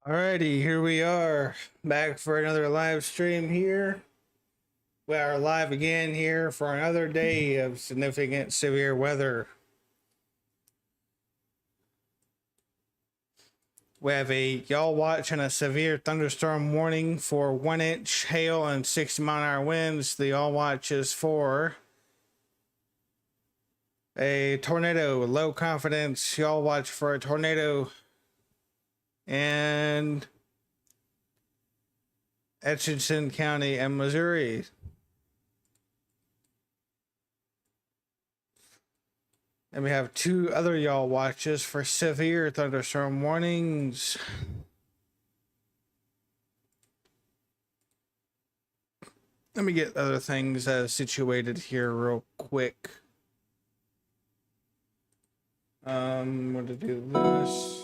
Alrighty, here we are back for another live stream here. We are live again here for another day of significant severe weather. We have a y'all watch and a severe thunderstorm warning for 1-inch hail and 60-mile-an-hour winds. The y'all watch is for a tornado, low confidence. Y'all watch for a tornado and Atchison County and Missouri. And we have two other y'all watches for severe thunderstorm warnings. Let me get other things situated here real quick. I'm going to do this.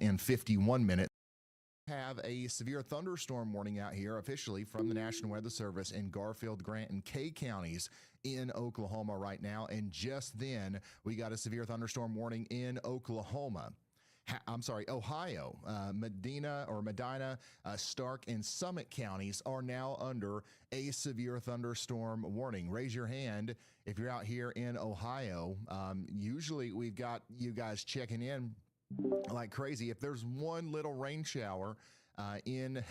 In 51 minutes. Have a severe thunderstorm warning out here officially from the National Weather Service in Garfield, Grant, and Kay counties in Oklahoma right now. And just then we got a severe thunderstorm warning in Oklahoma. Ohio, Medina, Stark, and Summit counties are now under a severe thunderstorm warning. Raise your hand if you're out here in Ohio. Usually we've got you guys checking in like crazy. If there's one little rain shower in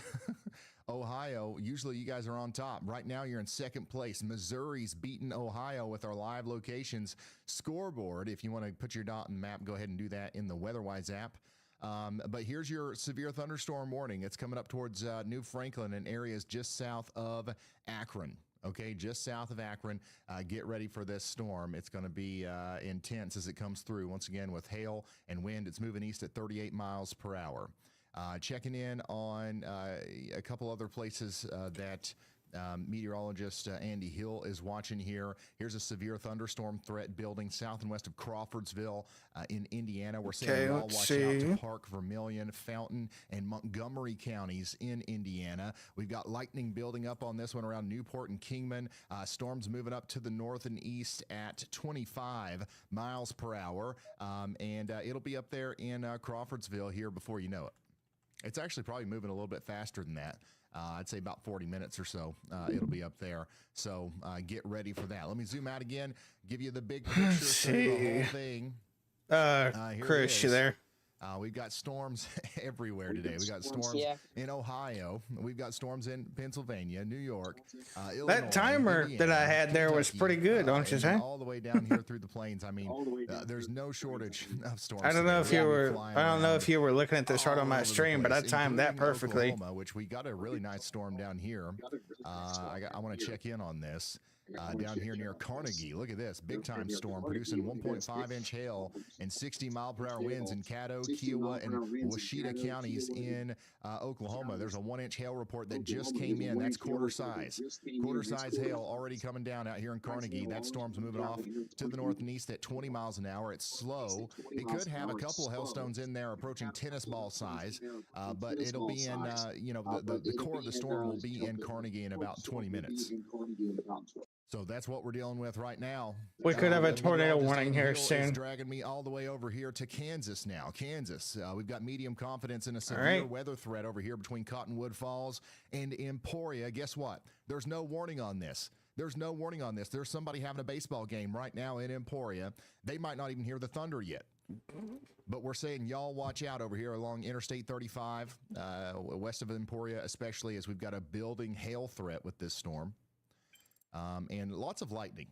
Ohio, usually you guys are on top. Right now you're in second place. Missouri's beaten Ohio with our live locations scoreboard. If you want to put your dot on the map, go ahead and do that in the WeatherWise app. But here's your severe thunderstorm warning. It's coming up towards New Franklin and areas just south of Akron. Okay, just south of Akron. Get ready for this storm. It's going to be intense as it comes through. Once again, with hail and wind, it's moving east at 38 miles per hour. Checking in on a couple other places that meteorologist Andy Hill is watching here. Here's a severe thunderstorm threat building south and west of Crawfordsville in Indiana. We're saying all watch out to Park, Vermilion, Fountain, and Montgomery counties in Indiana. We've got lightning building up on this one around Newport and Kingman. Storms moving up to the north and east at 25 miles per hour. And it'll be up there in Crawfordsville here before you know it. It's actually probably moving a little bit faster than that. I'd say about 40 minutes or so. It'll be up there. So get ready for that. Let me zoom out again, give you the big picture of the whole thing. Chris, you there? We've got storms everywhere today. We've got storms in Ohio. We've got storms in Pennsylvania, New York, Illinois. That timer Indiana, that I had there was pretty good, don't you say? All the way down here through the plains. I mean, there's no shortage of storms. I don't know if you were looking at this right on my stream, but I timed that perfectly. Oklahoma, which we got a really nice storm down here. I want to check in on this. Down here near Carnegie. Look at this big time storm producing 1.5-inch hail and 60-mile-per-hour winds in Caddo, Kiowa, and Washita counties in Oklahoma. There's a 1-inch hail report that just came in. That's quarter size hail already coming down out here in Carnegie. That storm's moving off to the north and east at 20 miles an hour. It's slow. It could have a couple of hailstones in there approaching tennis ball size, but it'll be in the core of the storm will be in Carnegie in about 20 minutes. So that's what we're dealing with right now. We could have a tornado warning here soon. Dragging me all the way over here to Kansas now. Kansas, we've got medium confidence in a severe weather threat over here between Cottonwood Falls and Emporia. Guess what? There's no warning on this. There's somebody having a baseball game right now in Emporia. They might not even hear the thunder yet. But we're saying y'all watch out over here along Interstate 35, west of Emporia, especially as we've got a building hail threat with this storm. And lots of lightning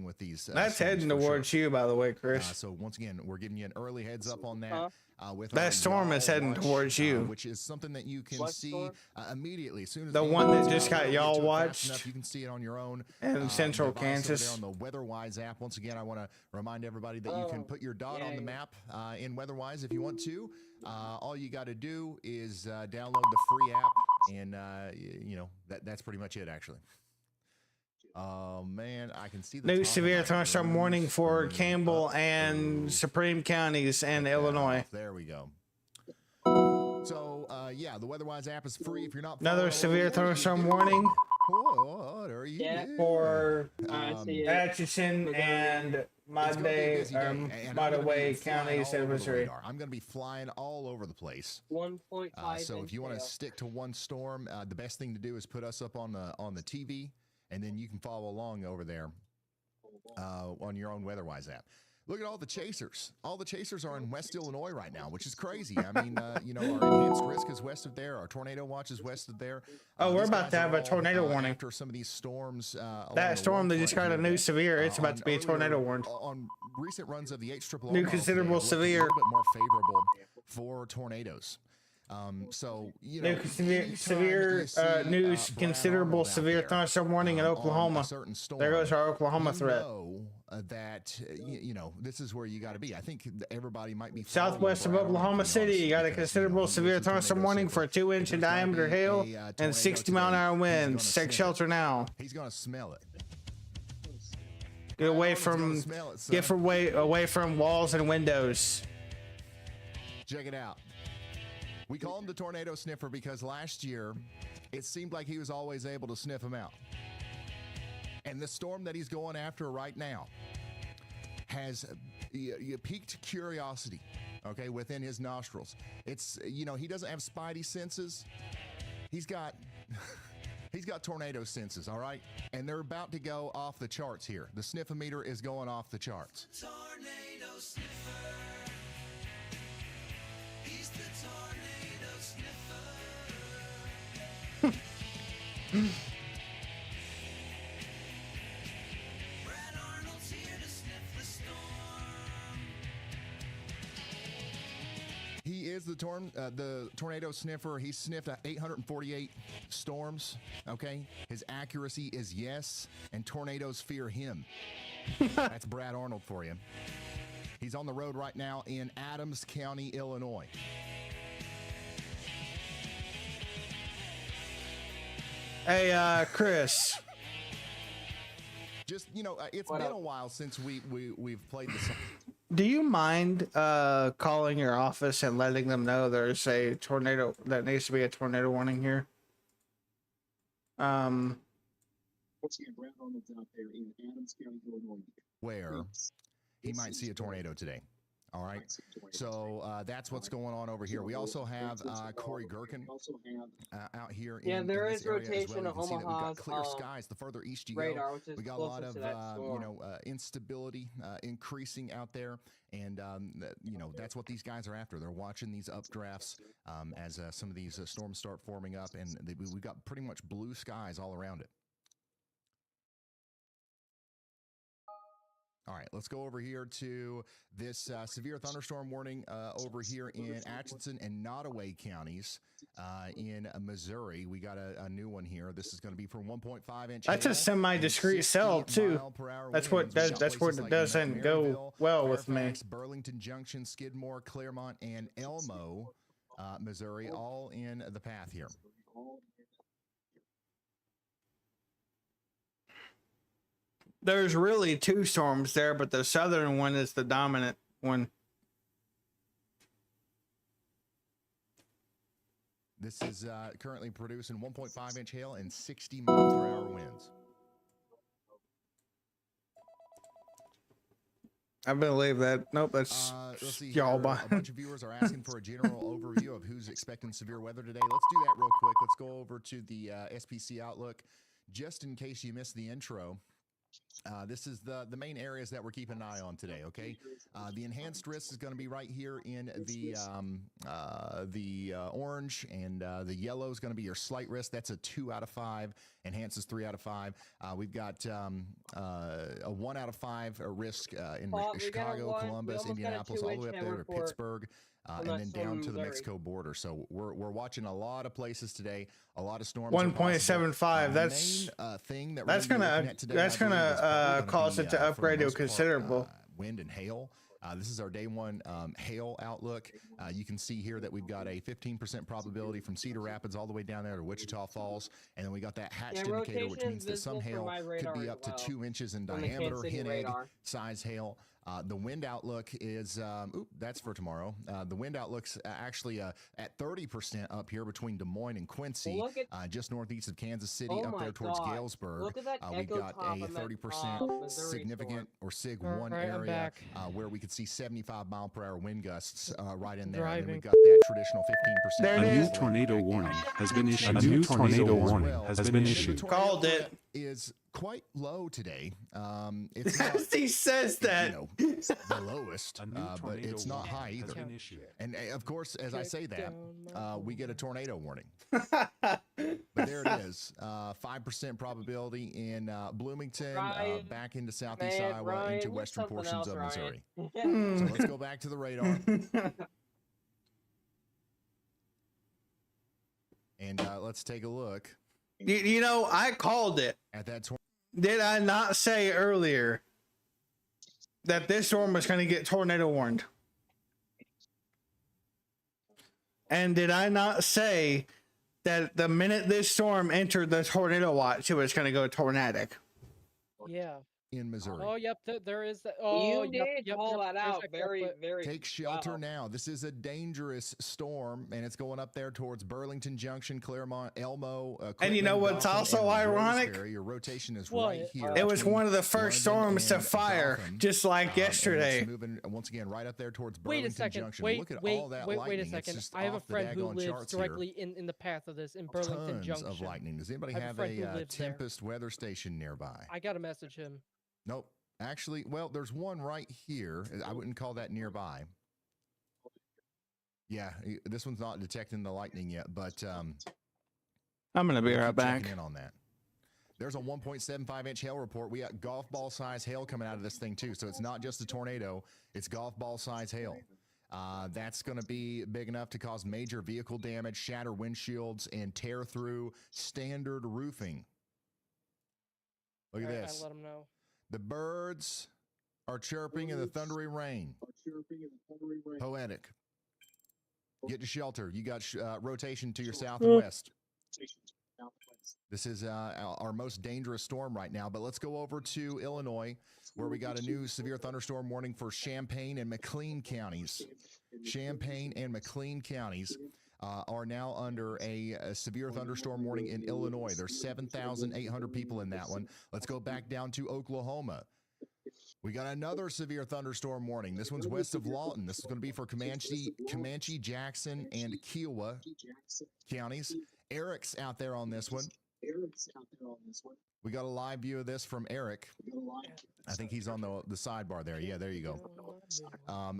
with these. That's heading towards you, by the way, Chris. So once again, we're giving you an early heads up on that. With that storm is heading towards you, which is something that you can see immediately. As soon as the one that just got y'all watched, you can see it on your own in central Kansas. There on the WeatherWise app. Once again, I want to remind everybody that you can put your dot on the map in WeatherWise if you want to. All you got to do is download the free app, and that's pretty much it, actually. Oh man, I can see the new severe thunderstorm warning for Campbell and Supreme counties and Illinois. There we go. So the WeatherWise app is free if you're not. Another severe thunderstorm warning. What are you doing? For Atchison and Mattaway counties in Missouri. I'm going to be flying all over the place. 1.5. So if you want to stick to one storm, the best thing to do is put us up on the TV. And then you can follow along over there on your own WeatherWise app. Look at all the chasers. All the chasers are in West Illinois right now, which is crazy. I mean, our enhanced risk is west of there. Our tornado watch is west of there. We're about to have a tornado warning. After some of these storms. That storm that just got a new severe, it's about to be a tornado warning. On recent runs of the HRRR. New considerable severe. A little bit more favorable for tornadoes. Severe news, considerable severe thunderstorm warning in Oklahoma. There goes our Oklahoma threat. This is where you got to be. I think everybody might be southwest of Oklahoma City. You got a considerable severe thunderstorm warning for 2-inch in diameter hail and 60-mile-an-hour winds. Take shelter now. He's gonna smell it. Get away from walls and windows. Check it out. We call him the tornado sniffer because last year it seemed like he was always able to sniff him out. And the storm that he's going after right now has piqued curiosity okay, within his nostrils. It's, you know, he doesn't have spidey senses. He's got he's got tornado senses, all right? And they're about to go off the charts here. The sniffometer is going off the charts. Tornado sniffer. He's the tornado sniffer. Brad Arnold's here to sniff the storm. He is the tornado sniffer. He sniffed 848 storms, okay? His accuracy is yes, and tornadoes fear him. That's Brad Arnold for you. He's on the road right now in Adams County, Illinois. Hey, Chris. Just, you know, it's been a while since we've played the song. Do you mind calling your office and letting them know there's a tornado, that needs to be a tornado warning here? Once again, Brad Arnold's out there in Adams County, Illinois. Where he might see a tornado today. All right. So that's what's going on over here. We also have Corey Gherkin out here. Yeah, there in this is area as rotation well. of You can see that we've got Omaha's clear skies. The further east you radar, go, which is we got a lot closest of to that storm. instability increasing out there, and that's what these guys are after. They're watching these updrafts as some of these storms start forming up, and we've got pretty much blue skies all around it. All right, let's go over here to this severe thunderstorm warning over here in Atchison and Nottoway counties in Missouri. We got a new one here. This is going to be for 1.5 inch. That's a semi-discreet cell too. That's what it doesn't go well with me. Burlington Junction, Skidmore, Claremont, and Elmo, Missouri, all in the path here. There's really two storms there, but the southern one is the dominant one. This is currently producing 1.5 inch hail and 60 mile per hour winds. I believe that. Nope, that's let's see y'all. Here. A bunch of viewers are asking for a general overview of who's expecting severe weather today. Let's do that real quick. Let's go over to the SPC Outlook. Just in case you missed the intro, this is the main areas that we're keeping an eye on today, okay? The enhanced risk is going to be right here in the orange, and the yellow is going to be your slight risk. That's a 2 out of 5. Enhanced is 3 out of 5. We've got a 1 out of 5 risk in Chicago, Columbus, Indianapolis, all the way up there to Pittsburgh. And then down to the Mexico border. So we're watching a lot of places today, a lot of storms. 1.75. That's gonna cause it to upgrade to considerable. Wind and hail. This is our day one hail outlook. You can see here that we've got a 15% probability from Cedar Rapids all the way down there to Wichita Falls. And then we got that hatched indicator, which means that some hail could be up to 2 inches in diameter, hen egg size hail. The wind outlook is, that's for tomorrow. The wind outlook's actually at 30% up here between Des Moines and Quincy, just northeast of Kansas City, up there towards Galesburg. We've got a 30% significant or SIG-1 area where we could see 75 mile per hour wind gusts right in there. And then we've got that traditional 15%. A new tornado warning has been issued. A new tornado warning has been issued. Called it. Is quite low today. It's not, he says that. The lowest, but it's not high either. And of course, as I say that, we get a tornado warning. But there it is. 5% probability in Bloomington, back into southeast Iowa, into western portions of Missouri. So let's go back to the radar. And let's take a look. You know, I called it. At that Did I not say earlier that this storm was going to get tornado warned? And did I not say that the minute this storm entered the tornado watch, it was going to go tornadic? Yeah. in Missouri. Oh, yep, there is that. Oh, You yep, did yep, call yep, that there's out that very, clip. very. Take shelter wow. now. This is a dangerous storm, and it's going up there towards Burlington Junction, Claremont, Elmo. And you know Quitman, what's Gotham, also and ironic? Roseberry. Your rotation is What? right here. It was between one of the first London storms to and fire, Gotham. just like And yesterday. it's moving once again right up there towards Wait a Burlington second. Junction. Wait, Look at wait, all that wait, lightning. wait a It's second. just I have a off the friend who daggone lives charts here. directly in the path of this in Burlington Tons Junction. of lightning. Does anybody I have a have friend who a lives there. Tempest weather station nearby? I gotta message him. Nope. Actually, well, there's one right here. I wouldn't call that nearby. Yeah, this one's not detecting the lightning yet, but I'm gonna be we'll right keep back. checking in on that. There's a 1.75 inch hail report. We got golf ball size hail coming out of this thing too. So it's not just a tornado; it's golf ball size hail. That's going to be big enough to cause major vehicle damage, shatter windshields, and tear through standard roofing. Look at Alright, this. I let him know. The birds are chirping in the thundery rain. Poetic. Get to shelter. You got rotation to your south and west. This is our most dangerous storm right now, but let's go over to Illinois, where we got a new severe thunderstorm warning for Champaign and McLean counties. Champaign and McLean counties are now under a severe thunderstorm warning in Illinois. There's 7,800 people in that one. Let's go back down to Oklahoma. We got another severe thunderstorm warning. This one's west of Lawton. This is going to be for Comanche, Jackson, and Kiowa counties. Eric's out there on this one. We got a live view of this from Eric. I think he's on the sidebar there. Yeah, there you go.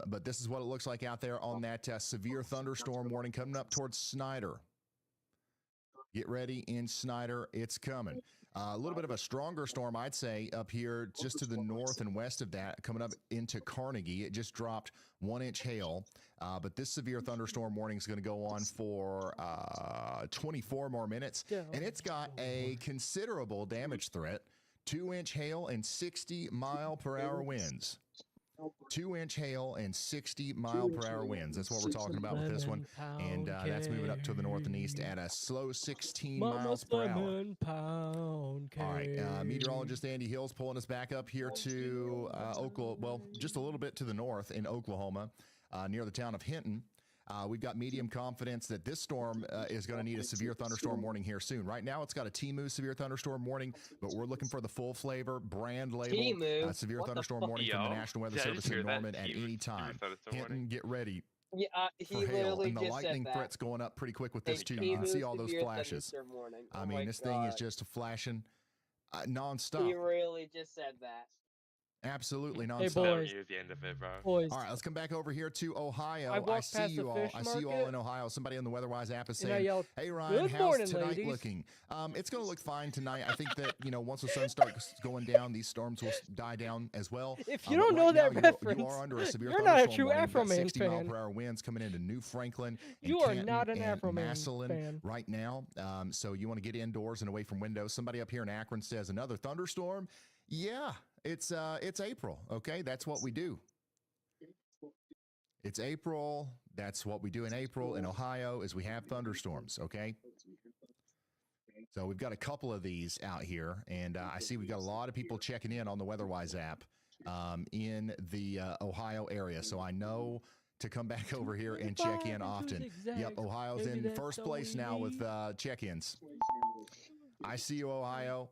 But this is what it looks like out there on that severe thunderstorm warning coming up towards Snyder. Get ready in Snyder. It's coming. A little bit of a stronger storm, I'd say, up here just to the north and west of that, coming up into Carnegie. It just dropped 1 inch hail. But this severe thunderstorm warning is going to go on for 24 more minutes. And it's got a considerable damage threat. 2 inch hail and 60 mile per hour winds. 2 inch hail and 60 mile per hour winds. That's what we're talking about with this one. And that's moving up to the north and east at a slow 16 miles per hour. All right. Meteorologist Andy Hill's pulling us back up here to Oklahoma. Well, just a little bit to the north in Oklahoma, near the town of Hinton. We've got medium confidence that this storm is going to need a severe thunderstorm warning here soon. Right now, it's got a TMU severe thunderstorm warning, but we're looking for the full flavor brand label TMU? severe What the thunderstorm fuck? warning from the Yo. National Weather Yeah, I Service just in hear that. Norman at any time. Hinton, get ready Yeah, for he hail. literally And the just lightning said that. threat's going up pretty quick with A this too. You can see all those severe flashes. thunderstorm warning. I Oh mean, my this thing is God. just flashing He nonstop. really just said that. Absolutely Hey, nonstop. boys. Near the end of it, bro. Boys, All right, let's come back over here to Ohio. I I walked see past the you all. fish I see you all market, in Ohio. Somebody on the WeatherWise app is and I saying, yelled, "Hey Ryan, "Good how's morning, tonight ladies." looking?" It's going to look fine tonight. I think that once the sun starts going down, these storms will die down as well. If you But don't know right that now, reference, you are under a severe you're not a thunderstorm true warning. We've got Afro Man 60 mile fan. per hour winds coming into New Franklin. And You are Canton not an and Afro Man Massillon fan. right now. So you want to get indoors and away from windows. Somebody up here in Akron says another thunderstorm. Yeah, it's April. Okay, that's what we do. It's April. That's what we do in April in Ohio is we have thunderstorms, okay? So we've got a couple of these out here, and I see we've got a lot of people checking in on the WeatherWise app in the Ohio area. So I know to come back over here and check in often. Yep, Ohio's in first place now with check-ins. I see you, Ohio.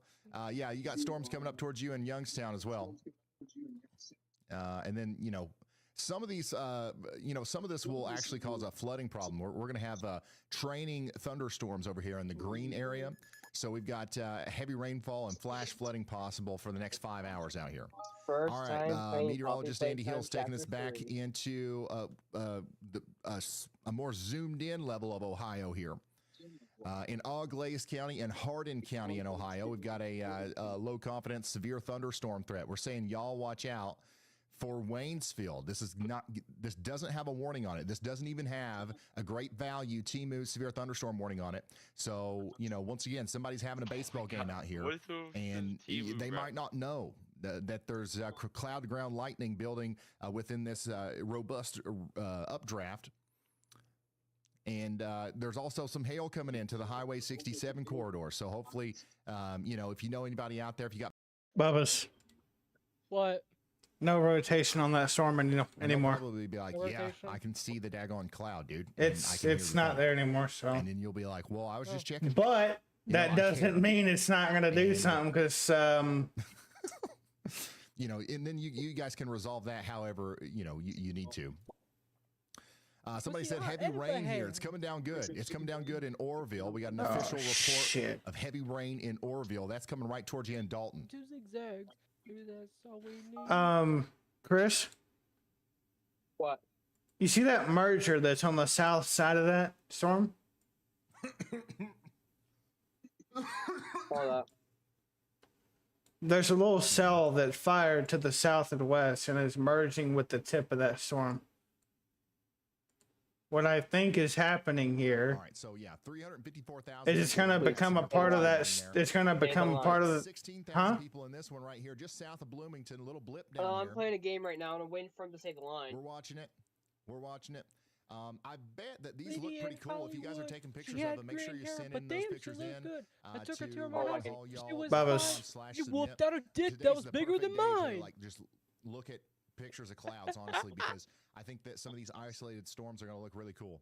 Yeah, you got storms coming up towards you in Youngstown as well. And then, some of these, some of this will actually cause a flooding problem. We're going to have training thunderstorms over here in the green area. So we've got heavy rainfall and flash flooding possible for the next 5 hours out here. First All time right, playing meteorologist Coffee Andy Playtime Hill's taking us Chapter back 3. into a more zoomed in level of Ohio here. In Auglaize County and Hardin County in Ohio, we've got a low confidence severe thunderstorm threat. We're saying y'all watch out for Waynesfield. This doesn't have a warning on it. This doesn't even have a great value TMU severe thunderstorm warning on it. So, once again, somebody's having a baseball game out here, and they might not know that there's cloud to ground lightning building within this robust updraft. And there's also some hail coming into the Highway 67 corridor. So hopefully, if you know anybody out there, if you got Bubba's. What? No rotation on that storm And they'll anymore. probably be like, No yeah, rotation? I can see the daggone cloud, dude. and I It's can hear the not thunder." there anymore. So, And then you'll be like, well, I was just checking. but You know, that I doesn't care. mean it's not gonna do And- something because You know, and then you guys can resolve that however, you need to. Somebody Pussy said hot heavy rain here. everything. It's coming down good. It's coming down good in Orville. We got an Oh, official report shit. of heavy rain in Orville. That's coming right towards you in Dalton. 2 zigzags. Maybe that's all we need. Chris, What? you see that merger that's on the south side of that storm? Hold up. There's a little cell that fired to the south and west and is merging with the tip of that storm. What I think is happening All here right, so yeah, 354,000. is it's going to become a part of that. It's going to become line. part of the. 16,000 Huh? people in this one right here, just south of Bloomington. A little blip down I'm here. playing a game right now and I'm waiting for him to say the line. We're watching it. We're watching it. I bet that these look Lady pretty in cool. If you guys are Hollywood, taking she pictures had of them, make sure green you're hair, sending but those damn, she pictures looked in. good. I took her to to her Oh, mom's. I all She y'all was Bubba's. fine. / You submit. whooped out a dick that Today's was the bigger than perfect day to, mine. like, just look at pictures of clouds, honestly, because I think that some of these isolated storms are going to look really cool.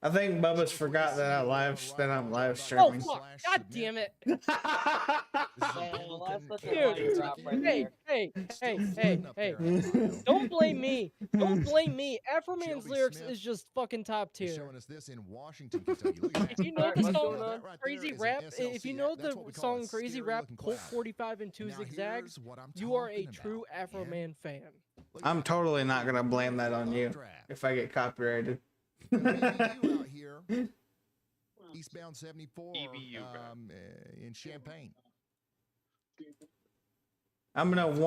I think Bubba's forgot that I'm live Oh streaming. fuck! God damn it! This is Well, that's such a Dude, line drop right Hey, there. hey! Don't blame me. Don't blame me. Afroman's Shelby lyrics Smith is just fucking top Is tier. showing us this in Washington, Kentucky. Look at that. If you know Alright, the what's song going on? That right there Crazy is an Rap, if SLC. you know That's the what we call song a Crazy scary Rap, looking Colt cloud. 45 and 2 Now, zigzags, here's what I'm you are a talking true about, Afro man. Man fan. Look I'm at totally not going to blame that on you Updraft. if I get copyrighted. EBU out here, eastbound 74 in Champaign. I'm going to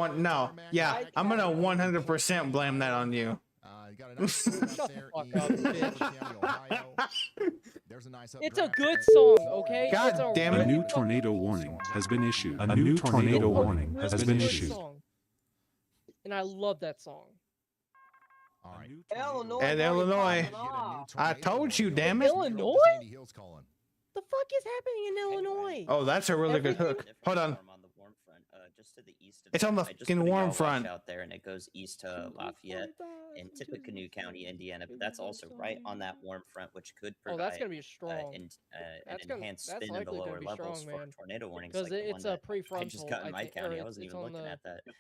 I'm going to 100% blame that on you. You got a nice storm out Shut the there fuck in up, bitch. County, Ohio. There's a nice It's a updraft good in song, Florida. okay? God It's a damn A it. really new tornado warning has been issued. A new tornado warning has been good issued. song. And I love that song. All right. Illinois. And already Illinois. popping off. I told you, damn it. Illinois? Sandy Hill's calling. The fuck is happening in Illinois? Oh, that's a really good hook. Hold on. Just to the east of It's on the I just fucking put a warm gal front. watch out there, and it goes east to Lafayette in Tippecanoe County, Indiana. But that's also right on that warm front, which could Oh, provide that's gonna be strong. an That's gonna- enhanced that's spin in the likely gonna lower be levels strong, for man. tornado warnings. Because Like the it's one a that prefrontal. I just got in my think, or county. I it's wasn't even on looking the- at that. Yeah,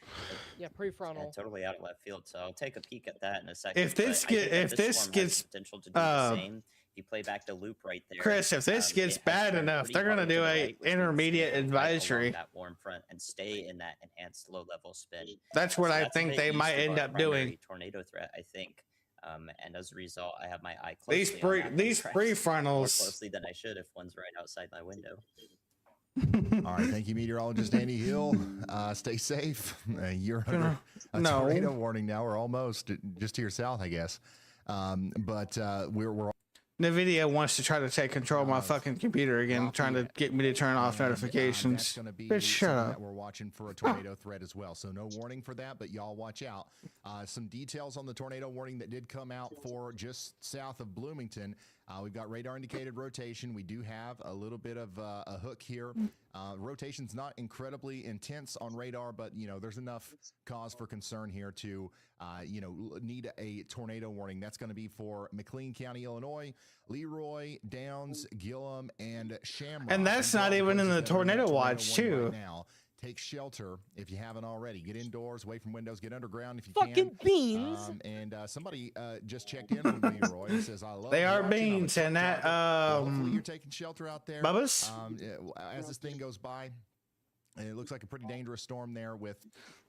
Yeah, prefrontal. totally out of left field. So I'll take a peek at that in a second. If this but I think get- that if this storm has gets, the potential to do the uh, same. If you play back the loop right there, Chris, if this it gets has bad turned enough, pretty they're going to hard to do the a right, which means it's gonna intermediate go right along advisory. that warm front and stay in that enhanced low level spin. That's what So I that's a think bit they east might of end our up doing. primary tornado threat, I think. And as a result, I have my eye These closely on that one, these perhaps more prefrontals. closely than I should if one's right outside my window. All right, thank you, meteorologist Andy Hill. Stay safe. You're under a No. tornado warning now, or almost, just to your south, I guess. But we're NVIDIA wants to try to take control of my fucking computer again, trying to get me to turn off and, notifications. That's going to be Bitch, shut something up. that we're watching for a tornado threat as well. So no warning for that, but y'all watch out. Some details on the tornado warning that did come out for just south of Bloomington. We've got radar indicated rotation. We do have a little bit of a hook here. Rotation's not incredibly intense on radar, but there's enough cause for concern here to need a tornado warning. That's going to be for McLean County, Illinois, Leroy, Downs, Gillum, and Shamrock. And that's not even in the tornado watch, warning too. Right now. Take shelter if you haven't already. Get indoors, away from windows, get underground if you Fucking can. beans. And somebody just checked in from Leroy and says, I love They are watching. I'm a beans, truck and that, driver. Hopefully you're taking shelter out there. Bubba's? As this thing goes by, and it looks like a pretty dangerous storm there with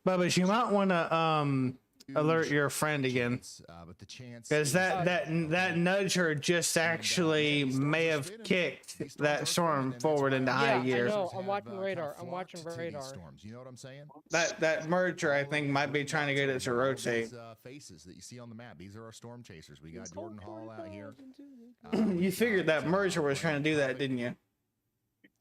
Bubba's, you might want to alert huge your friend again, chance, but the chance because is- that nudger just actually may have kicked that storm forward into Yeah, high I gear. know. I'm have, watching kinda radar. I'm flocked watching to these radar. storms. You know what I'm saying? That merger, I think, might be trying to get it to All these, rotate. faces that you see on the map. These are our storm chasers. We got Jordan Hall out here. You figured that merger was trying to do that, didn't you?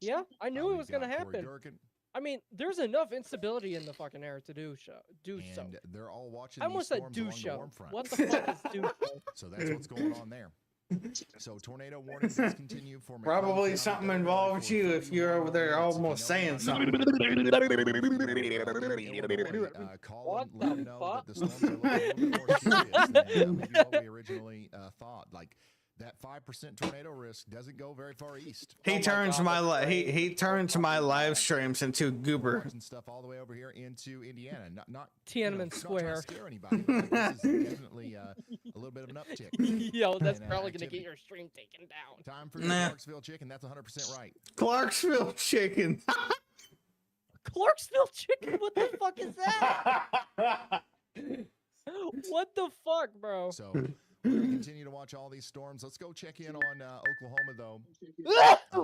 Yeah, I knew it We've was gonna got Corey happen. Durkin, I mean, there's enough instability in the fucking air to do so. and they're all watching I these almost said storms do along the show. warm front. What the fuck is do show? So that's what's going on there. So tornado warning does continue for McLean Probably County, something Illinois involves for you 30 if you're more over there minutes. If you almost know saying anybody something. Illinois, call What and let the them know fuck? that the storms are looking a little bit more serious than maybe what we originally thought. Like that 5% tornado risk doesn't go very far east. He Oh my turns God, my that's he great. turns my live streams into We're goober. watching stuff all the way over here into Indiana. Not Tiananmen not trying Square. to scare anybody, but like, this is definitely a little bit of an uptick. Yo, that's And, probably gonna activity. get your stream taken down. Time for your Nah. Clarksville chicken. That's 100% right. Clarksville chicken. Clarksville chicken? What the fuck is that? What the fuck, bro? So we're going to continue to watch all these storms. Let's go check in on Oklahoma, though,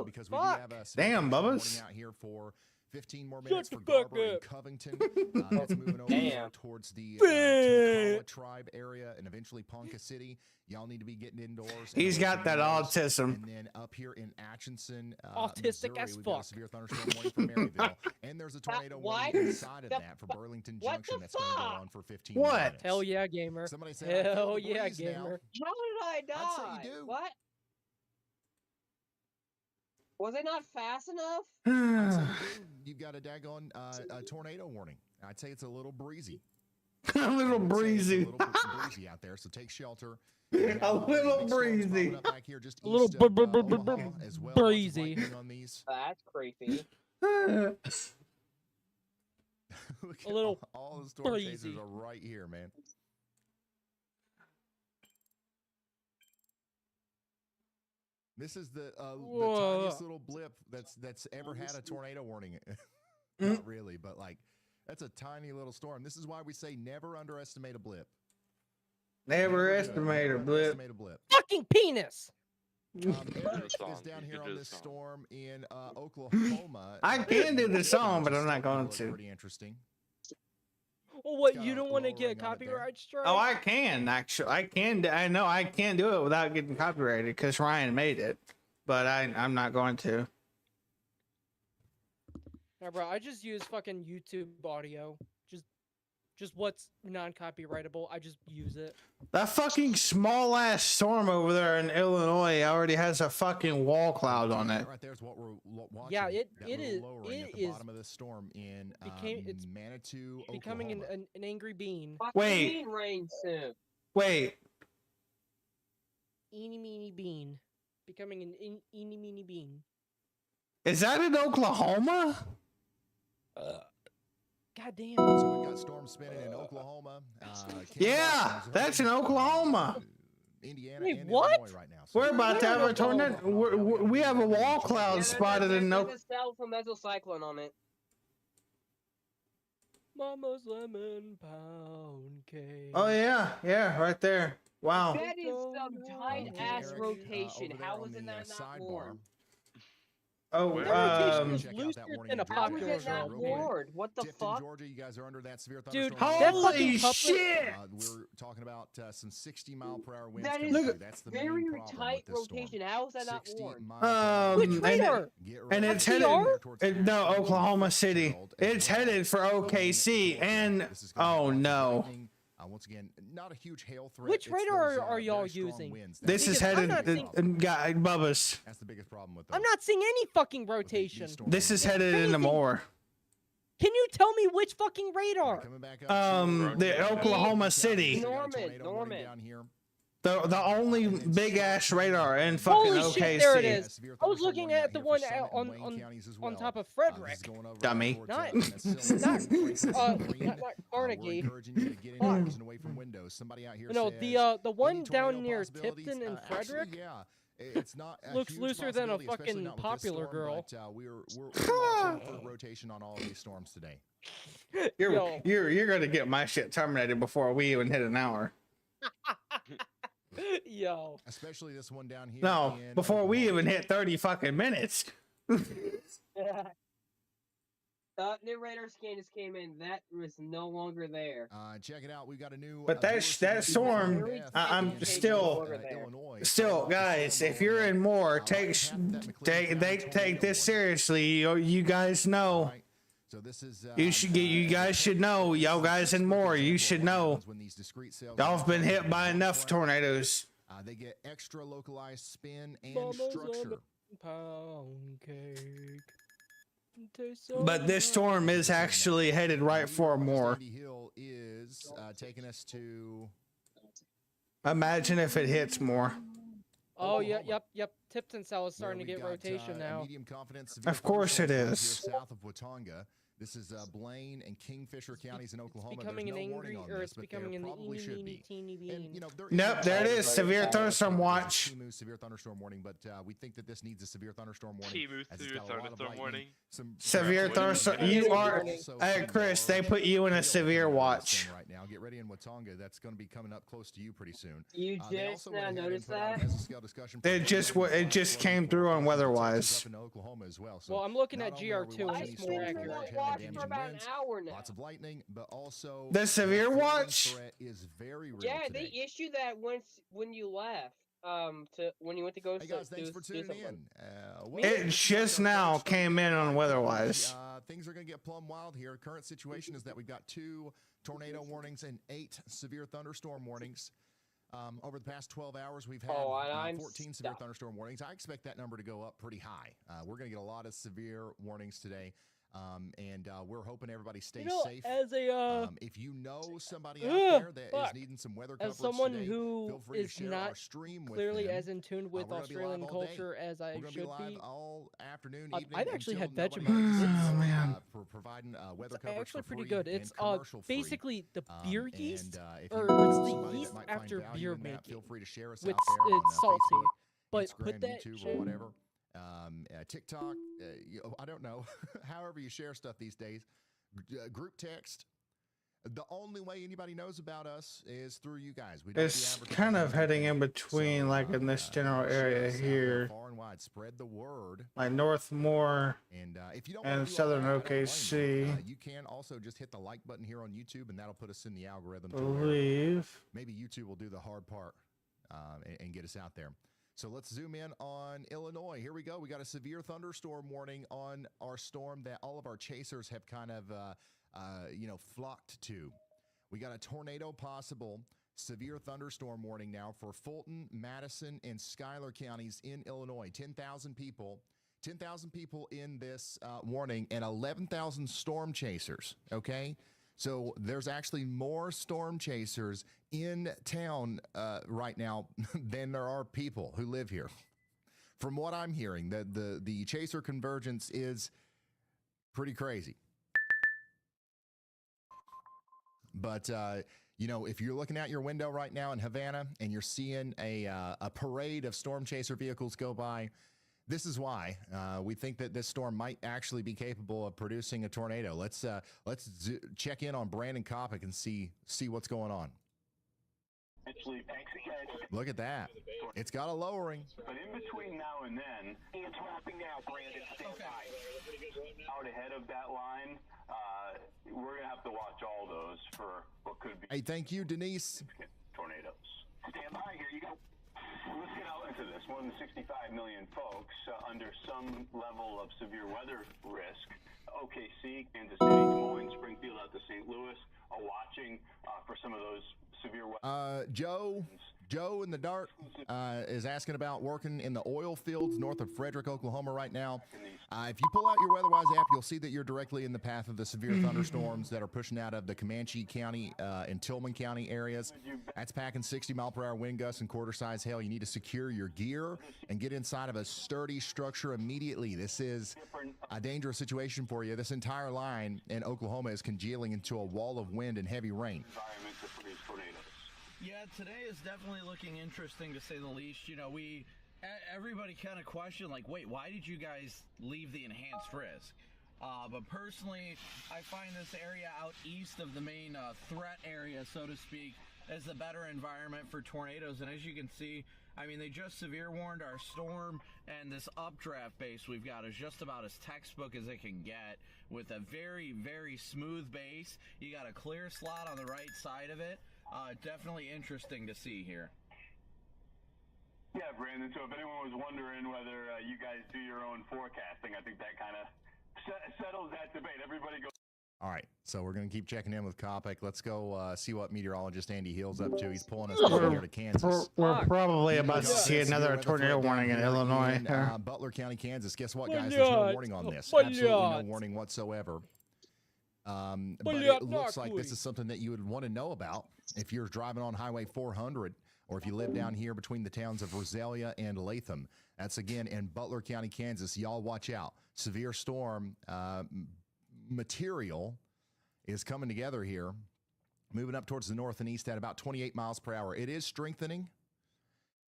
because we do Fuck. have a severe Damn, tornado Bubbas. warning out here for 15 more Shut minutes the for fuck Garber and up. Covington. That's moving over Damn. towards the Bang. Tacoma tribe area and eventually Ponca City. Y'all need to be getting indoors. He's and got that indoors. autism. And then up here in Atchison, Autistic Missouri, as we've got a fuck. severe thunderstorm warning for Maryville. And there's a tornado what? warning inside of The that for Burlington what Junction the that's going to go fuck? on for 15 What? minutes. Hell yeah, gamer. Somebody said, I feel Hell the yeah, breeze now. gamer. How did I die? I'd say you do. What? Was it not fast enough? I'd say you do. You've got a daggone a tornado warning. I'd say it's a little breezy. A little I'd say it's breezy. A little bit breezy out there, so take shelter. A little Big storms breezy. popping up back here just A little east of, Omaha breezy. as well. Lots of Breezy. lightning on these. That's creepy. Look A at little all the storm breezy. chasers are right here, man. This is the Whoa. tiniest little blip that's ever had a tornado warning. Not really, but like that's a tiny little storm. This is why we say never underestimate a blip. Never do it. estimate a Never blip. underestimate a blip. Fucking penis. Eric is song. down You here can on do the this song. storm in Oklahoma. I can do the song, but I'm not Just going looks to. Pretty interesting. Well, what, got you a don't want to low get ring on it there. copyright strike? Oh, I can actually. I can. I know I can do it without getting copyrighted because Ryan made it, but I'm not going to. No, bro, I just use fucking YouTube audio. Just what's non-copyrightable, I just use it. That fucking small ass storm over there in Illinois already has a fucking wall cloud on it. Right there's what we're watching. Yeah, it that it little is lowering at it the is bottom of this storm in it's Manitou, becoming Oklahoma. an angry bean. Fucking Wait. mean rain soon. Wait, Eeny meeny bean. Becoming an eeny meeny bean. is that in Oklahoma? God damn. So we've got storms spinning in Oklahoma. Yeah, that's in Oklahoma. Indiana Wait, and what? Illinois right now. So We're about to Where have in a tornado. We have a wall cloud Yeah, spotted in there's no. a cell from mesocyclone on it. Mama's lemon pound cake. Oh yeah, right there. Wow. That is some tight Okay, ass Eric, rotation. over there How on was it the, not sidebar. warm? Oh, Where? That rotation um, is Check out looser that warning than a in Georgia. How was popular it not Real girl. quick. warm? What the Tifton, fuck? Georgia, you guys are under that severe Dude, thunderstorm. that holy fucking couplet- shit! We're talking about some 60-mile-per-hour winds. That coming is through. That's the Very main problem tight with this storm. rotation. How is that not 60 warm? miles per Which hour. and radar? Get and ready. it's FDR? headed. Towards No, Asheville, Oklahoma City. Fitzgerald as It's well. headed for OKC, and This is gonna have oh lots of no, lightning. Once again, not a huge hail threat. Which It's radar those, are y'all very strong using? winds. this is Because I'm headed. not seeing- Guy Bubba's. That's the biggest problem with I'm those. not seeing any fucking With rotation. these storms. This is headed into Anything- more. Can you tell me which fucking radar? Coming back up to- The Oklahoma City. We got a Norman, tornado warning Norman. down here. The only big ass radar in fucking Holy shit, OKC. there it is. Severe I was thunderstorm looking warning at the out here one for Summit on- and Wayne counties as On well. top of This is Frederick. going over Dummy. towards, Not- Mesilla, not- Franklin, not We're Carnegie. encouraging you to get Fuck. indoors and away from windows. Somebody out here No, says, the one any down tornado near possibilities? Tipton and Actually, Frederick yeah. It's not a looks huge looser than a possibility, especially fucking not with this popular storm, girl. But, we're watching for rotation on all of these storms today. Yo. You're gonna get my shit terminated before we even hit an hour. Yo. Especially this one down here. No, in before we Oklahoma. even hit 30 fucking minutes. New radar scan just came in. That was no longer there. Check it out. We've got a new. But that storm, I'm still- Still, guys, if you're in more, take this seriously. You guys know. So this is. You guys should know. Y'all guys in more, you should know. Y'all have been hit by enough tornadoes. They get extra localized spin and Mama's on structure. a pound cake. Tastes so But this storm is actually headed right for more. Sandy Hill is taking us to Imagine if it hits more. Oh, yeah, Oklahoma, yep. Tipton Cell is starting to where get we've got, rotation a now. medium confidence severe Of course it thunderstorm is. here south of Watonga. This is Blaine and Kingfisher counties in Oklahoma. It's There's becoming no an warning angry, on or this, it's but there becoming an probably should be. teeny And, bean. there Nope, is there it a- is. Severe thunderstorm watch. Timu severe thunderstorm warning, but we think that this needs a severe thunderstorm warning. Timu as it's severe got a lot of thunderstorm lightning, warning. some Severe rapid thunderstorm. winds, You and are, also some Chris. They large put you in a hail severe coming out of this watch. thing right now. Get ready in Watonga. That's going to be coming up close to you pretty soon. You They just also now went ahead and noticed put out a that? mesoscale discussion It for just Florida it and just Florida came through on forecast weather up wise. in Oklahoma as well. So Well, I'm looking not at only are we GR2 and watching it's these more storms I've with been accurate. hail and watching for damaging about an winds, hour now. lots of lightning, but also The severe flooding watch? threat is very real Yeah, today. they issued that when you left. To when you went to go. Hey guys, thanks for tuning in. Well, It this is just our now first came in on weather-wise. Things are going to get plumb wild here. Current situation is that we've got 2 tornado warnings and 8 severe thunderstorm warnings. Over the past 12 hours, we've had Oh, and I'm 14 severe stuck. thunderstorm warnings. I expect that number to go up pretty high. We're going to get a lot of severe warnings today. And we're hoping everybody stays safe. As a If you know somebody out there that is fuck. needing some weather as coverage someone today, who feel free to is share not our stream with clearly them. as in tune with we're gonna be live Australian all day. culture as I We're going to should be live be, all afternoon, I've evening. actually had until nobody Vegemite. gets Oh, sick, man. for providing weather it's coverage actually for pretty free good. and It's commercial-free. basically the beer yeast, if or you know it's somebody the that yeast might find after value beer in that, feel making. free to share us With out there on it's salty, Facebook, but Instagram, put that YouTube, shit. or whatever. TikTok, I don't know. However you share stuff these days. Group text. The only way anybody knows about us is through you guys. We don't It's do kind of advertising or heading in anything. between, like in this general share area us out there here, far and wide. Spread the word. like Northmore And if you don't and want to do Southern all that, I don't blame you. OKC. You can also just hit the like button here on YouTube, and that'll put us in the algorithm. To where Believe. maybe YouTube will do the hard part and get us out there. So let's zoom in on Illinois. Here we go. We got a severe thunderstorm warning on our storm that all of our chasers have kind of, flocked to. We got a tornado possible. Severe thunderstorm warning now for Fulton, Madison, and Schuyler counties in Illinois. 10,000 people. 10,000 people in this warning and 11,000 storm chasers. Okay. So there's actually more storm chasers in town right now than there are people who live here. From what I'm hearing, the chaser convergence is pretty crazy. But if you're looking out your window right now in Havana and you're seeing a parade of storm chaser vehicles go by, this is why we think that this storm might actually be capable of producing a tornado. Let's check in on Brandon Kopic and see what's going on. Actually, Look at that. It's got a lowering. but in between now and then, It's wrapping now, Brandon. Stand by. out ahead of that line, we're gonna have to watch all those for what could be Hey, thank you, Denise. tornadoes. Stand by. Here you go. Let's get out into this. More than 65 million folks under some level of severe weather risk. OKC, Kansas City, Des Moines, Springfield, out to St. Louis are watching for some of those severe weather. Joe in the dark is asking about working in the oil fields north of Frederick, Oklahoma right now. If you pull out your WeatherWise app, you'll see that you're directly in the path of the severe thunderstorms that are pushing out of the Comanche County and Tillman County areas. That's packing 60-mile-per-hour wind gusts and quarter-size hail. You need to secure your gear and get inside of a sturdy structure immediately. This is a dangerous situation for you. This entire line in Oklahoma is congealing into a wall of wind and heavy rain. Environment to produce tornadoes. Yeah, today is definitely looking interesting to say the least. Everybody kind of questioned, like, wait, why did you guys leave the enhanced risk? But personally, I find this area out east of the main threat area, so to speak, as the better environment for tornadoes. And as you can see, I mean, they just severe warned our storm, and this updraft base we've got is just about as textbook as it can get, with a very, very smooth base. You got a clear slot on the right side of it. Definitely interesting to see here. Yeah, Brandon. So if anyone was wondering whether you guys do your own forecasting, I think that kind of settles that debate. Everybody goes. All right, so we're going to keep checking in with Kopic. Let's go see what meteorologist Andy Hill's up to. He's pulling us down here to Kansas. We're probably Andy about to Hill see says another severe weather tornado threat down warning in here Illinois. in, Butler County, Kansas. Guess what, guys? There's no warning on this. Absolutely no warning whatsoever. But it looks like this is something that you would want to know about if you're driving on Highway 400 or if you live down here between the towns of Rosalia and Latham. That's again in Butler County, Kansas. Y'all watch out. Severe storm material is coming together here, moving up towards the north and east at about 28 miles per hour. It is strengthening,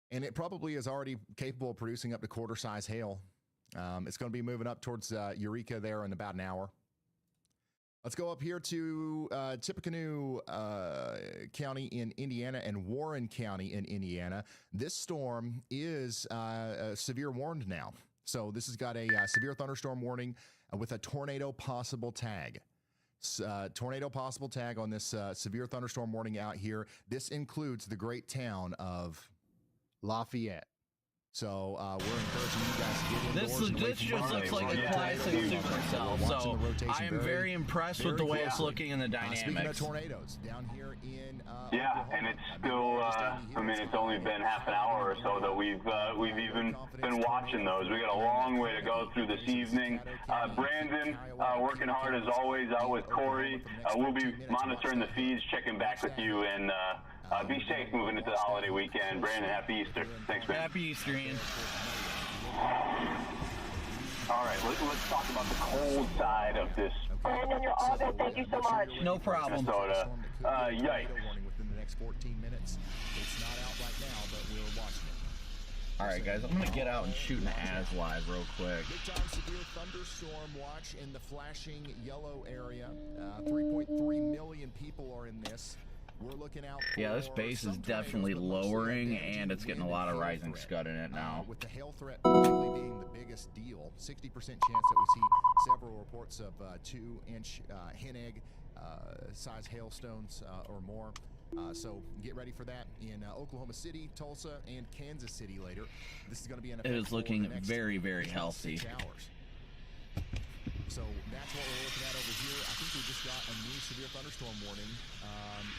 and it probably is already capable of producing up to quarter-size hail. It's going to be moving up towards Eureka there in about an hour. Let's go up here to Tippecanoe County in Indiana and Warren County in Indiana. This storm is severe warned now. So this has got a severe thunderstorm warning with a tornado possible tag. Tornado possible tag on this severe thunderstorm warning out here. This includes the great town of Lafayette. So we're encouraging you guys to get indoors. This just looks like a classic supercell. So I am very impressed with the way it's looking in the dynamics. Speaking of tornadoes, down here in Yeah, and it's still, I mean, it's only been half an hour or so that we've even been watching those. We got a long way to go through this evening. Brandon, working hard as always out with Corey. We'll be monitoring the feeds, checking back with you, and be safe moving into the holiday weekend. Brandon, happy Easter. Thanks, man. Happy Easter, Ian. All right, let's talk about the cold side of this. Brandon, you're all good. Thank you so much. No problem. Minnesota. Yikes. Within the next 14 minutes. It's not out right now, but we're watching it. All right, guys, I'm going to get out and shoot an AS live real quick. Big time severe thunderstorm watch in the flashing yellow area. 3.3 million people are in this. We're looking out. Yeah, this base is definitely lowering, and it's getting a lot of rising scud in it now. With the hail threat probably being the biggest deal, 60% chance that we see several reports of 2-inch hen egg size hailstones or more. So get ready for that in Oklahoma City, Tulsa, and Kansas City later. This is going to be an. It is looking very, very healthy. 6 hours. So that's what we're looking at over here. I think we just got a new severe thunderstorm warning.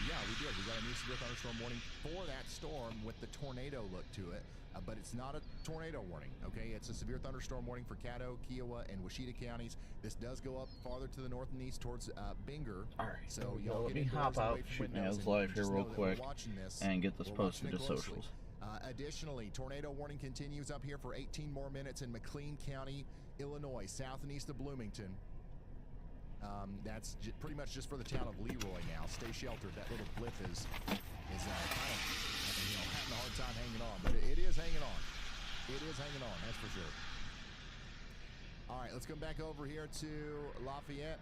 Yeah, we did. We got a new severe thunderstorm warning for that storm with the tornado look to it. But it's not a tornado warning, okay? It's a severe thunderstorm warning for Caddo, Kiowa, and Washita counties. This does go up farther to the north and east towards Binger. All right, so let me hop out, shoot an AS live here real quick, and get this posted to socials. Additionally, tornado warning continues up here for 18 more minutes in McLean County, Illinois, south and east of Bloomington. That's pretty much just for the town of Leroy now. Stay sheltered. That little blip is kind of, having a hard time hanging on, but it is hanging on. It is hanging on, that's for sure. All right, let's come back over here to Lafayette,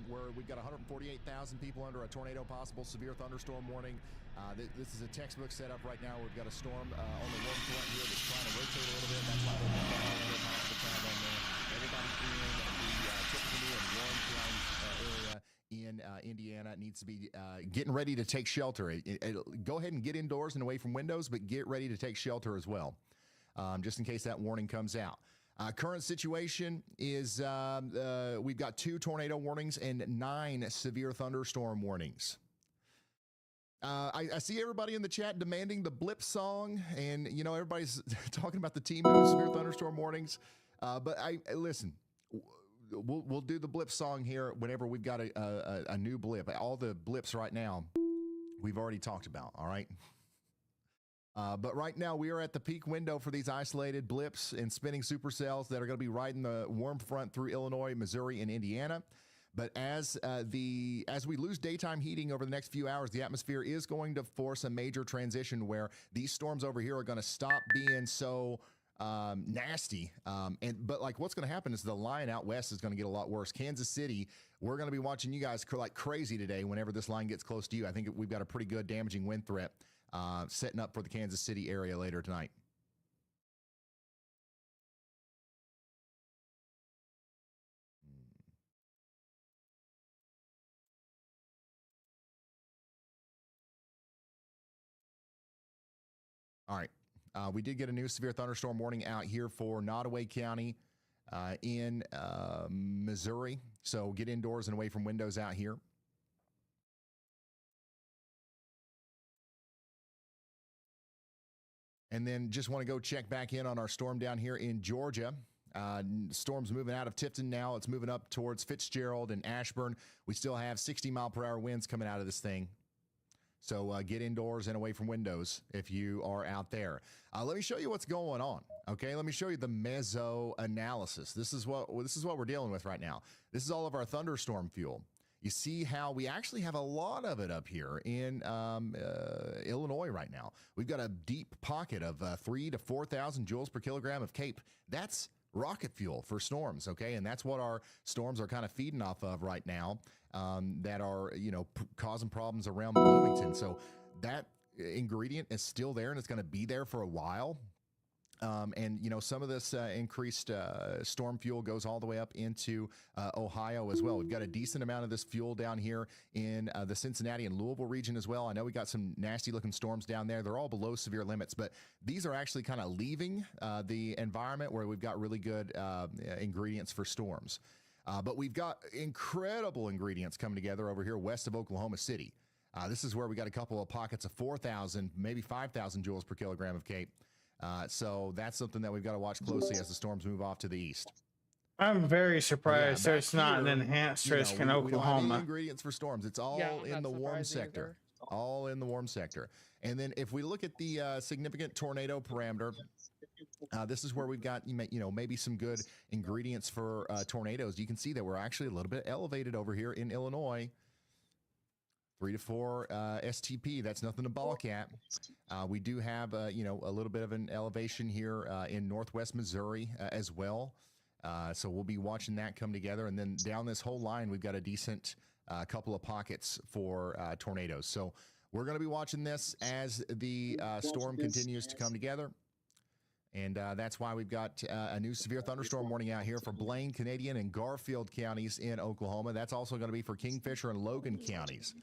where we've got 148,000 people under a tornado possible severe thunderstorm warning. This is a textbook setup right now. We've got a storm on the warm front here that's trying to rotate a little bit. That's why we're possible time on there. Everybody in the Tippecanoe and Warren County area in Indiana needs to be getting ready to take shelter. Go ahead and get indoors and away from windows, but get ready to take shelter as well, just in case that warning comes out. Current situation is we've got 2 tornado warnings and 9 severe thunderstorm warnings. I see everybody in the chat demanding the blip song, and everybody's talking about the team doing severe thunderstorm warnings. But listen, we'll do the blip song here whenever we've got a new blip. All the blips right now we've already talked about. All right. But right now we are at the peak window for these isolated blips and spinning supercells that are going to be riding the warm front through Illinois, Missouri, and Indiana. But as we lose daytime heating over the next few hours, the atmosphere is going to force a major transition where these storms over here are going to stop being so nasty. But what's going to happen is the line out west is going to get a lot worse. Kansas City, we're going to be watching you guys like crazy today whenever this line gets close to you. I think we've got a pretty good damaging wind threat setting up for the Kansas City area later tonight. All right. We did get a new severe thunderstorm warning out here for Nottoway County, in Missouri. So get indoors and away from windows out here. And then just want to go check back in on our storm down here in Georgia. Storm's moving out of Tifton now. It's moving up towards Fitzgerald and Ashburn. We still have 60-mile-per-hour winds coming out of this thing. So get indoors and away from windows if you are out there. Let me show you what's going on. Okay, let me show you the meso analysis. This is what we're dealing with right now. This is all of our thunderstorm fuel. You see how we actually have a lot of it up here in Illinois right now. We've got a deep pocket of 3,000 to 4,000 joules per kilogram of CAPE. That's rocket fuel for storms, okay? And that's what our storms are kind of feeding off of right now, that are, causing problems around Bloomington. So that ingredient is still there, and it's going to be there for a while. And, some of this increased storm fuel goes all the way up into Ohio as well. We've got a decent amount of this fuel down here in the Cincinnati and Louisville region as well. I know we got some nasty looking storms down there. They're all below severe limits, but these are actually kind of leaving the environment where we've got really good ingredients for storms. But we've got incredible ingredients coming together over here west of Oklahoma City. This is where we got a couple of pockets of 4,000, maybe 5,000 joules per kilogram of CAPE. So that's something that we've got to watch closely as the storms move off to the east. I'm very surprised there's not an here, enhanced risk in we don't have any Oklahoma. ingredients for storms. It's all in the warm sector. All in the warm sector. And then if we look at the significant tornado parameter, this is where we've got maybe some good ingredients for tornadoes. You can see that we're actually a little bit elevated over here in Illinois. 3 to 4 STP. That's nothing to balk at. We do have a little bit of an elevation here in northwest Missouri as well. So we'll be watching that come together. And then down this whole line, we've got a decent couple of pockets for tornadoes. So we're going to be watching this as the storm continues to come together. And that's why we've got a new severe thunderstorm warning out here for Blaine, Canadian, and Garfield counties in Oklahoma. That's also going to be for Kingfisher and Logan counties.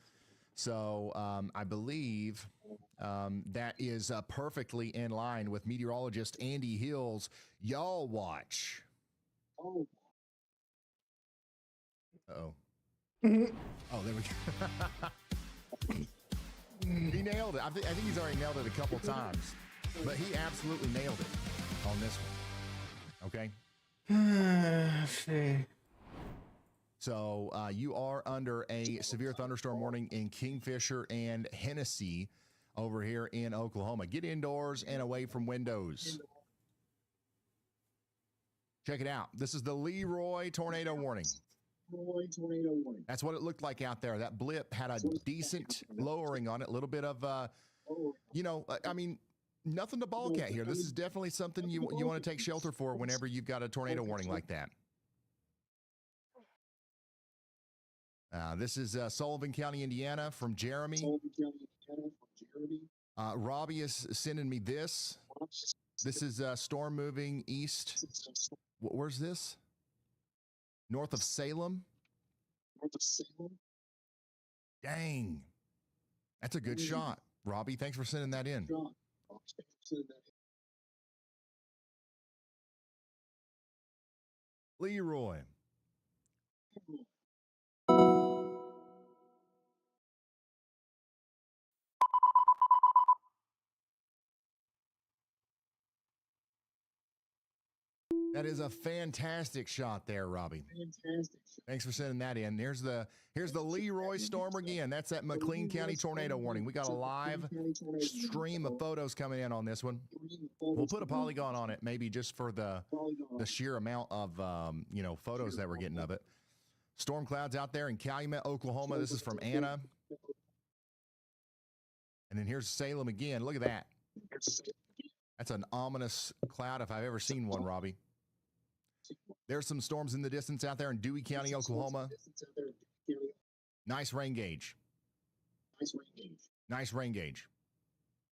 So I believe that is perfectly in line with meteorologist Andy Hill's Y'all Watch. Oh. Uh-oh. Oh, there we go. He nailed it. I think he's already nailed it a couple times, but he absolutely nailed it on this one. Okay? Let's see. So you are under a severe thunderstorm warning in Kingfisher and Hennessy over here in Oklahoma. Get indoors and away from windows. Check it out. This is the Leroy tornado warning. That's what it looked like out there. That blip had a decent lowering on it. A little bit of, nothing to balk at here. This is definitely something you want to take shelter for whenever you've got a tornado warning like that. This is Sullivan County, Indiana, from Jeremy. Robbie is sending me this. This is storm moving east. Where's this? North of Salem. Dang. That's a good shot. Robbie, thanks for sending that in. Leroy. That is a fantastic shot there, Robbie. Thanks for sending that in. Here's the Leroy storm again. That's that McLean County tornado warning. We got a live stream of photos coming in on this one. We'll put a polygon on it, maybe just for the sheer amount of photos that we're getting of it. Storm clouds out there in Calumet, Oklahoma. This is from Anna. And then here's Salem again. Look at that. That's an ominous cloud if I've ever seen one, Robbie. There's some storms in the distance out there in Dewey County, Oklahoma. Nice rain gauge. Nice rain gauge.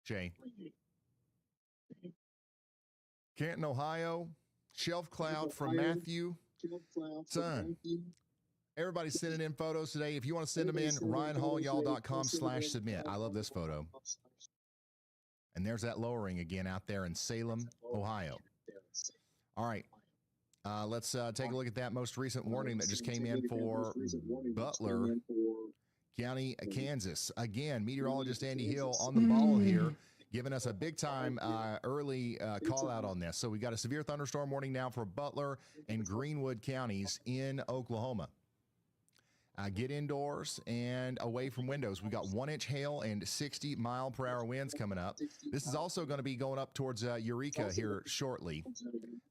Shay. Canton, Ohio. Shelf cloud from Matthew. Son. Everybody's sending in photos today. If you want to send them in, ryanhallyall.com/submit. I love this photo. And there's that lowering again out there in Salem, Ohio. All right. Let's take a look at that most recent warning that just came in for Butler County, Kansas. Again, meteorologist Andy Hill on the ball here, giving us a big time early call out on this. So we got a severe thunderstorm warning now for Butler and Greenwood counties in Oklahoma. Get indoors and away from windows. We got 1-inch hail and 60-mile-per-hour winds coming up. This is also going to be going up towards Eureka here shortly.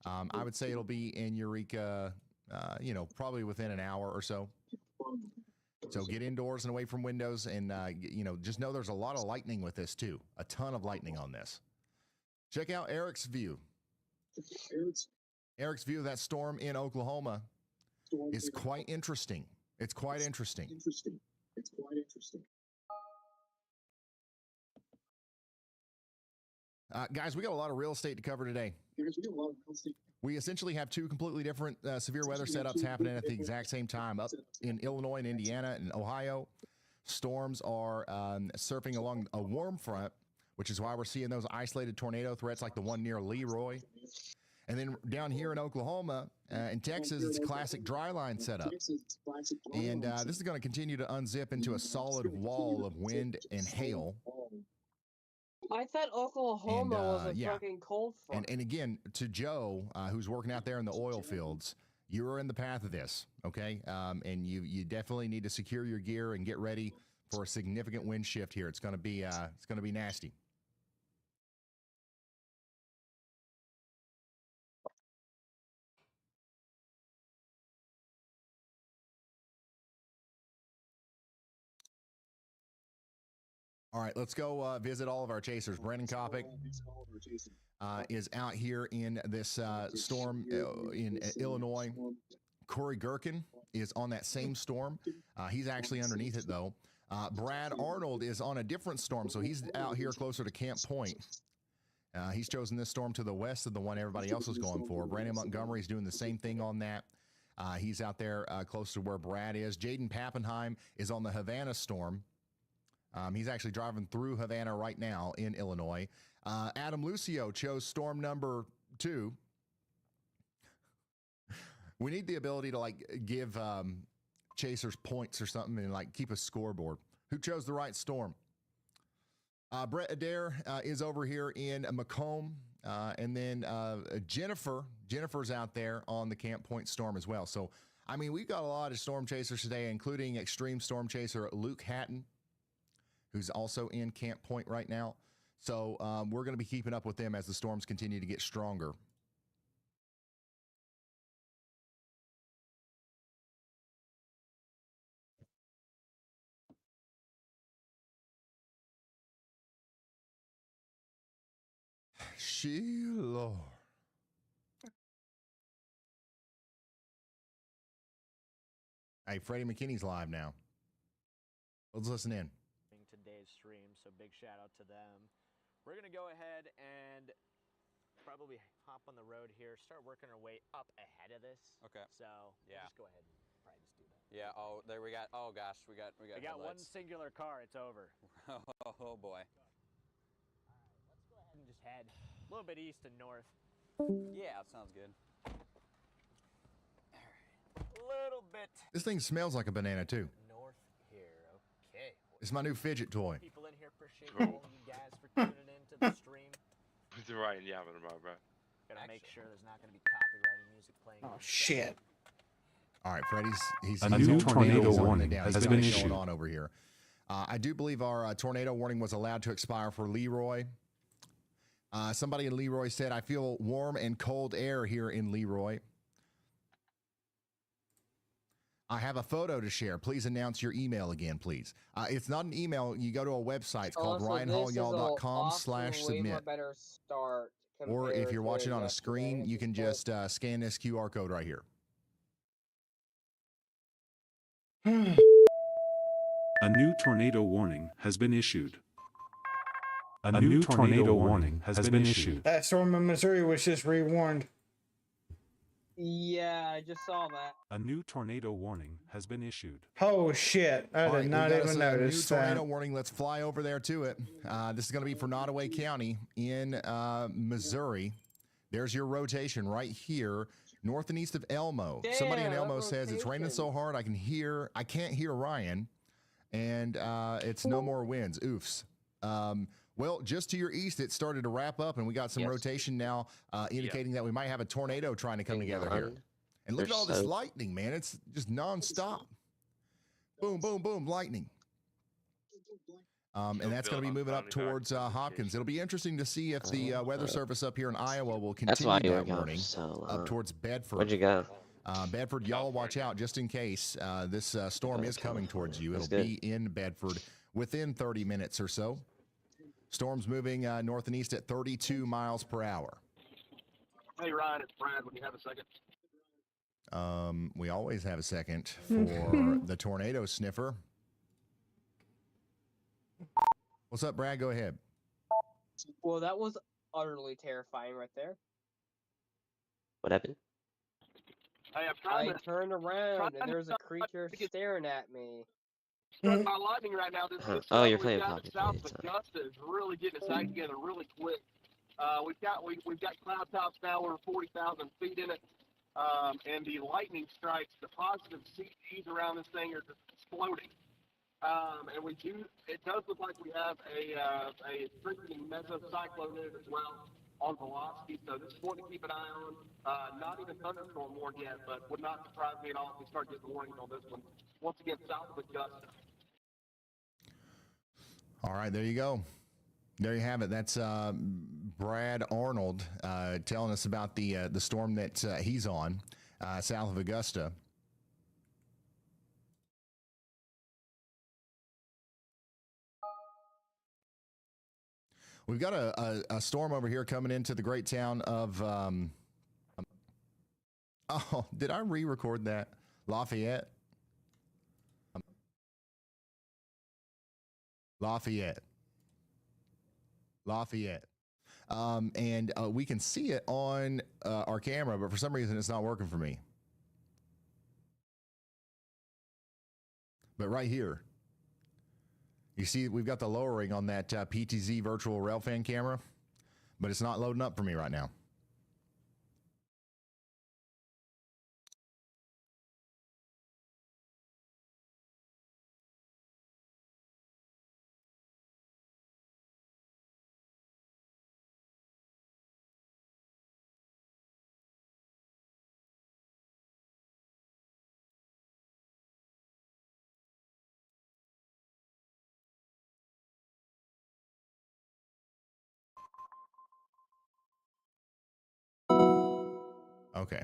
I would say it'll be in Eureka, probably within an hour or so. So get indoors and away from windows, and just know there's a lot of lightning with this too. A ton of lightning on this. Check out Eric's view. Eric's view of that storm in Oklahoma is quite interesting. It's quite interesting. It's quite interesting. Guys, we got a lot of real estate to cover today. We essentially have two completely different severe weather setups happening at the exact same time. Up in Illinois and Indiana and Ohio, storms are surfing along a warm front, which is why we're seeing those isolated tornado threats like the one near Leroy. And then down here in Oklahoma and Texas, it's a classic dry line setup. And this is going to continue to unzip into a solid wall of wind and hail. I thought Oklahoma was a fucking cold front. And again, to Joe, who's working out there in the oil fields, you are in the path of this, okay? And you definitely need to secure your gear and get ready for a significant wind shift here. It's going to be nasty. All right, let's go visit all of our chasers. Brandon Kopic is out here in this storm in Illinois. Corey Gherkin is on that same storm. He's actually underneath it, though. Brad Arnold is on a different storm, so he's out here closer to Camp Point. He's chosen this storm to the west of the one everybody else is going for. Brandon Montgomery is doing the same thing on that. He's out there close to where Brad is. Jaden Pappenheim is on the Havana storm. He's actually driving through Havana right now in Illinois. Adam Lucio chose storm number 2. We need the ability to give chasers points or something and keep a scoreboard. Who chose the right storm? Brett Adair is over here in Macomb. And then Jennifer's out there on the Camp Point storm as well. So, I mean, we've got a lot of storm chasers today, including extreme storm chaser Luke Hatton, who's also in Camp Point right now. So we're going to be keeping up with them as the storms continue to get stronger. Sheila. Hey, Freddie McKinney's live now. Let's listen in. Today's stream, so big shout out to them. We're gonna go ahead and probably hop on the road here, start working our way up ahead of this. Okay. So yeah, we'll just go ahead and probably just do that. Yeah. Oh, there we got. Oh gosh, we got one singular car. It's over. Oh boy. All right, let's go ahead and just head a little bit east and north. Yeah, sounds good. All right, a little bit. This thing smells like a banana too. North here. Okay. It's my new fidget toy. People in here appreciate all you guys for tuning into the stream. Right, yeah, bro. Gotta make sure there's not gonna be copyrighted music playing. Oh shit! All right, Freddie's a new tornado warning has been issued. Going on over here. I do believe our tornado warning was allowed to expire for Leroy. Somebody in Leroy said, "I feel warm and cold air here in Leroy." I have a photo to share. Please announce your email again, please. It's not an email. You go to a website. It's called ryanhallyall.com/submit. Or if you're watching on a screen, you can just scan this QR code right here. A new tornado warning has been issued. A new tornado warning has been issued. That storm in Missouri was just rewarned. Yeah, I just saw that. A new tornado warning has been issued. Oh shit! I did not even notice that. New tornado warning. Let's fly over there to it. This is going to be for Nottoway County in Missouri. There's your rotation right here. north and east of Elmo. Somebody in Damn, Elmo that says it's raining so rotation. hard I can't hear Ryan, and it's no more winds. Oofs. Well, just to your east, it started to wrap up, and we got some rotation now, indicating that we might have a tornado trying to come together here. And look at all this lightning, man. It's just nonstop. Boom, boom, boom, lightning. And that's going to be moving up towards Hopkins. It'll be interesting to see if the weather surface up here in Iowa will continue that warning up towards Bedford. Where'd you go? Bedford, y'all watch out just in case this storm is coming towards you. It'll be in Bedford within 30 minutes or so. Storm's moving north and east at 32 miles per hour. Hey, Ryan, it's Brad. Would you have a second? We always have a second for the tornado sniffer. What's up, Brad? Go ahead. Well, that was utterly terrifying right there. What happened? Hey, I turned around and there was a creature staring at me. Struck by lightning right now. This Oh, you're playing we've got Poppy. south of Augusta is really getting its act together really quick. We've got cloud tops now over 40,000 feet in it, and the lightning strikes, the positive CGs around this thing are just exploding. And it does look like we have a strengthening mesocyclone in it as well on velocity, so this is one to keep an eye on. Not even thunderstorm warned yet, but would not surprise me at all if we start getting warnings on this one. Once again, south of Augusta. All right, there you go. There you have it. That's Brad Arnold telling us about the storm that he's on south of Augusta. We've got a storm over here coming into the great town of, oh, did I re-record that? Lafayette? Lafayette. And we can see it on our camera, but for some reason it's not working for me. But right here, you see we've got the lowering on that PTZ virtual railfan camera, but it's not loading up for me right now. Okay.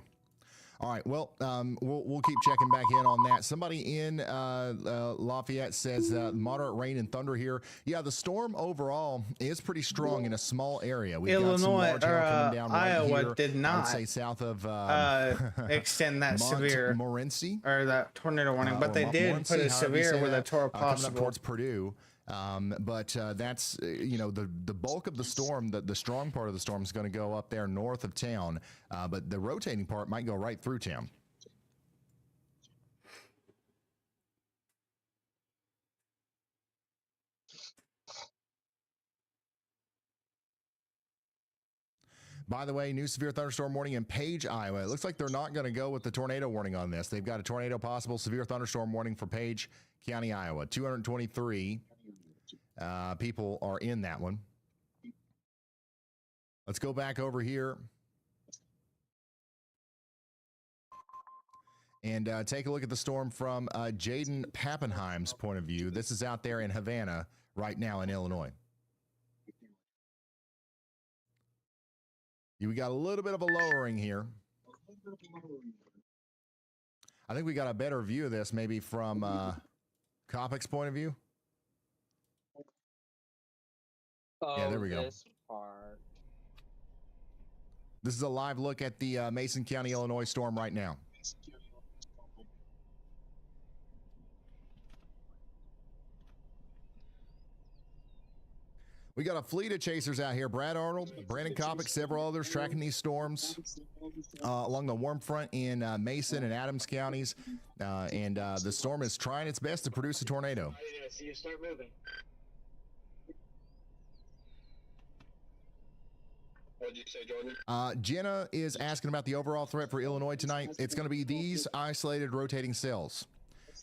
All right. Well, we'll keep checking back in on that. Somebody in Lafayette says moderate rain and thunder here. Yeah, the storm overall is pretty strong in a small area. We've got some Illinois large hail coming down right Iowa here, did I would not say south of extend that severe Morenci or that tornado warning, but they did Morenci, put a however you severe say with a that, tornado coming up possible. towards Purdue. But that's the bulk of the storm, the strong part of the storm is going to go up there north of town, but the rotating part might go right through town. By the way, new severe thunderstorm warning in Page, Iowa. It looks like they're not going to go with the tornado warning on this. They've got a tornado possible severe thunderstorm warning for Page County, Iowa. 223 people are in that one. Let's go back over here and take a look at the storm from Jaden Pappenheim's point of view. This is out there in Havana right now in Illinois. We got a little bit of a lowering here. I think we got a better view of this maybe from Kopic's point of view. Yeah, there we go. This part. This is a live look at the Mason County, Illinois storm right now. We got a fleet of chasers out here. Brad Arnold, Brandon Kopic, several others tracking these storms along the warm front in Mason and Adams counties. And the storm is trying its best to produce a tornado. I see you start moving. What did you say, Jordan? Jenna is asking about the overall threat for Illinois tonight. It's going to be these isolated rotating cells.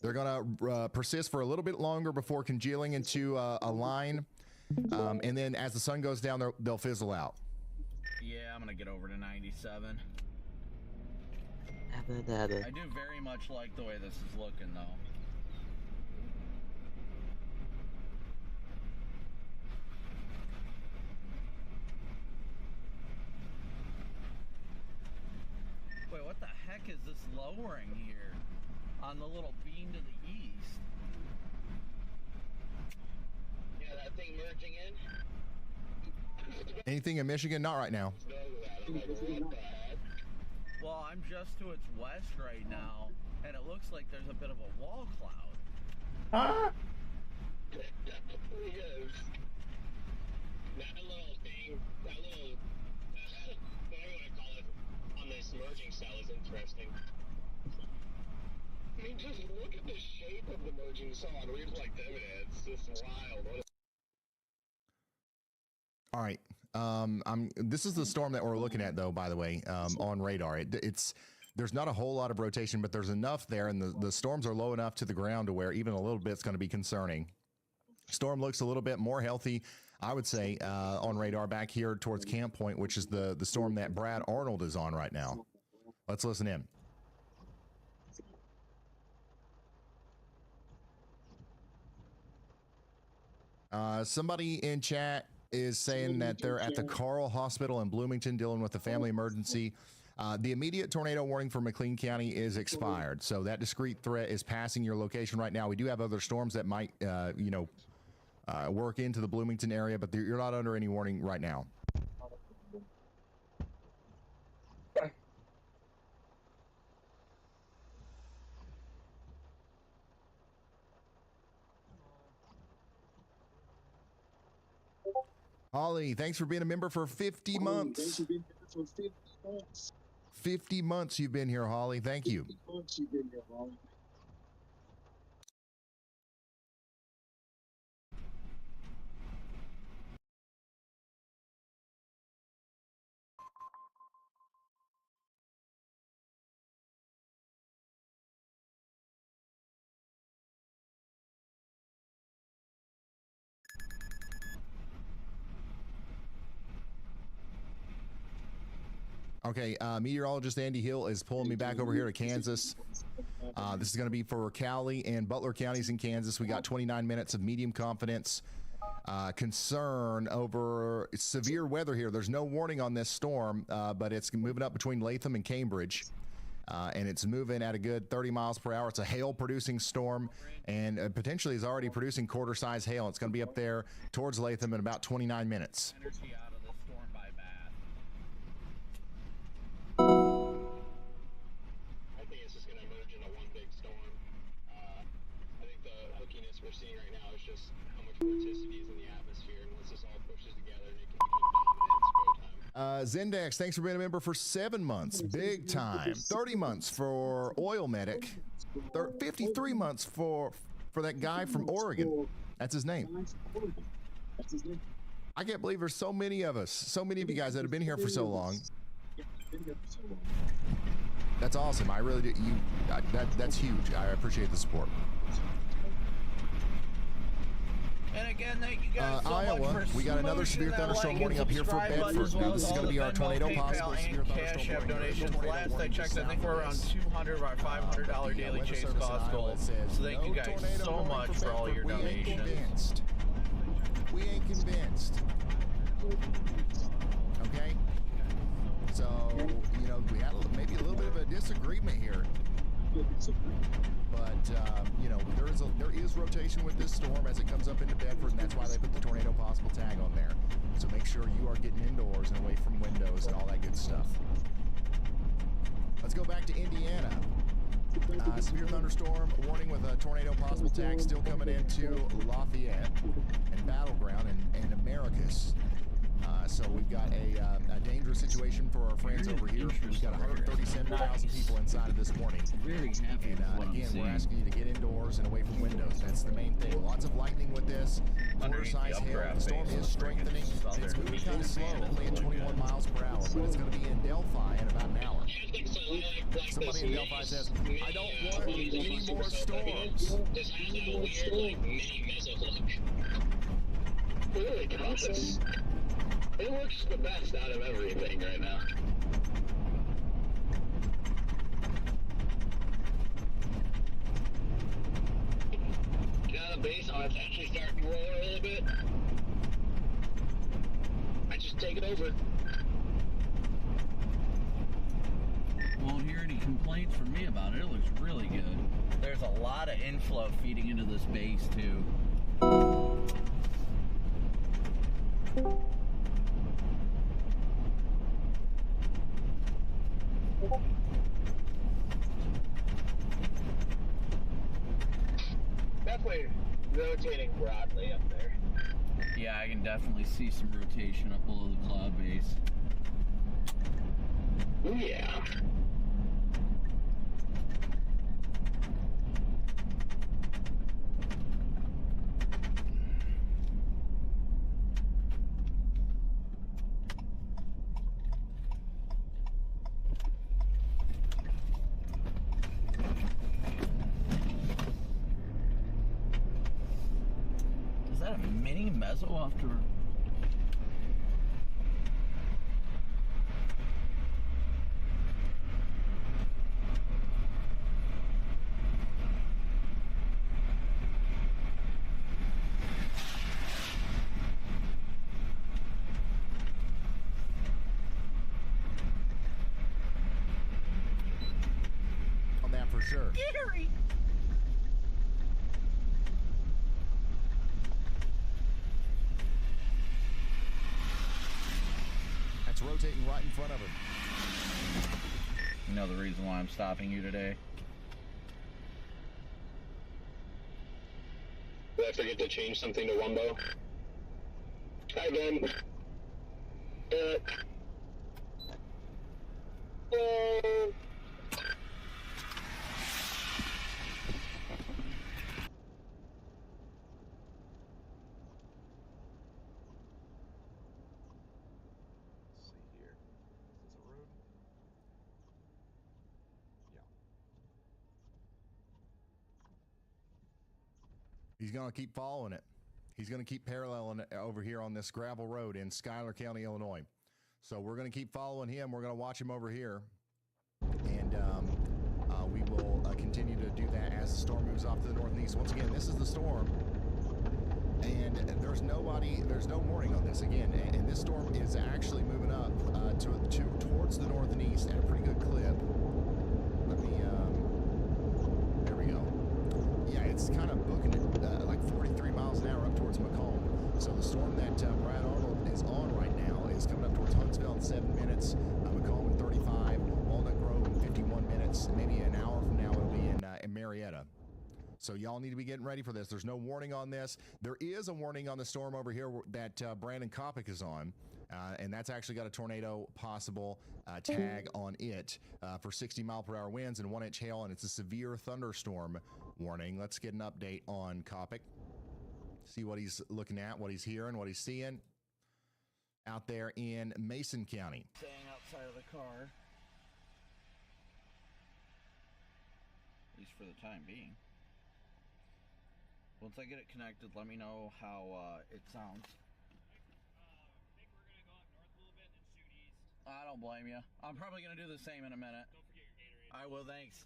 They're going to persist for a little bit longer before congealing into a line. And then as the sun goes down, they'll fizzle out. Yeah, I'm going to get over to 97. Dabba dabba. I do very much like the way this is looking, though. Wait, what the heck is this lowering here on the little beam to the east? Yeah, that thing merging in. Anything in Michigan? Not right now. Well, I'm just to its west right now, and it looks like there's a bit of a wall cloud. Huh? That definitely is. That little thing, that little, whatever you want to call it, on this merging cell is interesting. I mean, just look at the shape of the merging cell on reads like them. It's just wild. All right. This is the storm that we're looking at, though, by the way, on radar. There's not a whole lot of rotation, but there's enough there, and the storms are low enough to the ground to where even a little bit's going to be concerning. Storm looks a little bit more healthy, I would say, on radar back here towards Camp Point, which is the storm that Brad Arnold is on right now. Let's listen in. Somebody in chat is saying that they're at the Carl Hospital in Bloomington dealing with a family emergency. The immediate tornado warning for McLean County is expired, so that discrete threat is passing your location right now. We do have other storms that might, work into the Bloomington area, but you're not under any warning right now. Holly, thanks for being a member for 50 months. 50 months you've been here, Holly. Thank you. Okay, meteorologist Andy Hill is pulling me back over here to Kansas. This is going to be for Cowley and Butler counties in Kansas. We got 29 minutes of medium confidence. Concern over severe weather here. There's no warning on this storm, but it's moving up between Latham and Cambridge. And it's moving at a good 30 miles per hour. It's a hail-producing storm, and potentially is already producing quarter-size hail. It's going to be up there towards Latham in about 29 minutes. Energy out of the storm by Bath. I think it's just going to merge into one big storm. I think the hookiness we're seeing right now is just how much vorticity is in the atmosphere, and once this all pushes together, it can become dominant. It's go time. Zendex, thanks for being a member for 7 months. Big time. 30 months for Oil Medic. 53 months for that guy from Oregon. That's his name. I can't believe there's so many of us, so many of you guys that have been here for so long. That's awesome. I really do. That's huge. I appreciate the support. And again, thank you guys so Iowa, much for we got another severe thunderstorm warning up here for Bedford. Now, this is going to be our tornado possible severe Cash App donations. Last I checked, I think we're around $200 or $500 daily chase cost goal. So thank you guys so much for all your donations. We ain't convinced. Okay? So, we had maybe a little bit of a disagreement here. But, there is rotation with this storm as it comes up into Bedford, and that's why they put the tornado possible tag on there. So make sure you are getting indoors and away from windows and all that good stuff. Let's go back to Indiana. Severe thunderstorm warning with a tornado possible tag still coming into Lafayette and Battleground and Americus. So we've got a dangerous situation for our friends over here. We've got 137,000 people inside of this warning. Very happy And with what I'm again, we're seeing. asking you to get indoors and away from windows. That's the main thing. Lots of lightning with this. Quarter-size hail. The storm is strengthening. It's moving kind of slow, only at 21 miles per hour, but it's going to be in Delphi in about an hour. Somebody in Delphi says, I don't want any more storms. This has that weird, like, mini meso look. Really, Compass. It looks the best out of everything right now. Get out of the base, it's actually starting to roll a little bit. I just take it over. Won't hear any complaints from me about it. It looks really good. There's a lot of inflow feeding into this base, too. Definitely rotating broadly up there. Yeah, I can definitely see some rotation up below the cloud base. Ooh, yeah. Is that a mini meso after? On that for sure. Gary! That's rotating right in front of him. You know the reason why I'm stopping you today? Did I forget to change something to Wumbo? Hi, Ben. He's going to keep following it. He's going to keep paralleling it over here on this gravel road in Schuyler County, Illinois. So we're going to keep following him. We're going to watch him over here. And we will continue to do that as the storm moves off to the north and east. Once again, this is the storm. And there's no warning on this again. And this storm is actually moving up towards the north and east at a pretty good clip. Let me, there we go. Yeah, it's kind of booking it like 43 miles an hour up towards Macomb. So the storm that Brad Arnold is on right now is coming up towards Huntsville in 7 minutes, Macomb in 35, Walnut Grove in 51 minutes, and maybe an hour from now it'll be in Marietta. So y'all need to be getting ready for this. There's no warning on this. There is a warning on the storm over here that Brandon Kopic is on. And that's actually got a tornado possible tag on it for 60-mile-per-hour winds and 1-inch hail, and it's a severe thunderstorm warning. Let's get an update on Kopic. See what he's looking at, what he's hearing, what he's seeing out there in Mason County. Staying outside of the car. At least for the time being. Once I get it connected, let me know how it sounds. I don't blame you. I'm probably going to do the same in a minute. Don't forget your Gatorade. I will, thanks.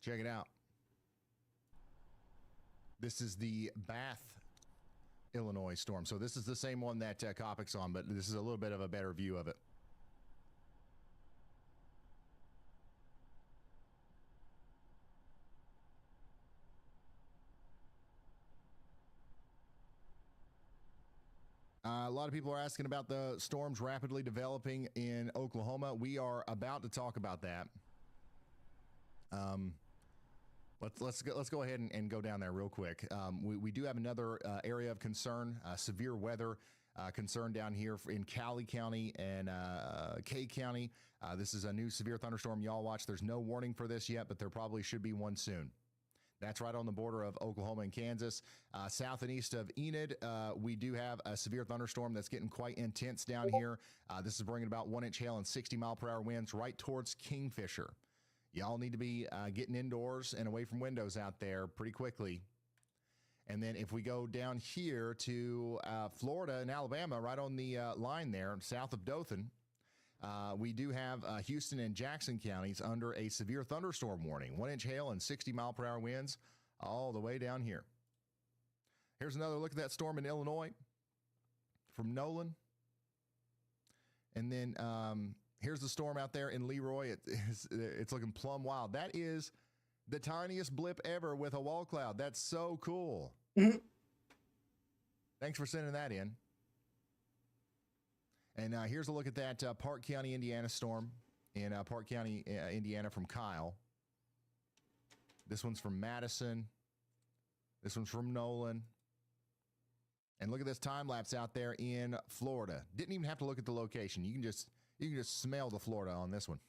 Check it out. This is the Bath, Illinois storm. So this is the same one that Kopic's on, but this is a little bit of a better view of it. A lot of people are asking about the storms rapidly developing in Oklahoma. We are about to talk about that. Let's go ahead and go down there real quick. We do have another area of concern, severe weather concern down here in Cali County and Kay County. This is a new severe thunderstorm y'all watch. There's no warning for this yet, but there probably should be one soon. That's right on the border of Oklahoma and Kansas. South and east of Enid, we do have a severe thunderstorm that's getting quite intense down here. This is bringing about 1-inch hail and 60-mile-per-hour winds right towards Kingfisher. Y'all need to be getting indoors and away from windows out there pretty quickly. And then if we go down here to Florida and Alabama, right on the line there, south of Dothan, we do have Houston and Jackson counties under a severe thunderstorm warning. 1-inch hail and 60-mile-per-hour winds all the way down here. Here's another look at that storm in Illinois from Nolan. And then here's the storm out there in Leroy. It's looking plumb wild. That is the tiniest blip ever with a wall cloud. That's so cool. Thanks for sending that in. And here's a look at that Park County, Indiana storm in Park County, Indiana from Kyle. This one's from Madison. This one's from Nolan. And look at this time lapse out there in Florida. Didn't even have to look at the location. You can just smell the Florida on this one.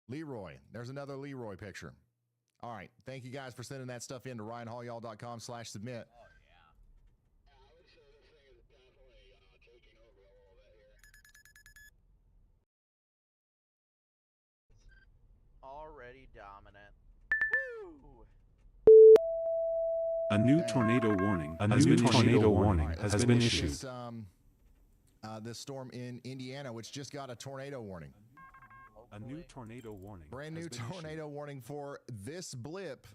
Leroy. There's another Leroy picture. All right. Thank you guys for sending that stuff in to RyanHallYall.com/submit. Already dominant. Woo! A new tornado warning has been issued. This storm in Indiana, which just got a tornado warning. A new tornado warning. Brand new tornado warning for this blip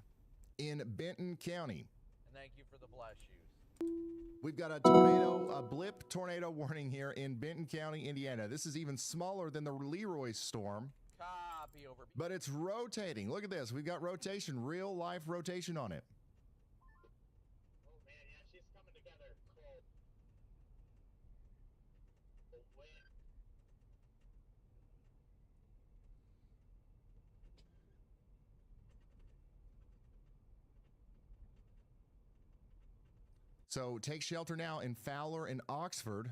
in Benton County. And thank you for the bless shoes. We've got a blip tornado warning here in Benton County, Indiana. This is even smaller than the Leroy storm. Copy over. But it's rotating. Look at this. We've got rotation, real life rotation on it. Oh man, yeah, she's coming together. Cool. So take shelter now in Fowler and Oxford.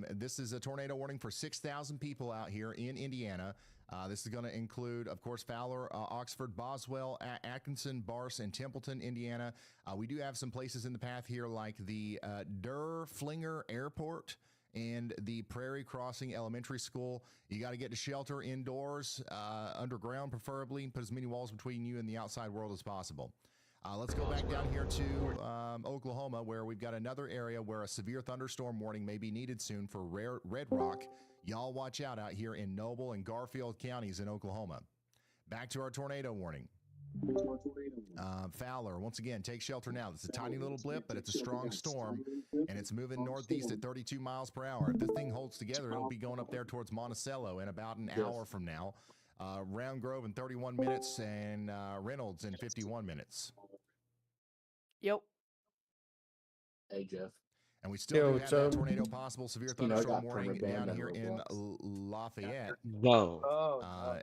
This is a tornado warning for 6,000 people out here in Indiana. This is going to include, of course, Fowler, Oxford, Boswell, Atkinson, Barce, and Templeton, Indiana. We do have some places in the path here like the Flinger Airport and the Prairie Crossing Elementary School. You got to get to shelter indoors, underground preferably, put as many walls between you and the outside world as possible. Let's go back down here to Oklahoma, where we've got another area where a severe thunderstorm warning may be needed soon for Red Rock. Y'all watch out here in Noble and Garfield counties in Oklahoma. Back to our tornado warning. Fowler, once again, take shelter now. It's a tiny little blip, but it's a strong storm, and it's moving northeast at 32 miles per hour. If this thing holds together, it'll be going up there towards Monticello in about an hour from now. Round Grove in 31 minutes, and Reynolds in 51 minutes. Yep. Hey, Jeff. And we still do have that tornado possible, severe thunderstorm warning down here in Lafayette. No.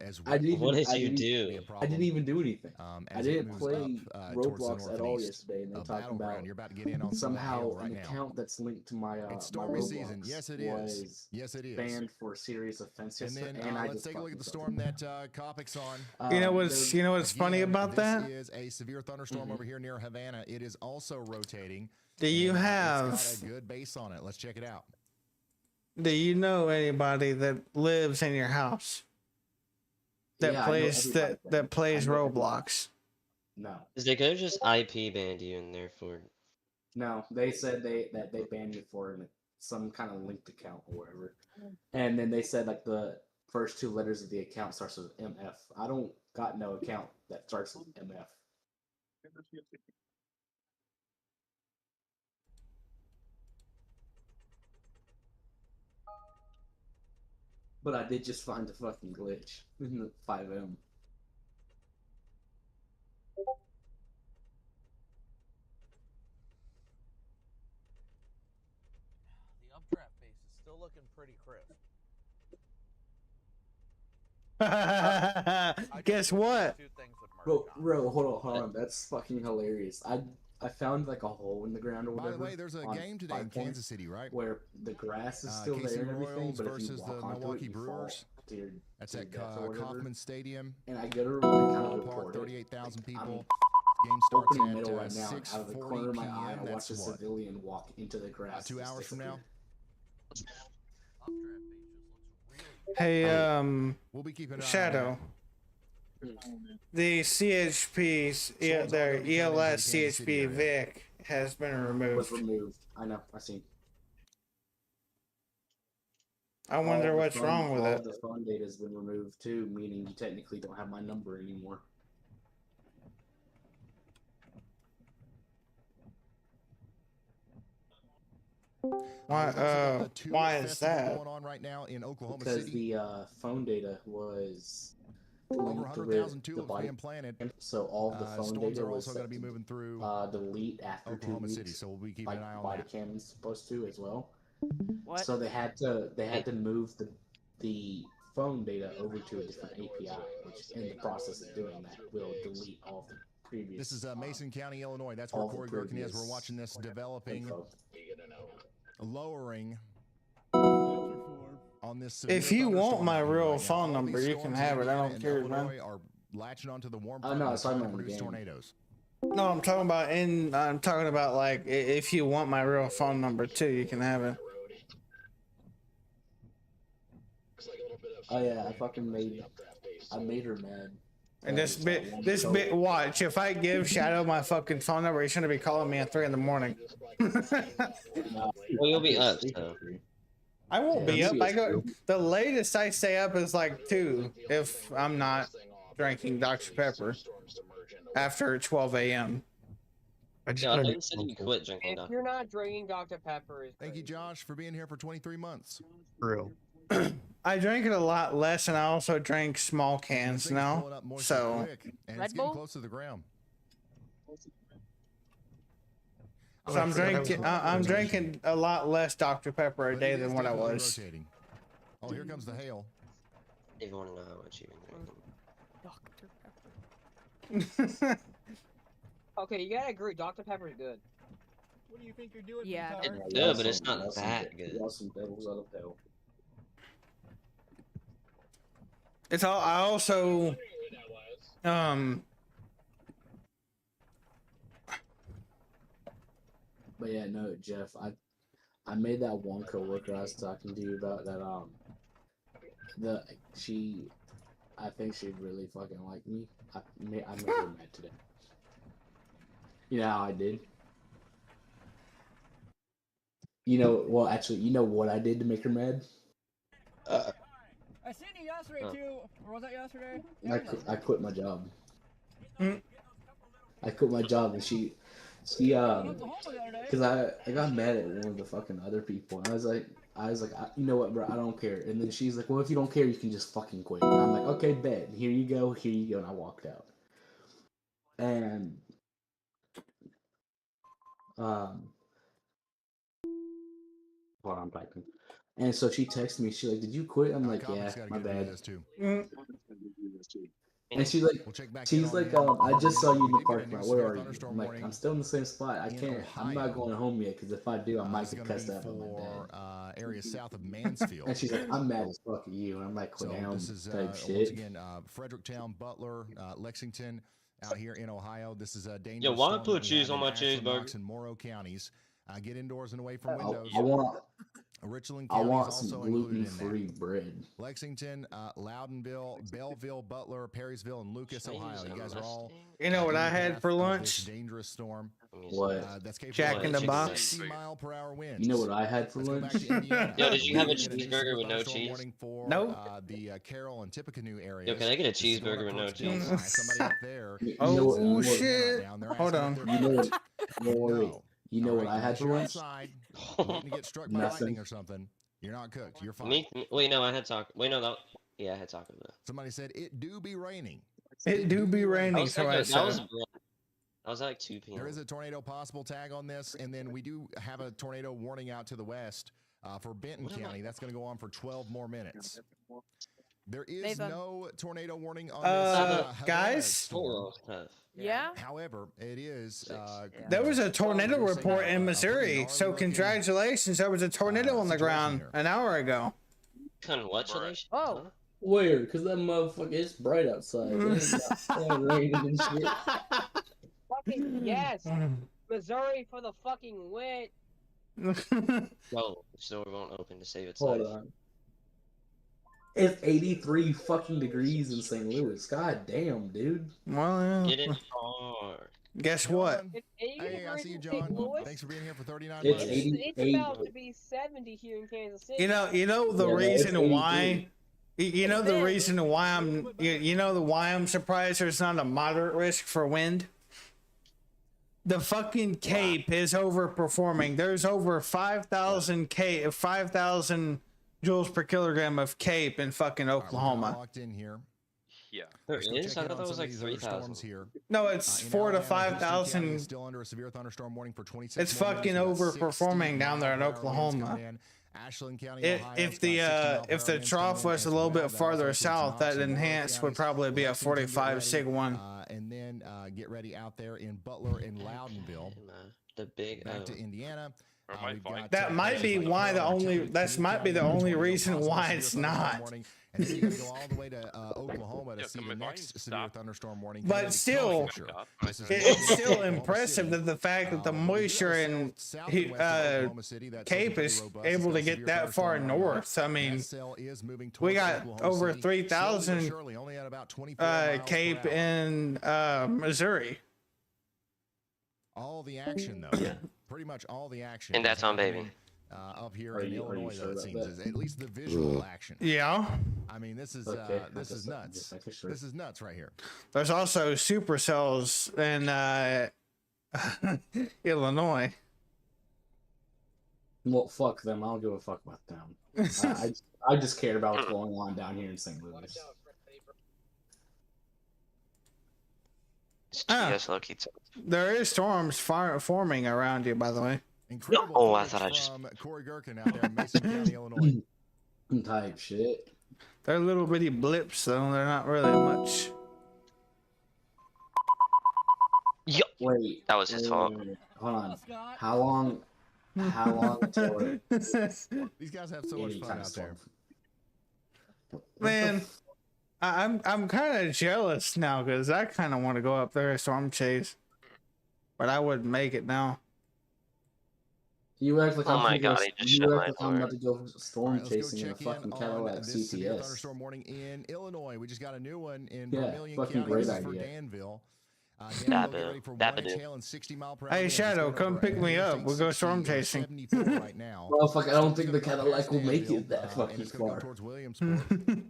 As I didn't even, What did I you didn't- do? I didn't even do anything. as I it didn't moves play up, towards the Roblox at all northeast. yesterday, and they talked Battleground, about you're about to get in on some somehow hail right an now. account that's linked to my It's my stormy Roblox season. Yes, it is. was Yes, it is. banned for serious offense And yesterday, then and I let's just take a look at the fucking storm that Kopic's on. You know what's funny about that? This is a severe thunderstorm over here near Havana. It is also rotating. Do you and, have? It's got a good base on it. Let's check it out. Do you know anybody that lives in your house that Yeah, I know plays everybody that plays I know everybody. Roblox? No, Is they gonna just IP banned you and therefore no. They said they banned me for some kind of linked account or whatever, and then they said like the first two letters of the account starts with MF. I don't got no account that starts with MF. But I did just find a fucking glitch in the 5M. The updraft base is still looking pretty crisp. Guess what? Bro, hold on. That's fucking hilarious. I found like a hole in the ground or By whatever. the way, there's a on game today in 5 Point Kansas City, right? where the grass is still KC there and everything, Royals but if you versus walk the onto Milwaukee it, you Brewers. fall to your, That's to at your death or whatever. Kauffman Stadium. And I go to like, kind of Ballpark, report it. 38,000 I'm people. Game starts opening at middle right now, and out of the 6:40 corner of my eye, p.m. I watch That's a what? civilian walk into the grass. 2 and just hours from now. disappear. Hey, We'll be keeping an eye on Shadow. The CHP's, their ELS CHP Vic has been Was removed. removed. I know. I seen. I wonder All the what's phone- wrong with all it. the phone data has been removed too, meaning you technically don't have my number anymore. Why? Why is that? Going on right now in Oklahoma Because City. the phone data was Over linked to 100,000 the tulips body, being planted. so all the phone Storms data are was also going to be moving through delete after Oklahoma 2 City, weeks, so we'll be keeping like an eye on body that. cam is supposed to as well. What? So they had to move the phone data over to a different API, which in the process of doing that will delete all the previous. This is Mason County, Illinois. That's where all the Corey Gurkin is. We're previous watching this developing, info. lowering on this. If you want my real phone number, you can have it. I don't care, man. Illinois are latching onto the warm Oh, front no, and it's talking trying to about the produce game. tornadoes. No, I'm talking about like if you want my real phone number too, you can have it. Oh yeah, I made her mad. And this bit, watch. If I give Shadow my fucking phone number, he's gonna be calling me at 3 in the morning. Well, you'll be up, so. I won't be up. The latest I stay up is like 2 if I'm not drinking Dr. Pepper after 12 a.m. Yeah, I thought you said you quit drinking If Dr. you're not drinking Dr. Pepper, is Thank you, Josh, for being here for 23 months. Real. I drink it a lot less, and I also drink small cans now. So And it's getting close to the ground. I'm drinking a lot less Dr. Pepper a day than what I was. Rotating. Oh, here comes the hail. If you want to know how much you've been drinking. Dr. Pepper. Okay, you gotta agree, Dr. Pepper is good. What do you think you're doing? Yeah. It's good, but it's not that good. Some devils out of hell. It's all. I also, But yeah, no, Jeff, I made that one coworker I was talking to you about that I think she'd really fucking like me. I made her mad today. You know how I did? You know, well, actually, you know what I did to make her mad? I seen you yesterday too, or was that yesterday? I quit my job. I quit my job, and she because I got mad at one of the fucking other people, and I was like, you know what, bro, I don't care. And then she's like, well, if you don't care, you can just fucking quit. And I'm like, okay, bet. Here you go, and I walked out. And hold on, I'm typing. And so she texted me. She's like, "Did you quit?" I'm like, "Yeah, my bad." And she's like, "I just saw you in the parking lot. Where are you?" I'm like, "I'm still in the same spot. I can't. I'm not going home yet because if I do, I might get cussed out by my dad." Areas south of Mansfield. And she's like, "I'm mad as fuck at you." And I'm like, "Quit down." This is Type shit. once again Fredericktown, Butler, Lexington, out here in Ohio. This is a dangerous. Yo, why storm put that we cheese have on in my Ashland, cheeseburger? Knox, and Morrow counties. Get indoors and away from windows. I want Richland I County is want also some included in gluten-free that. bread. Lexington, Loudonville, Belleville, Butler, Perrysville, and Lucas, Ohio. You guys are all. You know what I had for This lunch? dangerous storm. What? That's capable Jack of in the 60 Box. mile-per-hour winds. You know what I had for lunch? Yo, did you have a cheeseburger with no cheese? No. The Carroll and Tippecanoe area. Yo, can I get a cheeseburger with no cheese? Somebody up there. Oh shit! Hold on. You know what I had for lunch? Waiting to get struck by lightning or something. You're not cooked. You're fine. Wait, no, I had taco. Wait, no, I had Taco Bell. Somebody said it do be raining. It do be raining. So I said. I was at like 2 p.m. There is a tornado possible tag on this, and then we do have a tornado warning out to the west for Benton County. That's going to go on for 12 more minutes. There is Nathan. no tornado warning on this. Guys? storm. Yeah. However, it is. There was a tornado they're saying, report in pretty Missouri, gnarly so looking, congratulations. There was a tornado on the situation ground here. an hour ago. Congratulations. Oh. Weird, because that motherfucker is bright outside. It ain't raining and shit. Fucking yes. Missouri for the fucking win. Well, the store won't open to save its Hold life. on. It's 83 fucking degrees in St. Louis. God damn, dude. Well, Get it hard. Guess what? It's 80 Hey, I degrees see you, in St. John. Louis. Thanks for being here for 39 It's months. 80. It's about to be 70 here in Kansas City. You know the Yeah, no, it's reason 83. why. You know the reason why I'm surprised there's not a moderate risk for wind. The fucking Cape is overperforming. There's over 5,000 joules per kilogram of Cape in fucking Oklahoma. Locked in here. Yeah. There Let's go is? check I in thought on that was some of like these other 3,000. storms here. No, it's In 4,000 to Alabama, Houston County 5,000. is still under a severe thunderstorm warning for 26 It's more minutes. fucking We got 60 overperforming down there in mile-per-hour winds Oklahoma. coming in. Ashland County, If Ohio, if it's the got 60 mile-per-hour if the winds trough coming in was a as little well. bit That also farther includes south, that Knox and Monroe enhanced would counties. probably be a Lexington, get 45 ready, sig 1. and then get ready out there in Butler and Loudonville. The big Back to Indiana. We've got, That might be why the only that might be the only reason why it's not. And then you got to go all the way to Oklahoma to see the next severe thunderstorm warning. But still, it's still impressive that the fact that the moisture in Cape is able to get that far north. I mean, we got over 3,000 Cape in Missouri. All the action, though. Pretty much all the action. And that's is on happening, baby. Up here Are in you Illinois, sure though, it about seems, that? at least the visual action. Yeah. I mean, this is Okay, this is I'm nuts. just making sure. This is nuts right here. There's also supercells in Illinois. Well, fuck them. I don't give a fuck about them. I just care about what's going on down here in St. Louis. Yes, low-key. There is storms forming around you, by the way. Incredible Oh, I footage thought I just- from Corey Gherkin out there in Mason County, Illinois. Type shit. They're little bitty blips, though. They're not really much. Yo, Wait. that was his fault. wait. Hold on. How long until it, These guys have so much any fun kind of out there. storm? Man, I'm kind of jealous now because I kind of want to go up there and storm chase, but I wouldn't make it now. You act like Oh I'm my gonna God, go, he just you shut act my like I'm door. about to go storm All right, let's go chasing in a check fucking on Cadillac this severe CTS. thunderstorm warning in Illinois. We just got a new one in Yeah, Vermilion fucking County. great This is for idea. Danville. Dabba, Danville, get ready for dabba 1 inch do. hail and 60 mile/hour Hey, winds. Shadow, It's come over pick me up. We'll go 60 storm and chasing. 74 right now. Well, fuck, I don't think the It's gonna go Cadillac will make past it that Danville, and fucking it's gonna go far. towards Williamsport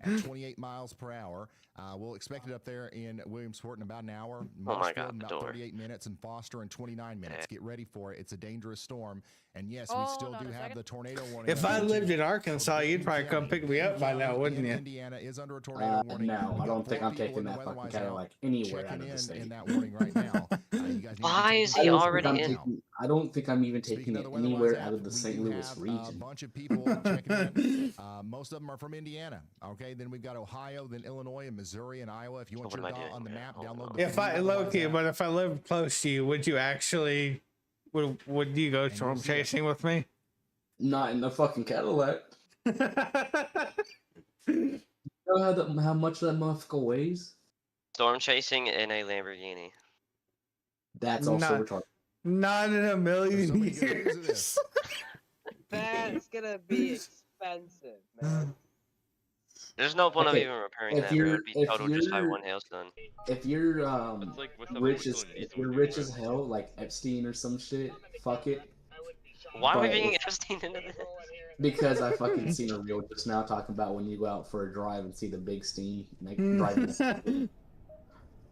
at 28 miles per hour. We'll expect it up there in Williamsport in about an hour. Oh my Marshfield God, in the about door. 38 minutes, and Foster in 29 minutes. Get ready for it. It's a dangerous storm. And yes, we Oh, still hold on do a have second. the tornado warning. If up I there, lived too. in Arkansas, you'd probably come pick me up by now, wouldn't you? Indiana is under a tornado warning. No, We've I got don't think 4 I'm people taking in the that weather fucking wise out Cadillac anywhere out checking of the in state. that warning right now. You guys need to Why take is these he I don't already think I'm in? taking, I don't think I'm even Speaking taking of it the weather anywhere wise out of the we St. do Louis have a region. bunch of people checking in. Most of them are from Indiana. Okay, then we've got Ohio, then Illinois, and Missouri, and Iowa. If you want What your am I dot doing on the here? map, Hold download on. the If I free low key, Weather but if I lived close to you, would you actually would you go storm you'll see it. chasing with me? Not in the fucking Cadillac. You know how much that motherfucker weighs? Storm chasing in a Lamborghini. That's also Not- retarded. Not in a There's so million many good things to years. this. That's gonna be expensive, man. There's no point of Okay, even repairing if that. It you're- would be if total just by you're- one hailstone. If you're It's like with the rich as Michelin, if it's you're with rich the as hell, like Epstein or some shit, fuck it. Why are we But being if- Epstein into this? Because I fucking seen a reel just now talking about when you go out for a drive and see the big steam driving.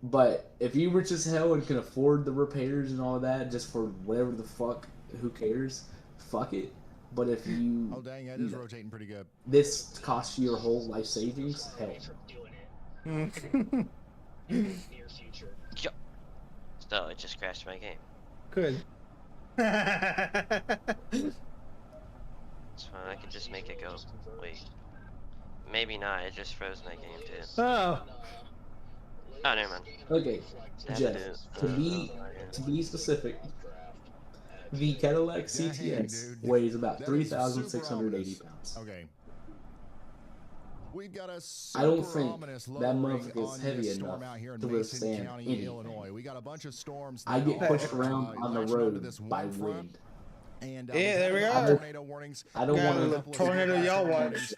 But if you rich as hell and can afford the repairs and all that, just for whatever the fuck, who cares? Fuck it. But if you Oh dang, it is rotating pretty good. this costs you your whole life savings, hell. So it just crashed my game. Good. It's fine. I can just make it go. Wait. Maybe not. It just froze my game too. Oh. Oh, never mind. Okay, Jeff. Da-da-da. To be specific, the Cadillac Dang, CTS dude. weighs about That is 3,680 super pounds. Okay. We've got a I don't super think ominous that lowering motherfucker is on heavy this storm enough out here in to Mason withstand County, anything. Illinois. We got a bunch of storms I that get pushed are, around on the latching onto road this by warm front. wind. And Yeah, there we we've had are. tornado warnings. I don't Got want a to. Couple of tornado severe y'all warnings. watch.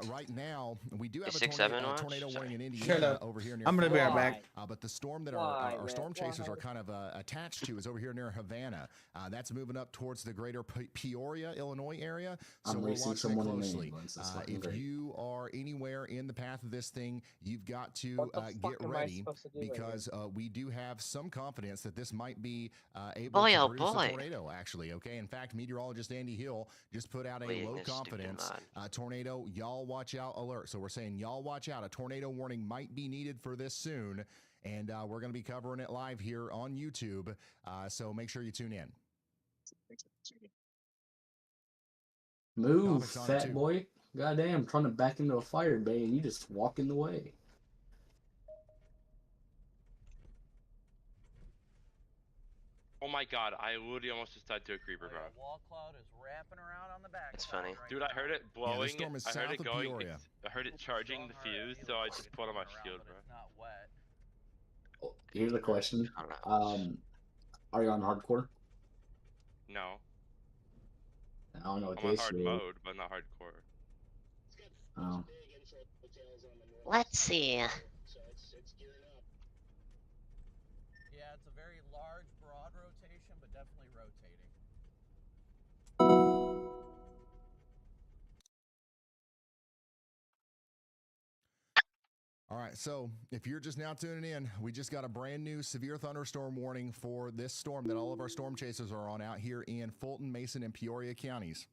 Right now, we do have a 6-7 watch? tornado warning in Shut Indiana up. over here near I'm gonna be right Florida. back. But the storm that Why, our man? storm chasers Why? are kind of attached to is over here near Havana. That's moving up towards the greater Peoria, Illinois area. So I'm we're racing watching it someone in closely. ambulance. That's fucking If great. you are anywhere in the path of this thing, you've got to What the get fuck am I ready supposed to do right because we do have some confidence that this might be able Boy, to oh produce boy. a tornado, actually. Okay. In fact, meteorologist Andy Hill just put out a Playing low this stupid confidence mod. tornado, y'all watch out alert. So we're saying, y'all watch out. A tornado warning might be needed for this soon. And we're going to be covering it live here on YouTube. So make sure you tune in. Move, Topics on it, fat too. boy. Goddamn, trying to back into a fire bay and you just walk in the way. Oh my god, I literally almost just died to a creeper, bro. Wall cloud is wrapping around on the back. That's funny. Dude, I heard it Yeah, blowing. this storm is I heard south it of going. Peoria. I heard it charging the fuse, so I just put on my shield, bro. Not wet. Oh, here's a question. Are you on hardcore? No. I don't know what I'm on this hard is. mode, but not hardcore. Oh. Let's see. Yeah, it's a very large, broad rotation, but definitely rotating. All right, so if you're just now tuning in, we just got a brand new severe thunderstorm warning for this storm that all of our storm chasers are on out here in Fulton, Mason, and Peoria counties.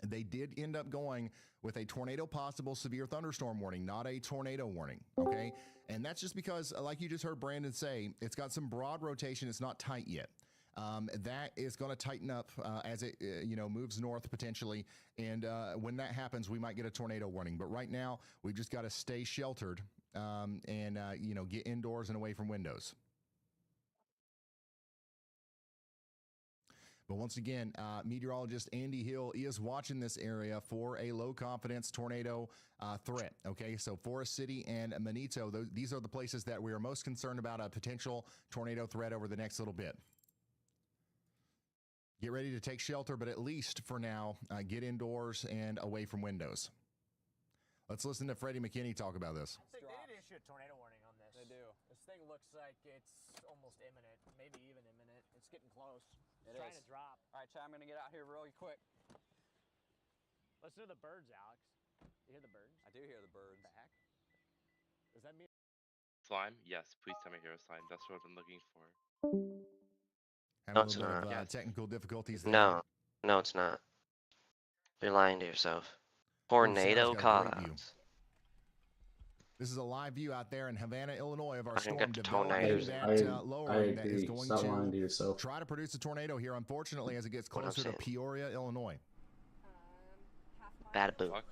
They did end up going with a tornado possible severe thunderstorm warning, not a tornado warning, okay? And that's just because, like you just heard Brandon say, it's got some broad rotation. It's not tight yet. That is going to tighten up as it moves north potentially, and when that happens, we might get a tornado warning. But right now, we've just got to stay sheltered and get indoors and away from windows. But once again, meteorologist Andy Hill is watching this area for a low confidence tornado threat. Okay, so Forest City and Manito, these are the places that we are most concerned about a potential tornado threat over the next little bit. Get ready to take shelter, but at least for now, get indoors and away from windows. Let's listen to Freddie McKinney talk about this. They did issue a tornado warning on this. They do. This thing looks like it's almost imminent, maybe even imminent. It's getting close. It's trying to drop. All right, Chad, I'm going to get out here really quick. Listen to the birds, Alex. You hear the birds? I do hear the birds. Back. Does that mean Slime? Yes, please tell me hero slime. That's what I've been looking for. Having No, a it's little bit not. of technical difficulties there. No, it's not. You're lying to yourself. Ooh, Tornado Sarah's got a great view. callouts. This is a live view out there in Havana, Illinois, of our I can storm get the developing tornadoes. that lowering that is agree. going Stop lying to to yourself. try to produce a tornado here, unfortunately, as it gets What I'm closer to saying. Peoria, Illinois. Bad boo. Fuck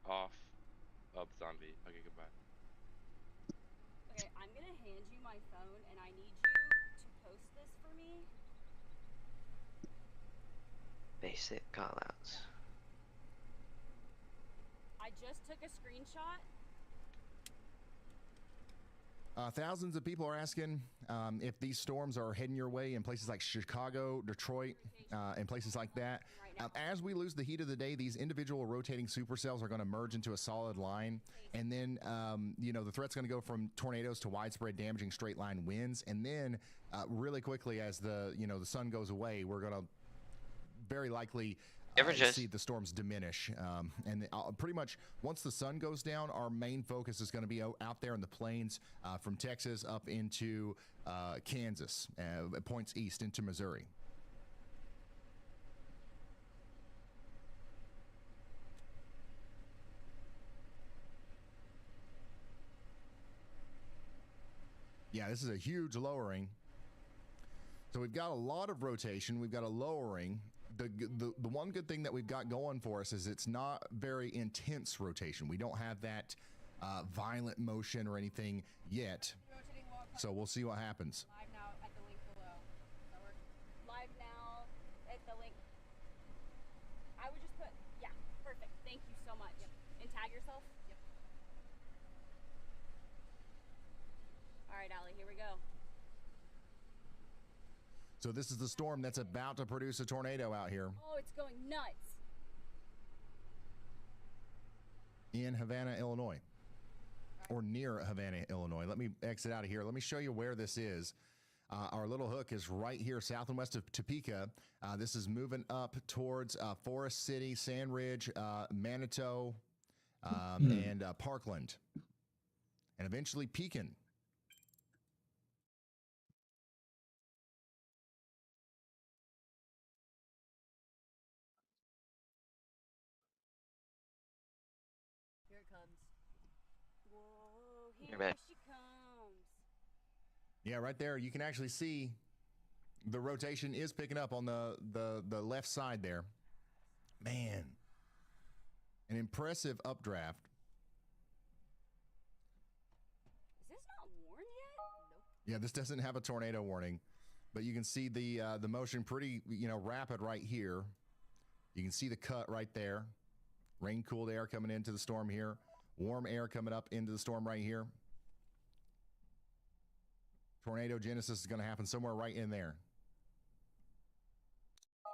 off. Up zombie. Okay, goodbye. Okay, I'm gonna hand you my phone and I need you to post this for me. Basic callouts. I just took a screenshot. Thousands of people are asking if these storms are heading your way in places like Chicago, Detroit, and places like that. As we lose the heat of the day, these individual rotating supercells are going to merge into a solid line. And then, the threat's going to go from tornadoes to widespread damaging straight line winds. And then really quickly, as the sun goes away, we're going to very likely see the storms diminish. And pretty much once the sun goes down, our main focus is going to be out there in the plains from Texas up into Kansas, points east into Missouri. Yeah, this is a huge lowering. So we've got a lot of rotation. We've got a lowering. the one good thing that we've got going for us is it's not very intense rotation. We don't have that violent motion or anything yet. So we'll see what happens. Live now at the link below. That work? Live now at the link. I would just put, yeah, perfect. Thank you so much. Yep. And tag yourself. Yep. All right, Allie, here we go. So this is the storm that's about to produce a tornado out here Oh, it's going nuts. in Havana, Illinois, or near Havana, Illinois. Let me exit out of here. Let me show you where this is. Our little hook is right here, south and west of Topeka. This is moving up towards Forest City, Sand Ridge, Manitou, and Parkland, and eventually Pekin. Here it comes. Whoa, You're here back. she comes. Yeah, right there. You can actually see the rotation is picking up on the left side there. Man, an impressive updraft. Is this not warned yet? Nope. Yeah, this doesn't have a tornado warning, but you can see the motion pretty rapid right here. You can see the cut right there. Rain cooled air coming into the storm here. Warm air coming up into the storm right here. Tornado genesis is going to happen somewhere right in there.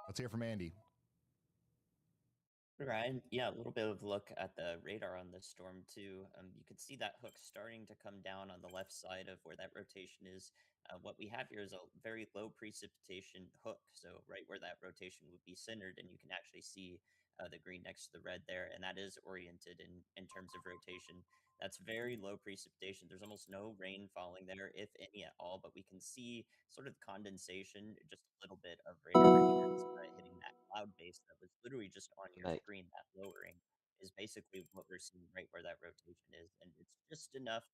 Let's hear from Andy. Ryan, yeah, a little bit of look at the radar on this storm too. You can see that hook starting to come down on the left side of where that rotation is. What we have here is a very low precipitation hook, so right where that rotation would be centered, and you can actually see the green next to the red there, and that is oriented in terms of rotation. That's very low precipitation. There's almost no rain falling there, if any at all, but we can see sort of condensation, just a little bit of radar hitting that cloud base that was literally just on your Right. screen. That lowering is basically what we're seeing right where that rotation is, and it's just enough,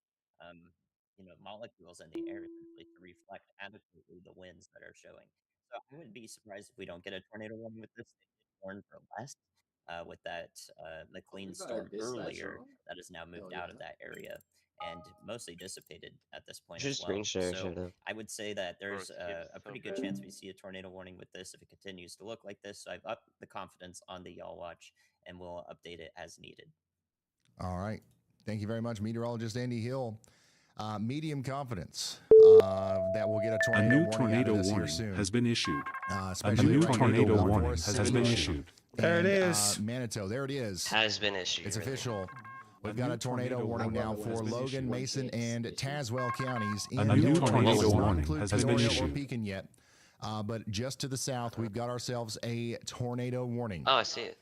molecules in the air essentially to reflect adequately the winds that are showing. So I wouldn't be surprised if we don't get a tornado warning with this. They did warn for less with that McLean We got a storm dispatcher earlier on? that has now moved Hell out of yeah. that area and mostly dissipated at this point Should as screen well. share, So should have. I would say that there's Bro, this game is a so pretty good good. chance we see a tornado warning with this if it continues to look like this. So I've upped the confidence on the Y'all Watch, and we'll update it as needed. All right. Thank you very much, meteorologist Andy Hill. Medium confidence that we'll get a A tornado new warning out tornado of this here warning soon. has been issued. A Especially new right here tornado in warning Forest has City been issued. There it and, is. Manitou. There it is. Has been issued. It's right official. We've A got new a tornado tornado warning now warning has for been Logan, issued. Mason, and Tazewell counties in A new Illinois. tornado This does not warning include has been Peoria or issued. Pekin yet. But just to the south, we've got ourselves a tornado warning. Oh, I see it.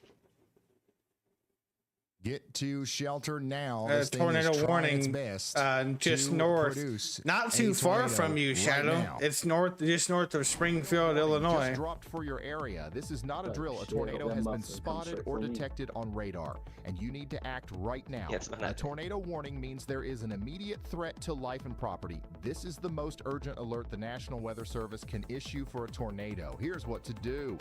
Get to shelter now. This thing Tornado is trying its warning, best just to north, produce not a too far tornado from you, right Shadow. now. It's just north of Springfield, Warning Illinois. Just dropped for your area. This is not a Oh, drill. A shit, tornado that has must been have come spotted straight or from me. detected on radar, and you need to act right now. Yeah, it's not A happening. tornado warning means there is an immediate threat to life and property. This is the most urgent alert the National Weather Service can issue for a tornado. Here's what to do.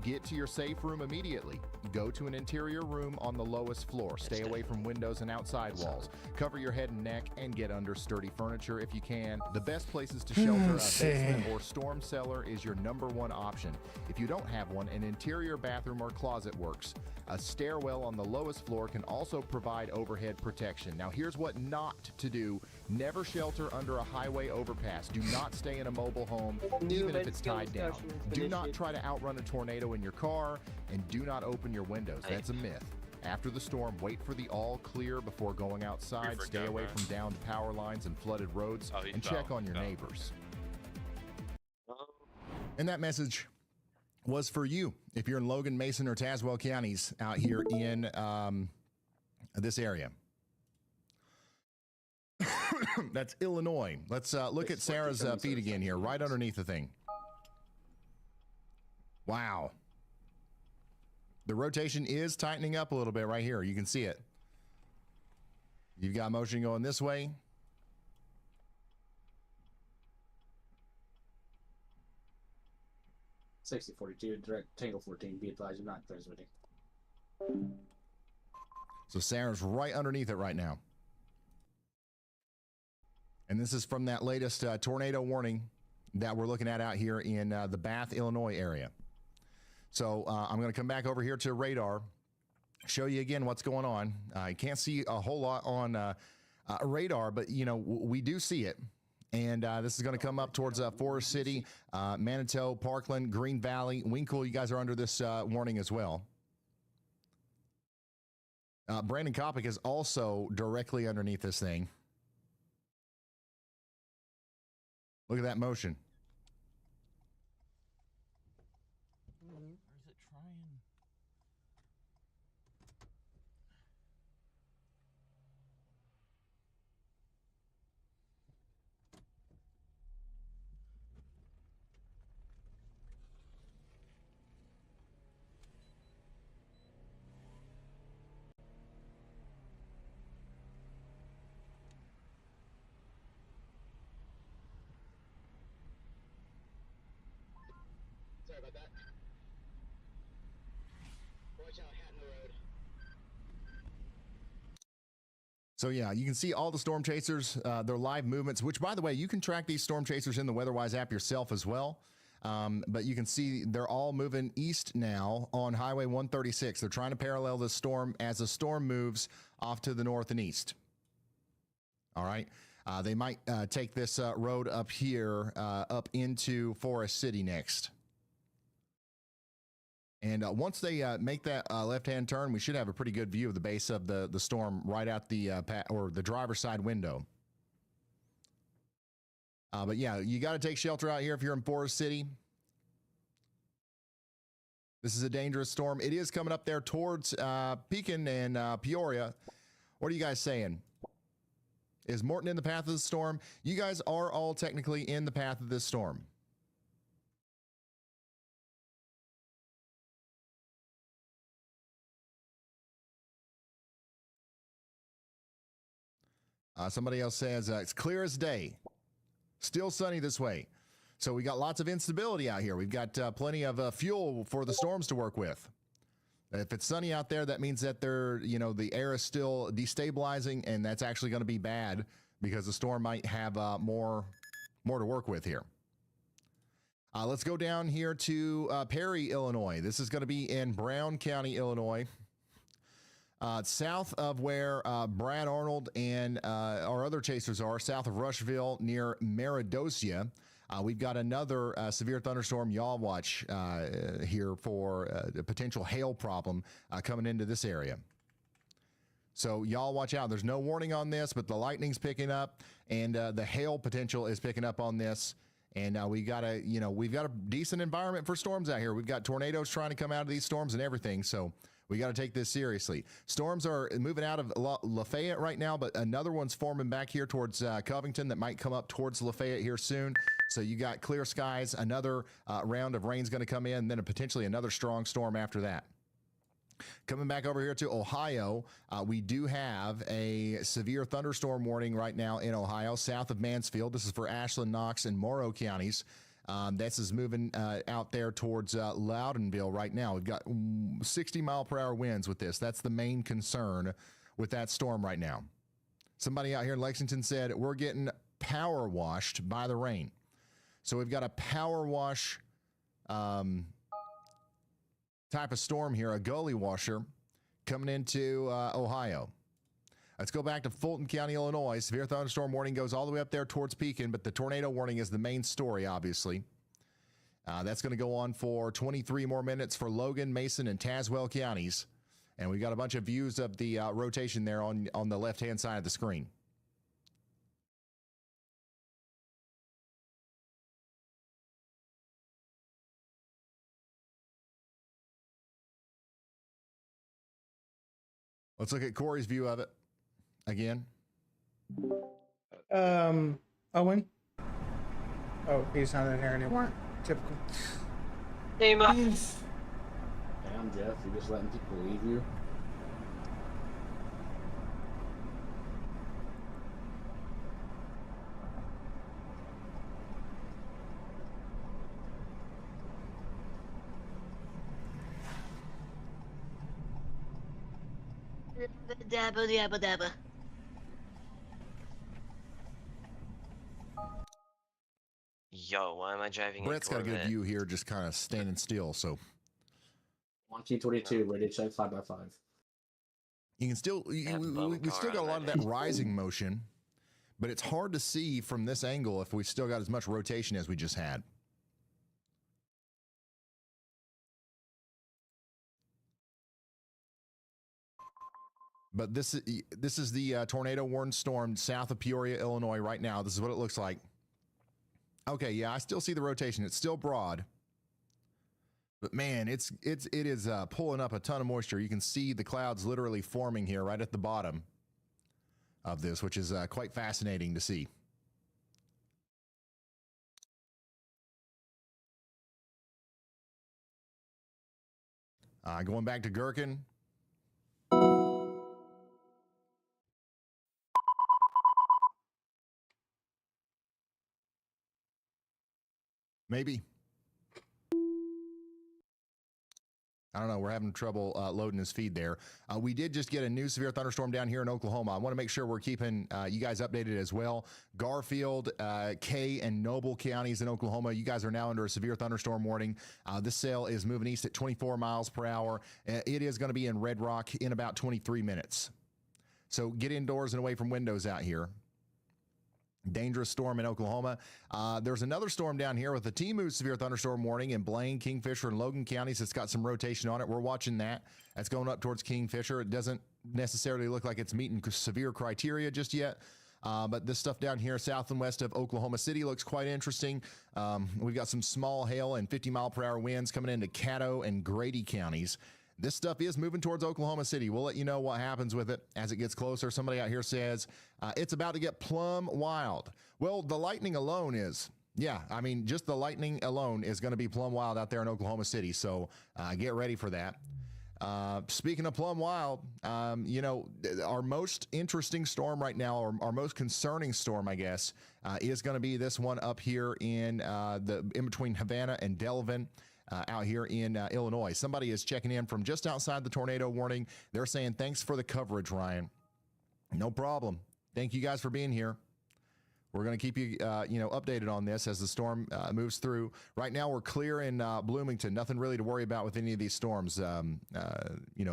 Get to your safe room immediately. Go to an interior room on the lowest floor. Stay away from windows and outside walls. Cover your head and neck and get under sturdy furniture if you can. The best places to shelter a basement or storm cellar is your #1 option. If you don't have one, an interior bathroom or closet works. A stairwell on the lowest floor can also provide overhead protection. Now here's what not to do. Never shelter under a highway overpass. Do not stay in a mobile home, even if it's tied down. Do not try to outrun a tornado in your car, and do not open your windows. That's a myth. After the storm, wait for the all clear before going outside. Stay away from downed power lines and flooded roads, Oh, he and fell. check on your Fell. neighbors. And that message was for you if you're in Logan, Mason, or Tazewell counties out here in this area. That's Illinois. Let's look at Sarah's feed again here, right underneath the thing. Wow. The rotation is tightening up a little bit right here. You can see it. You've got motion going this way. 6042, direct Tango 14. Be advised, you're not transmitting. So Sarah's right underneath it right now. And this is from that latest tornado warning that we're looking at out here in the Bath, Illinois area. So I'm going to come back over here to radar, show you again what's going on. I can't see a whole lot on radar, but, you know, we do see it. And this is going to come up towards Forest City, Manitou, Parkland, Green Valley, Winkle. You guys are under this warning as well. Brandon Kopic is also directly underneath this thing. Look at that motion. Or is it trying? Sorry about that. Watch out, hat in the road. So yeah, you can see all the storm chasers, their live movements, which, by the way, you can track these storm chasers in the WeatherWise app yourself as well. But you can see they're all moving east now on Highway 136. They're trying to parallel the storm as the storm moves off to the north and east. All right. They might take this road up here up into Forest City next. And once they make that left-hand turn, we should have a pretty good view of the base of the storm right out the the driver's side window. But yeah, you got to take shelter out here if you're in Forest City. This is a dangerous storm. It is coming up there towards Pekin and Peoria. What are you guys saying? Is Morton in the path of the storm? You guys are all technically in the path of this storm. Somebody else says it's clear as day. Still sunny this way. So we got lots of instability out here. We've got plenty of fuel for the storms to work with. If it's sunny out there, that means that the air is still destabilizing, and that's actually going to be bad because the storm might have more to work with here. Let's go down here to Perry, Illinois. This is going to be in Brown County, Illinois. South of where Brad Arnold and our other chasers are, south of Rushville near Meridosia. We've got another severe thunderstorm yaw watch here for a potential hail problem coming into this area. So y'all watch out. There's no warning on this, but the lightning's picking up, and the hail potential is picking up on this. And we've got a decent environment for storms out here. We've got tornadoes trying to come out of these storms and everything. So we got to take this seriously. Storms are moving out of Lafayette right now, but another one's forming back here towards Covington that might come up towards Lafayette here soon. So you got clear skies. Another round of rain's going to come in, and then potentially another strong storm after that. Coming back over here to Ohio, we do have a severe thunderstorm warning right now in Ohio, south of Mansfield. This is for Ashland, Knox, and Morrow counties. This is moving out there towards Loudonville right now. We've got 60-mile-per-hour winds with this. That's the main concern with that storm right now. Somebody out here in Lexington said, we're getting power washed by the rain. So we've got a power wash type of storm here, a gully washer coming into Ohio. Let's go back to Fulton County, Illinois. Severe thunderstorm warning goes all the way up there towards Pekin, but the tornado warning is the main story, obviously. That's going to go on for 23 more minutes for Logan, Mason, and Tazewell counties. And we've got a bunch of views of the rotation there on the left-hand side of the screen. Let's look at Corey's view of it again. Owen? Oh, he's not in here anymore. Typical. Hey, Ma. Hey, I'm Jeff. You're just letting people leave you. Dabba dabba dabba. Yo, why am I driving Brett's a got a good Corvette? view here, just kind of standing still. So 1922, ready to check 5x5. you can still, we still got a lot of that rising motion, but it's hard to see from this angle if we've still got as much rotation as we just had. But this is the tornado warned storm south of Peoria, Illinois right now. This is what it looks like. Okay, yeah, I still see the rotation. It's still broad. But man, it is pulling up a ton of moisture. You can see the clouds literally forming here right at the bottom of this, which is quite fascinating to see. Going back to Gherkin. Maybe. I don't know. We're having trouble loading his feed there. We did just get a new severe thunderstorm down here in Oklahoma. I want to make sure we're keeping you guys updated as well. Garfield, Kay, and Noble counties in Oklahoma, you guys are now under a severe thunderstorm warning. This cell is moving east at 24 miles per hour. It is going to be in Red Rock in about 23 minutes. So get indoors and away from windows out here. Dangerous storm in Oklahoma. There's another storm down here with the Timu severe thunderstorm warning in Blaine, Kingfisher, and Logan counties. It's got some rotation on it. We're watching that. That's going up towards Kingfisher. It doesn't necessarily look like it's meeting severe criteria just yet. But this stuff down here south and west of Oklahoma City looks quite interesting. We've got some small hail and 50-mile-per-hour winds coming into Caddo and Grady counties. This stuff is moving towards Oklahoma City. We'll let you know what happens with it as it gets closer. Somebody out here says it's about to get plumb wild. Well, the lightning alone is. Yeah, I mean, just the lightning alone is going to be plumb wild out there in Oklahoma City. So get ready for that. Speaking of plumb wild, you know, our most interesting storm right now, or our most concerning storm, I guess, is going to be this one up here in between Havana and Delavan. Out here in Illinois. Somebody is checking in from just outside the tornado warning. They're saying, thanks for the coverage, Ryan. No problem. Thank you guys for being here. We're going to keep you, updated on this as the storm moves through. Right now, we're clear in Bloomington. Nothing really to worry about with any of these storms. The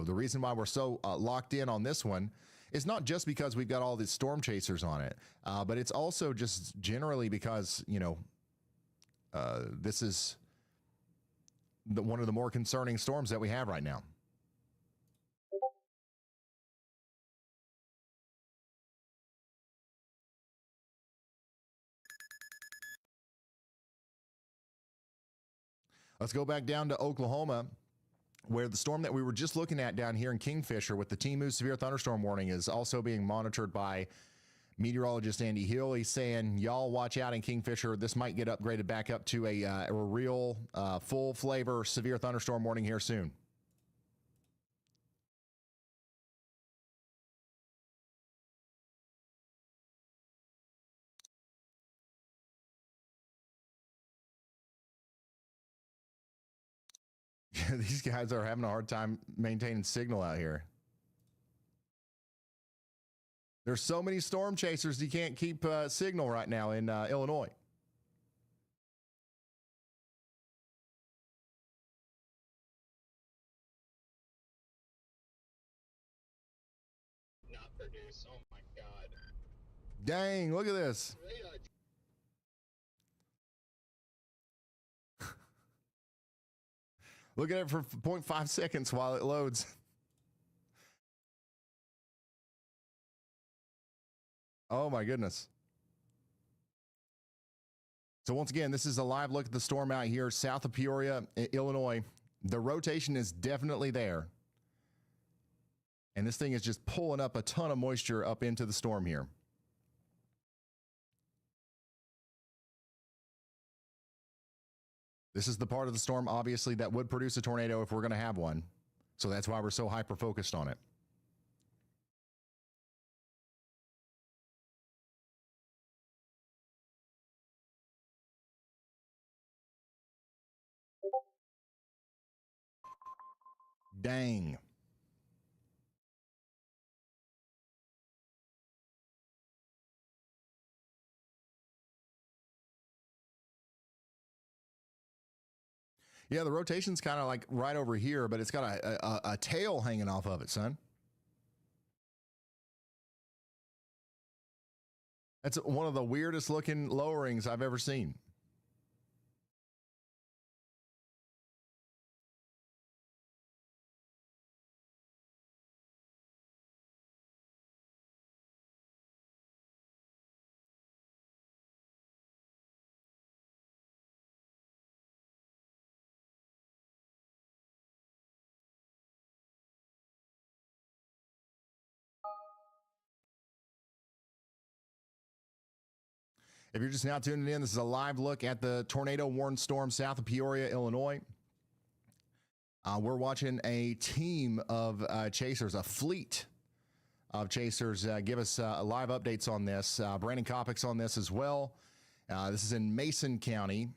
reason why we're so locked in on this one is not just because we've got all these storm chasers on it, but it's also just generally because, this is one of the more concerning storms that we have right now. Let's go back down to Oklahoma, where the storm that we were just looking at down here in Kingfisher with the Timu severe thunderstorm warning is also being monitored by meteorologist Andy Hill. He's saying, y'all watch out in Kingfisher. This might get upgraded back up to a real full flavor severe thunderstorm warning here soon. These guys are having a hard time maintaining signal out here. There's so many storm chasers, you can't keep signal right now in Illinois. Not produce. Oh my god. Dang, look at this. Look at it for 0.5 seconds while it loads. Oh my goodness. So once again, this is a live look at the storm out here south of Peoria, Illinois. The rotation is definitely there. And this thing is just pulling up a ton of moisture up into the storm here. This is the part of the storm, obviously, that would produce a tornado if we're going to have one. So that's why we're so hyper-focused on it. Dang. Yeah, the rotation's kind of like right over here, but it's got a tail hanging off of it, son. That's one of the weirdest looking lowerings I've ever seen. If you're just now tuning in, this is a live look at the tornado-warned storm south of Peoria, Illinois. We're watching a team of chasers, a fleet of chasers, give us live updates on this. Brandon Kopic's on this as well. This is in Mason County.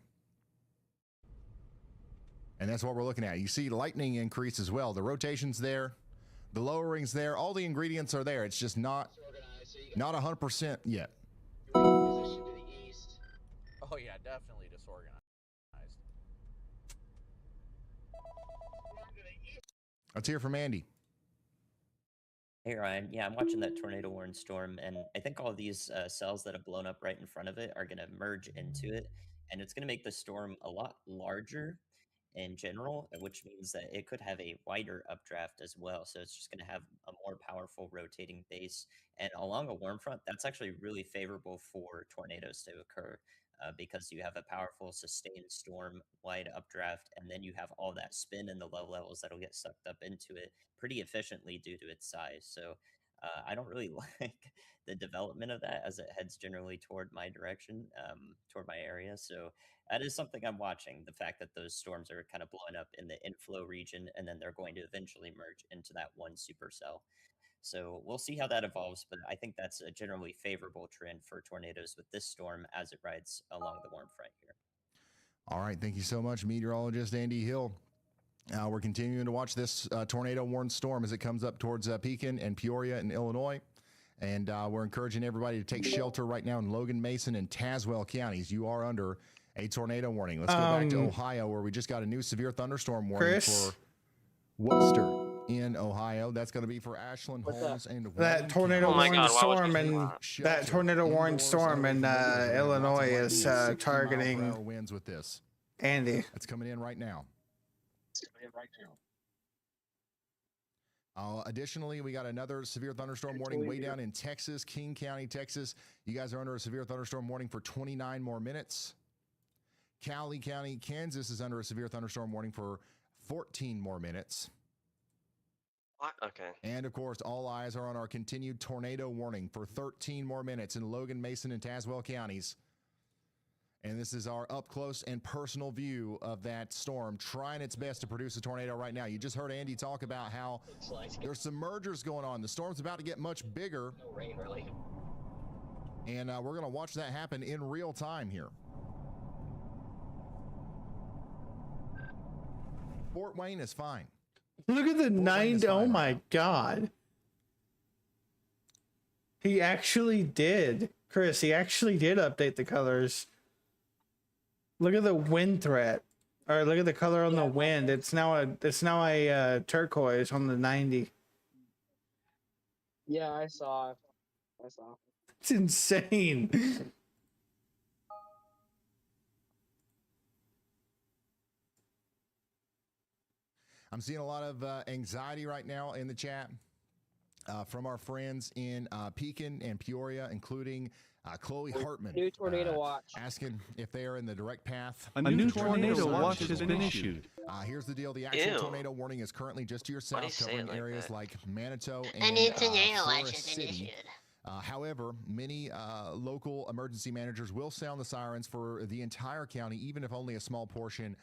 And that's what we're looking at. You see lightning increase as well. The rotation's there. The lowering's there. All the ingredients are there. It's just not 100% yet. Oh yeah, definitely disorganized. Let's hear from Andy. Hey Ryan, yeah, I'm watching that tornado warning storm, and I think all these cells that have blown up right in front of it are going to merge into it, and it's going to make the storm a lot larger in general, which means that it could have a wider updraft as well. So it's just going to have a more powerful rotating base, and along a warm front, that's actually really favorable for tornadoes to occur. Because you have a powerful sustained storm, wide updraft, and then you have all that spin in the low levels that'll get sucked up into it pretty efficiently due to its size. So I don't really like the development of that as it heads generally toward my direction, toward my area. So that is something I'm watching. The fact that those storms are kind of blowing up in the inflow region, and then they're going to eventually merge into that one supercell. So we'll see how that evolves, but I think that's a generally favorable trend for tornadoes with this storm as it rides along the warm front here. All right, thank you so much, meteorologist Andy Hill. We're continuing to watch this tornado-warned storm as it comes up towards Pekin and Peoria in Illinois. And we're encouraging everybody to take shelter right now in Logan, Mason, and Tazewell counties. You are under a tornado warning. Let's go back to Ohio, where we just got a new severe thunderstorm warning for Worcester in Ohio. That's going to be for Ashland, Holmes, and that tornado warning storm and that tornado warning storm in Illinois is targeting winds with this. Andy. That's coming in right now. Additionally, we got another severe thunderstorm warning way down in Texas, King County, Texas. You guys are under a severe thunderstorm warning for 29 more minutes. Cowley County, Kansas is under a severe thunderstorm warning for 14 more minutes. Okay. And of course, all eyes are on our continued tornado warning for 13 more minutes in Logan, Mason, and Tazewell counties. And this is our up close and personal view of that storm, trying its best to produce a tornado right now. You just heard Andy talk about how there's some mergers going on. The storm's about to get much bigger. No rain, really. And we're going to watch that happen in real time here. Fort Wayne is fine. Look at the 90. Oh my God. He actually did. Chris, he actually did update the colors. Look at the wind threat. Or look at the color on the wind. It's now a turquoise on the 90. Yeah, I saw. It's insane. I'm seeing a lot of anxiety right now in the chat from our friends in Pekin and Peoria, including Chloe Hartman. New tornado watch. Asking if they are in the direct path. A new tornado watch has been issued. Here's the deal. The actual tornado warning is currently just to your south, covering areas like Manitou and Forest City. However, many local emergency managers will sound the sirens for the entire county, even if only a small portion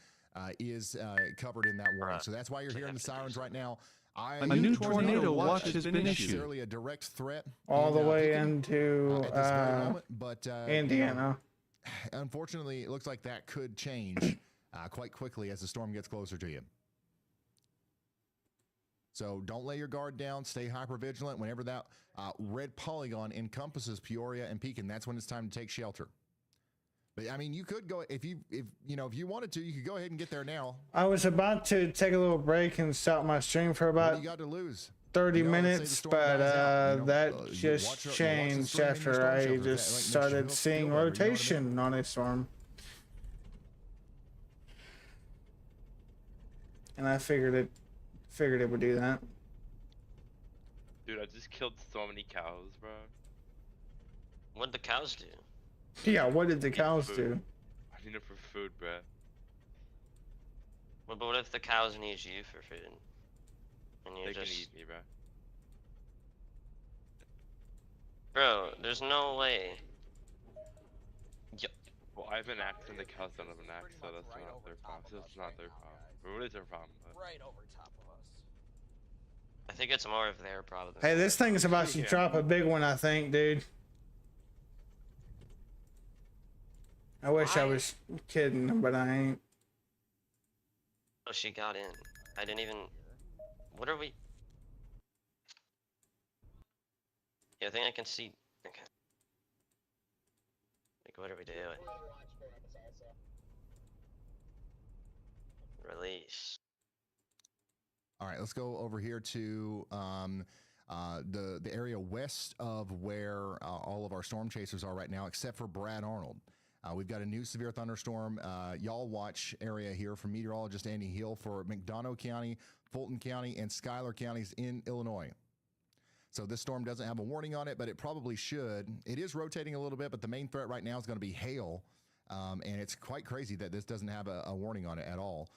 is covered in that warning. So that's why you're hearing the sirens right now. A new tornado watch has been issued. Necessarily a direct threat all the way into at this very moment, but Indiana. Unfortunately, it looks like that could change quite quickly as the storm gets closer to you. So don't lay your guard down. Stay hypervigilant. Whenever that red polygon encompasses Peoria and Pekin, that's when it's time to take shelter. But I mean, you could go if you wanted to, you could go ahead and get there now. I was about to take a little break and stop my stream for What do about you got to lose? 30 You know, let's say the minutes, storm but dies out, that you just watch the changed stream in your after storm I shelter. That, just like, makes you started feel seeing better, you know what I mean? rotation on a storm. And I figured it would do that. Dude, I just killed so many cows, bro. What'd the cows do? Yeah, what did the cows Food. do? I need it for food, bro. Well, but what if the cows need you for food? And you They just... can eat me, bro. Bro, there's no way. Well, I've been axing the cows don't have an axe, so that's not their problem. So it's not their problem. Or what is their problem? But... Right over top of us. I think it's more of their problem. Hey, this thing is about to Yeah. drop a big one, I think, dude. I wish I was kidding, but I ain't. Oh, she got in. I didn't even... What are we... Yeah, I think I can see... Okay. Like, what are we doing? Release. All right, let's go over here to the area west of where all of our storm chasers are right now, except for Brad Arnold. We've got a new severe thunderstorm y'all watch area here from meteorologist Andy Hill for McDonough County, Fulton County, and Schuyler counties in Illinois. So this storm doesn't have a warning on it, but it probably should. It is rotating a little bit, but the main threat right now is going to be hail. And it's quite crazy that this doesn't have a warning on it at all.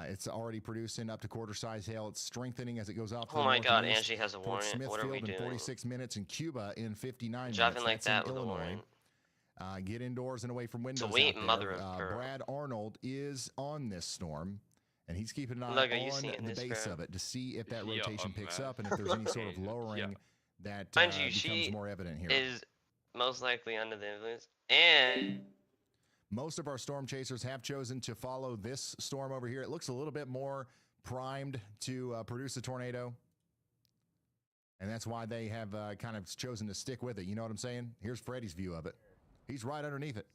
It's already producing up to quarter-size hail. It's strengthening as it goes out to the Oh my god, northeast Angie has a towards warrant. What are we Smithfield in doing? 46 minutes and Cuba in 59 Driving minutes. like That's that in with a Illinois. warrant. Get indoors and away from windows. Sweet out there. mother of pearl. Brad Arnold is on this storm, and he's keeping an eye Look, are you on seeing the this, base bro? of it to see if that Yeah, rotation picks man. up and if there's any sort of lowering that Mind you, becomes she more evident here. is most likely under the influence. And Most of our storm chasers have chosen to follow this storm over here. It looks a little bit more primed to produce a tornado. And that's why they have kind of chosen to stick with it. You know what I'm saying? Here's Freddie's view of it. He's right underneath it.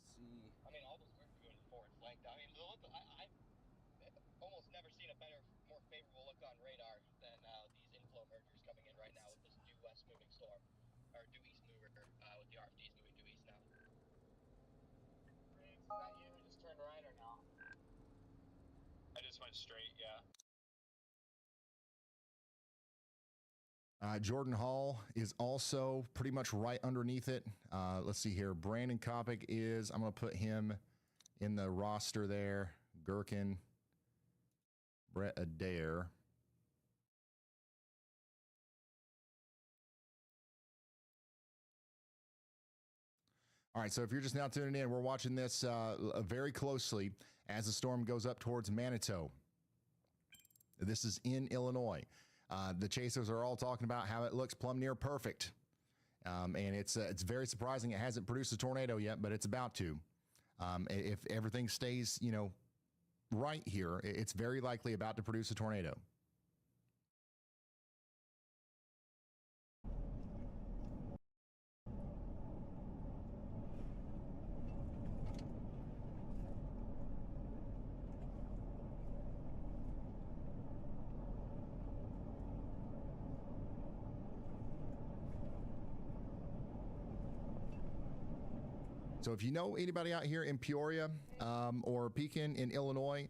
I mean, all those we're doing forward flank. I mean, the look, I've almost never seen a better, more favorable look on radar than these inflow mergers coming in right now with this due west moving storm, or due east mover with the RFDs moving due east now. Is that you? Just turned right or no? I just went straight, yeah. Jordan Hall is also pretty much right underneath it. Let's see here. Brandon Kopic is, I'm going to put him in the roster there. Gherkin, Brett Adair. All right, so if you're just now tuning in, we're watching this very closely as the storm goes up towards Manitou. This is in Illinois. The chasers are all talking about how it looks plumb near perfect. And it's very surprising it hasn't produced a tornado yet, but it's about to. If everything stays, right here, it's very likely about to produce a tornado. So if you know anybody out here in Peoria or Pekin in Illinois,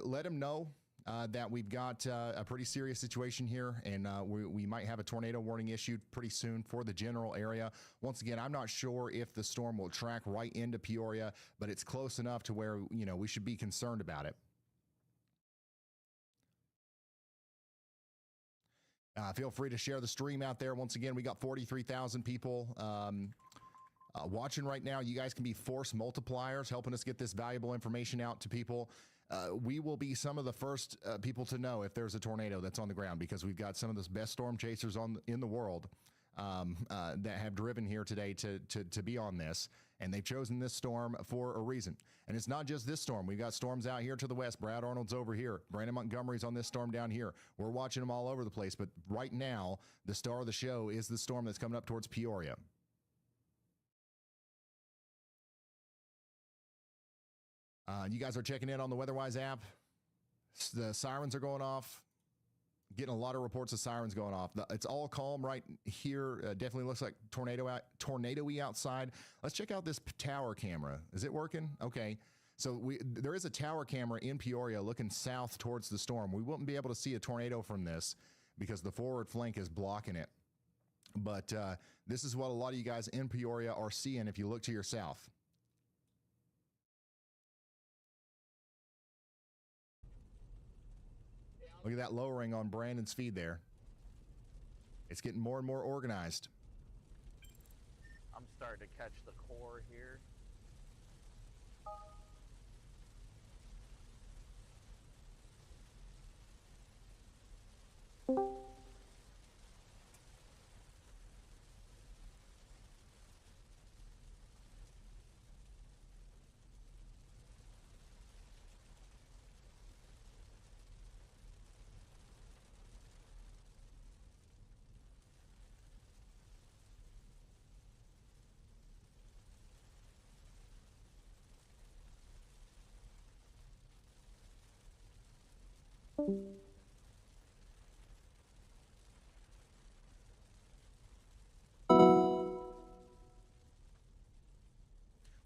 let them know that we've got a pretty serious situation here, and we might have a tornado warning issued pretty soon for the general area. Once again, I'm not sure if the storm will track right into Peoria, but it's close enough to where we should be concerned about it. Feel free to share the stream out there. Once again, we got 43,000 people watching right now. You guys can be force multipliers, helping us get this valuable information out to people. We will be some of the first people to know if there's a tornado that's on the ground, because we've got some of the best storm chasers in the world that have driven here today to be on this, and they've chosen this storm for a reason. And it's not just this storm. We've got storms out here to the west. Brad Arnold's over here. Brandon Montgomery's on this storm down here. We're watching them all over the place, but right now, the star of the show is the storm that's coming up towards Peoria. You guys are checking in on the WeatherWise app. The sirens are going off. Getting a lot of reports of sirens going off. It's all calm right here. Definitely looks like tornado-y outside. Let's check out this tower camera. Is it working? Okay. So there is a tower camera in Peoria looking south towards the storm. We wouldn't be able to see a tornado from this because the forward flank is blocking it. But this is what a lot of you guys in Peoria are seeing if you look to your south. Look at that lowering on Brandon's feed there. It's getting more and more organized. I'm starting to catch the core here.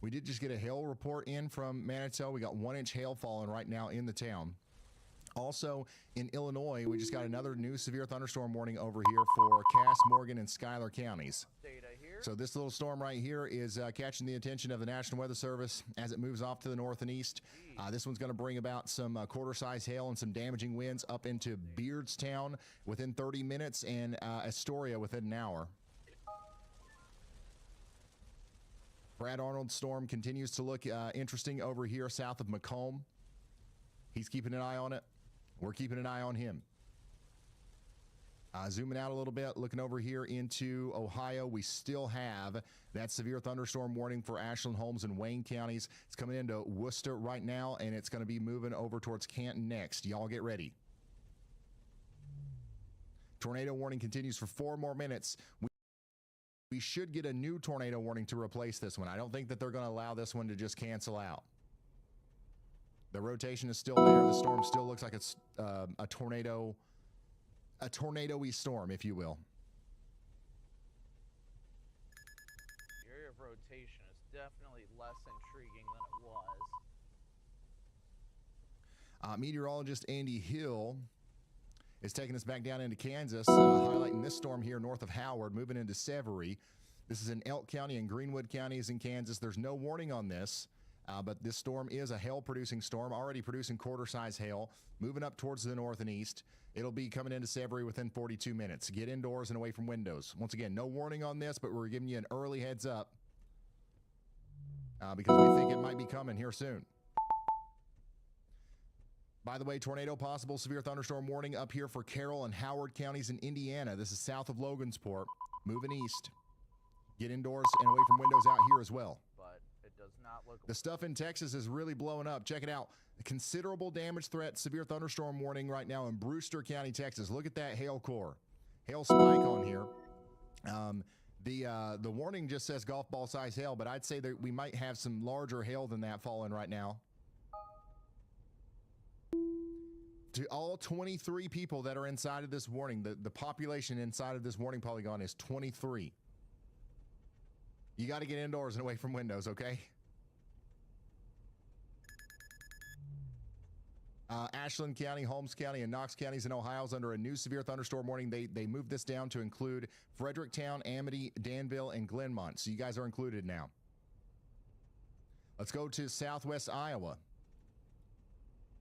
We did just get a hail report in from Manitou. We got 1-inch hail falling right now in the town. Also in Illinois, we just got another new severe thunderstorm warning over here for Cass, Morgan, and Schuyler counties. So this little storm right here is catching the attention of the National Weather Service as it moves off to the north and east. This one's going to bring about some quarter-size hail and some damaging winds up into Beardstown within 30 minutes and Astoria within an hour. Brad Arnold's storm continues to look interesting over here south of Macomb. He's keeping an eye on it. We're keeping an eye on him. Zooming out a little bit, looking over here into Ohio, we still have that severe thunderstorm warning for Ashland, Holmes, and Wayne counties. It's coming into Worcester right now, and it's going to be moving over towards Canton next. Y'all get ready. Tornado warning continues for 4 more minutes. We should get a new tornado warning to replace this one. I don't think that they're going to allow this one to just cancel out. The rotation is still there. The storm still looks like it's a tornado-y storm, if you will. The area of rotation is definitely less intriguing than it was. Meteorologist Andy Hill is taking us back down into Kansas, highlighting this storm here north of Howard, moving into Severy. This is in Elk County and Greenwood counties in Kansas. There's no warning on this, but this storm is a hail-producing storm, already producing quarter-size hail, moving up towards the north and east. It'll be coming into Severy within 42 minutes. Get indoors and away from windows. Once again, no warning on this, but we're giving you an early heads up because we think it might be coming here soon. By the way, tornado possible severe thunderstorm warning up here for Carroll and Howard counties in Indiana. This is south of Logansport, moving east. Get indoors and away from windows out here as well. But it does not look. The stuff in Texas is really blowing up. Check it out. A considerable damage threat, severe thunderstorm warning right now in Brewster County, Texas. Look at that hail core. Hail spike on here. The warning just says golf ball size hail, but I'd say that we might have some larger hail than that falling right now. To all 23 people that are inside of this warning, the population inside of this warning polygon is 23. You got to get indoors and away from windows, okay? Ashland County, Holmes County, and Knox counties in Ohio is under a new severe thunderstorm warning. They moved this down to include Fredericktown, Amity, Danville, and Glenmont. So you guys are included now. Let's go to southwest Iowa.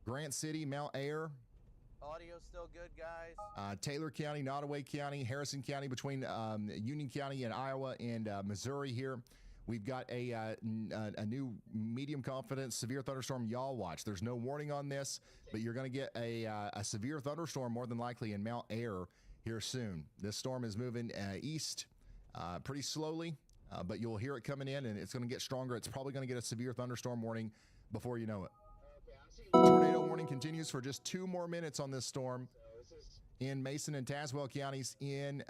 Grant City, Mount Ayr. Audio's still good, guys. Taylor County, Nottoway County, Harrison County, between Union County and Iowa and Missouri here. We've got a new medium confidence severe thunderstorm y'all watch. There's no warning on this, but you're going to get a severe thunderstorm more than likely in Mount Ayr here soon. This storm is moving east pretty slowly, but you'll hear it coming in, and it's going to get stronger. It's probably going to get a severe thunderstorm warning before you know it. Tornado warning continues for just 2 more minutes on this storm in Mason and Tazewell counties in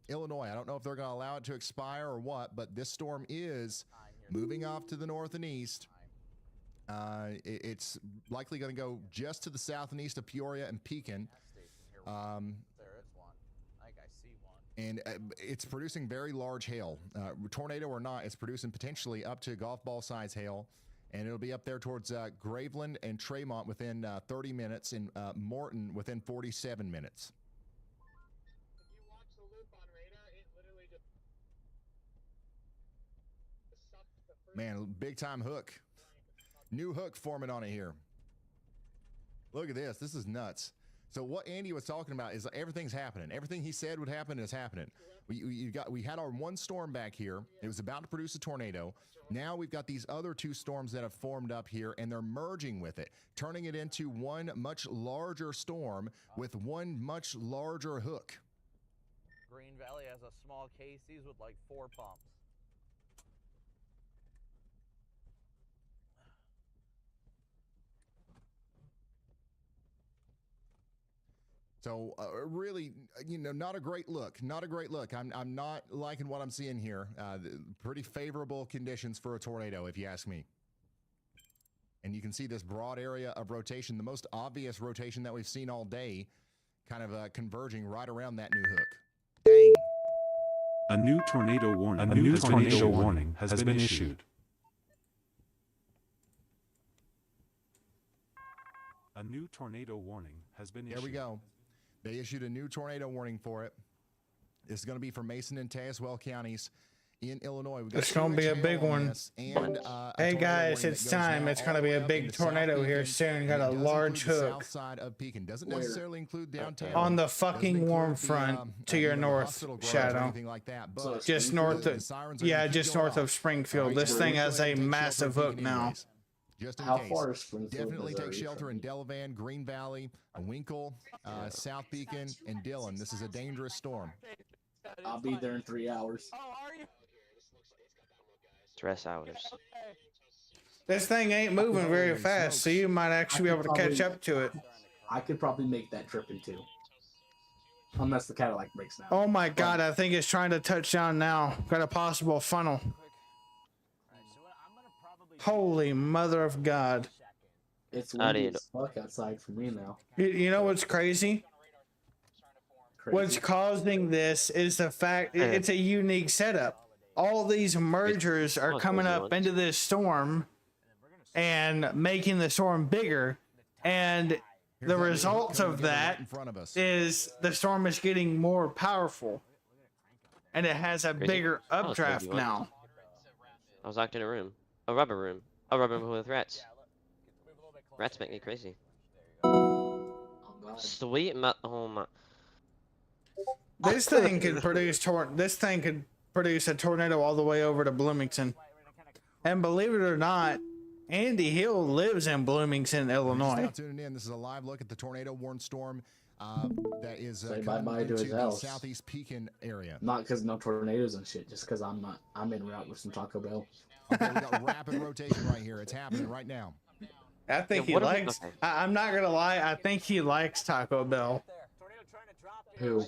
Illinois. I don't know if they're going to allow it to expire or what, but this storm is moving off to the north and east. It's likely going to go just to the south and east of Peoria and Pekin. There is one. I think I see one. And it's producing very large hail. Tornado or not, it's producing potentially up to golf ball size hail. And it'll be up there towards Graveland and Tremont within 30 minutes and Morton within 47 minutes. If you watch the loop on radar, it literally just sucks the first. Man, big time hook. New hook forming on it here. Look at this. This is nuts. So what Andy was talking about is everything's happening. Everything he said would happen is happening. We had our one storm back here. It was about to produce a tornado. Now we've got these other two storms that have formed up here, and they're merging with it, turning it into one much larger storm with one much larger hook. Green Valley has a small Casey's with like 4 pumps. So really, not a great look. Not a great look. I'm not liking what I'm seeing here. Pretty favorable conditions for a tornado, if you ask me. And you can see this broad area of rotation, the most obvious rotation that we've seen all day, kind of converging right around that new hook. Dang. A new tornado warning has been issued. A new tornado warning has been issued. There we go. They issued a new tornado warning for it. This is going to be for Mason and Tazewell counties in Illinois. It's going to be a big one. Hey guys, it's time. It's going to be a big tornado here soon. Got a large hook Doesn't necessarily include downtown. on the fucking warm front to your north, Shadow. Just north of, just north of Springfield. This thing has a massive hook now. Just in How case. far is Springfield, Definitely take Missouri shelter from in Delavan, Green Valley, Winkle, South Beacon, and Dillon. This is a dangerous storm. I'll be there in 3 hours. Oh, are you? Stress hours. This thing ain't moving very fast, so you might actually be able to catch up to it. I could probably make that trip in 2. Unless the Cadillac breaks down. Oh my god, I think it's trying to touch down now. Got a possible funnel. Holy mother of God. It's windy as fuck outside for me now. You know what's crazy? What's causing this is the fact it's a unique setup. All these mergers are coming up into this storm and making the storm bigger. And the results of that is the storm is getting more powerful. And it has a bigger updraft now. I was locked in a room. A rubber room. A rubber room with rats. Rats make me crazy. Sweet oh my. This thing could produce a tornado all the way over to Bloomington. And believe it or not, Andy Hill lives in Bloomington, Illinois. Tuning in. This is a live look at the tornado warned storm that is Say coming bye-bye to into his the house. southeast Pekin area. Not because no tornadoes and shit, just because I'm en route with some Taco Bell. Okay, we got rapid rotation right here. It's happening right now. I think he likes. I'm not gonna lie. I think he likes Taco Bell. Who?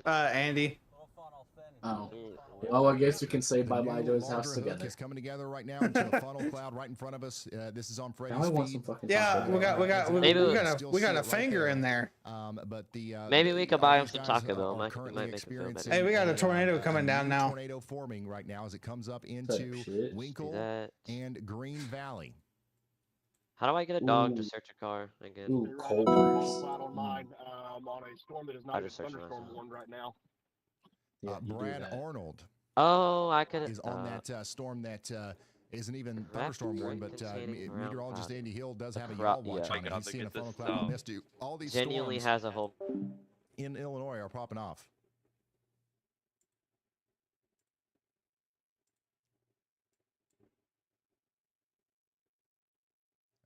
Andy. Oh. Well, I guess we can say bye-bye to his house Larger hook together. is coming together right now into a funnel cloud right in front of us. This is on Freddy's Now I want feed. some fucking Yeah, Taco we Bell. got a finger in there. But the Maybe we could buy him some guys Taco Bell. are Might currently make it feel better. experiencing Hey, we got a a tornado coming down new now. Tornado forming right now as it comes up into shit. Winkle that. and Green Valley. How do I get a dog to Ooh. search a car again? Ooh, You're Culver's. cloud on mine on a storm that is I not a just searched thunderstorm myself. warned right now. Yeah, you do Brad that. Arnold Oh, I could. is on that storm that isn't even Rapid thunderstorm one, rain but containing around meteorologist Andy Hill does have a cro- yaw watch yeah. on it. He's seeing a funnel cloud on this too. All these Genuinely storms has a whole. in Illinois are popping off.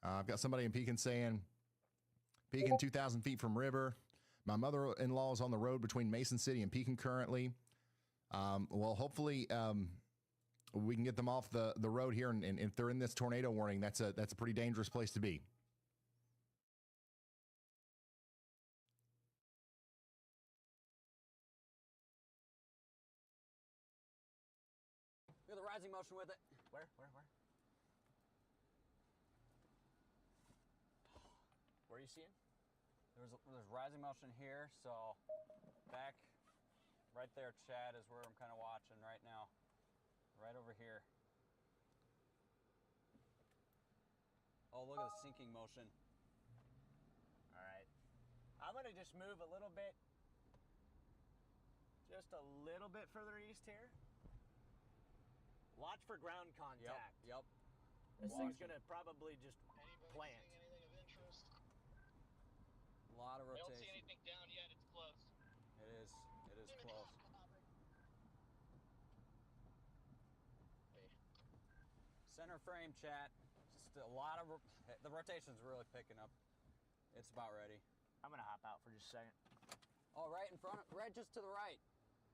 I've got somebody in Pekin saying, Pekin 2,000 feet from river. My mother-in-law is on the road between Mason City and Pekin currently. Well, hopefully we can get them off the road here, and if they're in this tornado warning, that's a pretty dangerous place to be. Feel the rising motion with it. Where? Where are you seeing? There's rising motion here, so back right there, Chad, is where I'm kind of watching right now. Right over here. Oh, look at the sinking motion. All right. I'm going to just move a little bit, just a little bit further east here. Watch for ground contact. Yep. This thing's going to probably just plant. A lot of I rotation. don't see anything down yet. It's close. It is close. Center frame, chat. Just a lot of the rotation's really picking up. It's about ready. I'm gonna hop out for just a second. Oh, right in front of, right just to the right.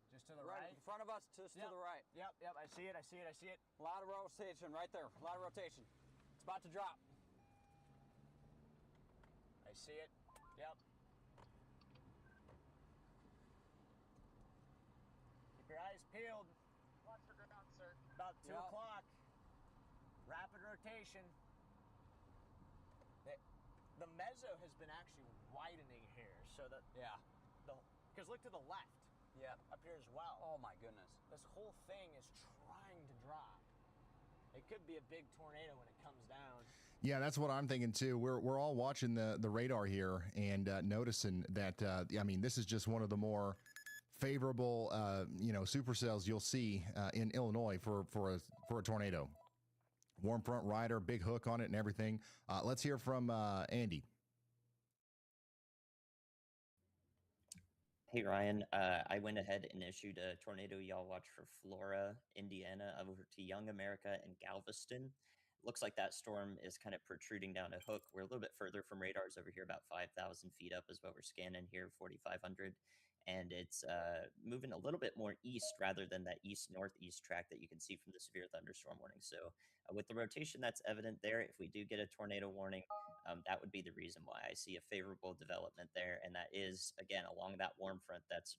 Just to the right? In front of us, just to the right. Yep, I see it. A lot of rotation right there. A lot of rotation. It's about to drop. I see it. Yep. Keep your eyes peeled. Watch for ground, sir. About 2 o'clock. Rapid rotation. The mezzo has been actually widening here, so that because look to the left. Yeah. Up here as well. Oh my goodness. This whole thing is trying to drop. It could be a big tornado when it comes down. Yeah, that's what I'm thinking too. We're all watching the radar here and noticing that. I mean, this is just one of the more favorable, supercells you'll see in Illinois for a tornado. Warm front rider, big hook on it, and everything. Let's hear from Andy. Hey Ryan, I went ahead and issued a tornado y'all watch for Flora, Indiana, over to Young America and Galveston. Looks like that storm is kind of protruding down a hook. We're a little bit further from radars over here, about 5,000 feet up is what we're scanning here, 4,500. And it's moving a little bit more east rather than that east-northeast track that you can see from the severe thunderstorm warning. So with the rotation that's evident there, if we do get a tornado warning, that would be the reason why I see a favorable development there. And that is, again, along that warm front that's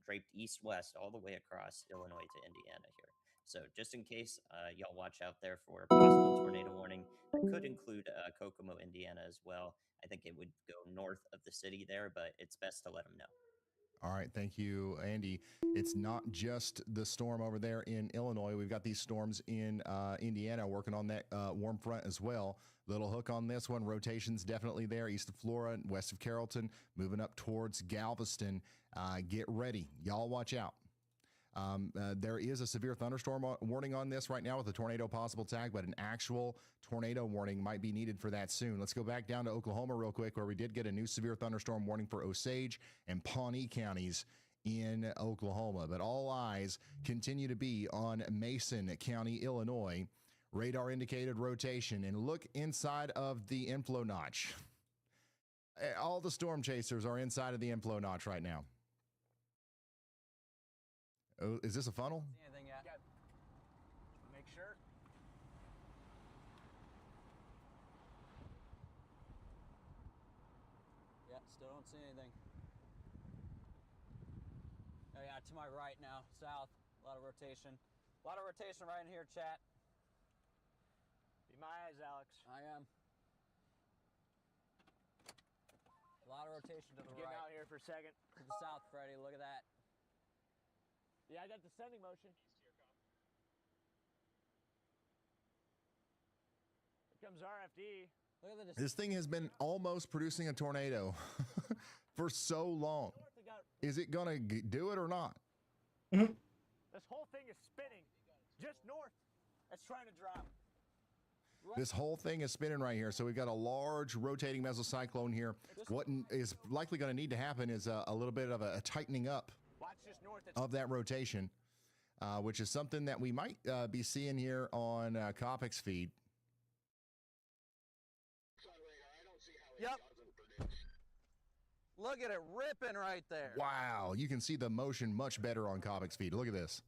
draped east-west all the way across Illinois to Indiana here. So just in case, y'all watch out there for a possible tornado warning that could include Kokomo, Indiana as well. I think it would go north of the city there, but it's best to let them know. All right, thank you, Andy. It's not just the storm over there in Illinois. We've got these storms in Indiana working on that warm front as well. Little hook on this one. Rotation's definitely there. East of Flora, west of Carrollton, moving up towards Galveston. Get ready. Y'all watch out. There is a severe thunderstorm warning on this right now with a tornado possible tag, but an actual tornado warning might be needed for that soon. Let's go back down to Oklahoma real quick, where we did get a new severe thunderstorm warning for Osage and Pawnee counties in Oklahoma. But all eyes continue to be on Mason County, Illinois. Radar indicated rotation, and look inside of the inflow notch. All the storm chasers are inside of the inflow notch right now. Oh, is this a funnel? See anything yet? Make sure. Yeah, still don't see anything. Oh yeah, to my right now, south. A lot of rotation. A lot of rotation right in here, chat. Be my eyes, Alex. I am. A lot of rotation to the Getting right. out here for a second. To the south, Freddie. Look at that. Yeah, I got the sending motion. Here comes RFD. Look at This thing has been almost producing a tornado for so long. Is it going to do it or not? This whole thing is spinning just north. It's trying to drop. This whole thing is spinning right here. So we've got a large rotating mesocyclone here. What is likely going to need to happen is a little bit of a tightening up of that rotation, which is something that we might be seeing here on Kopic's feed. Yep. Look at it ripping right there. Wow, you can see the motion much better on Kopic's feed. Look at this.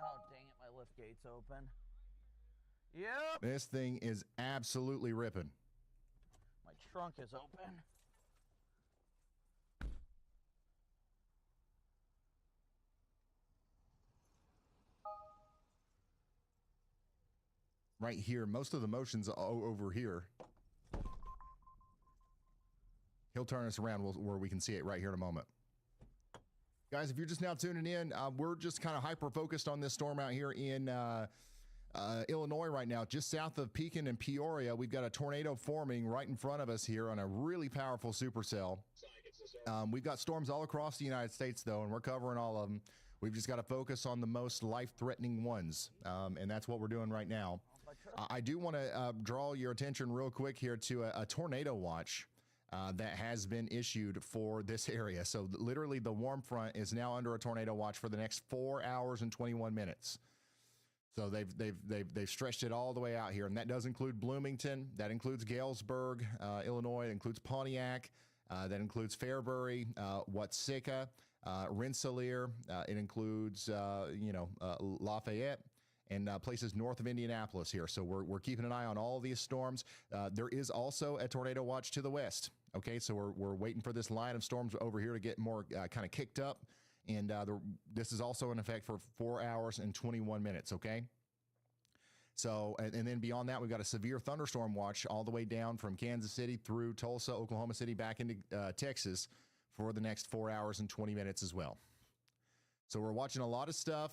Oh, dang it, my lift gate's open. Yep. This thing is absolutely ripping. My trunk is open. right here. Most of the motion's over here. He'll turn us around where we can see it right here in a moment. Guys, if you're just now tuning in, we're just kind of hyper-focused on this storm out here in Illinois right now. Just south of Pekin and Peoria, we've got a tornado forming right in front of us here on a really powerful supercell. We've got storms all across the United States, though, and we're covering all of them. We've just got to focus on the most life-threatening ones, and that's what we're doing right now. I do want to draw your attention real quick here to a tornado watch that has been issued for this area. So literally the warm front is now under a tornado watch for the next 4 hours and 21 minutes. So they've stretched it all the way out here, and that does include Bloomington, that includes Galesburg, Illinois, it includes Pontiac, that includes Fairbury, Watsika, Rensselaer, it includes Lafayette, and places north of Indianapolis here. So we're keeping an eye on all these storms. There is also a tornado watch to the west. Okay, so we're waiting for this line of storms over here to get more kind of kicked up. And this is also in effect for 4 hours and 21 minutes, okay? So, and then beyond that, we've got a severe thunderstorm watch all the way down from Kansas City through Tulsa, Oklahoma City, back into Texas for the next 4 hours and 20 minutes as well. So we're watching a lot of stuff.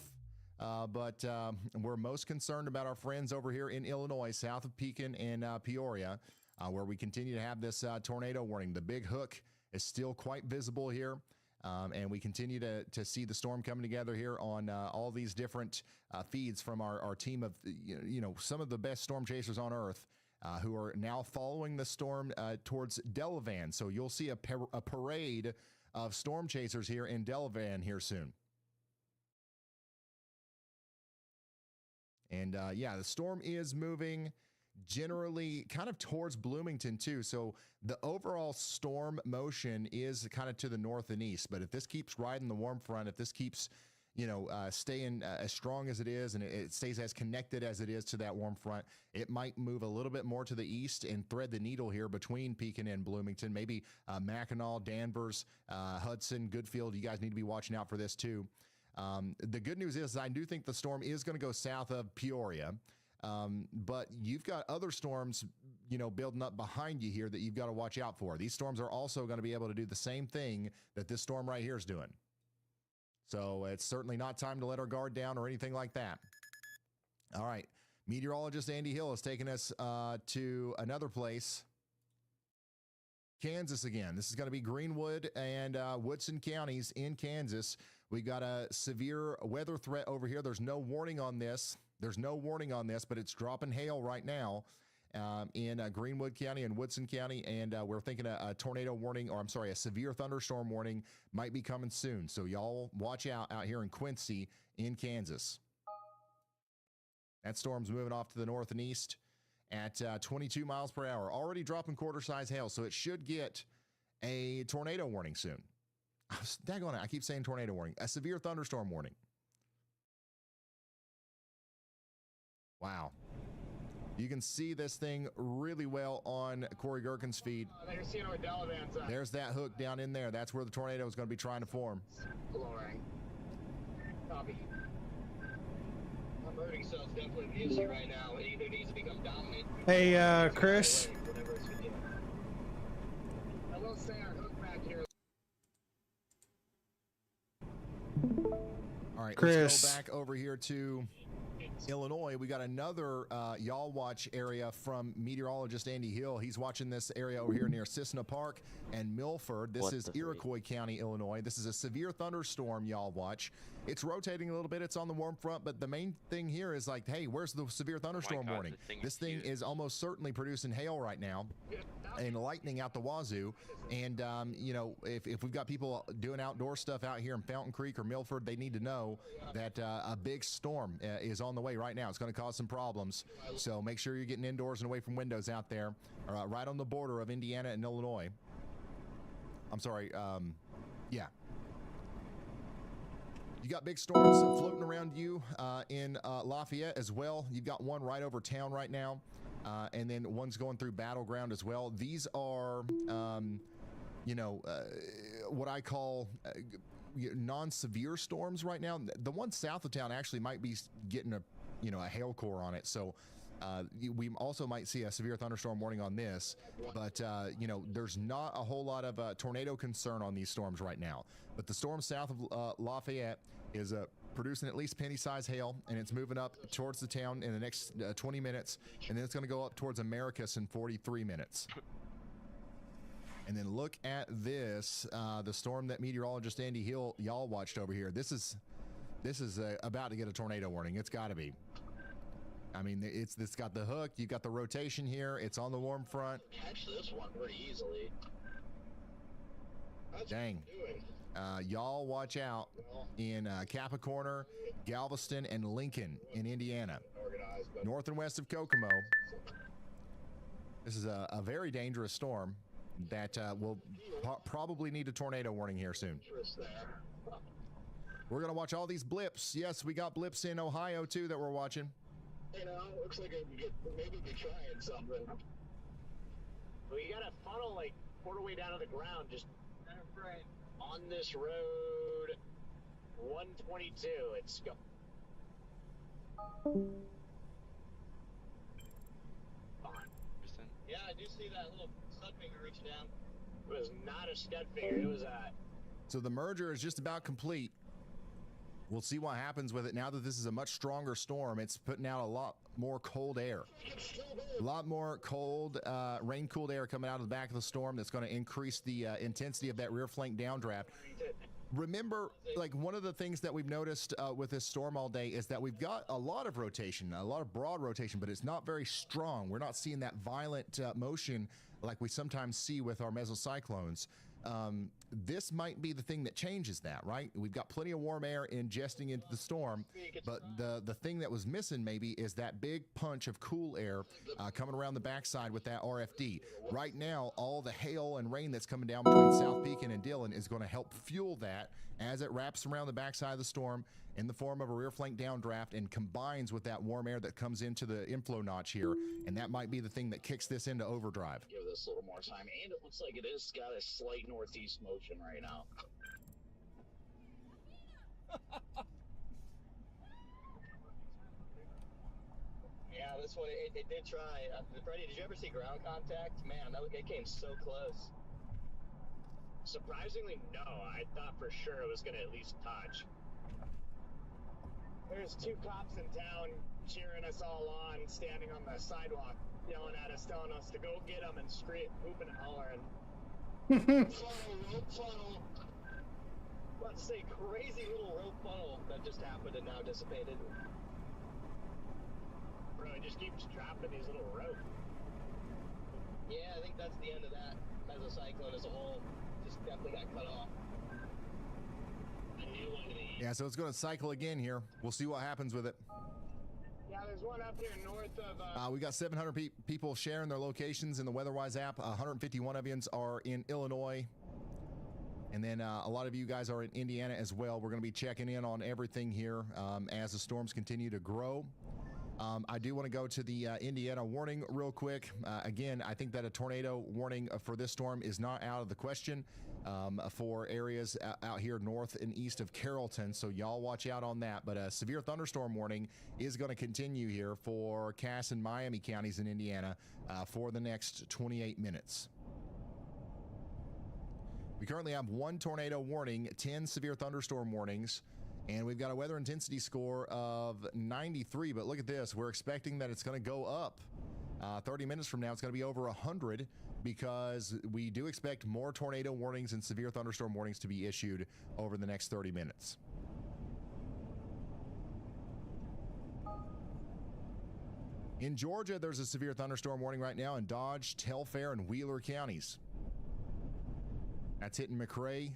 But we're most concerned about our friends over here in Illinois, south of Pekin and Peoria, where we continue to have this tornado warning. The big hook is still quite visible here, and we continue to see the storm coming together here on all these different feeds from our team of, some of the best storm chasers on Earth, who are now following the storm towards Delavan. So you'll see a parade of storm chasers here in Delavan here soon. And yeah, the storm is moving generally kind of towards Bloomington too. So the overall storm motion is kind of to the north and east. But if this keeps riding the warm front, if this keeps, staying as strong as it is, and it stays as connected as it is to that warm front, it might move a little bit more to the east and thread the needle here between Pekin and Bloomington. Maybe Mackinac, Danvers, Hudson, Goodfield. You guys need to be watching out for this too. The good news is I do think the storm is going to go south of Peoria, but you've got other storms, building up behind you here that you've got to watch out for. These storms are also going to be able to do the same thing that this storm right here is doing. So it's certainly not time to let our guard down or anything like that. All right. Meteorologist Andy Hill has taken us to another place. Kansas again. This is going to be Greenwood and Woodson counties in Kansas. We got a severe weather threat over here. There's no warning on this. But it's dropping hail right now in Greenwood County and Woodson County. And we're thinking a tornado warning, or I'm sorry, a severe thunderstorm warning might be coming soon. So y'all watch out here in Quincy in Kansas. That storm's moving off to the north and east at 22 miles per hour. Already dropping quarter-size hail, so it should get a tornado warning soon. Daggone it, I keep saying tornado warning. A severe thunderstorm warning. Wow. You can see this thing really well on Corey Gherkin's feed. There's that hook down in there. That's where the tornado is going to be trying to form. Lowering. Copy. Emerging cells definitely the issue right now. It either needs to become dominant. Hey, Chris. I will say our hook back here. All right, Chris. let's go back over here to Illinois. We got another y'all watch area from meteorologist Andy Hill. He's watching this area over here near Cessna Park and Milford. This is Iroquois County, Illinois. This is a severe thunderstorm y'all watch. It's rotating a little bit. It's on the warm front, but the main thing here is like, hey, where's the severe thunderstorm warning? This thing is almost certainly producing hail right now and lightning out the wazoo. And, if we've got people doing outdoor stuff out here in Fountain Creek or Milford, they need to know that a big storm is on the way right now. It's going to cause some problems. So make sure you're getting indoors and away from windows out there, right on the border of Indiana and Illinois. I'm sorry. Yeah. You got big storms floating around you in Lafayette as well. You've got one right over town right now. And then one's going through Battleground as well. These are, what I call non-severe storms right now. The one south of town actually might be getting a hail core on it. So We also might see a severe thunderstorm warning on this, but you know, there's not a whole lot of tornado concern on these storms right now. But the storm south of Lafayette is producing at least penny-sized hail, and it's moving up towards the town in the next 20 minutes, and then it's going to go up towards Americus in 43 minutes. And then look at this, the storm that meteorologist Andy Hill y'all watched over here. This is about to get a tornado warning. It's got to be. I mean, it's got the hook. You've got the rotation here. It's on the warm front. Catch this one pretty easily. Dang. Y'all watch out in Kappa Corner, Galveston, and Lincoln in Indiana. North and west of Kokomo. This is a very dangerous storm that will probably need a tornado warning here soon. We're going to watch all these blips. Yes, we got blips in Ohio, too, that we're watching. You know, looks like maybe we're trying something. Well, you got a funnel like quarter way down to the ground, just on this road 122. It's go. Yeah, I do see that little stud finger reach down. It was not a stud finger. It was a. So the merger is just about complete. We'll see what happens with it now that this is a much stronger storm. It's putting out a lot more cold air. A lot more cold, rain-cooled air coming out of the back of the storm that's going to increase the intensity of that rear flank downdraft. Remember, like one of the things that we've noticed with this storm all day is that we've got a lot of rotation, a lot of broad rotation, but it's not very strong. We're not seeing that violent motion like we sometimes see with our mesocyclones. This might be the thing that changes that, right? We've got plenty of warm air ingesting into the storm, but the thing that was missing maybe is that big punch of cool air coming around the backside with that RFD. Right now, all the hail and rain that's coming down between South Pekin and Dillon is going to help fuel that as it wraps around the backside of the storm in the form of a rear flank downdraft and combines with that warm air that comes into the inflow notch here, and that might be the thing that kicks this into overdrive. Give this a little more time, and it looks like it is got a slight northeast motion right now. Yeah, this one, it did try. Freddie, did you ever see ground contact? Man, it came so close. Surprisingly, no. I thought for sure it was going to at least touch. There's two cops in town cheering us all on, standing on the sidewalk, yelling at us, telling us to go get them and scream, hooping and hollering. Rope funnel. Let's say crazy little rope funnel that just happened and now dissipated. Bro, it just keeps dropping these little ropes. Yeah, I think that's the end of that mesocyclone as a whole. Just definitely got cut off. Yeah, so it's going to cycle again here. We'll see what happens with it. Yeah, there's one up here north of... We got 700 people sharing their locations in the WeatherWise app. 151 of you are in Illinois. And then a lot of you guys are in Indiana as well. We're going to be checking in on everything here as the storms continue to grow. I do want to go to the Indiana warning real quick. Again, I think that a tornado warning for this storm is not out of the question for areas out here north and east of Carrollton. So y'all watch out on that. But a severe thunderstorm warning is going to continue here for Cass and Miami counties in Indiana for the next 28 minutes. We currently have 1 tornado warning, 10 severe thunderstorm warnings, and we've got a weather intensity score of 93. But look at this. We're expecting that it's going to go up. 30 minutes from now, it's going to be over 100 because we do expect more tornado warnings and severe thunderstorm warnings to be issued over the next 30 minutes. In Georgia, there's a severe thunderstorm warning right now in Dodge, Telfair, and Wheeler counties. That's hitting McRae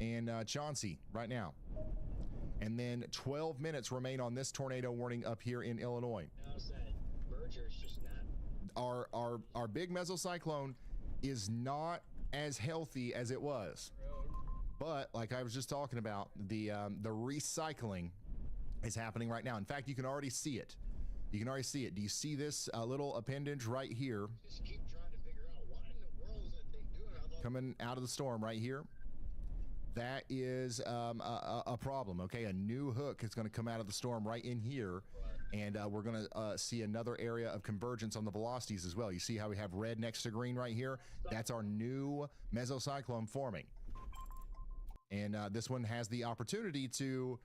and Chauncey right now. And then 12 minutes remain on this tornado warning up here in Illinois. Our big mesocyclone is not as healthy as it was. But like I was just talking about, the recycling is happening right now. In fact, you can already see it. You can already see it. Do you see this little appendage right here? Just keep trying to figure out what in the world is that thing doing. Coming out of the storm right here. That is a problem, okay? A new hook is going to come out of the storm right in here, And we're going to see another area of convergence on the velocities as well. You see how we have red next to green right here? That's our new mesocyclone forming. And this one has the opportunity to,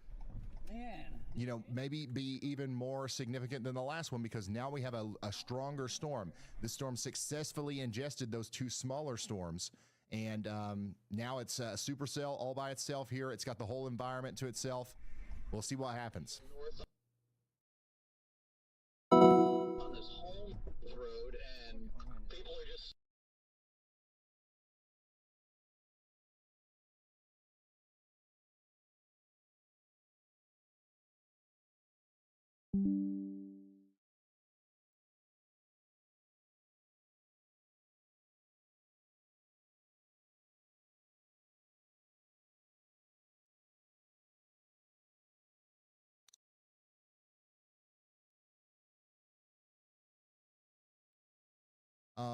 you know, maybe be even more significant than the last one, because now we have a stronger storm. The storm successfully ingested those two smaller storms. And now it's a supercell all by itself here. It's got the whole environment to itself. We'll see what happens. On this home road, and people are just.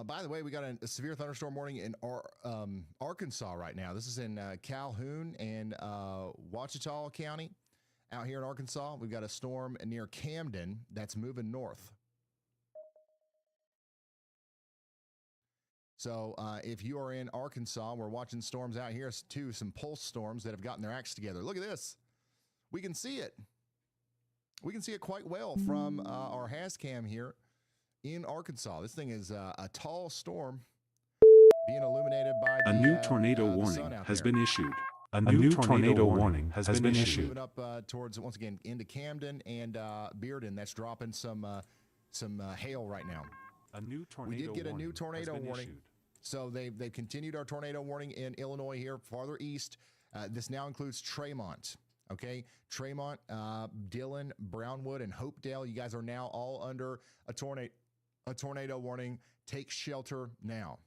By the way, we got a severe thunderstorm warning in Arkansas right now. This is in Calhoun and Ouachita County out here in Arkansas. We've got a storm near Camden that's moving north. So if you are in Arkansas, we're watching storms out here too, some pulse storms that have gotten their acts together. Look at this. We can see it. We can see it quite well from our Hascam here in Arkansas. This thing is a tall storm being illuminated by A new tornado warning has been issued. A new tornado warning has been issued. Moving up towards, once again, into Camden and Bearden. That's dropping some hail right now. A new tornado We did get a new warning tornado has been warning. issued. So they've continued our tornado warning in Illinois here, farther east. This now includes Tremont. Okay, Tremont, Dillon, Brownwood, and Hopedale. You guys are now all under a tornado warning. Take shelter now.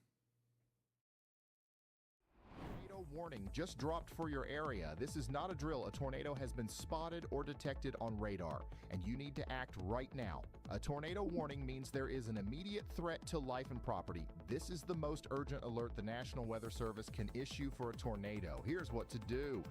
Tornado warning just dropped for your area. This is not a drill. A tornado has been spotted or detected on radar, and you need to act right now. A tornado warning means there is an immediate threat to life and property. This is the most urgent alert the National Weather Service can issue for a tornado. Here's what to do.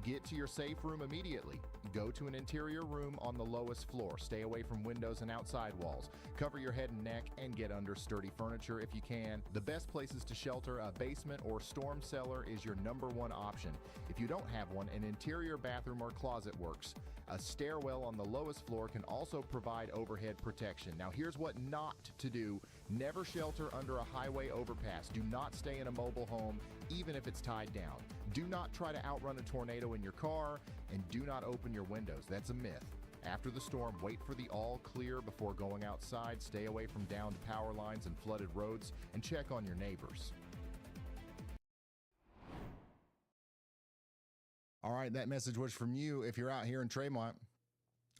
Get to your safe room immediately. Go to an interior room on the lowest floor. Stay away from windows and outside walls. Cover your head and neck and get under sturdy furniture if you can. The best places to shelter, a basement or storm cellar, is your #1 option. If you don't have one, an interior bathroom or closet works. A stairwell on the lowest floor can also provide overhead protection. Now here's what not to do. Never shelter under a highway overpass. Do not stay in a mobile home, even if it's tied down. Do not try to outrun a tornado in your car, and do not open your windows. That's a myth. After the storm, wait for the all clear before going outside. Stay away from downed power lines and flooded roads, and check on your neighbors. All right, that message was from you if you're out here in Tremont.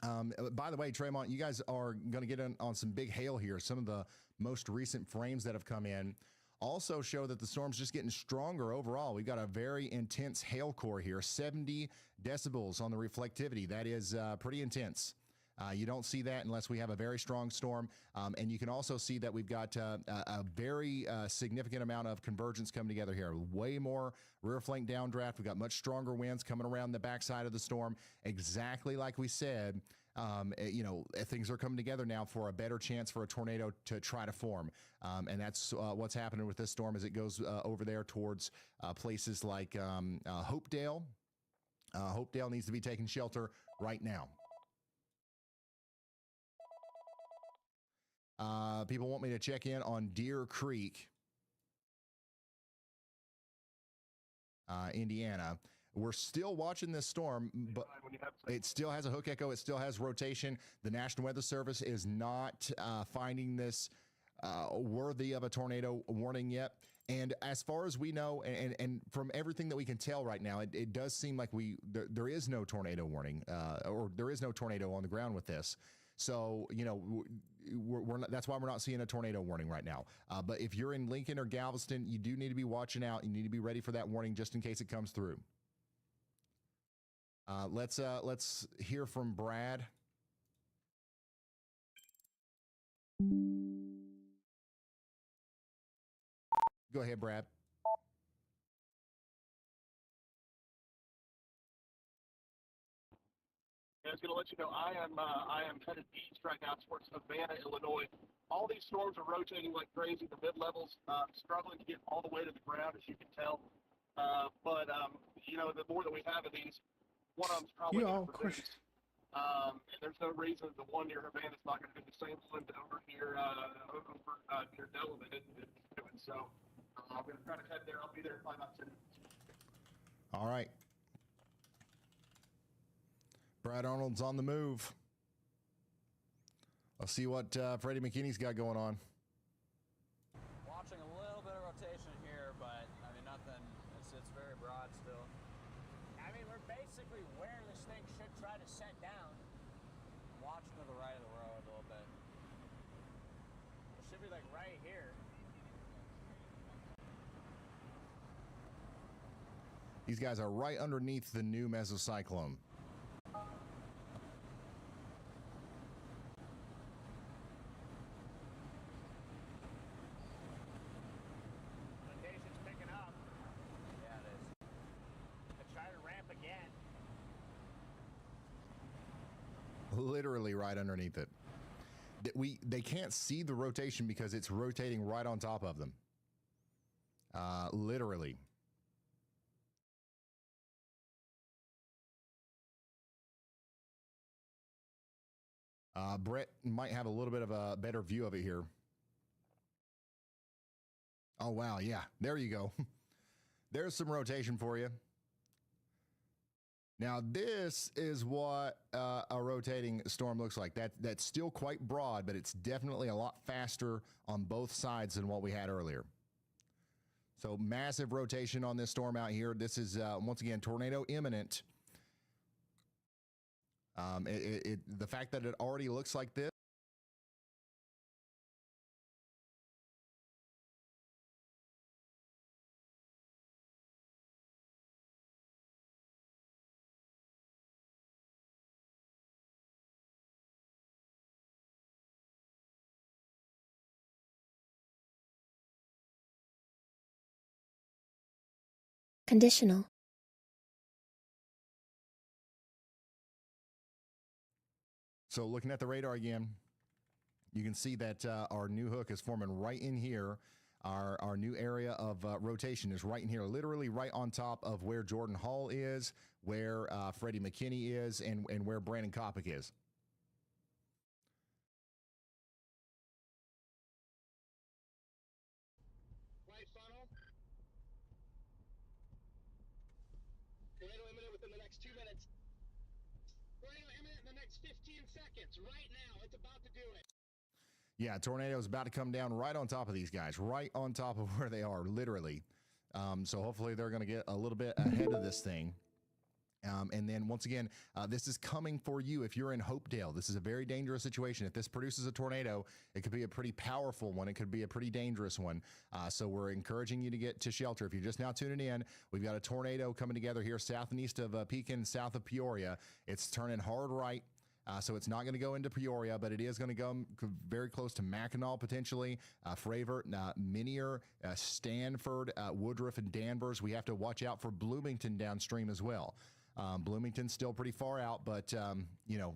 By the way, Tremont, you guys are going to get on some big hail here. Some of the most recent frames that have come in also show that the storm's just getting stronger overall. We've got a very intense hail core here, 70 decibels on the reflectivity. That is pretty intense. You don't see that unless we have a very strong storm. And you can also see that we've got a very significant amount of convergence coming together here. Way more rear flank downdraft. We've got much stronger winds coming around the backside of the storm. Exactly like we said, you know, things are coming together now for a better chance for a tornado to try to form. And that's what's happening with this storm as it goes over there towards places like Hopedale. Hopedale needs to be taking shelter right now. People want me to check in on Deer Creek, Indiana. We're still watching this storm, but it still has a hook echo. It still has rotation. The National Weather Service is not finding this worthy of a tornado warning yet. And as far as we know, and from everything that we can tell right now, it does seem like there is no tornado warning, or there is no tornado on the ground with this. So, you know, we're not, that's why we're not seeing a tornado warning right now. But if you're in Lincoln or Galveston, you do need to be watching out. You need to be ready for that warning just in case it comes through. Let's hear from Brad. Go ahead, Brad. And I was going to let you know I am headed east right now towards Havana, Illinois. All these storms are rotating like crazy. The mid levels struggling to get all the way to the ground, as you can tell. But you know, the more that we have of these, one of them's probably going to produce. And there's no reason the one near Havana is not going to do the same one over here near Delavan is doing. So I'm going to try to head there. I'll be there in probably about 10 minutes. All right. Brad Arnold's on the move. I'll see what Freddie McKinney's got going on. Watching a little bit of rotation here, but I mean nothing. It's very broad still. I mean we're basically where this thing should try to set down. I'm watching to the right of the road a little bit. It should be like right here. These guys are right underneath the new mesocyclone. Rotation's picking up. Yeah, it is. Let's try to ramp again. Literally right underneath it. They can't see the rotation because it's rotating right on top of them. Literally. Brett might have a little bit of a better view of it here. Oh, wow. Yeah, there you go. There's some rotation for you. Now, this is what a rotating storm looks like. That's still quite broad, but it's definitely a lot faster on both sides than what we had earlier. So massive rotation on this storm out here. This is, once again, tornado imminent. The fact that it already looks like this. Conditional. So looking at the radar again, you can see that our new hook is forming right in here. Our new area of rotation is right in here, literally right on top of where Jordan Hall is, where Freddie McKinney is, and where Brandon Kopic is. Right funnel. Tornado imminent within the next 2 minutes. Tornado imminent in the next 15 seconds. Right now, it's about to do it. Yeah, tornado is about to come down right on top of these guys, right on top of where they are, literally. So hopefully they're going to get a little bit ahead of this thing. And then once again, this is coming for you if you're in Hopedale. This is a very dangerous situation. If this produces a tornado, it could be a pretty powerful one. It could be a pretty dangerous one. So we're encouraging you to get to shelter. If you're just now tuning in, we've got a tornado coming together here south and east of Pekin, south of Peoria. It's turning hard right. So it's not going to go into Peoria, but it is going to go very close to Mackinac, potentially, Fravor, Minier, Stanford, Woodruff, and Danvers. We have to watch out for Bloomington downstream as well. Bloomington's still pretty far out, but, you know,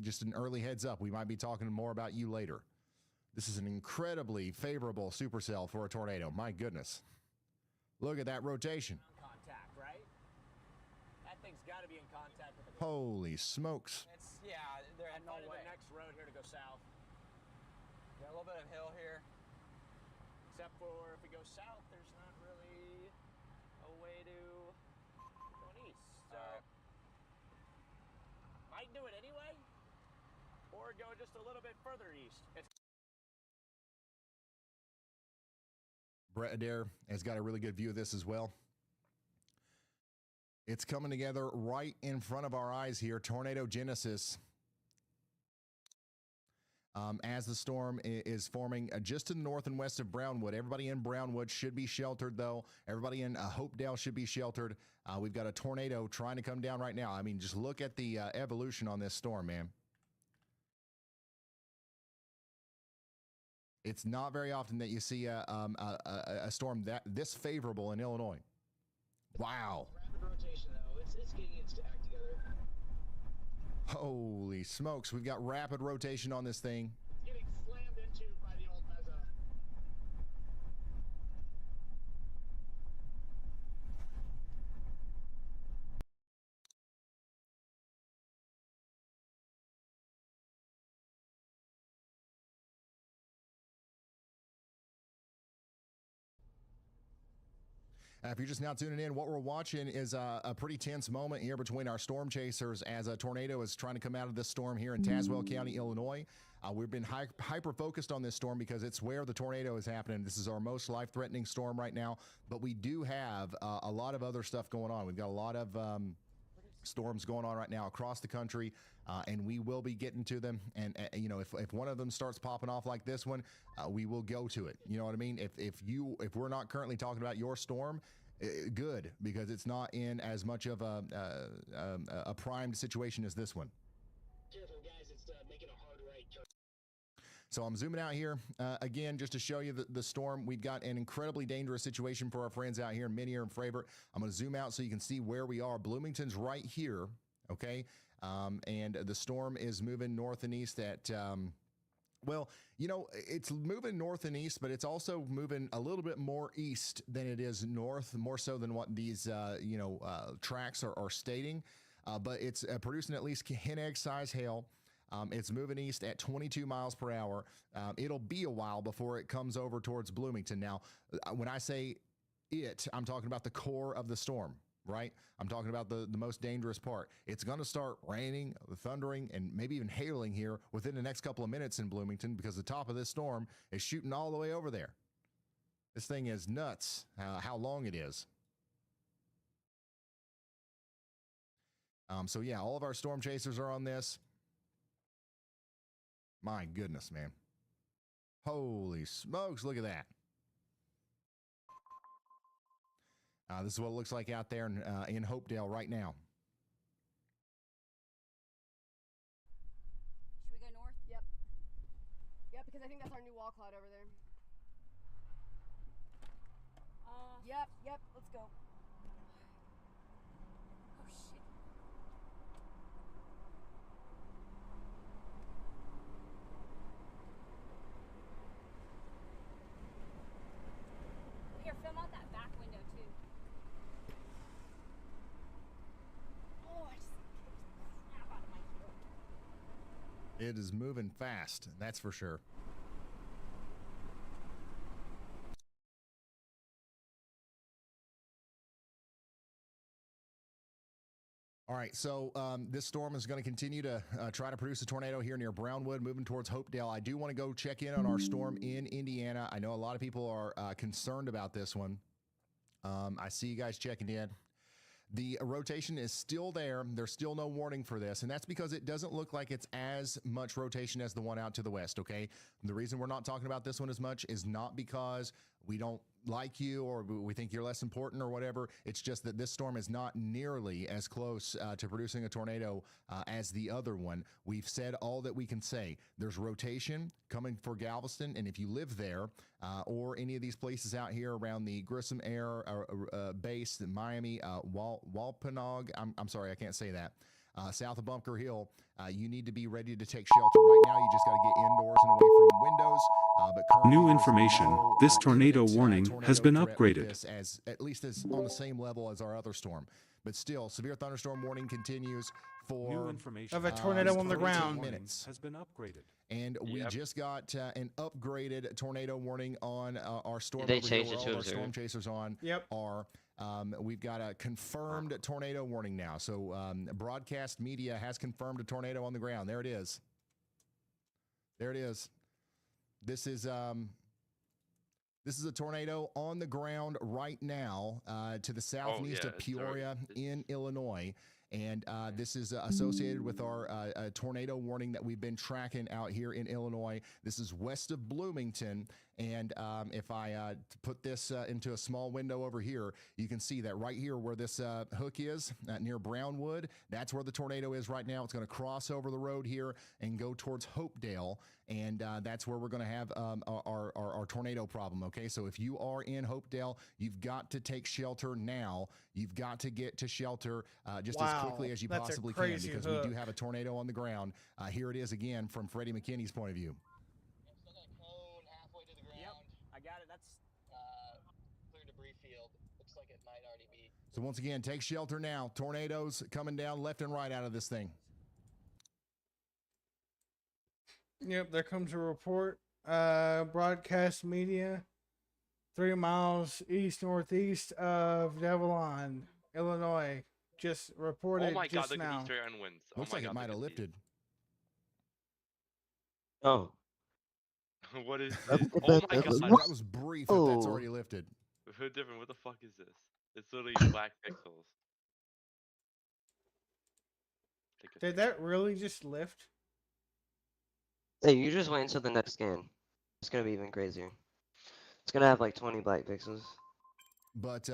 just an early heads up. We might be talking more about you later. This is an incredibly favorable supercell for a tornado. My goodness. Look at that rotation. Contact, right? That thing's got to be in contact with the. Holy smokes. It's they're at no way. The next road here to go south. Got a little bit of hill here. Except for if we go south, there's not really a way to going east. So might do it anyway, or go just a little bit further east. Brett Adair has got a really good view of this as well. It's coming together right in front of our eyes here. Tornado Genesis. As the storm is forming just to the north and west of Brownwood. Everybody in Brownwood should be sheltered, though. Everybody in Hopedale should be sheltered. We've got a tornado trying to come down right now. I mean, just look at the evolution on this storm, man. It's not very often that you see a storm this favorable in Illinois. Wow. Rapid rotation, though. It's getting its act together. Holy smokes, we've got rapid rotation on this thing. Getting slammed into by the old Mezza. If you're just now tuning in, what we're watching is a pretty tense moment here between our storm chasers as a tornado is trying to come out of this storm here in Tazewell County, Illinois. We've been hyper focused on this storm because it's where the tornado is happening. This is our most life-threatening storm right now, but we do have a lot of other stuff going on. We've got a lot of storms going on right now across the country, and we will be getting to them. And you know, if one of them starts popping off like this one, we will go to it. You know what I mean? If we're not currently talking about your storm, good, because it's not in as much of a primed situation as this one. Careful, guys. It's making a hard right turn. So I'm zooming out here again just to show you the storm. We've got an incredibly dangerous situation for our friends out here in Minier and Fravert. I'm going to zoom out so you can see where we are. Bloomington's right here, okay? And the storm is moving north and east at, well, you know, it's moving north and east, but it's also moving a little bit more east than it is north, more so than what these, tracks are stating. But it's producing at least hen egg size hail. It's moving east at 22 miles per hour. It'll be a while before it comes over towards Bloomington. Now, when I say it, I'm talking about the core of the storm, right? I'm talking about the most dangerous part. It's going to start raining, thundering, and maybe even hailing here within the next couple of minutes in Bloomington because the top of this storm is shooting all the way over there. This thing is nuts, how long it is. So yeah, all of our storm chasers are on this. My goodness, man. Holy smokes, look at that. This is what it looks like out there in Hopedale right now. Should we go north? Yep. Yep, because I think that's our new wall cloud over there. Yep, let's go. Oh shit. Here, film out that back window too. Oh, I just snap out of my throat. It is moving fast, that's for sure. All right, so this storm is going to continue to try to produce a tornado here near Brownwood, moving towards Hopedale. I do want to go check in on our storm in Indiana. I know a lot of people are concerned about this one. I see you guys checking in. The rotation is still there. There's still no warning for this, and that's because it doesn't look like it's as much rotation as the one out to the west, okay? The reason we're not talking about this one as much is not because we don't like you or we think you're less important or whatever. It's just that this storm is not nearly as close to producing a tornado as the other one. We've said all that we can say. There's rotation coming for Galveston, and if you live there or any of these places out here around the Grissom Air Base, the Miami, Wampanoag, I'm sorry, I can't say that, south of Bunker Hill, you need to be ready to take shelter. Right now, you just got to get indoors and away from windows. But New information, this tornado warning has been upgraded. This as at least as on the same level as our other storm. But still, severe thunderstorm warning continues for New information of a tornado on the 22 ground minutes. Has been upgraded. And we just got an upgraded tornado warning on our storm. They over here, changed where it all to of our observe. storm chasers on are. We've got a confirmed tornado warning now. So broadcast media has confirmed a tornado on the ground. There it is. There it is. This is a tornado on the ground right now to the south and east of Peoria in Illinois. And this is associated with our tornado warning that we've been tracking out here in Illinois. This is west of Bloomington. And if I put this into a small window over here, you can see that right here where this hook is near Brownwood, that's where the tornado is right now. It's going to cross over the road here and go towards Hopedale. And that's where we're going to have our tornado problem, okay? So if you are in Hopedale, you've got to take shelter now. You've got to get to shelter just as quickly as you That's a possibly can, crazy because we do hook. have a tornado on the ground. Here it is again from Freddie McKinney's point of view. Yep, I got it. That's Clear debris field. Looks like it might already be. So once again, take shelter now. Tornadoes coming down left and right out of this thing. Yep, there comes a report. Broadcast media, 3 miles east-northeast of Devilon, Illinois. Just reported Oh my god, just look at now. these straight on winds. Oh Looks my like it god, might have look at lifted. Oh. these. What is this? Oh my god. That was brief if that's already lifted. Who different? What the fuck is this? It's literally black pixels. Did that really just lift? Hey, you just wait until the next scan. It's gonna be even crazier. It's gonna have like 20 black pixels. But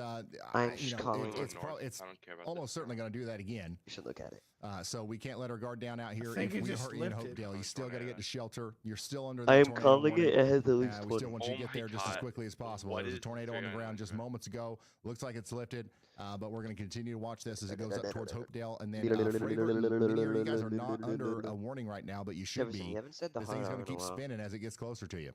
I'm you just know, calling it's it. it's almost certainly going to do that again. You should look at it. So we can't let our guard down out here. think If it we just are in lifted. Hopedale, you still got to get to shelter. You're still under I the am tornado calling warning. it. It has at least We 20. still want you Oh to get my there just as God. quickly as possible. What There's a is tornado on the going ground on just here? moments ago. Looks like it's lifted, but we're going to continue to watch this as it goes up towards Hopedale. And then Fragrant and Whittier, you guys are not under a warning right now, but you should Jefferson, be. you haven't said the This thing's hard going R to in a keep while. spinning as it gets closer to you.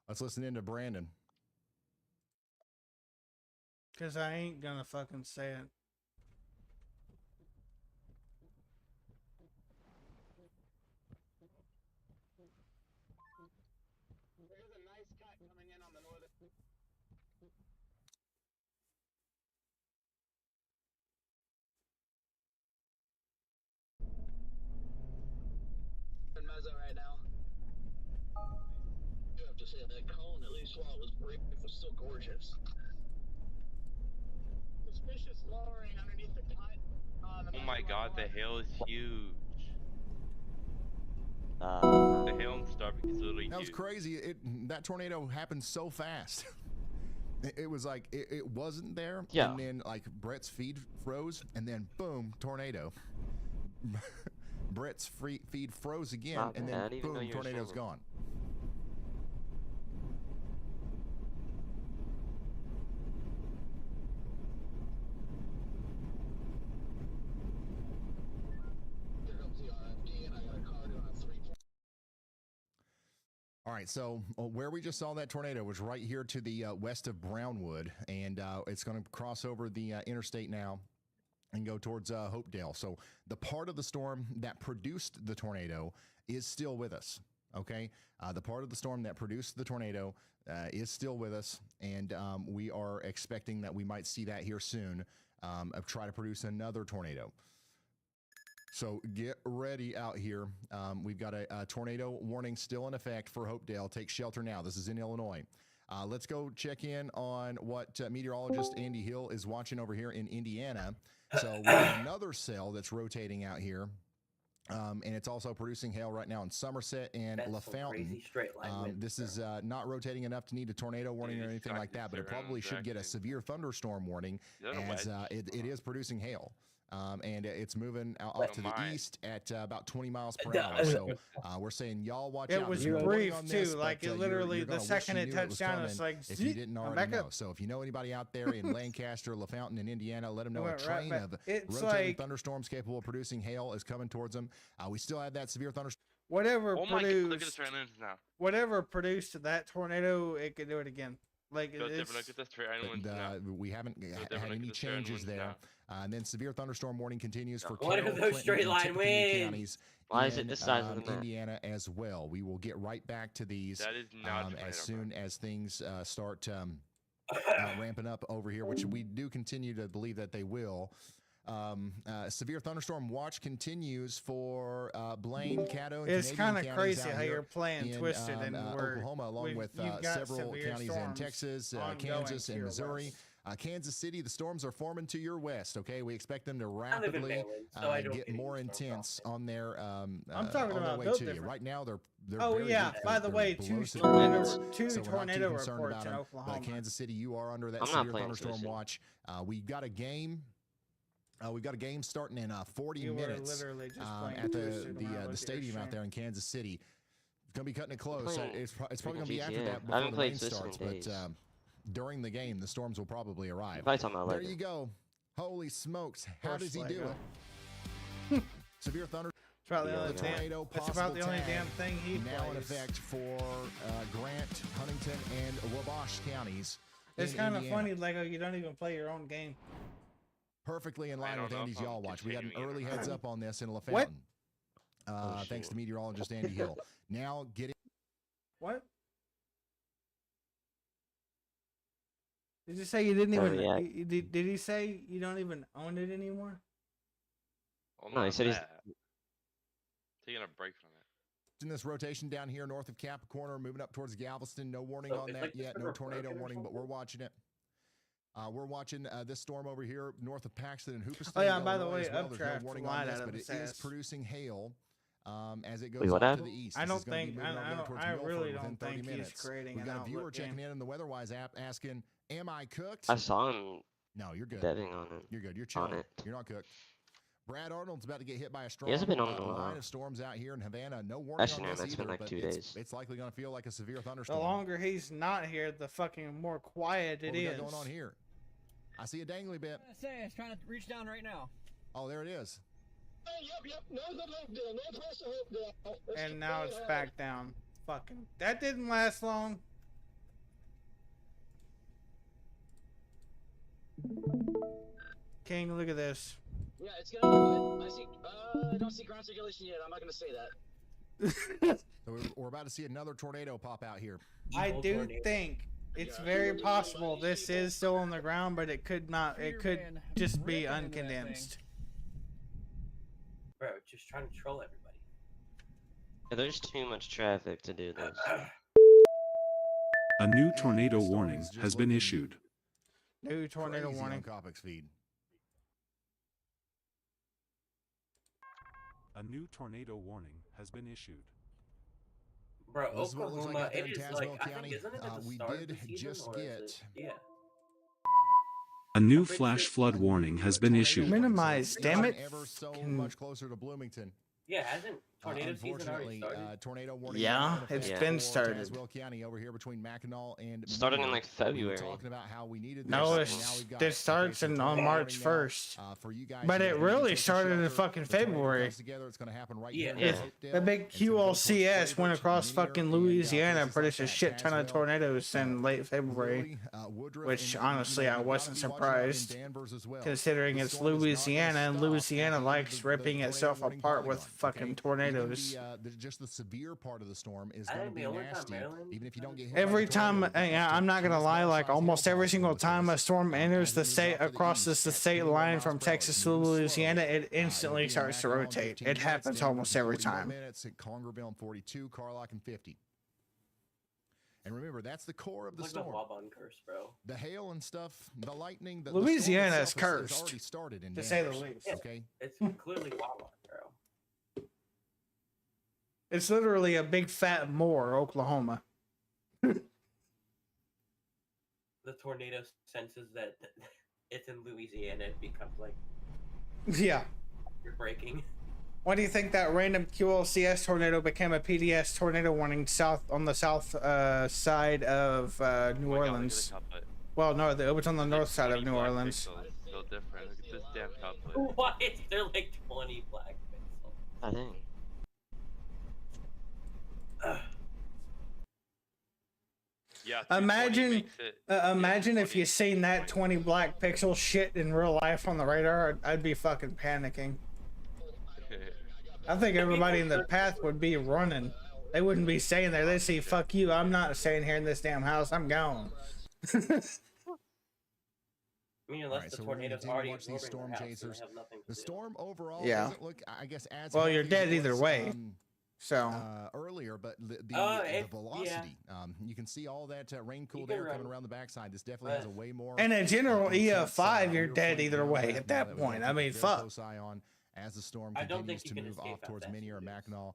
Let's listen in to Brandon. Because I ain't gonna fucking say it. There's a nice cut coming in on the northern. Mezzo right now. You have to say that cone, at least while it was brief, was still gorgeous. Suspicious lowering underneath the cut. Oh my god, the hail is huge. The hail in Starbuck is literally That was huge. crazy. That tornado happened so fast. It was like it wasn't there, Yeah. and then like Brett's feed froze, and then boom, tornado. Brett's feed froze again, Not and bad. I then didn't even know boom, you were tornado's streaming. gone. Here comes the RFD, and I got a car doing a 3. All right, so where we just saw that tornado was right here to the west of Brownwood, and it's going to cross over the interstate now and go towards Hopedale. So the part of the storm that produced the tornado is still with us, okay? The part of the storm that produced the tornado is still with us, and we are expecting that we might see that here soon, try to produce another tornado. So get ready out here. We've got a tornado warning still in effect for Hopedale. Take shelter now. This is in Illinois. Let's go check in on what meteorologist Andy Hill is watching over here in Indiana. So we have another cell that's rotating out here. And it's also producing hail right now in Somerset and LaFountain. This is not rotating enough to need a tornado warning or anything like that, but it probably should get a severe thunderstorm warning as it is producing hail. And it's moving off to the east at about 20 miles per hour. So we're saying y'all watch out. It was There's no warning brief on this, too. Like but, it you're literally, gonna the wish second you it knew touched was down, it's coming like, if you zip, didn't I'm already back know. up. So if you know anybody out there in Lancaster, LaFountain, and Indiana, let them know a Went right train back. of It's rotating like- thunderstorms capable of producing hail is coming towards them. We still have that severe thunderstorm. Whatever Oh my god, look at the produced, straight lines now. whatever produced that tornado, it could do it again. Like Go different, it's, look at the straight islands And, now. we haven't different, had look at any the straight changes lines there. now. And then severe thunderstorm warning continues for What are Carroll, those Clinton, straight and line Tippecanoe winds? counties Why is it in, this size of the map? Indiana as well. We will get right back to these That is not a tornado, as soon as things start ramping up over here, which we do continue to believe that they will. Severe thunderstorm watch continues for Blaine, Caddo, and it's kind of crazy how you're playing Twisted and we're Oklahoma, along with you've got several severe counties in storms Texas, ongoing Kansas, to and your Missouri. west. Kansas City, the storms are forming to your west. Okay, we expect them to I live in rapidly Maryland, so I don't get get more any storms intense on their I'm talking on their about way built to you. different. Right now, they're Oh very yeah. weak. By the They're way, below two severe limits, tornado so we're not too tornado concerned reports about in them. Oklahoma. But Kansas City, you are under that I'm not severe playing thunderstorm Twisted. watch. We've got a game. We've got a game starting in 40 You were minutes literally just playing at Twisted when I the looked at your stadium out stream. there in Kansas City. It's gonna be cutting it close. Playing It's probably gonna be after GTA. that I before haven't the played rain Swiss in starts, days. but during the game, the storms will probably arrive. Probably talking about There Lego. you go. Holy smokes! How course does he do Lego. it? Severe thunder. It's about the Yeah, only yeah. damn. Tornado That's about the possible only tag damn thing he now in plays. effect for Grant, Huntington, and Wabash counties. It's in kind of Indiana. funny, Lego. You don't even play your own game. Perfectly in I line don't with know if Andy's I'm Y'all Watch. We got an continuing early or heads not. up on this in What? LaFountain. Thanks shit. to meteorologist Andy Hill. Now getting. What? Did you say you didn't Oh, even? yeah. Did he say you don't even own it anymore? Well, No, he not said he's. that. Taking a break from it. in this rotation down here north of Capricorn, moving up towards Galveston. No warning So on it's that like yet. this No river tornado broken or warning, but something? we're watching it. We're watching this storm over here north of Paxton and Hooperstown. Oh yeah, by the Illinois way, as well. There's no updraft warning light on this, out of but his it is ass. producing hail as it goes Wait, what off to happened? the east. I This don't is gonna be think. moving on down towards I Milford really within don't 30 think he's minutes. creating We've an got a viewer outlook checking game. in the Weatherwise app asking, "Am I cooked?" I saw him No, you're good. betting on it. You're good. You're on chilling. it. You're not cooked. Brad Arnold's about to get hit by a strong He hasn't been on in a line while. of storms out here in Havana. No warning Actually, on no, this that's been either, like but 2 it's, days. it's likely going to feel like a severe The thunderstorm. longer he's not here, the fucking more quiet What it we is. got going on here? I see a dangly bit. I say, I was trying to reach down right now. Oh, there it is. Yep. North of Hopedale. Northwest of Hopedale. And now it's back down. Fucking. That didn't last long. King, look at this. Yeah, it's gonna do it. I don't see ground circulation yet. I'm not gonna say that. So we're about to see another tornado pop out here. I do think it's very possible this is still on the ground, but it could not. It could just be uncondensed. Bro, just trying to troll everybody. Yeah, there's too much traffic to do this. A new tornado warning has been issued. New tornado Crazy warning. on Copix feed. A new tornado warning has been issued. Bro, This is what it looks like Oklahoma, out there it in is Tazewell like, I County. think, isn't it at the We start of did the season, just or get is it? Yeah. A new flash flood warning has been issued. Minimize, damn it. Ever so Can- much closer to Bloomington. Yeah, hasn't tornado season already Unfortunately, started? tornado warning. Yeah, now in effect it's for been started. Tazewell County over here between Mackinac and Started in Meade. like We were February. talking about how we needed No, this, and now it's, we've got it it. Okay, starts so on tornado March warning now, 1st. for you guys But who it need to really take started in shelter. fucking The tornado February. comes together, it's going to happen right Yeah. here in It's Hopedale. the big It's gonna go towards QLCS went Flavor, across Linear, fucking and, Louisiana places and produced a like shit ton of Tazewell, tornadoes in late February. Lilly, Woodruff, Which, and, honestly, you I know, we've wasn't gotta be watching out in surprised, Danvers as well. Considering The it's storm is not gonna Louisiana, and stop Louisiana after likes the ripping tornado itself warning apart with polygon, fucking okay? tornadoes. Even just the severe part of the storm is I going to think be the only time nasty. Maryland Even if you don't get hit by Every the tornado, time, I'm not gonna lie, like almost every single time a storm enters the state across the state line from Texas to Louisiana, it instantly starts to rotate. It happens almost every time. Minutes at Congerville and 42, Carlock and 50. And remember, that's the core of the Like the storm. Waban curse, bro. The hail and stuff, the lightning, the Louisiana storm is itself has cursed, already started in to say the Danvers, least. Okay, It's clearly Waban, bro. It's literally a big fat moor, Oklahoma. The tornado senses that it's in Louisiana, it becomes like Yeah. you're breaking. Why do you think that random QLCS tornado became a PDS tornado warning south on the south side of New Orleans? Well, no, it was on the north side of New Orleans. So different. Look at this damn cuplet. Why is there like 20 black pixels? I think. Yeah. Imagine, imagine if you seen that 20 black pixel shit in real life on the radar. I'd be fucking panicking. I think everybody in the path would be running. They wouldn't be staying there. They'd see, fuck you, I'm not staying here in this damn house. I'm gone. I mean, unless Alright, the so we're gonna tornado's continue to already watch these absorbing storm their house, chasers. they have nothing to The do. storm overall Yeah. doesn't look, I guess, as Well, heavy you're as dead it either was, way. So, earlier, but the yeah. velocity, you can see all that rain cooled can air coming run. around the backside. This definitely has a way more. in a general intense, EF5, you're rear dead point either down way path at now that that we've got point. to I keep a mean, very fuck. close eye on as the storm I don't continues think to you can move escape off how towards fast Minnie it or is. Mackinac.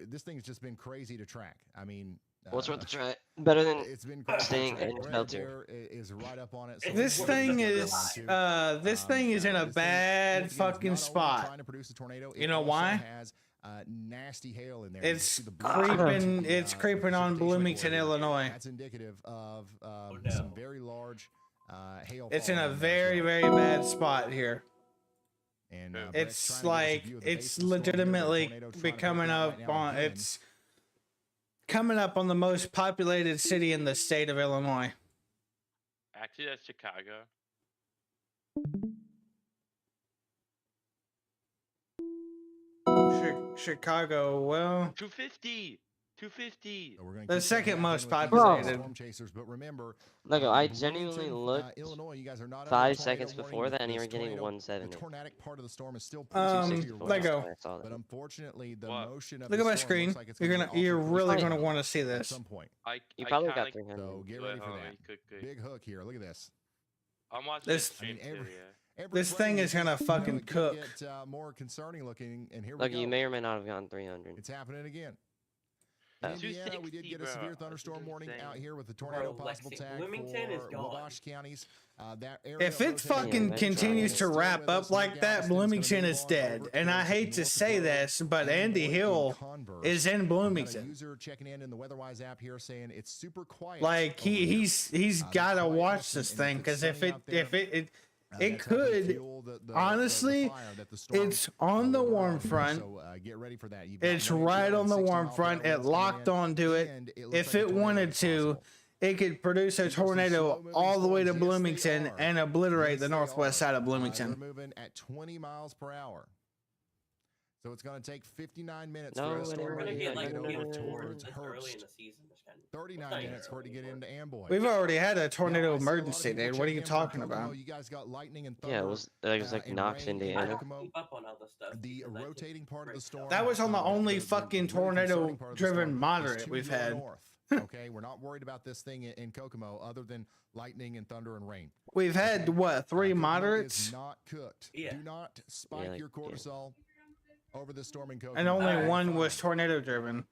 This thing's just been crazy to track. I mean, What's worth the try? Better than it's been crazy to staying track. in Brett shelter. there is right up on it. So This we're thing gonna is, go on to, this thing is in a this thing, bad once again, is fucking not only spot. trying to produce a tornado, You it know also why? has nasty hail in there. You It's see the blue creeping. the, It's creeping on precipitation Bloomington, order. Illinois. That's indicative of Oh, some no. very large hail. It's in falling a on there as very, well. very bad spot here. And Brett's It's trying to give us a like view of the base it's of the storm here, but a legitimately tornado trying to break becoming out up right now on. again. It's coming up on the most populated city in the state of Illinois. Actually, that's Chicago. Chicago, well, 250. 250. So we're gonna the keep second checking back most in with these, populated. storm chasers, but remember, Look, I Bloomington, genuinely looked Illinois, you guys are not under 5 tornado seconds warning before with that, and you this were getting tornado. 170. The tornadic part of the storm is still pretty close to your Lego. west, I saw that. but unfortunately, the motion of Look the at my storm screen. looks like it's You're gonna be you're awfully really close gonna to want to see at this. some point. You probably got kinda- 300. So get ready for Hold on, that. you could- Big hook here. Look at this. I'm watching This- this stream too, yeah. Every This thing frame is gonna just, fucking could cook. Get more concerning looking, and here Look, we go. you may or may not have gotten 300. It's happening again. Oh. In Indiana, we did get a severe thunderstorm warning out here with the tornado Bro, possible Lexi- tag Bloomington is for gone. Wabash counties. That area If it rotating fucking around continues to Stay wrap with up us. like New that, Galveston's gonna Bloomington move is on dead. over And I towards hate to North say Dakota this, but and Andy in Hill Converse. is in We've got a Bloomington. user checking in the WeatherWise app here saying it's super quiet. Like over here. he's got to watch this thing because if it that's helping could fuel the honestly, fire that the storm, it's on the will burn warm out here. front. So, get ready for that. You've got It's winds right around on the 60 warm mile per front. hour It winds coming locked in, onto it. and it looks If like a it tornado wanted is to, possible. it could produce a tornado slow-moving all the way to storms. Yes, they Bloomington are. and obliterate Yes, the they northwest are. side of They're Bloomington. moving at 20 miles per hour. So it's going to take 59 minutes No, for a it storm ain't to really get like over no. towards It's early in Herbst. the season. It's kind of 39 minutes for it to get into Amboy. We've already had a tornado Now, I see a lot of emergency, people dude. What are checking you in from talking Kokomo. about? You guys got lightning and Yeah, it thunder, was like and Knox, rain in Indiana. Kokomo. keep up on all this stuff. The because I just rotating part of the storm. That was on the only the fucking really concerning part of the tornado-driven storm is moderate to we've your had. north. Okay, we're not worried about this thing in Kokomo other than lightning and thunder and rain. We've had what, 3 Kokomo moderates? is not cooked. Yeah. Do not spike Yeah, your yeah. cortisol over the storm in Kokomo. And only Alright, one was tornado driven.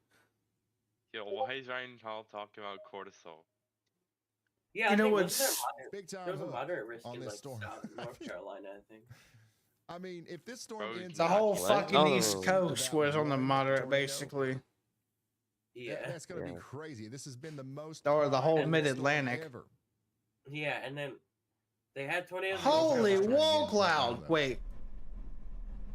Yo, why is Ryan Hall talking about cortisol? Yeah, You I know think what's- Big time there's a hook moderate risk on in this like storm. North Carolina, I think. I mean, if this storm Bro, ends The up whole being fucking Oh. East Coast was on the moderate, basically. Yeah. that's going to Yeah. be crazy. This has been the most Or the whole powerful mid-Atlantic. storm ever. Yeah, and then they had tornadoes. in Holy North Carolina. wall cloud! Wait,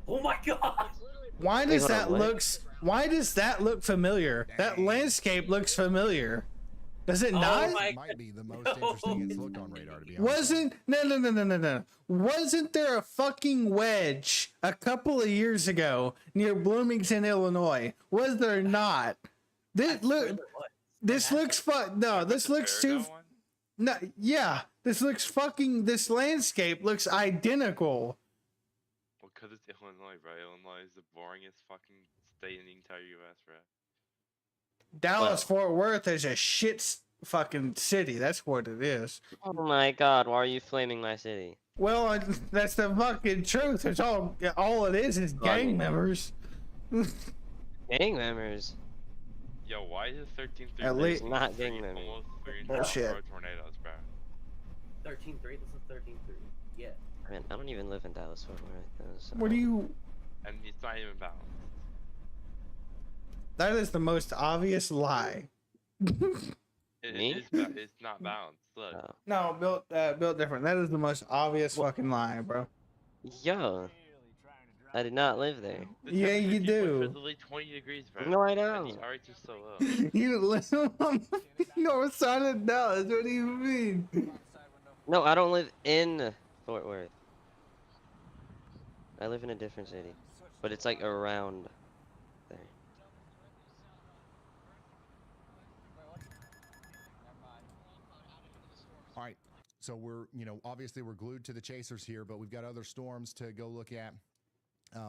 Oh my god! why Wait, does hold on, that what? why does that look familiar? That landscape looks familiar. Does it not? my Might be the most interesting it's looked on radar, to be honest. No. Wasn't there a fucking wedge a couple of years ago near Bloomington, Illinois? Was there not? This look. This looks no. This looks too. Farragut one? No. Yeah. This looks fucking. This landscape looks identical. Well, because it's Illinois, bro. Illinois is the boringest fucking state in the entire U.S., bro. Dallas Fort Worth is a shit fucking city. That's what it is. Oh my god, why are you flaming my city? Well, that's the fucking truth. It's all it is gang members. Gang members. Yo, why is 13 At least- Not gang members. almost 300 Bullshit. tornadoes, bro? 13-3. This is 13-3. Yeah. I mean, I don't even live in Dallas Fort Worth. Though, so. What do you? And it's not even balanced. That is the most obvious lie. Me? It's not balanced. Look. Oh. No, built different. That is the most obvious fucking lie, bro. Yo, I did not live there. The Yeah, you temperature do. was literally 20 degrees, bro. No, I And don't. the RH is so low. You live on the north side of Dallas. What do you mean? No, I don't live in Fort Worth. I live in a different city, but it's like around there. All right. So we're, obviously we're glued to the chasers here, but we've got other storms to go look at.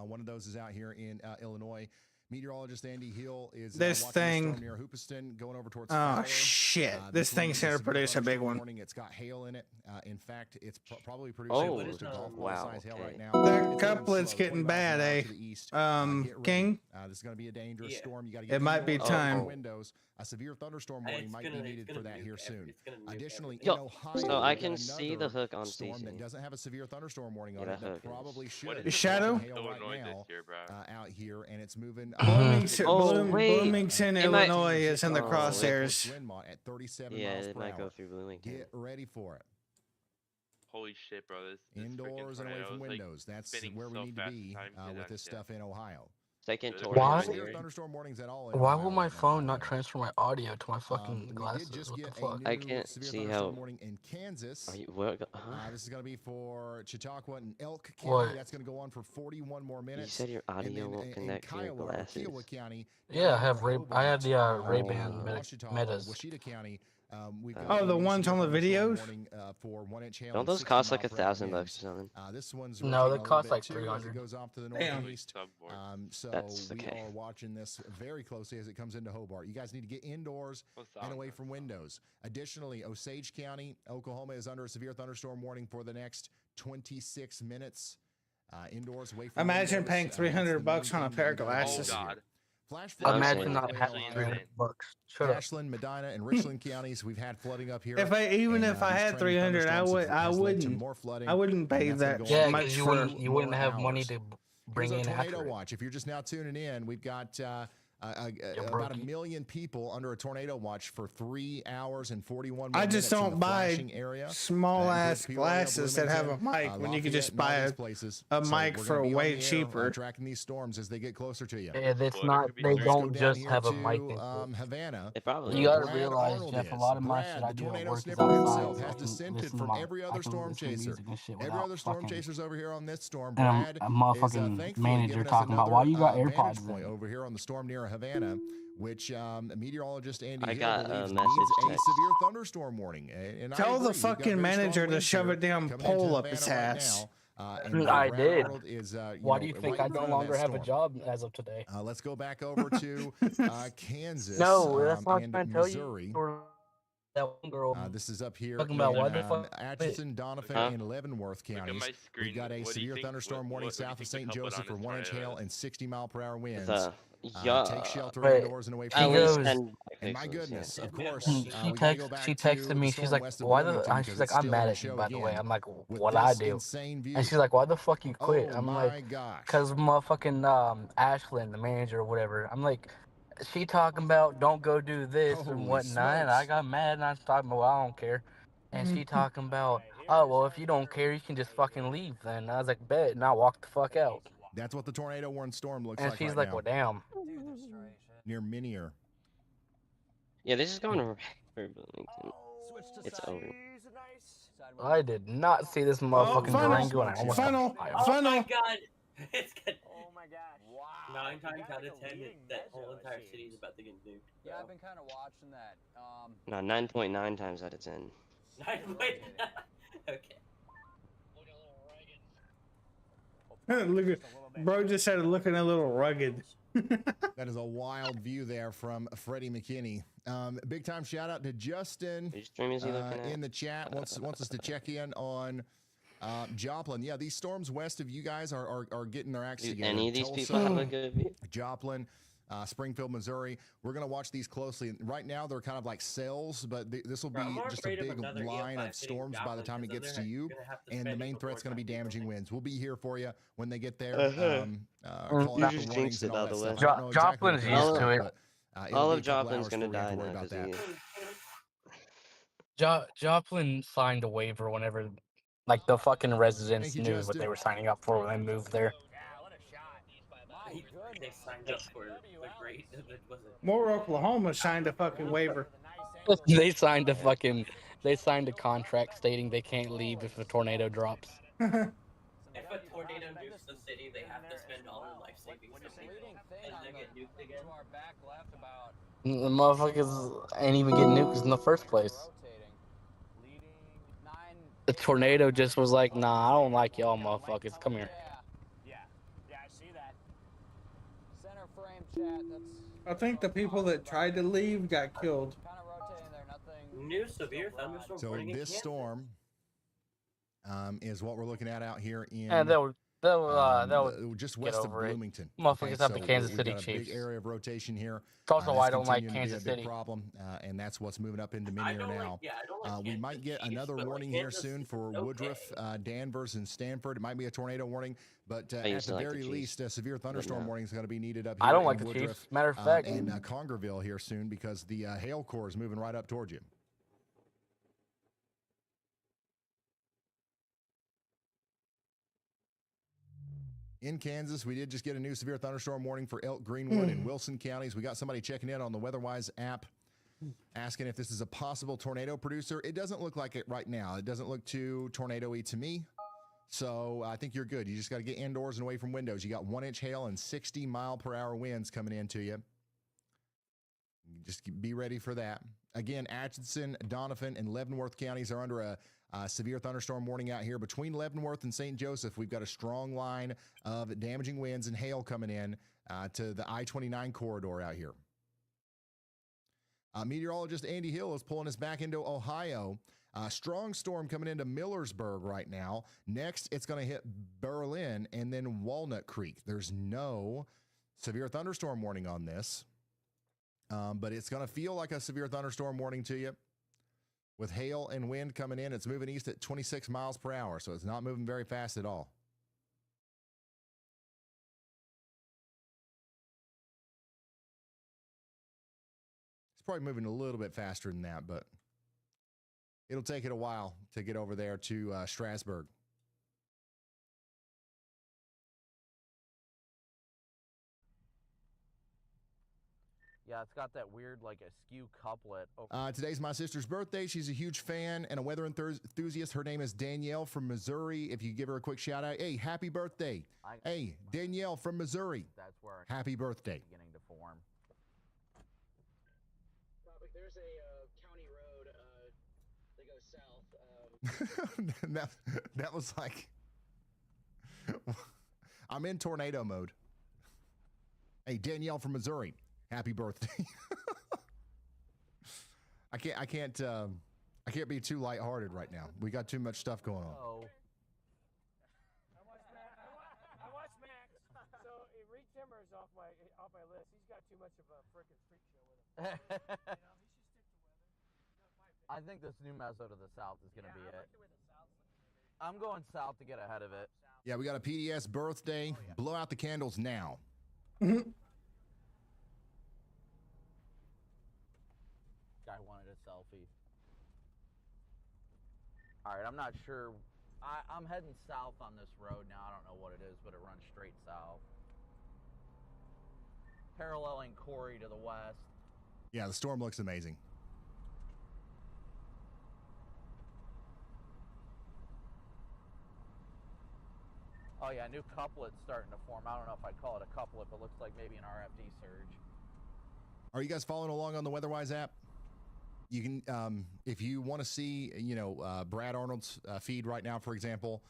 One of those is out here in Illinois. Meteorologist Andy Hill is This watching thing- the storm near Hoopiston, going over towards Oh Fowler. shit! This one thing's is gonna severe produce a big thunderstorm one. warning. It's got hail in it. In fact, it's probably producing Oh, close to golf ball wow, size hail okay. right now. That It's moving couplet's slow, getting 20 miles an bad, hour eh? to the east. Get ready. King. This is going to be a dangerous Yeah. storm. You got to get It might be indoors, time. Windows. A severe thunderstorm warning It's might gonna- be it's needed gonna for that nuke here every- soon. it's gonna nuke Additionally, everything. in Ohio, So I we've can got see the another hook on storm CC. that doesn't have a severe thunderstorm warning on Yeah, it, that but hook is- probably should. What is The shadow? Hail right Illinois now this year, bro? out here, and it's moving Bloomington, Oh, wait. Bloomington, It might- Illinois is in the Oh, crosshairs. At 37 Yeah, miles it per might hour. go through Bloomington. Get ready for it. Holy shit, bro! This Indoors and away from windows. That's where we need to be with this stuff in Ohio. Second Why- tornado Severe theory. thunderstorm warnings at all. In Why Ohio will my right now, phone by not the way. transfer my audio to my fucking We did glasses? just What the get a fuck? new I can't severe see thunderstorm how- warning in Kansas. Are you, what, huh? This is going to be for Chautauqua and Elk County. What? That's going to go on for 41 more minutes. You said your And audio then won't in connect to your Kiowa, or glasses. Kiowa County. Yeah, I have Hobart, I have the Ray-Ban Washita, Metas. Washita County. We've got Oh, a the new ones severe on the thunderstorm videos? warning, for 1-inch hail Don't and those 60 cost like mile per hour $1,000 or winds. something? This one's No, rotating they a little cost bit like too as it 300. goes off to the Damn. northeast. So That's we okay. are watching this very closely as it comes into Hobart. You guys need to get indoors and away from windows. Additionally, Osage County, Oklahoma is under a severe thunderstorm warning for the next 26 minutes. Indoors, away from Imagine windows. paying $300 on a pair of glasses. Oh god. Flash I'm Imagine saying- not having Actually, $300. Shut up. Ashland, Medina, and Richland counties. We've had flooding up here. If I even and, if I these had trending 300, I thunderstorms would has I led to wouldn't more flooding, I wouldn't pay and that's that gonna go on Yeah, for much because you for. wouldn't more have money hours. to Here's bring a in tornado after it. watch. If you're just now tuning in, we've got about broke 1 million people under a tornado watch for 3 hours and 41 I minutes. just in don't the buy flashing area. small That ass includes Peoria, glasses that have a Bloomington, mic when you could just Lafayette, and all buy these places. a So mic we're for gonna be on way the air, cheaper. tracking these storms as they get closer to you. It's Well, not. it could be They three. Let's go don't down just here have a to mic. They put. Havana. It probably You is. gotta Brad realize, Arnold Jeff, a is. lot of my Brad, shit I the do at tornado work is sniffer outside, himself, so has I can dissented listen from to every other storm listen to chaser. music and shit Every without other storm fucking. chasers over here on this storm. And Brad a is motherfucking thankfully manager giving us talking about why another you got vantage AirPods point then. over here on the storm near Havana, which meteorologist Andy I Hill got a believes message needs a text. severe thunderstorm warning. And I Tell agree. the We've got fucking very strong manager to winds shove here a damn coming pole into up his Havana right ass. now. And I Brad did. Arnold is, Why do you think right I in no front of longer that have a storm. job as of today? Let's go back over to Kansas No, that's not what I'm and trying to tell Missouri. you. That one girl. This is up here Talking in about why the fuck. Atchison, Donovan, Huh? and Leavenworth Look at counties. my screen. We've got a What do you severe think- thunderstorm warning what do you south of think St. the Joseph for Copeland 1-inch tornado hail is? and 60-mile per hour winds. Yeah. Take shelter Wait, indoors and away he from At least goes- 10 And my pixels, goodness, yeah. of course, She we gotta go texted. back She to texted the me. storm She's like, west of "Why Bloomington the?" because She's like, it's "I'm still mad gonna at you." show By the way, again I'm like, with "What I this do?" insane view. And she's like, "Why the fuck you quit?" Oh I'm my like, gosh. "Cause motherfucking Ashlyn, the manager or whatever." I'm like, she talking about don't go do this and Holy whatnot, and I smokes. got mad and I was talking about, well, I don't care. And she talking about, oh well, if you don't care, you can just fucking leave. Then I was like, bet, and I walked the fuck out. That's what the tornado warned storm looks And like she's right like, now. well, damn. Near Minier. Yeah, this is going over for Bloomington. It's over. I did not see this Oh, motherfucking funnel, Durango, and I almost got funnel, fired. Oh my funnel. god! It's good. Oh my gosh. Wow. 9 times out of 10, that whole entire city is about to get nuked. Yeah, I've been kind of watching that. No, 9.9 times out of 10. 9. Okay. Look at, bro just said looking a little rugged. That is a wild view there from Freddie McKinney. Big time shout out to Justin Which stream is he looking at? in the chat. Wants us to check in on Joplin. Yeah, these storms west of you guys are getting their acts Do together. any of these Tulsa, people have a good view? Joplin, Springfield, Missouri. We're going to watch these closely. Right now, they're kind of like cells, but this will be Bro, I'm more just a afraid of big another line EF5 of storms by the Joplin, time it 'cause gets they're to you. gonna have to And the spend main it threat's before going to be time damaging winds. We'll be here for you when they get there. Uh-huh. Calling out You the just warnings jinxed and it, all by that the stuff. way. I don't know exactly Joplin's what used it is, to it. but, it'll All be of a couple Joplin's hours gonna before we have die to worry now about because that. Joplin signed a waiver whenever, like, the fucking residents Thank you, knew what Justin. they were signing up for when they moved there. They signed up for the great. Was it? More Oklahoma signed a fucking waiver. They signed a contract stating they can't leave if a tornado drops. If a tornado nukes the city, they have to spend all their life savings to make it, and they get nuked again. The motherfuckers ain't even getting nuked in the first place. The tornado just was like, nah, I don't like y'all motherfuckers. Come here. Yeah, I see that. Center frame chat. That's I think the people that tried to leave got killed. kind of rotating there. Nothing. New severe thunderstorm So warning in this Kansas. storm is what we're looking at out here in And They'll just get west of over it. Bloomington. Motherfuckers have the Kansas we've City got a Chiefs. big area of rotation here. It's also why I don't like continuing to be Kansas a big City. problem, and that's what's moving up into I Minier don't now. like, yeah, I don't like We Kansas might get Chiefs, another but, like, warning here Kansas soon is for Woodruff, Danvers, and Stanford. It might be a tornado warning, but I at used the to like the very Chiefs, least, a severe thunderstorm no. warning is going to be needed up here I don't in like the Woodruff, Chiefs. Matter of fact, and Congerville here soon because the hail core is moving right up towards you. In Kansas, we did just get a new severe thunderstorm warning for Elk, Greenwood, and Wilson counties. We got somebody checking in on the WeatherWise app asking if this is a possible tornado producer. It doesn't look like it right now. It doesn't look too tornado-y to me. So I think you're good. You just got to get indoors and away from windows. You got 1-inch hail and 60-mile-per-hour winds coming into you. Just be ready for that. Again, Atchison, Donovan, and Leavenworth counties are under a severe thunderstorm warning out here. Between Leavenworth and St. Joseph, we've got a strong line of damaging winds and hail coming in to the I-29 corridor out here. Meteorologist Andy Hill is pulling us back into Ohio. Strong storm coming into Millersburg right now. Next, it's going to hit Berlin and then Walnut Creek. There's no severe thunderstorm warning on this, but it's going to feel like a severe thunderstorm warning to you. With hail and wind coming in, it's moving east at 26 miles per hour, so it's not moving very fast at all. It's probably moving a little bit faster than that, but it'll take it a while to get over there to Strasburg. Yeah, it's got that weird, like, askew couplet. Today's my sister's birthday. She's a huge fan and a weather enthusiast. Her name is Danielle from Missouri. If you give her a quick shout out, hey, happy birthday. Hey, Danielle from Missouri. That's where happy birthday. Beginning to form. There's a county road that goes south. that was like, I'm in tornado mode. Hey, Danielle from Missouri. Happy birthday. I can't be too lighthearted right now. We got too much stuff going on. Oh. I watched Max, so Reed Timmer's off my list. He's got too much of a freaking freak show with him. He should stick to weather. I think this new mezzo to the south is going to be it. I'm going south to get ahead of it. Yeah, we got a PDS birthday. Blow out the candles now. Guy wanted a selfie. All right, I'm not sure. I'm heading south on this road now. I don't know what it is, but it runs straight south. Paralleling Corey to the west. Yeah, the storm looks amazing. Oh yeah, new couplet's starting to form. I don't know if I'd call it a couplet, but looks like maybe an RFD surge. Are you guys following along on the WeatherWise app? You can, if you want to see, Brad Arnold's feed right now, for example,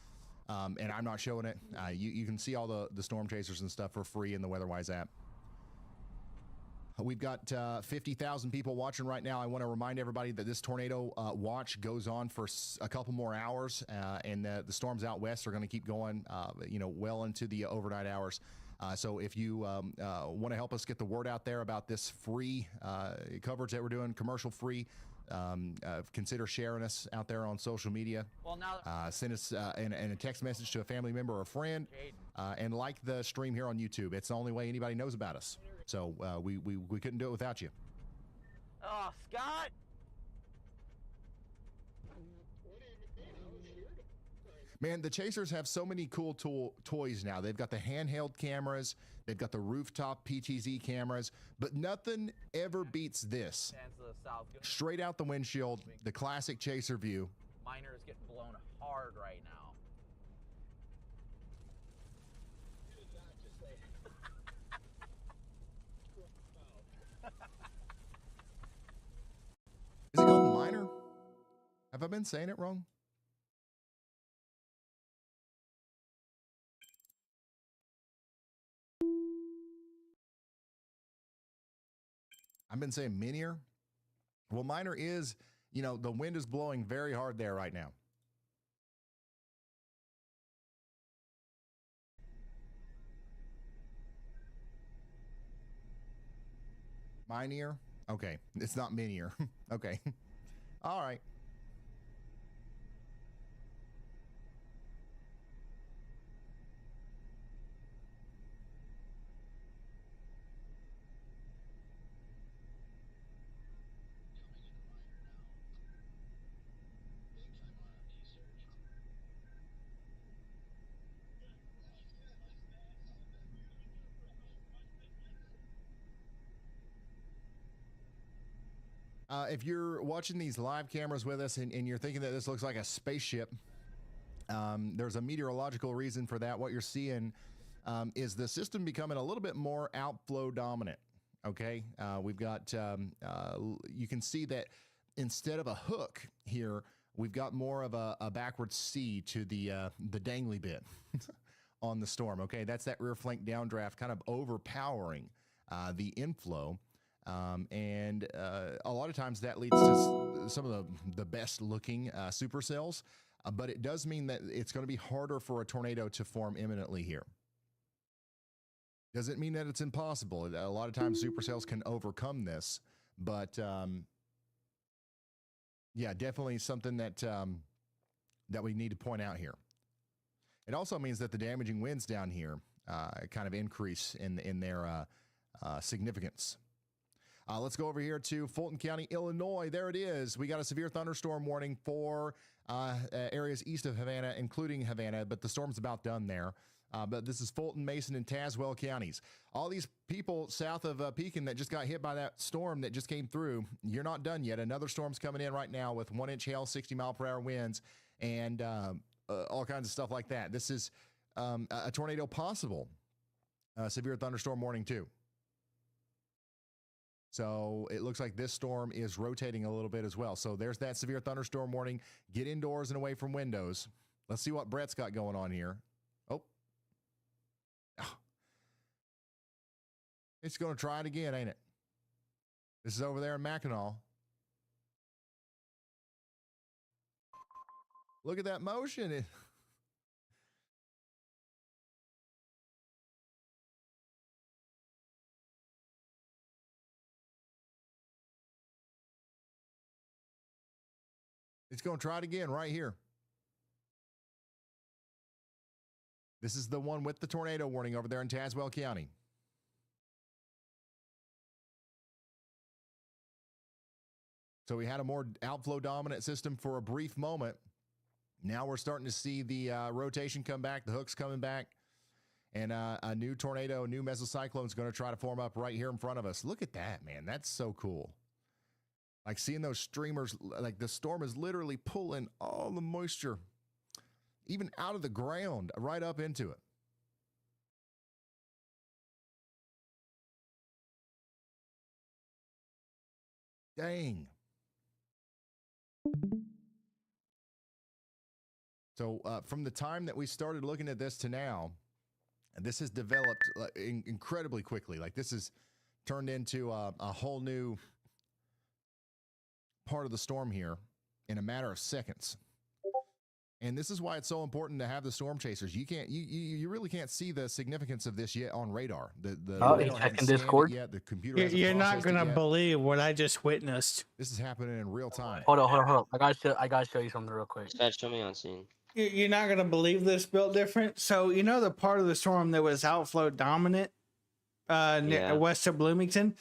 and I'm not showing it, you can see all the storm chasers and stuff for free in the WeatherWise app. We've got 50,000 people watching right now. I want to remind everybody that this tornado watch goes on for a couple more hours, and the storms out west are going to keep going, well into the overnight hours. So if you want to help us get the word out there about this free coverage that we're doing, commercial free, consider sharing us out there on social media. Well, now send us and a text message to a family member or a friend, and like the stream here on YouTube. It's the only way anybody knows about us. So we couldn't do it without you. Oh, Scott! Man, the Chasers have so many cool toys now. They've got the handheld cameras, they've got the rooftop PTZ cameras, but nothing ever beats this. Straight out the windshield, the classic Chaser view. Miner is getting blown hard right now. Is it called Miner? Have I been saying it wrong? I've been saying Minier. Well, Miner is, the wind is blowing very hard there right now. Minier? Okay. It's not Minier. Okay. All right. If you're watching these live cameras with us and you're thinking that this looks like a spaceship, there's a meteorological reason for that. What you're seeing is the system becoming a little bit more outflow dominant. Okay, we've got, you can see that instead of a hook here, we've got more of a backward C to the dangly bit on the storm. Okay, that's that rear flank downdraft kind of overpowering the inflow. And a lot of times that leads to some of the best looking supercells, but it does mean that it's going to be harder for a tornado to form imminently here. Doesn't mean that it's impossible. A lot of times supercells can overcome this, but yeah, definitely something that that we need to point out here. It also means that the damaging winds down here kind of increase in their significance. Let's go over here to Fulton County, Illinois. There it is. We got a severe thunderstorm warning for areas east of Havana, including Havana, but the storm's about done there. But this is Fulton, Mason, and Tazewell counties. All these people south of Pekin that just got hit by that storm that just came through, you're not done yet. Another storm's coming in right now with 1-inch hail, 60-mile-per-hour winds, and all kinds of stuff like that. This is a tornado possible. Severe thunderstorm warning, too. So it looks like this storm is rotating a little bit as well. So there's that severe thunderstorm warning. Get indoors and away from windows. Let's see what Brett's got going on here. Oh. It's going to try it again, ain't it? This is over there in Mackinac. Look at that motion. It's going to try it again right here. This is the one with the tornado warning over there in Tazewell County. So we had a more outflow dominant system for a brief moment. Now we're starting to see the rotation come back, the hooks coming back, and a new tornado, a new mesocyclone is going to try to form up right here in front of us. Look at that, man. That's so cool. Like seeing those streamers, like the storm is literally pulling all the moisture, even out of the ground, right up into it. Dang. So from the time that we started looking at this to now, this has developed incredibly quickly. Like this has turned into a whole new part of the storm here in a matter of seconds. And this is why it's so important to have the storm chasers. You really can't see the significance of this yet on radar. The radar hasn't scanned it yet. The computer hasn't You're not processed it gonna yet. believe what I just witnessed. This is happening in real time. Hold on. I gotta show you something real quick. Show me on scene. You're not gonna believe this built different. So you know the part of the storm that was outflow dominant, west of Bloomington.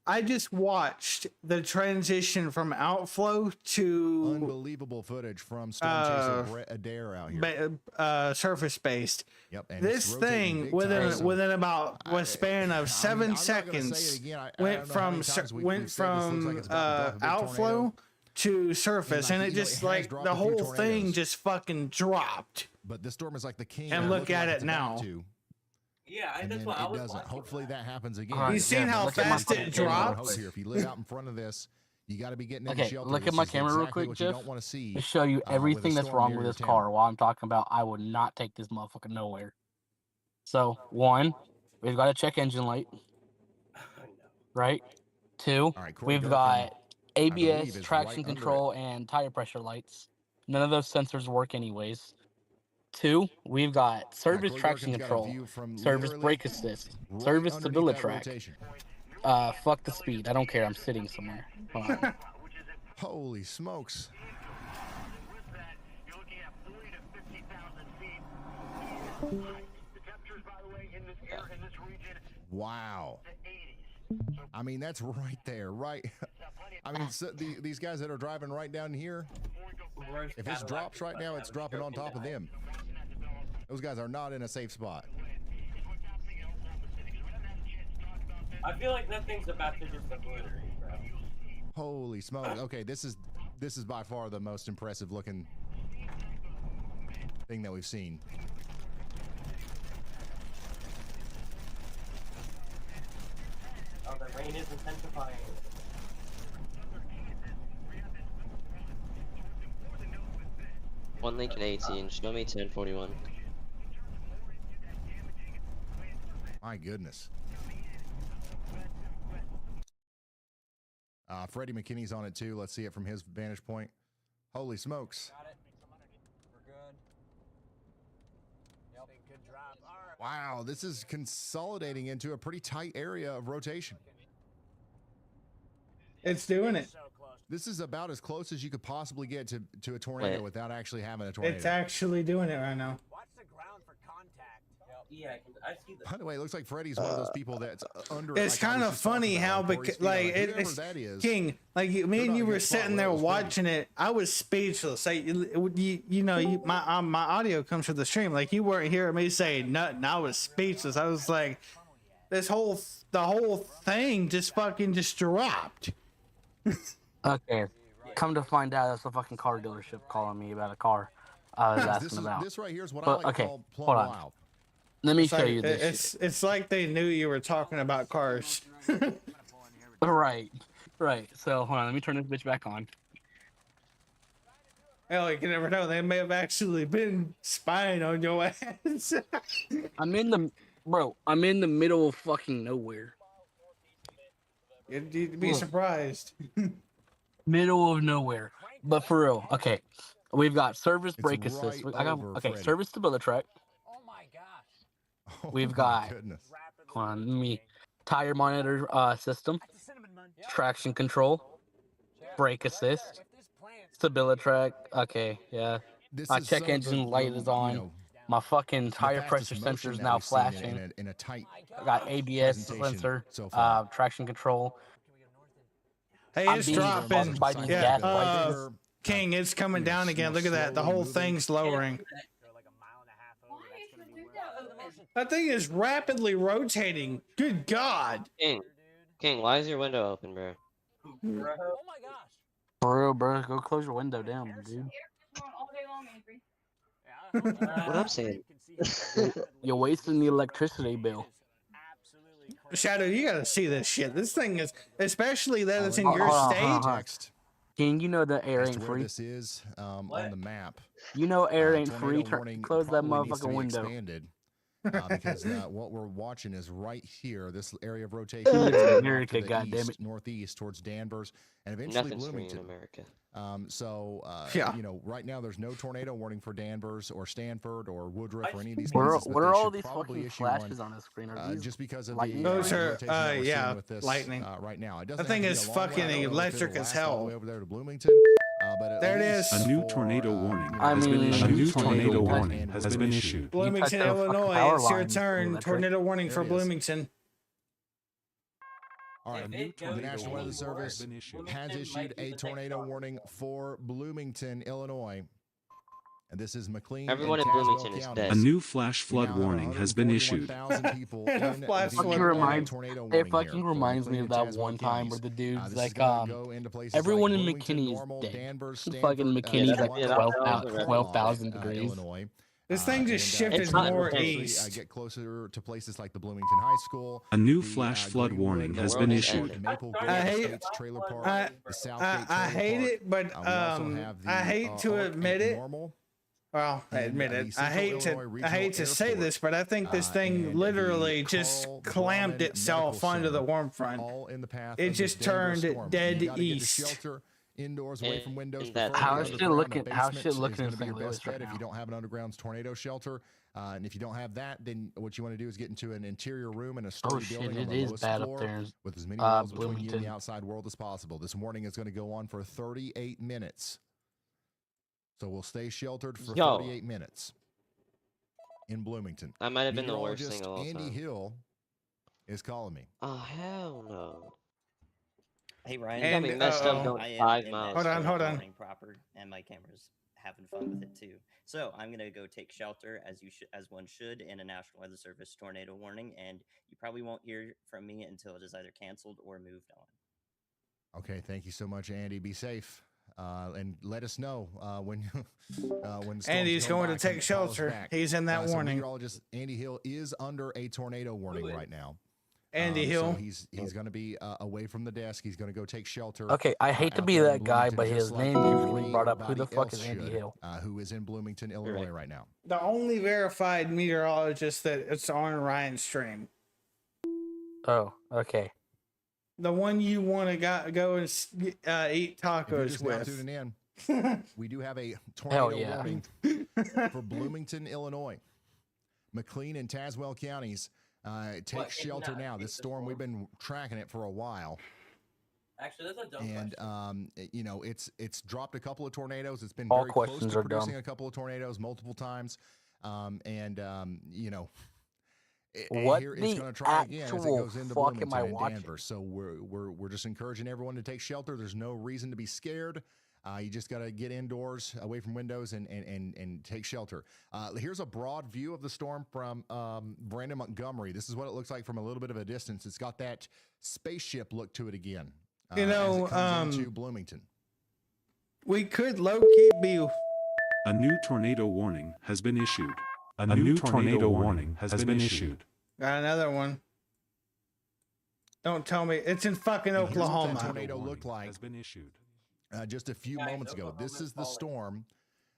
I just watched the transition from outflow to unbelievable footage from storm chaser Adair out here. Surface based. Yep. And this thing within about a span of 7 seconds went from outflow to surface, and it just like the whole thing just fucking dropped. But this storm is like the king. And look at it now. Yeah, that's what I was watching. Hopefully that happens again. You seen how fast it drops? If you live out in front of this, you got to be getting in the shelter. Look at my camera real quick, Jeff. To show you everything that's wrong with this car while I'm talking about I would not take this motherfucker nowhere. So, 1, we've got a check engine light. Right? 2, we've got ABS, traction control, and tire pressure lights. None of those sensors work anyways. 2, we've got service traction control, service brake assist, service stability track. fuck the speed. I don't care. I'm sitting somewhere. Hold on. Holy smokes. Wow. I mean, that's right there, right? I mean, so these guys that are driving right down here, if it drops right now, it's dropping on top of them. Those guys are not in a safe spot. I feel like that thing's about to just obliterate, bro. Holy smokes. Okay, this is by far the most impressive looking thing that we've seen. Oh, the rain is intensifying. One Lincoln 18, show me 1041. My goodness. Freddie McKinney's on it too. Let's see it from his vantage point. Holy smokes. Got it. We're good. Yep. Good drop. All right. Wow, this is consolidating into a pretty tight area of rotation. It's doing it. This is about as close as you could possibly get to a tornado without actually having a tornado. It's actually doing it right now. Watch the ground for contact. Yeah, I see that. By the way, it looks like Freddie's one of those people that's under. It's kind of funny how, it's King, like me and you were sitting there watching it. I was speechless. Like my audio comes from the stream. Like you weren't hearing me say nothing. I was speechless. I was like, the whole thing just dropped. Okay. Come to find out, that's a fucking car dealership calling me about a car I was asking about. This right here is what I like to call plumb hold on. wild. Let me It's show like- you this. It's like they knew you were talking about cars. Right. So hold on, let me turn this bitch back on. Hell, you can never know. They may have actually been spying on your ass. I'm in the middle of fucking nowhere. You'd be surprised. Middle of nowhere. But for real, okay. We've got service brake assist. right I got over okay, Freddy. service stability. Oh my gosh. We've my got goodness. hold on, let me tire monitor system, traction control, brake assist, stability track. Okay, yeah. This My is check some of engine the, light is on. you know, My fucking the tire fastest pressure motion sensor is that now we've seen flashing. in a tight I got ABS presentation sensor, so far. traction control. Hey, I'm it's being dropping. bumped by these Yeah, gas lights. King, it's coming down again. Look at that. The whole thing's lowering. That thing is rapidly rotating. Good God. King, why is your window open, bro? Oh my gosh. For real, bro. Go close your window down, dude. What I'm saying. You're wasting the electricity bill. Shadow, you gotta see this shit. This thing is, especially that it's in Hold your on, state. hold on. Text King, you know the air as ain't to where free. this is on the map. You know air ain't Tornado free. warning Close that probably needs to motherfucking be window. expanded, because what we're watching is right here, this area of rotation. We live in off to America, the goddammit. east, northeast towards Danvers and eventually Nothing's free in Bloomington. America. Yeah. You know, right now there's no tornado warning for Danvers or Stanford or Woodruff or any of these What are, places. but what they are all should these probably fucking issue one, flashes on the screen? Are these just because of lightning? the Those are, rotation that we're yeah, seeing with this lightning. right now. It That doesn't thing have to is be a long fucking way. I don't know if electric it'll as last all the hell. way over there to Bloomington, but at There it least is. A new for, tornado warning you know, I has been mean, issued. A new tornado tornado warning has been issued. Bloomington, touch a fucking Illinois. power It's your line, turn. electric. Tornado warning There for it is. Bloomington. All right, If it the goes National Weather anywhere, Service has Bloomington issued might be a the next tornado stop. warning for Bloomington, Illinois. And this is McLean Everyone and in Tazewell Bloomington is counties. dead. A new flash We now flood have warning has been issued. 141,000 people in Flash the flood reminds- tornado It warning fucking here for reminds me McLean of and that Tazewell one time counties. where the dude's This is like, gonna go into places everyone like in Bloomington, McKinney is Normal, dead. Danvers, Fucking Stanford, McKinney's Yeah, like that- 12,000 Claremont, degrees. Illinois. This thing just shifted It's not more McKinney. east. Get closer to places like the Bloomington High School. A new the, flash flood Greenwood, warning has The been world is issued. ending. Maple Grove I hate- Estates Trailer Park, I- the Southgate I Trailer hate Park. it, but We also have the, I hate to Arc admit at it. Normal. Well, I and admit the it. I Central hate Illinois to Regional say Airport, this, but I think this thing and literally the just Carl clamped Brahman itself Medical onto the Center, warm front. all in the path It of just this Denver turned storm. dead You gotta get to east. shelter indoors, away from windows. in that preferably area. underground. A How's basement shit looking is in gonna be St. your Louis best right bet if you now? don't have an underground tornado shelter. And if you don't have that, then what you want to do is get into an interior room in a Oh sturdy shit, building on it the is lowest bad up floor there in with as many walls between you and Bloomington. the outside world as possible. This warning is going to go on for 38 minutes. So we'll stay sheltered for 38 minutes in Bloomington. That might have been the worst thing Meteorologist of all Andy time. Hill is calling me. Oh hell no. Hey Ryan, You got me messed up going I am 5 in miles. Hold on. morning proper, and my camera's having fun with it too. So I'm gonna go take shelter as one should in a National Weather Service tornado warning, and you probably won't hear from me until it is either canceled or moved on. Okay, thank you so much, Andy. Be safe, and let us know when when storms Andy's come going back to and take call us shelter. back. He's in that So warning. meteorologist Andy Hill is under a tornado warning right now. Andy Hill. So he's going to be away from the desk. He's going to go take shelter. Okay, I hate to out be there that in guy, Bloomington, but just his like name keeps getting brought up. Who everybody the fuck else is Andy should, Hill? who is in Bloomington, Illinois right now. The only verified meteorologist that it's on Ryan's stream. Oh, okay. The one you want to go and eat If you're tacos just now with. tuning in, we do have a tornado yeah. warning for Bloomington, Illinois. McLean and Tazewell counties take shelter now. This storm, we've been tracking it for a while. Actually, that's a dumb And question. you know, it's dropped a couple of tornadoes. It's been All very close questions to are producing dumb. a couple of tornadoes multiple times. You know, What here it's the going to try again as it actual goes into fuck am Bloomington I and watching? Danvers. So we're just encouraging everyone to take shelter. There's no reason to be scared. You just got to get indoors, away from windows, and take shelter. Here's a broad view of the storm from Brandon, Montgomery. This is what it looks like from a little bit of a distance. It's got that spaceship look to it again. You know, as it comes into Bloomington. We could low-key be... A new tornado warning has been issued. A new tornado warning has been issued. Got another one. Don't tell me. It's in fucking And here's what Oklahoma. that tornado looked like Has been issued. just a few moments ago. This is the storm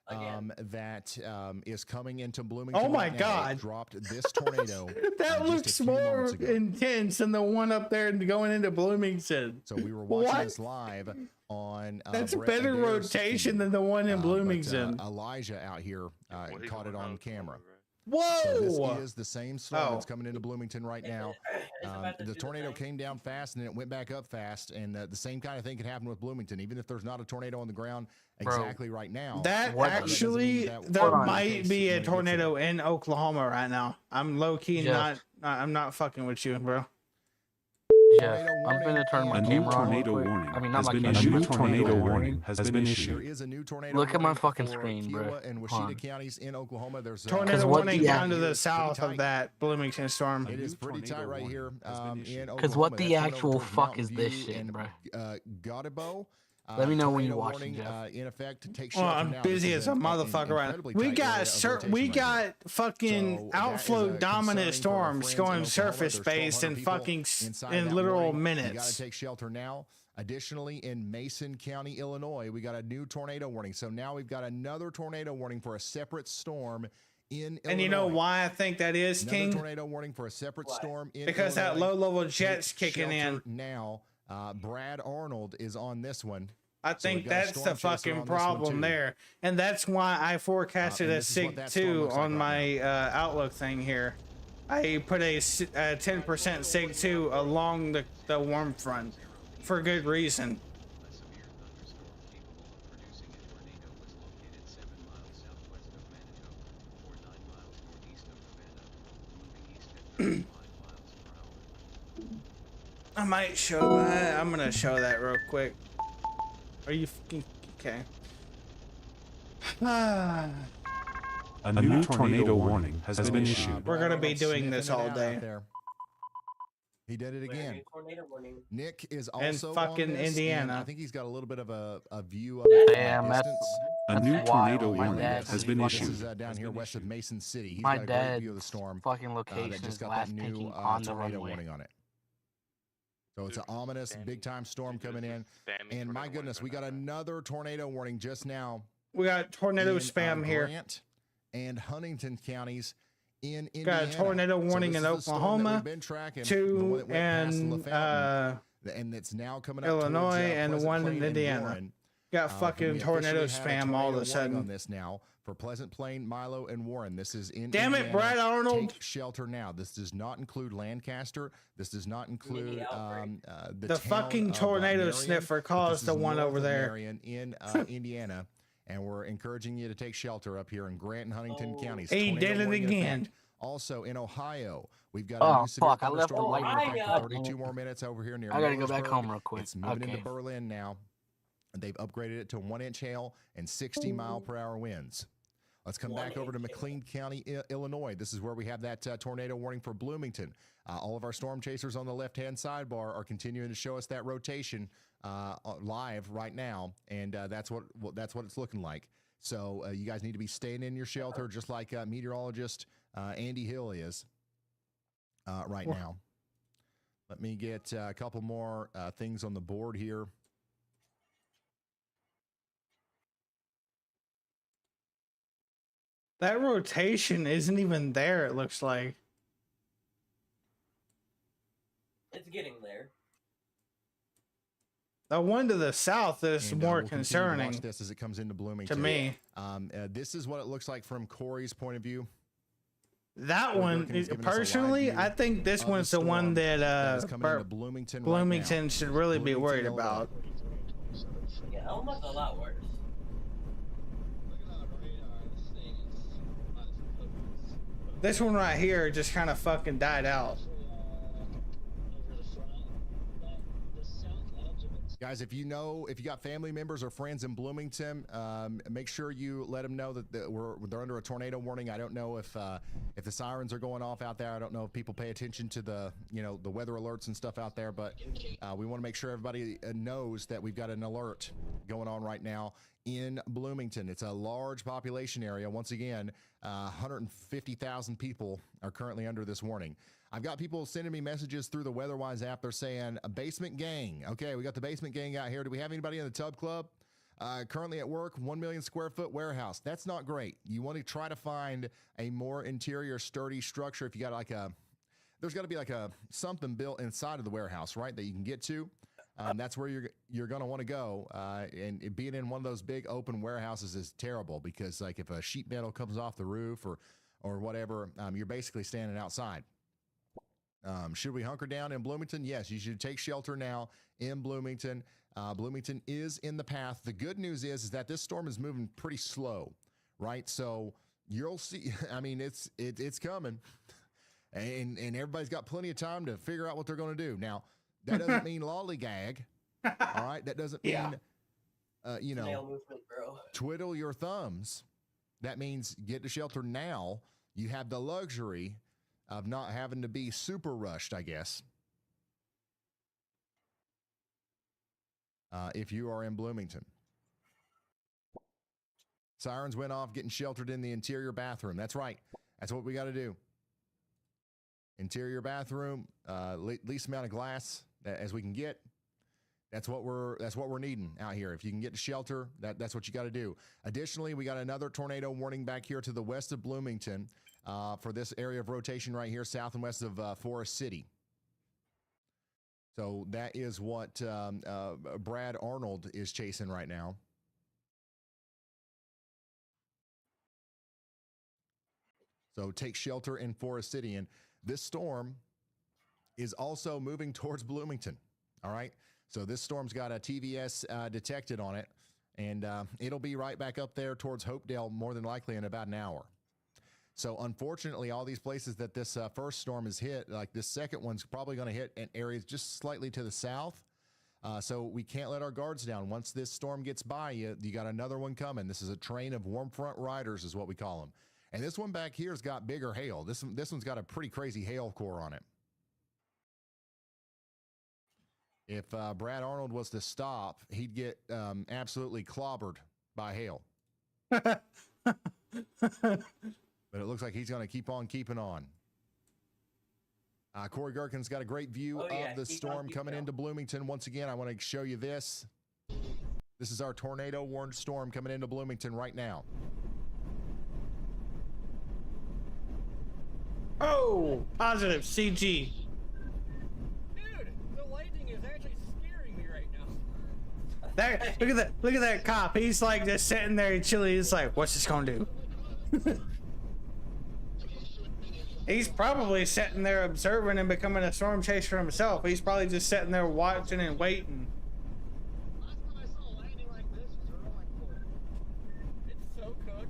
that is coming into Bloomington. Oh my right now. God. It dropped this tornado. That just looks a few more moments ago. intense than the one up there going into Bloomington. So we were watching What? this live on. That's Brett better Adair's rotation feed. than the one in But, Bloomington. Elijah out here caught it on camera. Whoa! So this is the same storm Oh. that's coming into Bloomington right now. The tornado came down fast and then it went back up fast, and the same kind of thing can happen with Bloomington, even if there's not a tornado on the ground exactly right now. That actually, that there will be the might case be when a it gets tornado in Oklahoma right now. I'm low key Jeff. I'm not fucking with you, bro. Jeff, I'm gonna turn my A new camera on real tornado quick. warning I mean, not has my been camera. issued. A my new tornado warning has been There issued. is a new tornado. Look at my warning fucking for screen, bro. Kiowa and Hold Washita on. counties in Oklahoma. There's Tornado what warning the down to here. the It's south pretty of that Bloomington storm. It is pretty tight right here in Oklahoma. Because what the That's going actual over towards fuck Mountain is this View shit, and, bro? Gaudibo. Let me know when tornado you're watching, warning, Jeff. in effect, take Well, shelter I'm now. busy This as a is an motherfucker right now. incredibly We tight area got of rotation we right here. got fucking So that outflow is, dominant concerning for our storms friends in going Oklahoma. surface There's based 1,200 in people fucking inside in that literal warning. You got to minutes. take shelter now. Additionally, in Mason County, Illinois, we got a new tornado warning. So now we've got another tornado warning for a separate storm in Illinois. And you know why I think that is, Another King? tornado warning for a separate storm in Because that Illinois. low-level jet's Take kicking in. shelter now. Brad Arnold is on this one. I So think we've got a that's the storm chaser fucking on this one, problem too. there. And that's why I forecasted and a this is what SIG that storm 2 looks like on right my Outlook thing here. I put a 10% SIG 2 along the warm front for good reason. I might show that. I'm gonna show that real quick. Are you fucking okay? A new tornado warning has been issued. We're gonna be doing this all Sniffing it out day. out there. He did it again. Nick is And also fucking on this, and Indiana. I think he's got a little bit of a view of it. Damn, from a that's- distance. A new That's tornado wild. My warning dad's has been This issued. is down here west of Mason City. He's My got a great dad's view of the storm. fucking that location just is got last that new thinking on the tornado runway. warning on it. So it's an ominous, big-time storm coming in. And my goodness, we got another tornado warning just now. We got tornado in, spam here. Grant and Huntington counties in Indiana. Got a tornado warning this in is the storm that Oklahoma, we've been tracking, the 2 one that went past in LaFountain, and it's now coming up Illinois, towards, and Pleasant one in Plain and Indiana. Warren. Got fucking we tornado officially have spam all of a tornado warning sudden. on this now for Pleasant Plain, Milo, and Warren. This is in Damn it, Indiana. Brad Arnold. Take shelter now. This does not include Lancaster. This does not include the The town fucking of, tornado Marion, sniffer but caused this the is one north over of there. Marion in Indiana, and we're encouraging you to take shelter up here in Grant and Huntington counties. He Tornado did it warning in again. effect. Also in Ohio, we've got a Oh new severe fuck! I left the thunderstorm light. warning in effect for Ohio. 32 more minutes over here near I gotta go back Millersburg. home real quick. It's moving Okay. into Berlin now. They've upgraded it to 1-inch hail and 60-mile-per-hour winds. Let's come back over to McLean County, Illinois. This is where we have that tornado warning for Bloomington. All of our storm chasers on the left-hand sidebar are continuing to show us that rotation live right now, and that's what it's looking like. So you guys need to be staying in your shelter, just like meteorologist Andy Hill is right now. Let me get a couple more things on the board here. That rotation isn't even there, it looks like. It's getting there. The one to the south is And, more we'll continue to concerning watch this as it comes into Bloomington. to me. This is what it looks like from Corey's point of view. That Corey one, Durkin has given us a live personally, view I think this of one's the one storm that is coming into Bloomington, right Bloomington now. should really be Bloomington, worried Illinois. about. Yeah, almost a lot worse. This one right here just kind of fucking died out. Guys, if you got family members or friends in Bloomington, make sure you let them know that they're under a tornado warning. I don't know if the sirens are going off out there. I don't know if people pay attention to the weather alerts and stuff out there, but we want to make sure everybody knows that we've got an alert going on right now in Bloomington. It's a large population area. Once again, 150,000 people are currently under this warning. I've got people sending me messages through the WeatherWise app. They're saying a basement gang. Okay, we got the basement gang out here. Do we have anybody in the tub club? Currently at work, 1 million square foot warehouse. That's not great. You want to try to find a more interior sturdy structure. If you got there's got to be something built inside of the warehouse, right, that you can get to. That's where you're going to want to go. And being in one of those big open warehouses is terrible because if a sheet metal comes off the roof or whatever, you're basically standing outside. Should we hunker down in Bloomington? Yes, you should take shelter now in Bloomington. Bloomington is in the path. The good news is that this storm is moving pretty slow, right? So you'll see. I mean, it's coming, and everybody's got plenty of time to figure out what they're going to do. Now, that doesn't mean lollygag. All right, that doesn't mean Snail movement, bro. twiddle your thumbs. That means get to shelter now. You have the luxury of not having to be super rushed, I guess. If you are in Bloomington. Sirens went off, getting sheltered in the interior bathroom. That's right. That's what we got to do. Interior bathroom, least amount of glass as we can get. That's what we're needing out here. If you can get to shelter, that's what you got to do. Additionally, we got another tornado warning back here to the west of Bloomington for this area of rotation right here, south and west of Forest City. So that is what Brad Arnold is chasing right now. So take shelter in Forest City. And this storm is also moving towards Bloomington. All right. So this storm's got a TVS detected on it, and it'll be right back up there towards Hopedale more than likely in about an hour. So unfortunately, all these places that this first storm has hit, like this second one's probably going to hit in areas just slightly to the south. So we can't let our guards down. Once this storm gets by, you got another one coming. This is a train of warm front riders is what we call them. And this one back here has got bigger hail. This one's got a pretty crazy hail core on it. If Brad Arnold was to stop, he'd get absolutely clobbered by hail. But it looks like he's going to keep on keeping on. Corey Gherkin's got a great view of the storm coming into Bloomington. Once again, I want to show you this. This is our tornado warned storm coming into Bloomington right now. Oh, positive CG. Dude, the lightning is actually scaring me right now. Look at that cop. He's like just sitting there and chilling. He's like, what's this gonna do? He's probably sitting there observing and becoming a storm chaser himself. He's probably just sitting there watching and waiting. It's so cooked.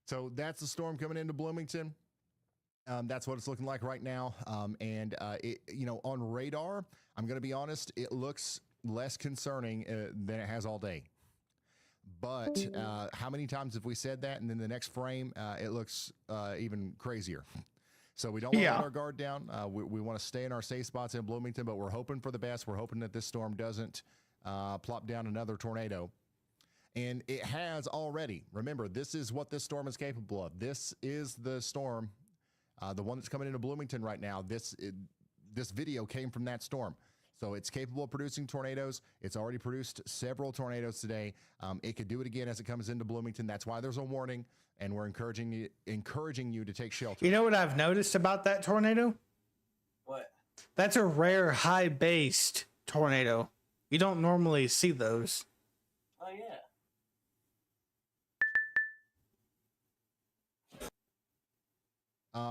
So that's the storm coming into Bloomington. That's what it's looking like right now. You know, on radar, I'm going to be honest, it looks less concerning than it has all day. But how many times have we said that? And then the next frame, it looks even crazier. So we don't want to let our guard down. We want to stay in our safe spots in Bloomington, but we're hoping for the best. We're hoping that this storm doesn't plop down another tornado. And it has already. Remember, this is what this storm is capable of. This is the storm, the one that's coming into Bloomington right now. This video came from that storm. So it's capable of producing tornadoes. It's already produced several tornadoes today. It could do it again as it comes into Bloomington. That's why there's a warning, and we're encouraging you to take shelter. You know what I've noticed about that tornado? What? That's a rare high-based tornado. You don't normally see those. Oh yeah.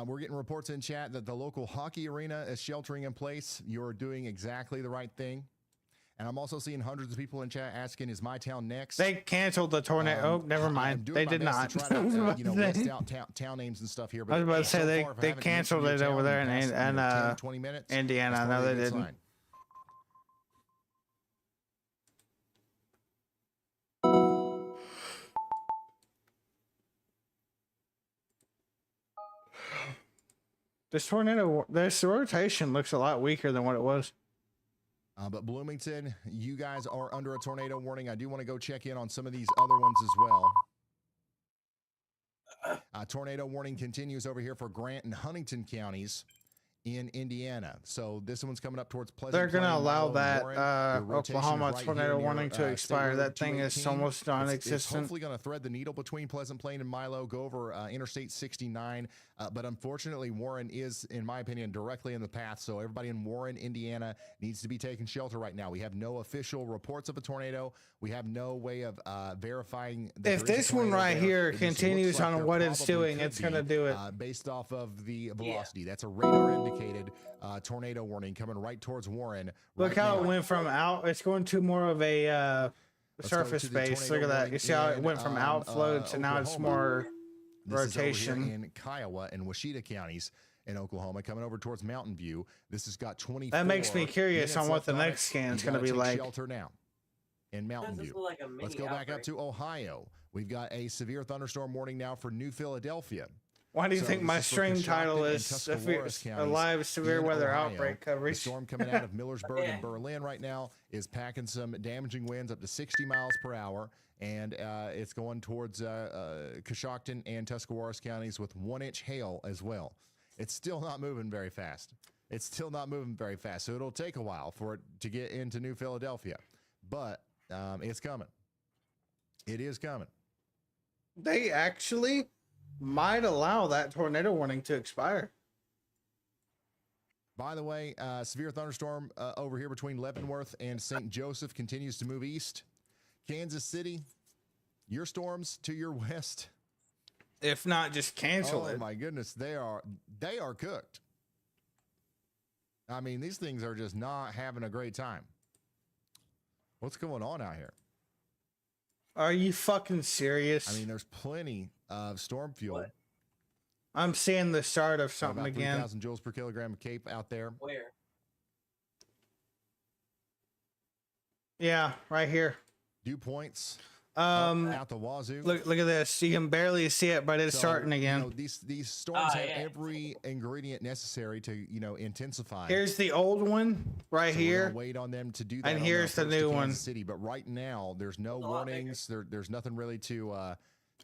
We're getting reports in chat that the local hockey arena is sheltering in place. You're doing exactly the right thing. And I'm also seeing hundreds of people in chat asking, is my town next? They canceled the tornado. Oh, never mind. They did not. To try to, list out town names and stuff here. But I was about to say so far, they canceled it over there in 10, 20 minutes, Indiana. No, they didn't. Sign. This rotation looks a lot weaker than what it was. But Bloomington, you guys are under a tornado warning. I do want to go check in on some of these other ones as well. Tornado warning continues over here for Grant and Huntington counties in Indiana. So this one's coming up towards Pleasant. They're going to Plain, allow Milo, that Warren. Oklahoma Right tornado near, warning to expire. That thing is 218. almost It's non-existent. hopefully going to thread the needle between Pleasant Plain and Milo, go over Interstate 69. But unfortunately, Warren is, in my opinion, directly in the path. So everybody in Warren, Indiana needs to be taking shelter right now. We have no official reports of a tornado. We have no way of verifying that If this one right here continues on what it's doing, it's going to do it. Based off of the velocity. That's a radar indicated tornado warning coming right towards Warren. Look how it went from out. It's going to more of a surface to the base. Look at that. You see how it went from outflow to now it's more rotation. This is over here in Kiowa and Washita counties in Oklahoma, coming over towards Mountain View. This has got 24. That makes me curious on what the left on next it. scan is You going to gotta be take like. Shelter now in Mountain View. Like a mini Let's go back up outbreak. to Ohio. We've got a severe thunderstorm warning now for New Philadelphia. Why do you So think this my is for stream Coshocton title and is Tuscarawas a counties live severe in weather Ohio. outbreak The coverage? storm coming out of Millersburg and Berlin right now is packing some damaging winds up to 60 miles per hour. And it's going towards Coshocton and Tuscarawas counties with 1-inch hail as well. It's still not moving very fast. So it'll take a while for it to get into New Philadelphia. But it's coming. It is coming. They actually might allow that tornado warning to expire. By the way, severe thunderstorm over here between Leavenworth and St. Joseph continues to move east. Kansas City, your storms to your west. If not, just cancel it. Oh my goodness, they are cooked. I mean, these things are just not having a great time. What's going on out here? Are you fucking serious? I mean, there's plenty of storm fuel. What? I'm seeing the start of something about again. 3,000 joules per kilogram of CAPE out there. Where? Yeah, right here. Dew points. Out the wazoo. Look at this. You can barely see it, but it's starting again. You know, these storms have every ingredient necessary to intensify. Here's the old one right So we're here. gonna wait on them to do that. And on here's their the approach to new one. Kansas City, but right now there's no warnings. There's nothing really to And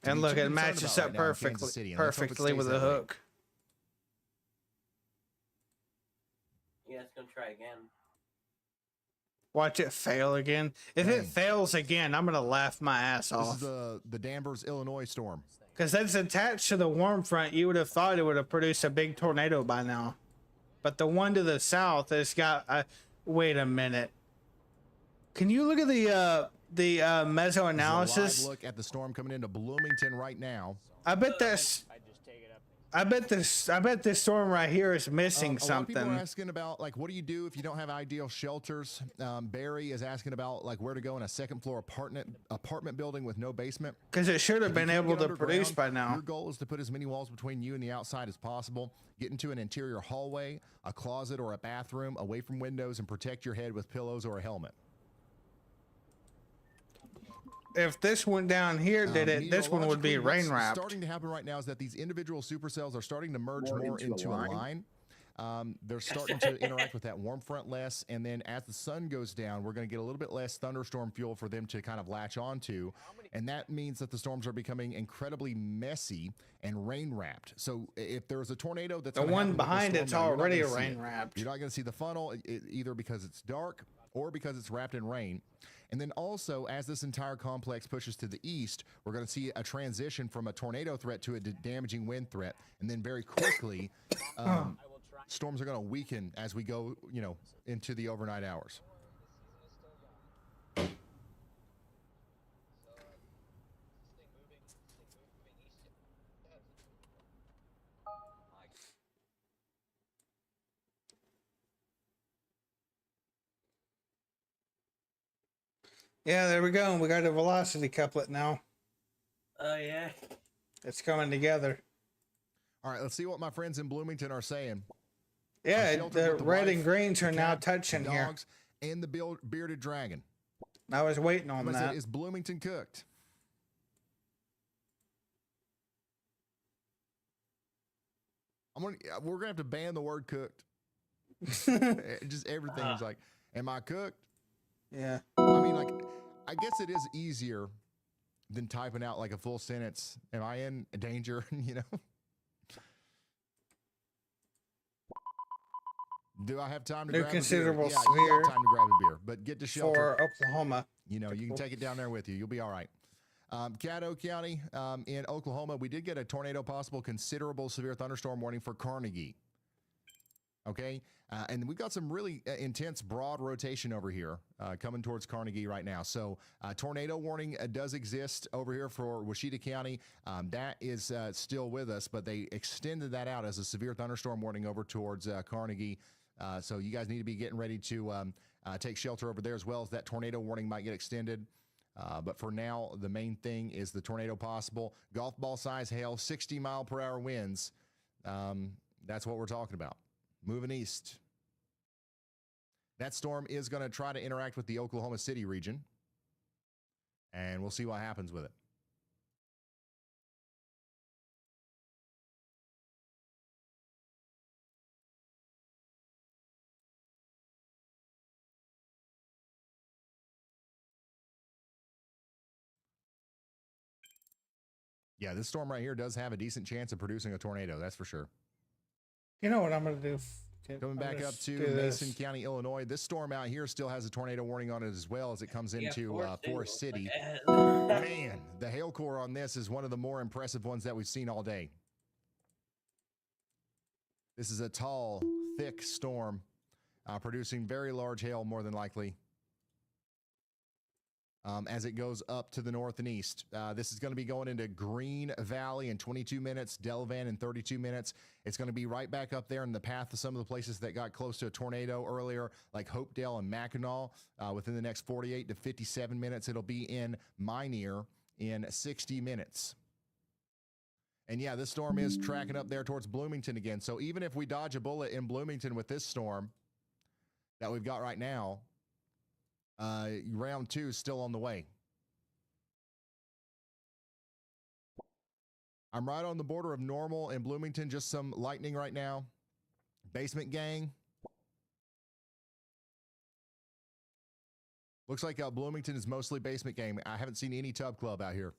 be look, too it concerned matches about up right now in Kansas City, and let's hope it perfectly stays with the that way. hook. Yeah, it's gonna try again. Watch it fail again. If it fails again, I'm gonna laugh my ass This off. is the Danvers, Illinois storm. Because that's attached to the warm front. You would have thought it would have produced a big tornado by now. But the one to the south has got. Wait a minute. Can you look at the meso analysis? This is a live look at the storm coming into Bloomington right now. I bet this storm right here is missing A lot of something. people are asking about, like, what do you do if you don't have ideal shelters? Barry is asking about, like, where to go in a second floor apartment building with no basement. Because it should have If you been can't able get to produce by now. Your goal is to put as many walls between you and the outside as possible. Get into an interior hallway, a closet, or a bathroom away from windows and protect your head with pillows or a helmet. If this went down here, this one would be rain wrapped. What's starting to happen right now is that these individual supercells are starting to merge more into a line. They're starting to interact with that warm front less, and then as the sun goes down, we're going to get a little bit less thunderstorm fuel for them to kind of latch onto, and that means that the storms are becoming incredibly messy and rain wrapped. So if there's a tornado that's The one behind it's already rain wrapped. You're not going to see the funnel either because it's dark or because it's wrapped in rain. And then also, as this entire complex pushes to the east, we're going to see a transition from a tornado threat to a damaging wind threat. And then very quickly, storms are going to weaken as we go, into the overnight hours. Yeah, there we go. We got a velocity couplet now. Oh, yeah. It's coming together. All right, let's see what my friends in Bloomington are saying. Yeah, the red and greens are now touching here. And the bearded dragon. I was waiting on that. Is Bloomington cooked? We're gonna have to ban the word cooked. Just everything's like, am I cooked? Yeah. I mean, like, I guess it is easier than typing out like a full sentence. Am I in danger? Do I have time to grab a beer? Considerable Yeah, you sphere have time to grab a beer, but get to shelter for Oklahoma. You can take it down there with you. You'll be all right. Caddo County in Oklahoma, we did get a tornado possible, considerable severe thunderstorm warning for Carnegie. Okay, and we've got some really intense broad rotation over here coming towards Carnegie right now. So tornado warning does exist over here for Washita County. That is still with us, but they extended that out as a severe thunderstorm warning over towards Carnegie. So you guys need to be getting ready to take shelter over there, as well as that tornado warning might get extended. But for now, the main thing is the tornado possible. Golf ball size hail, 60-mile-per-hour winds. That's what we're talking about. Moving east. That storm is going to try to interact with the Oklahoma City region. And we'll see what happens with it. Yeah, this storm right here does have a decent chance of producing a tornado. That's for sure. You know what I'm going to do? Coming back up to Mason County, Illinois. This storm out here still has a tornado warning on it as well as it comes into Forest City. Man, the hail core on this is one of the more impressive ones that we've seen all day. This is a tall, thick storm producing very large hail, more than likely. As it goes up to the north and east. This is going to be going into Green Valley in 22 minutes, Delavan in 32 minutes. It's going to be right back up there in the path of some of the places that got close to a tornado earlier, like Hopedale and Mackinac. Within the next 48 to 57 minutes, it'll be in Minear in 60 minutes. And yeah, this storm is tracking up there towards Bloomington again. So even if we dodge a bullet in Bloomington with this storm that we've got right now, round 2 is still on the way. I'm right on the border of Normal and Bloomington, just some lightning right now. Basement gang. Looks like Bloomington is mostly basement gang. I haven't seen any tub club out here.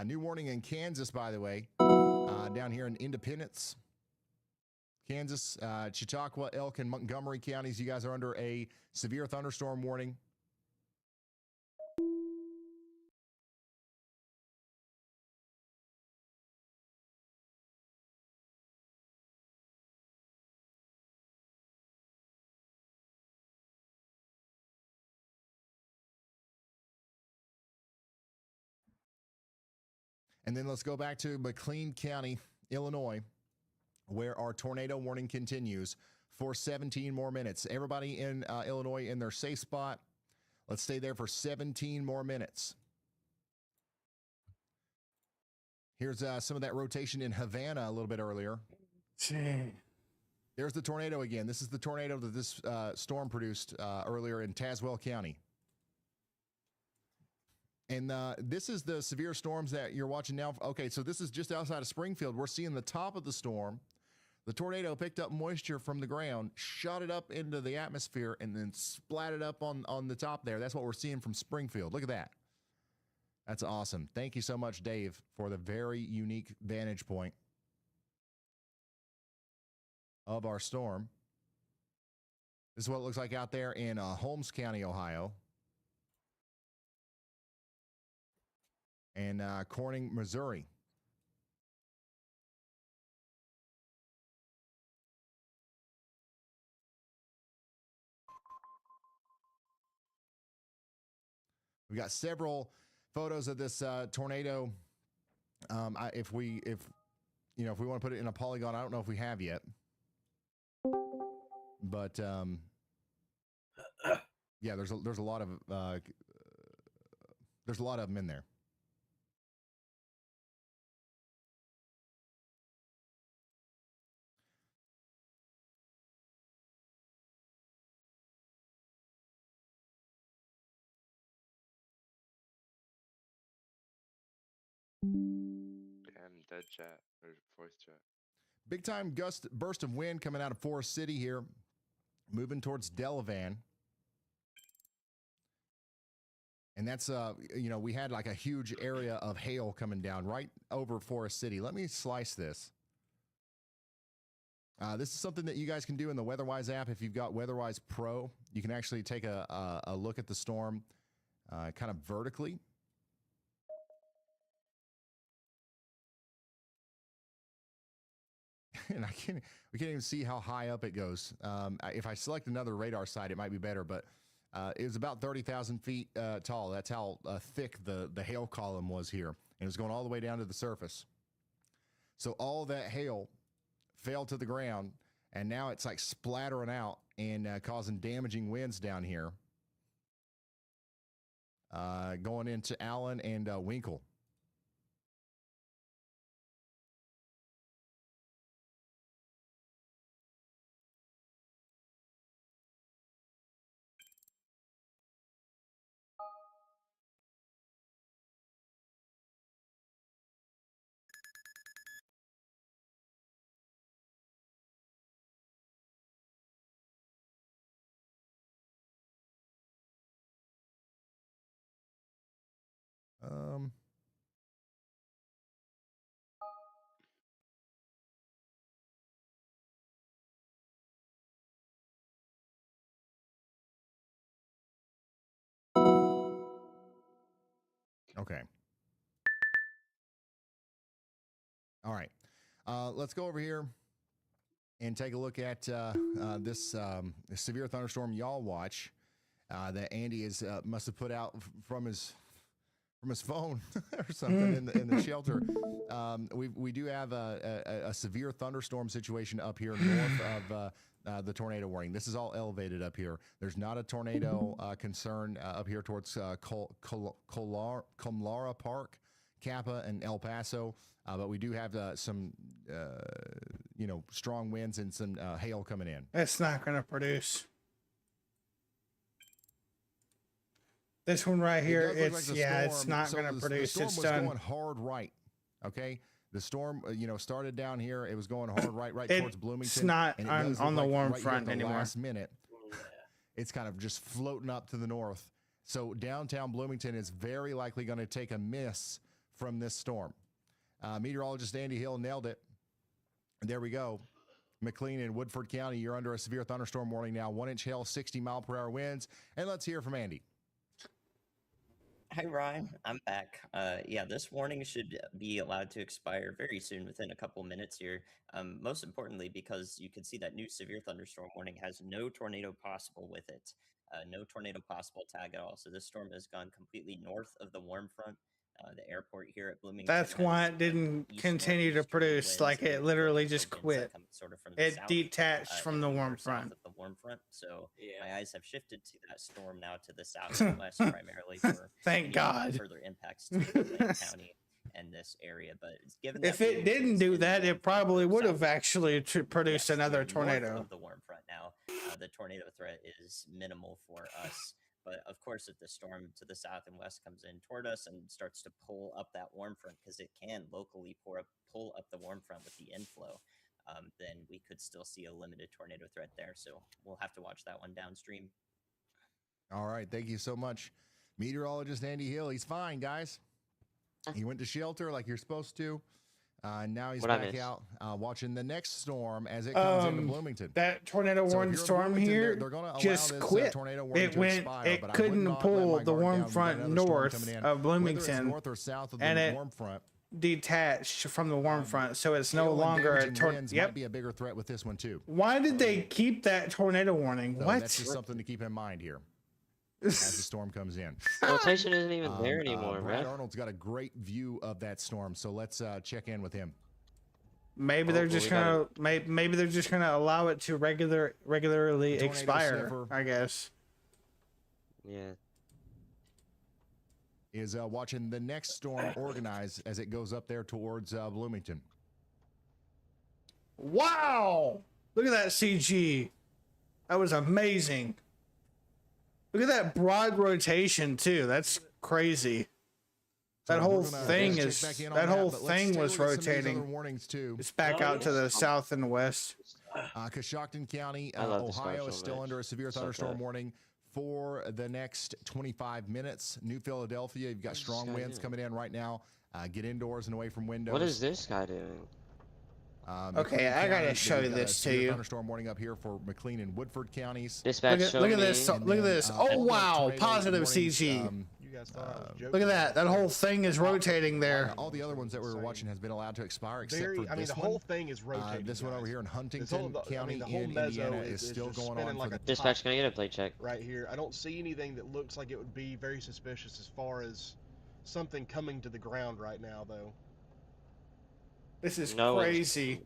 New warning in Kansas, by the way, down here in Independence, Kansas, Chautauqua, Elk, and Montgomery counties. You guys are under a severe thunderstorm warning. And then let's go back to McLean County, Illinois, where our tornado warning continues for 17 more minutes. Everybody in Illinois in their safe spot. Let's stay there for 17 more minutes. Here's some of that rotation in Havana a little bit earlier. Gee. There's the tornado again. This is the tornado that this storm produced earlier in Tazewell County. And this is the severe storms that you're watching now. Okay, so this is just outside of Springfield. We're seeing the top of the storm. The tornado picked up moisture from the ground, shot it up into the atmosphere, and then splat it up on the top there. That's what we're seeing from Springfield. Look at that. That's awesome. Thank you so much, Dave, for the very unique vantage point of our storm. This is what it looks like out there in Holmes County, Ohio. And Corning, Missouri. We got several photos of this tornado. If we want to put it in a polygon, I don't know if we have yet. But yeah, there's a lot of them in there. Damn, dead chat or voice chat. Big time burst of wind coming out of Forest City here, moving towards Delavan. And that's, we had like a huge area of hail coming down right over Forest City. Let me slice this. This is something that you guys can do in the WeatherWise app. If you've got WeatherWise Pro, you can actually take a look at the storm kind of vertically. And we can't even see how high up it goes. If I select another radar site, it might be better, but it was about 30,000 feet tall. That's how thick the hail column was here. And it was going all the way down to the surface. So all that hail fell to the ground, and now it's like splattering out and causing damaging winds down here. Going into Allen and Winkle. Okay. All right. Let's go over here and take a look at this severe thunderstorm y'all watch that Andy must have put out from his phone or something in the shelter. We do have a severe thunderstorm situation up here north of the tornado warning. This is all elevated up here. There's not a tornado concern up here towards Comlara Park, Kappa, and El Paso. But we do have some, strong winds and some hail coming in. It's not going to produce. This one right here, it's not going to produce. The storm it's was done. going hard right. Okay. The storm, started down here. It was going hard right towards Bloomington. It's not on the warm front anymore. Last minute, it's kind of just floating up to the north. So downtown Bloomington is very likely going to take a miss from this storm. Meteorologist Andy Hill nailed it. There we go. McLean and Woodford County, you're under a severe thunderstorm warning now. 1-inch hail, 60-mile-per-hour winds. And let's hear from Andy. Hi, Ryan. I'm back. Yeah, this warning should be allowed to expire very soon, within a couple minutes here. Most importantly, because you can see that new severe thunderstorm warning has no tornado possible with it. No tornado possible tag at all. So this storm has gone completely north of the warm front. The airport here at Bloomington. That's why it didn't continue to produce. Like it literally just quit. Sort of from it south, detached from the warm front. Of the warm front. So my eyes have shifted to that storm now to the south and west primarily for Thank God. Further impacts to Lane County and this area. But given that if it didn't do that, it probably would have actually produced another tornado. North of the warm front now, the tornado threat is minimal for us. But of course, if the storm to the south and west comes in toward us and starts to pull up that warm front, because it can locally pull up the warm front with the inflow, then we could still see a limited tornado threat there. So we'll have to watch that one downstream. All right. Thank you so much. Meteorologist Andy Hill. He's fine, guys. He went to shelter like you're supposed to. Now he's back out watching the next storm as it comes into Bloomington. That tornado warning storm here just quit. It couldn't pull the warm front north of Bloomington, and it detached from the warm front, so it's no longer a tornado. Might be a bigger threat with this one too. Why did they keep that tornado warning? So what? That's just something to keep in mind here as the storm comes in. Rotation isn't even there anymore, Brad right? Arnold's got a great view of that storm, so let's check in with him. Maybe they're just gonna maybe they're just gonna allow it to regularly expire. Sniffer. I guess. Yeah. Is watching the next storm organize as it goes up there towards Bloomington. Wow! Look at that CG. That was amazing. Look at that broad rotation too. That's crazy. That whole thing is was rotating. It's back out to the south and west. Coshocton County, Ohio is still under a severe thunderstorm warning for the next 25 minutes. New Philadelphia, you've got strong winds coming in right now. Get indoors and away from windows. What is this guy doing? Okay, I gotta show you this to you. Thunderstorm warning up here for McLean and Woodford counties. Dispatch, look at this. Look at this. Oh wow, positive CG. Look at that. That whole thing is rotating there. All the other ones that we were watching has been allowed to expire except for this one. the whole thing is rotating. This one over here in Huntington County in mezzo Indiana is still going on. Like For Dispatch, can I get a plate check? right here. I don't see anything that looks like it would be very suspicious as far as something coming to the ground right now, though. This is crazy.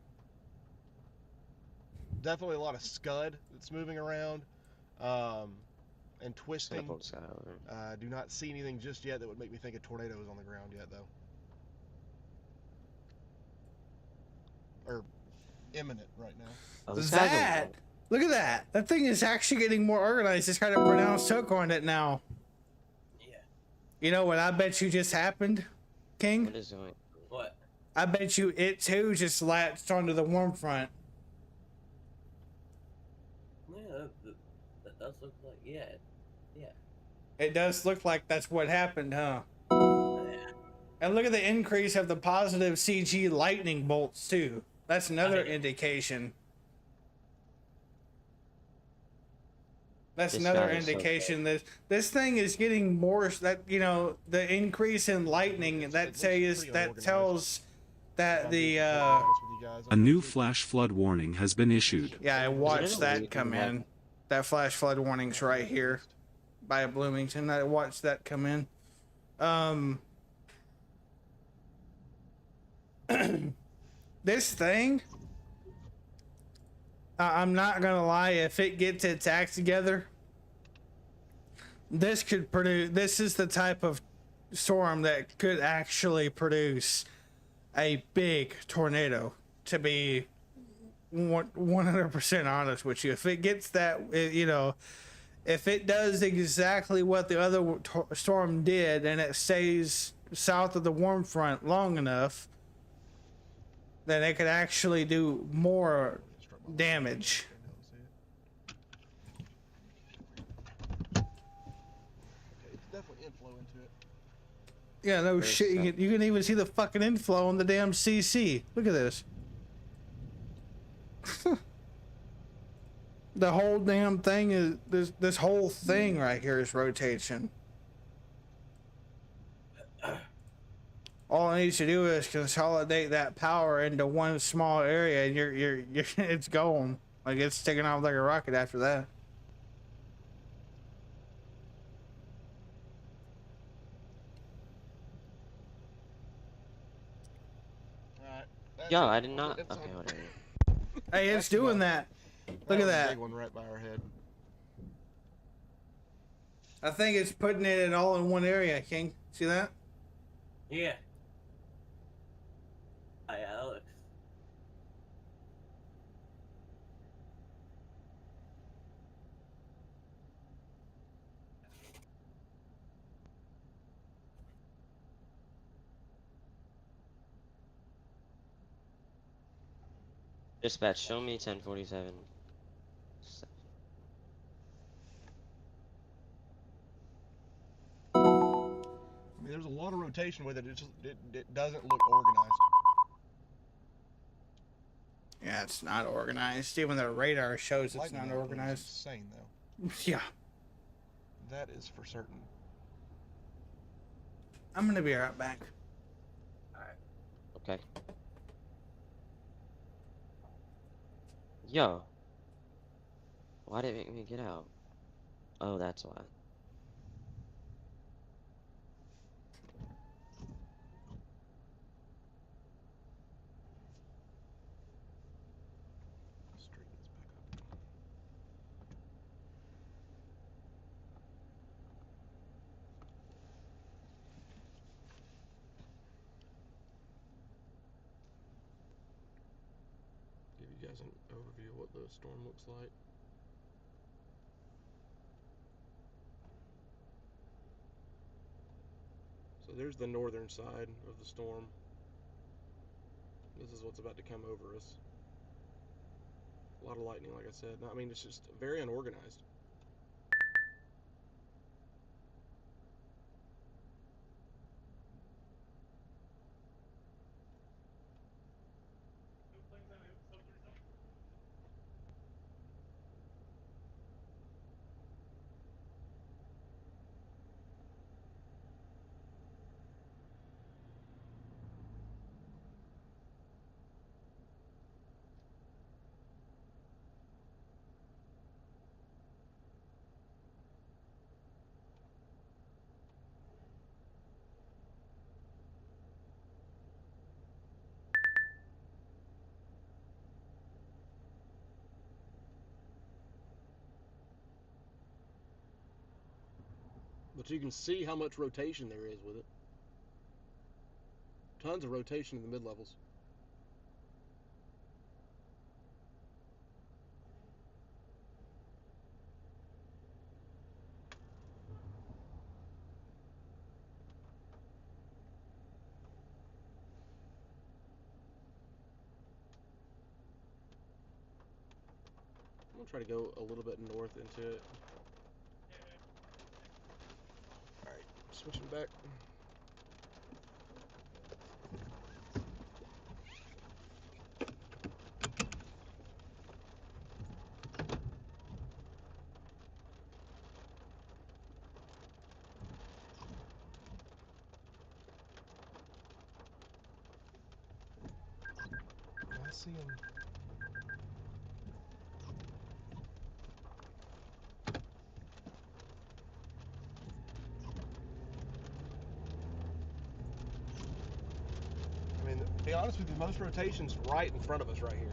Definitely a lot of scud that's moving around and twisting. Do not see anything just yet that would make me think a tornado is on the ground yet, though. Or imminent right now. Look at that. That thing is actually getting more organized. It's got a pronounced hook on it now. Yeah. You know what I bet you just happened, King? What is it? What? I bet you it too just latched onto the warm front. Yeah, that does look like, yeah. It does look like that's what happened, huh? Yeah. And look at the increase of the positive CG lightning bolts too. That's another indication. That's another indication that this thing is getting more. That the increase in lightning that tells that the A new flash flood warning has been issued. yeah, I watched that come in. That flash flood warning's right here by Bloomington. I watched that come in. This thing, I'm not gonna lie, if it gets its act together, this could produce. This is the type of storm that could actually produce a big tornado. To be 100% honest with you, if it gets that, if it does exactly what the other storm did and it stays south of the warm front long enough, then it could actually do more damage. It's definitely inflow into it. Yeah, no There's shit. You can even see the fucking inflow on the damn CC. Look at this. The whole damn thing is this whole thing right here is rotation. All it needs to do is consolidate that power into one small area, and you're it's going. Like it's taking off like a rocket after that. Yo, I did not. Okay, whatever. Hey, it's doing that. Look at that. Big one right by our head. I think it's putting it all in one area, King. See that? Yeah. Hi, Alex. Dispatch, show me 1047. I mean, there's a lot of rotation with it. It doesn't look organized. Yeah, it's not organized. Even the radar shows it's not organized. Insane though. Yeah. That is for certain. I'm gonna be right back. Okay. Yo. Why did it make me get out? Oh, that's why. Give you guys an overview of what the storm looks like. So there's the northern side of the storm. This is what's about to come over us. A lot of lightning, like I said. I mean, it's just very unorganized. But you can see how much rotation there is with it. Tons of rotation in the mid-levels. I'm going to try to go a little bit north into it. Alright, switching back. I see him. I mean, to be honest with you, most rotation's right in front of us right here.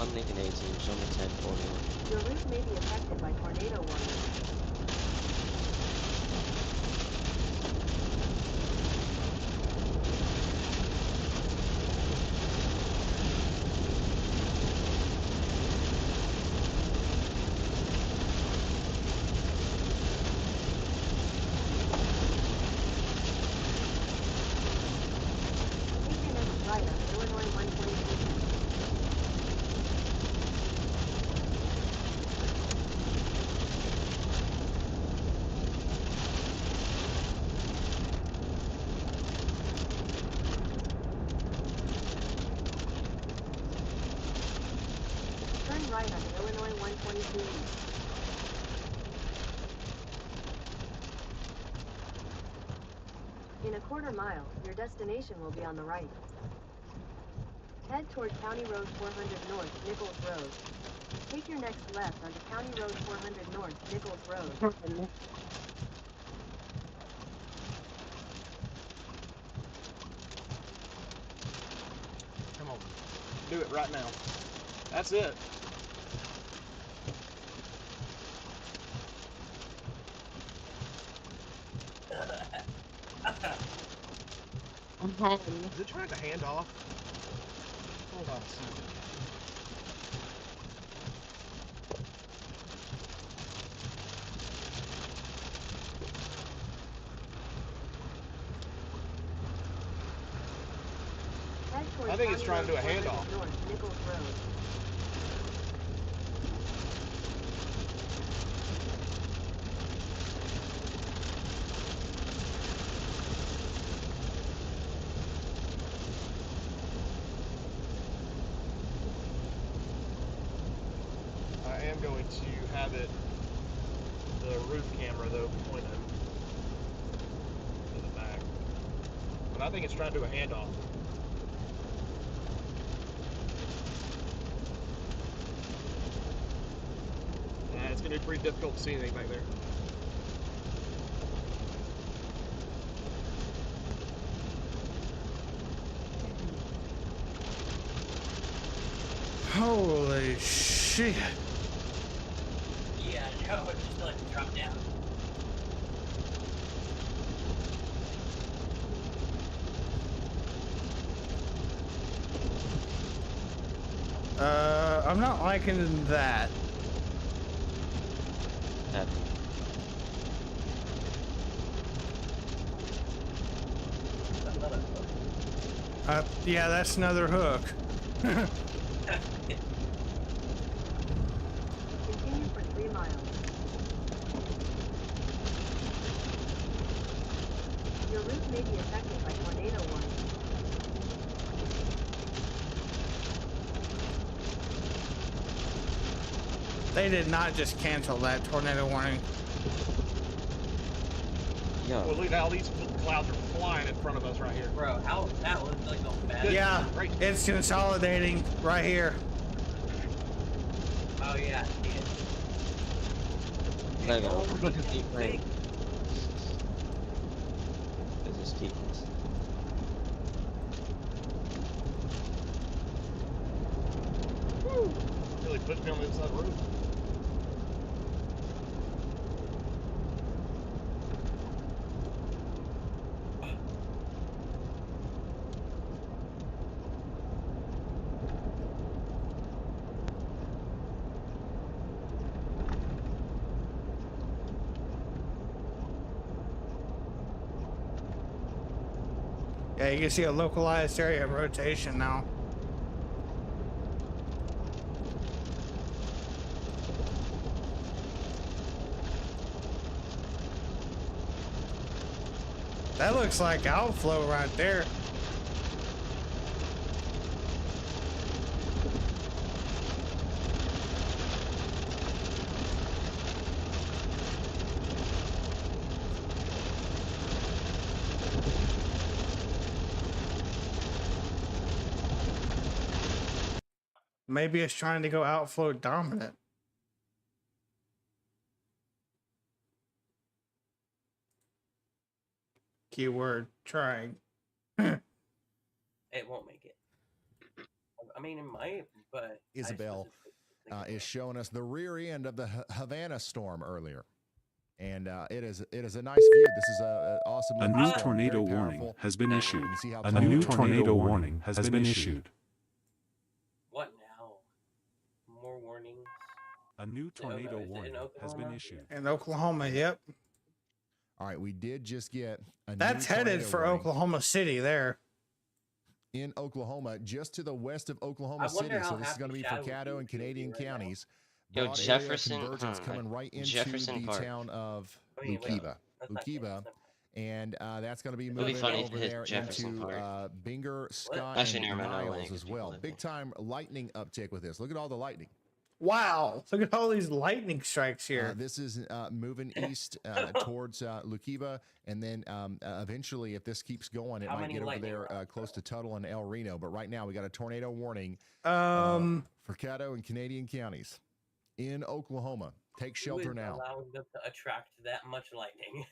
I'm thinking 18, show me 10, 41. Your route may be affected by tornado warning. Take your next right on Illinois 122. Turn right on Illinois 122 East. In a quarter mile, your destination will be on the right. Head toward County Road 400 North, Nichols Road. Take your next left onto County Road 400 North, Nichols Road. Come on. Do it right now. That's it. Is it trying to hand off? Hold on a second. Head toward I think it's County trying to do a Road 400 handoff. North, Nichols Road. I am going to have it, the roof camera though, pointed to the back. But I think it's trying to do a handoff. It's going to be pretty difficult to see anything back there. Holy shit. Yeah, no, it just like dropped down. I'm not liking that. Yeah, that's another hook. Continue for 3 miles. Your route may be affected by tornado warning. They did not just cancel that tornado warning. Well, look at how these clouds are flying in front of us right here. Bro, how that was like a bad. Yeah, it's consolidating right here. Oh yeah. There you go. Look at the plane. This is keeping us. Really pushed me on the inside of the roof. Yeah, you can see a localized area of rotation now. That looks like outflow right there. Maybe it's trying to go outflow dominant. Keyword trying. It won't make it. I mean, it might, but Isabel is showing us the rear end of the Havana storm earlier. And it is a nice view. This is a awesome. A new tornado warning has been issued. A new tornado warning has been issued. What now? More warnings? A new tornado warning has been issued. In Oklahoma, yep. All right, we did just get a That's new headed for warning Oklahoma City there. in Oklahoma, just to the west of Oklahoma City. So this is going to be for Caddo and Canadian counties. Yo, Broad area Jefferson, convergence coming right into Jefferson the Park. town of Wait, Lukiva. that's not Lukiva. And that's going to be It'll be moving funny if over it hit there Jefferson into Park. Binger, Scott, Actually, and never mind, I don't Niles like as well. Big time lightning uptick with this. Look at all the lightning. Wow, look at all these lightning strikes here. This is moving east towards Lukiva, and then eventually, if this keeps going, it How might many get over lightning there close to Tuttle and El Reno. But right now, we got a tornado warning Um, for Caddo and Canadian counties in Oklahoma. Take Who shelter is now. allowing them to attract that much lightning?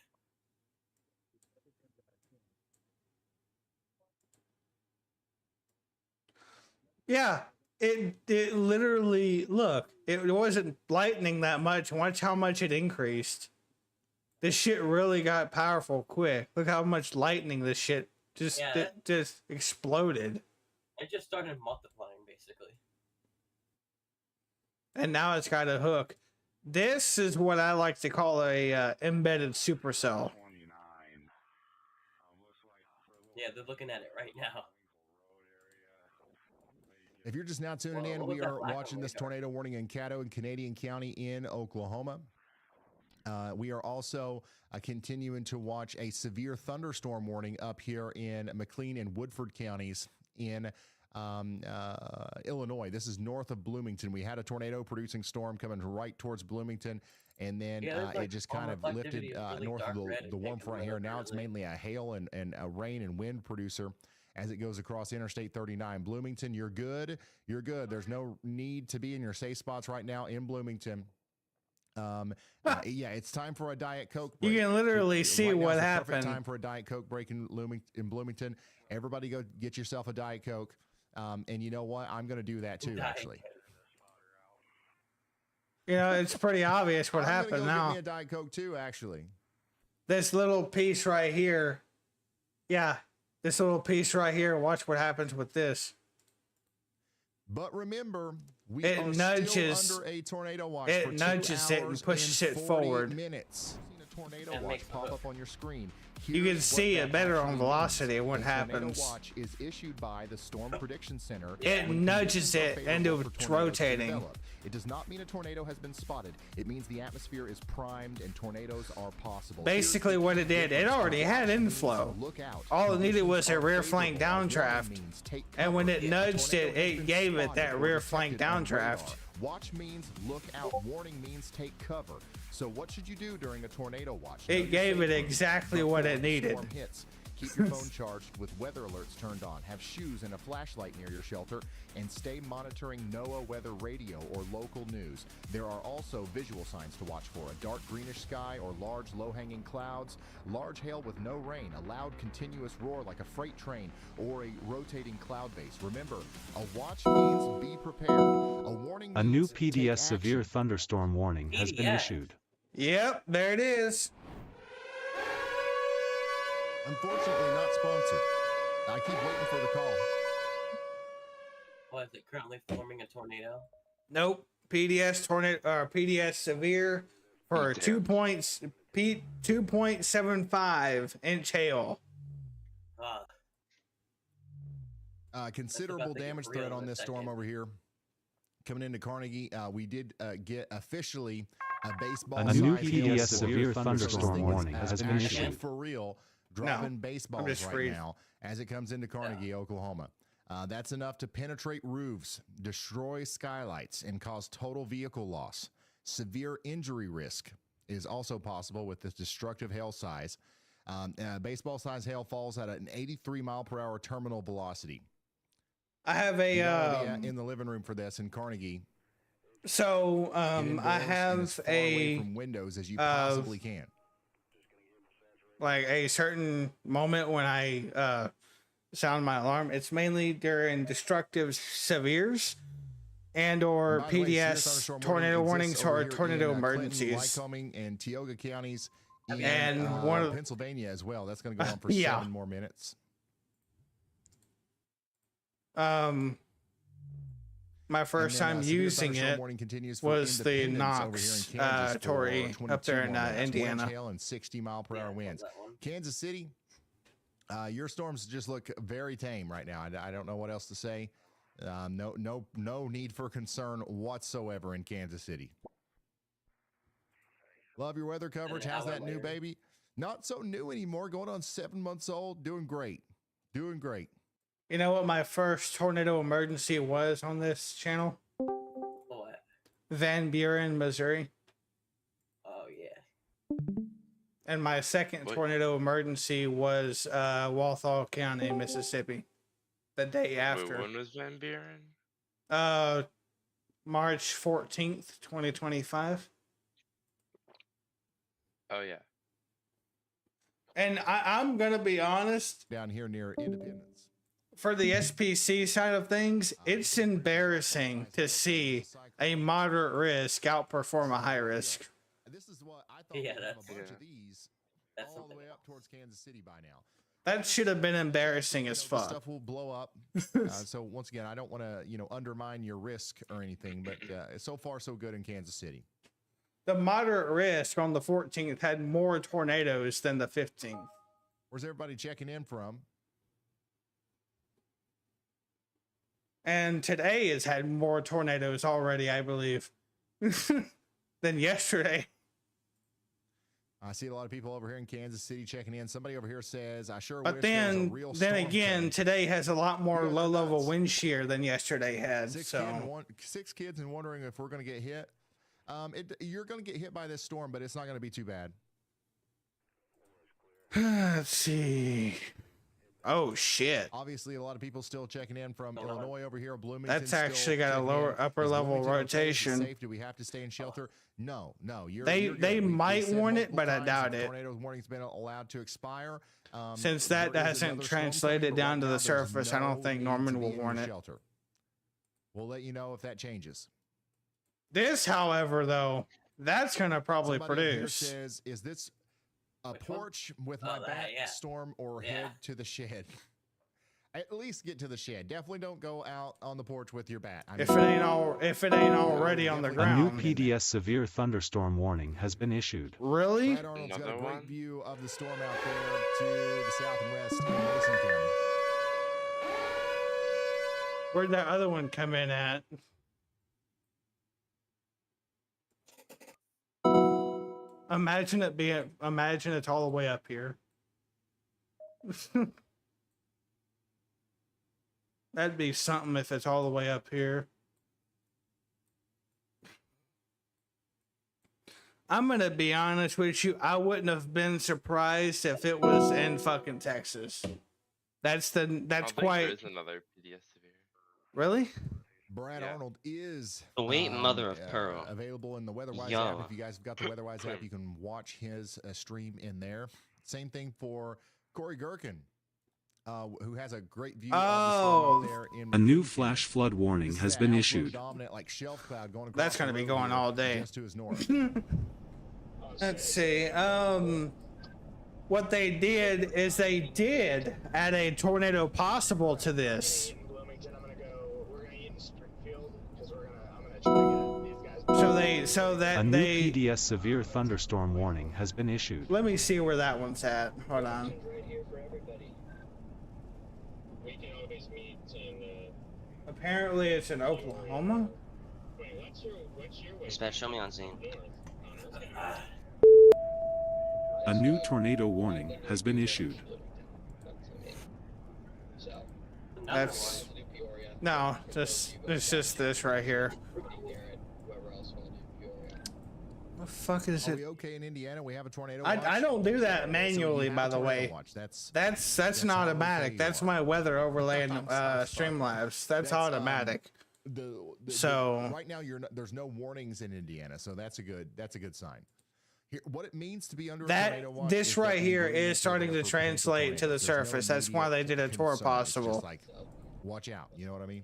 yeah, it literally, look, it wasn't lightning that much. Watch how much it increased. This shit really got powerful quick. Look how much lightning this shit just exploded. It just started multiplying, basically. And now it's got a hook. This is what I like to call a embedded supercell. Yeah, they're looking at it right now. If you're just now tuning in, we are watching this tornado warning in Caddo and Canadian County in Oklahoma. We are also continuing to watch a severe thunderstorm warning up here in McLean and Woodford counties in Illinois. This is north of Bloomington. We had a tornado producing storm coming right towards Bloomington, and then it just kind of lifted north of the warm front here. Now it's mainly a hail and a rain and wind producer as it goes across Interstate 39. Bloomington, you're good. You're good. There's no need to be in your safe spots right now in Bloomington. Yeah, it's time for a Diet Coke break. You can literally see right now what is the happened. perfect time for a Diet Coke break in Bloomington. Everybody go get yourself a Diet Coke. And you know what? I'm going to do that too, actually. You know, it's pretty obvious what happened now. Get me a Diet Coke too, actually. This little piece right here. Yeah, this little piece right here. Watch what happens with this. But remember, we it are nudges, still under a tornado watch. It for 2 nudges it and pushes it forward. Minutes. A tornado watch pop up on your screen. You can see it better on velocity when it happens. The watch is issued by the Storm Prediction Center. It nudges it into rotating. It does not mean a tornado has been spotted. It means the atmosphere is primed and tornadoes are possible. Basically what it did, it already had inflow. All it needed was a rear flank downdraft. And when it nudged it, it gave it that rear flank downdraft. Watch means look out. Warning means take cover. So what should you do during a tornado watch? It gave it exactly what it needed. Keep your phone charged with weather alerts turned on. Have shoes and a flashlight near your shelter, and stay monitoring NOAA weather radio or local news. There are also visual signs to watch for: a dark greenish sky or large low-hanging clouds, large hail with no rain, a loud continuous roar like a freight train, or a rotating cloud base. Remember, a watch means be prepared. A warning A new PDS severe thunderstorm warning has been issued. Yep, there it is. Unfortunately, not sponsored. I keep waiting for the call. What is it currently forming a tornado? Nope. PDS tornado or PDS severe for 2.75 inch hail. Considerable damage threat on this storm over here. Coming into Carnegie, we did get officially a baseball. A new PDS severe thunderstorm warning has been issued. For real, dropping baseballs right now as it comes into Carnegie, Oklahoma. That's enough to penetrate roofs, destroy skylights, and cause total vehicle loss. Severe injury risk is also possible with this destructive hail size. Baseball-sized hail falls at an 83-mile-per-hour terminal velocity. I have a in the living room for this in Carnegie. So I have away from windows as you possibly can. Like a certain moment when I sound my alarm. It's mainly during destructive severes and or By the way, severe PDS thunderstorm tornado warning warnings exists over or here tornado in, emergencies. Clinton, Lycoming, and Tioga counties, And one of Pennsylvania as well. That's going to go on for yeah. 7 more minutes. My first time using it was the Knox Tory up there in Indiana. Hail and 60-mile-per-hour winds. Kansas City, your storms just look very tame right now. I don't know what else to say. No need for concern whatsoever in Kansas City. Love your weather coverage. How's that new baby? Not so new anymore. Going on 7 months old. Doing great. Doing great. You know what my first tornado emergency was on this channel? What? Van Buren, Missouri. Oh, yeah. And my second tornado emergency was Walthall County, Mississippi. The day after. Wait, when was Van Buren? March 14th, 2025. Oh, yeah. And I'm going to be honest. Down here near Independence. For the SPC side of things, it's embarrassing to see a moderate risk outperform a high risk. This is what I thought. Yeah, that's a bunch of these all the way up towards Kansas City by now. That should have been embarrassing as fuck. Stuff will blow up. So once again, I don't want to undermine your risk or anything, but so far so good in Kansas City. The moderate risk on the 14th had more tornadoes than the 15th. Where's everybody checking in from? And today has had more tornadoes already, I believe, than yesterday. I see a lot of people over here in Kansas City checking in. Somebody over here says, "I sure but wish there was a real storm again, today has a lot more low-level wind shear than yesterday had." Six kids and wondering if we're going to get hit. You're going to get hit by this storm, but it's not going to be too bad. Let's see. Oh shit! Obviously, a lot of people still checking in from Illinois over here. Bloomington. That's actually got a upper level rotation. Safe? Do we have to stay in shelter? No. They might warn it, but I doubt it. Tornado warning's been allowed to expire. Since that hasn't translated down to the surface, I don't think Norman will warn it. We'll let you know if that changes. This, however, though, that's gonna probably produce. Says, is this a porch with my back storm or head to the shed? At least get to the shed. Definitely don't go out on the porch with your bat. If it ain't already on the ground. A new PDS severe thunderstorm warning has been issued. Really? Brad Arnold's got a great view of the storm out there to the south and west in Mason County. Where'd that other one come in at? Imagine it's all the way up here. That'd be something if it's all the way up here. I'm gonna be honest with you. I wouldn't have been surprised if it was in fucking Texas. That's quite. There's another PDS severe. Really? Brad Arnold is sweet mother of pearl available in the WeatherWise app. If you guys have got the WeatherWise app, you can watch his stream in there. Same thing for Corey Gherkin, who has a great view of the storm there in a new flash flood warning has been issued. Like shelf cloud going that's going to be going all day. Just to his north. Let's see. What they did is they did add a tornado possible to this. A new PDS severe thunderstorm warning has been issued. Let me see where that one's at. Hold on. Apparently it's in Oklahoma. Dispatch, show me on scene. A new tornado warning has been issued. That's no, it's just this right here. What the fuck is it? Are we okay in Indiana? We have a tornado. I don't do that manually, by the way. That's not automatic. That's my weather overlay in Streamlabs. That's automatic. So right now there's no warnings in Indiana, so that's a good sign. what it means to be under a That tornado watch this is right that here we is starting to prepare for potential translate to the tornadoes. There's no surface. That's why they did a tour concern. It's possible. just like, watch out. You know what I mean?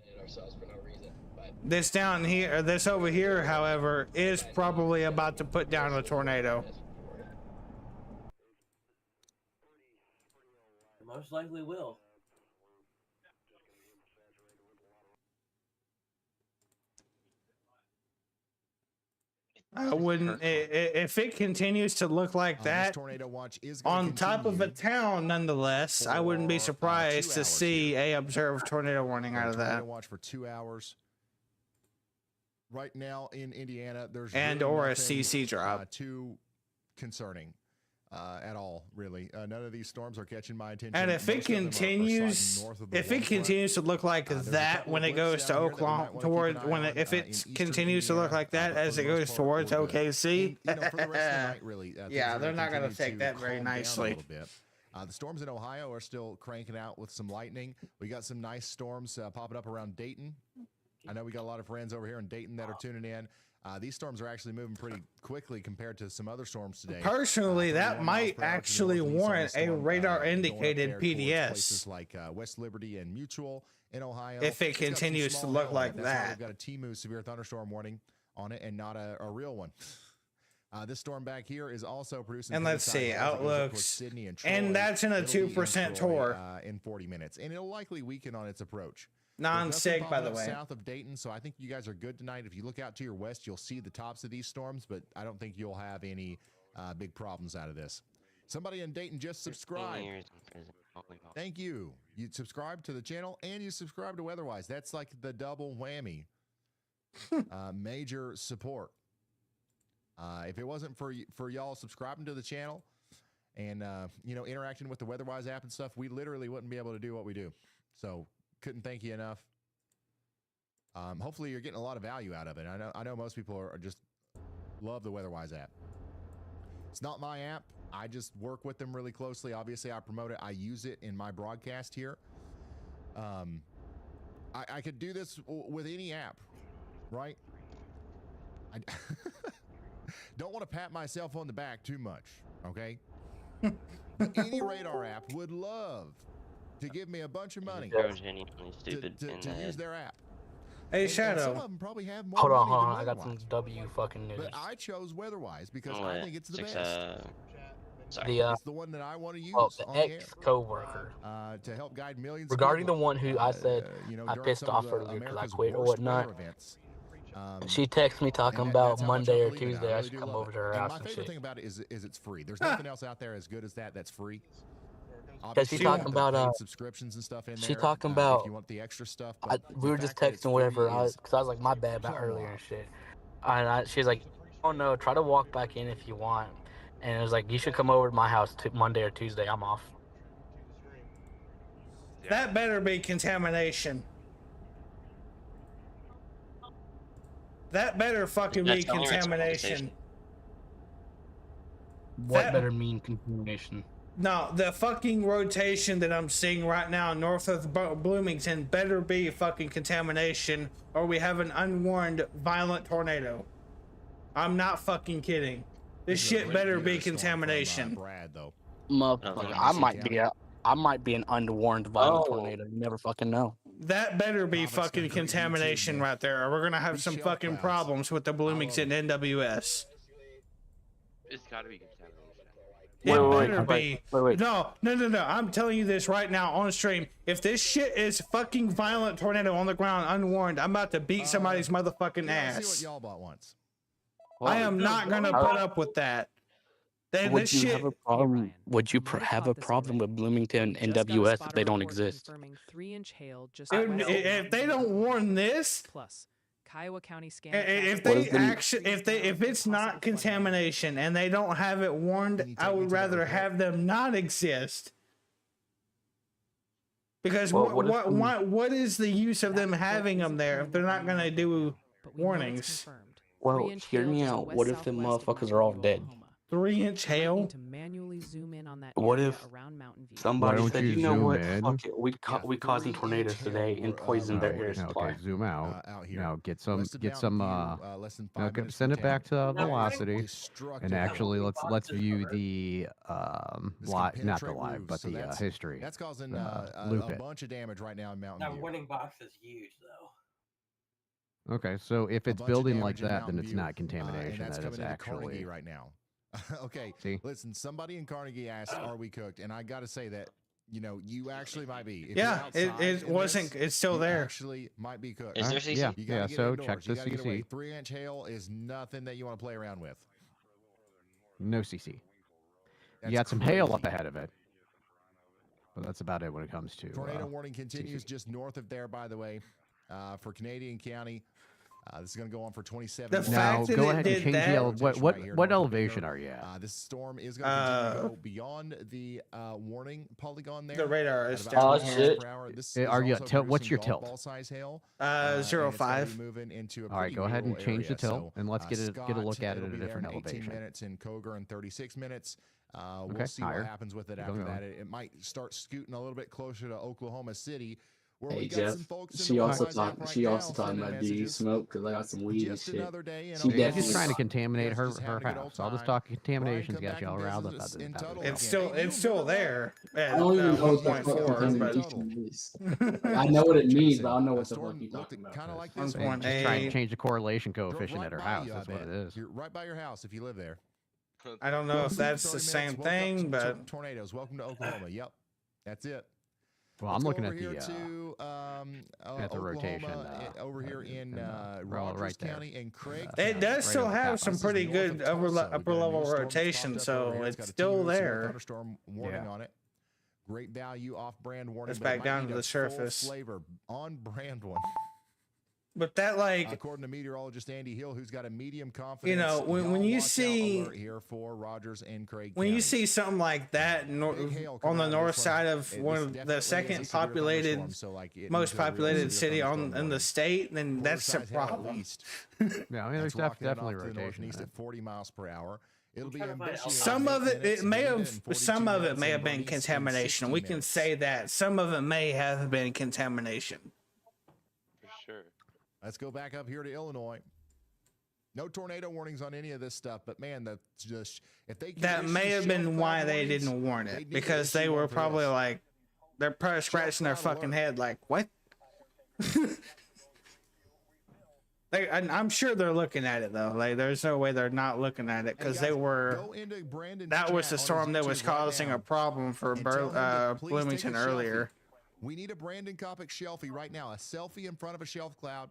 This down here, this over here, however, is probably about to put down a tornado. Most likely will. I wouldn't, if it continues to look like that, tornado watch is on top of a town nonetheless, I wouldn't be surprised to see a observed tornado warning out of that. Tornado watch for 2 hours. Right now in Indiana, there's And really or a nothing, CC drop. Too concerning at all, really. None of these storms are catching my attention. And if it continues, to look like that when it goes to Oklahoma, toward when it, if it continues to look like that as it goes towards OKC, yeah, they're not going to take that very nicely. The storms in Ohio are still cranking out with some lightning. We got some nice storms popping up around Dayton. I know we got a lot of friends over here in Dayton that are tuning in. These storms are actually moving pretty quickly compared to some other storms today. Personally, that might actually warrant a radar indicated PDS. Places like West Liberty and Mutual in Ohio. If it continues to look like That's why that. we've got a TMU severe thunderstorm warning on it and not a real one. This storm back here is also producing. And let's see, outlooks. Sydney and, and that's in a It'll be 2% tour. In 40 minutes, and it'll likely weaken on its approach. Non-sig, by the way. South of Dayton, so I think you guys are good tonight. If you look out to your west, you'll see the tops of these storms, but I don't think you'll have any big problems out of this. Somebody in Dayton just subscribed. Thank you. You subscribe to the channel and you subscribe to Weatherwise. That's like the double whammy. Major support. If it wasn't for y'all subscribing to the channel and interacting with the Weatherwise app and stuff, we literally wouldn't be able to do what we do. So couldn't thank you enough. Hopefully you're getting a lot of value out of it. I know most people are just love the Weatherwise app. It's not my app. I just work with them really closely. Obviously, I promote it. I use it in my broadcast here. I could do this with any app, right? I don't want to pat myself on the back too much, okay? But any radar app would love to give me a bunch of money to use their app. Hey, and Shadow. some of them probably have more Hold on, money hold on. than I got some W fucking news. But I chose Weatherwise because What? I think it's the best. It's the one that I want to use the on the air. ex-coworker. To help guide millions. Regarding of the people, one who I said I during pissed some off of the earlier because I America's quit or worst whatnot. weather events. She texted me talking And about that's how much Monday I or believe in it. Tuesday. I really should do come love over it. to her And house my and favorite shit. thing about it is it's free. There's nothing else out there as good as that's free. Because she's Obviously, talking you have the about paid subscriptions and stuff in she there, talking if about you want the extra stuff. we But were the just fact that it's texting whatever free is because I was like my bad about so earlier wild. and shit. And she's like, oh no, try to walk back in if you want. And it was like you should come over to my house Monday or Tuesday. I'm off. That better be contamination. That better fucking be contamination. What better mean contamination? No, the fucking rotation that I'm seeing right now north of Bloomington better be fucking contamination, or we have an unwarned violent tornado. I'm not fucking kidding. This shit better be contamination. Brad, though. Motherfucker, I might be an unwarned violent tornado. You never fucking know. That better be fucking contamination right there, or we're gonna have some fucking problems with the Bloomington NWS. It's gotta be contamination. It better be. No. I'm telling you this right now on stream. If this shit is fucking violent tornado on the ground unwarned, I'm about to beat somebody's motherfucking Let's ass. see what y'all bought once. I am not gonna put up with that. Would you have a problem? Would you have a problem with Bloomington NWS if they don't exist? 3-inch hail just If they don't warn this, plus Kiowa County scan. if it's not contamination and they don't have it warned, I would rather have them not exist. Because what is the use of them having them there if they're not going to do warnings? Well, hear me out. What if the motherfuckers are all dead? 3-inch hail. To manually zoom in on that What area if around Mountain View. somebody don't said, you you know zoom what, in? fuck it, we causing 3-inch tornadoes hail today and poisoned their air supply. Okay, zoom out. out here. Now get some West of get some Mountain View, less than 5 minutes send from it back to town. velocity. Destructive And actually hail. let's view the This can not the penetrate live, roofs, but so the that's history. That's causing loop a it. bunch of damage right now in Mountain That View. warning box is huge, though. Okay, so if A it's bunch of building like damage in that, then Mountain it's View, not contamination. and that's That is coming into Carnegie actually right now. Okay, See? listen, somebody in Carnegie asked, "Are we cooked?" And I got to say that you actually might be. If Yeah, you're it outside in wasn't. this, It's still you there. Actually, might be cooked. Is there CC? Yeah, You gotta yeah. get So indoors. check You the gotta get away. CC. 3-inch hail is nothing that you want to play around with. No CC. That's You got some hail up crazy. ahead of it, but that's about it when it comes to Tornado warning continues CC. just north of there, by the way, for Canadian County. This is going to go on for 27 The minutes. fact Now that go it ahead and did change the that- ele- what elevation are you at? This storm is going to continue to go beyond the warning polygon there. The radar is at down about 20 here. miles per hour. This is Are you also at tilt? What's producing your golf tilt? ball size hail. 0.5. Moving into a All right, go pretty ahead and rural change the area. tilt, So, and let's get a look Scott, at it it'll at a be there different in 18 elevation. minutes, and Coger in 36 minutes. Okay, We'll see higher. what happens with it Keep after going. that. It might start scooting a little bit closer to Oklahoma City, where Hey we got Jeff, some folks in she the also WhatsApp talking. right She now also talking sending about do you messages. smoke? Cause I got some weed and Just shit. another day in She Oklahoma. He's just trying to definitely. contaminate her Just having a good old house. All this time. talk contamination's Brian, got come y'all back and riled up. visit us About in this. Tuttle It's again. Hey, still there at I don't even know what the fuck 1.4, but contamination is. Like, I know what it means, but I don't know what the fuck Storm you looked talking about. kind of like One this point one. Just trying to eight. change the correlation Drove coefficient at her by house. you, I That's what bet. it is. You're right by your house if you live there. I don't know if that's the 30 same minutes, woke up thing, to but tornadoes. Welcome to Oklahoma. Yep, that's it. Well, Let's I'm go looking over at here the to the rotation Oklahoma, over here in right Rogers there. County and Craig. it County. does still on the have top. some This is pretty north good of Tulsa. We've got upper a new level storm that's rotation, popped up over so here. it's got a still 2 severe there. Thunderstorm warning on it. Great value off-brand warning. It's but it back might down need to a the surface. full flavor on-brand one. But that, like, According to meteorologist Andy Hill, who's got a medium confidence. know, when y'all you watch out see- alert here for Rogers and Craig when you County. see something like that Big hail on coming the out of north this side one. of This one of definitely the is a second severe populated, thunderstorm, so, like, it most needs a real populated severe city thunderstorm in the warning. state, then that's the Quarter-size hail at problem. least. Yeah, I mean, there's That's rocking it definitely off to the north rotation. and east at 40 miles per hour. It'll be trying to find ambitious. Some of it, it may have, some of it minutes may and have been Bernice in contamination. 60 We can minutes. say that some of it may have been contamination. For sure. Let's go back up here to Illinois. No tornado warnings on any of this stuff, but man, if they can That issue may have shelf been cloud why they warnings, didn't warn they it, need to because they issue one were for probably this. like, they're probably scratching their cloud fucking alert. head like, what? I'm sure they're looking at it though. Like, there's no way they're not looking at it, because Hey, they guys, were. go into Brandon's That was chat the on his storm that was YouTube right causing now a problem for and tell him to please take Bloomington a selfie. earlier. We need a Brandon Kopic selfie right now. A selfie in front of a shelf cloud.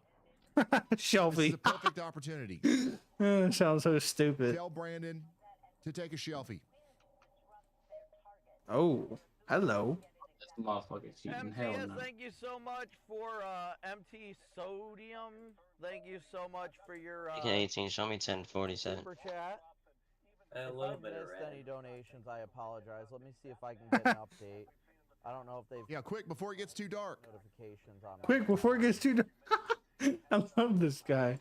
Shelfie. This is a perfect opportunity. It sounds so stupid. Tell Brandon to take a selfie. Oh, hello. This motherfucker cheating. Hell MTS, no. thank you so much for MT Sodium. Thank you so much for your You can 18, show me 1047. super chat. A If little I've bit of missed red. any donations, I apologize. Let me see if I can get an update. I don't know if they've Yeah, quick before it gets too dark. notifications on. Quick before it gets too dark. I love this guy.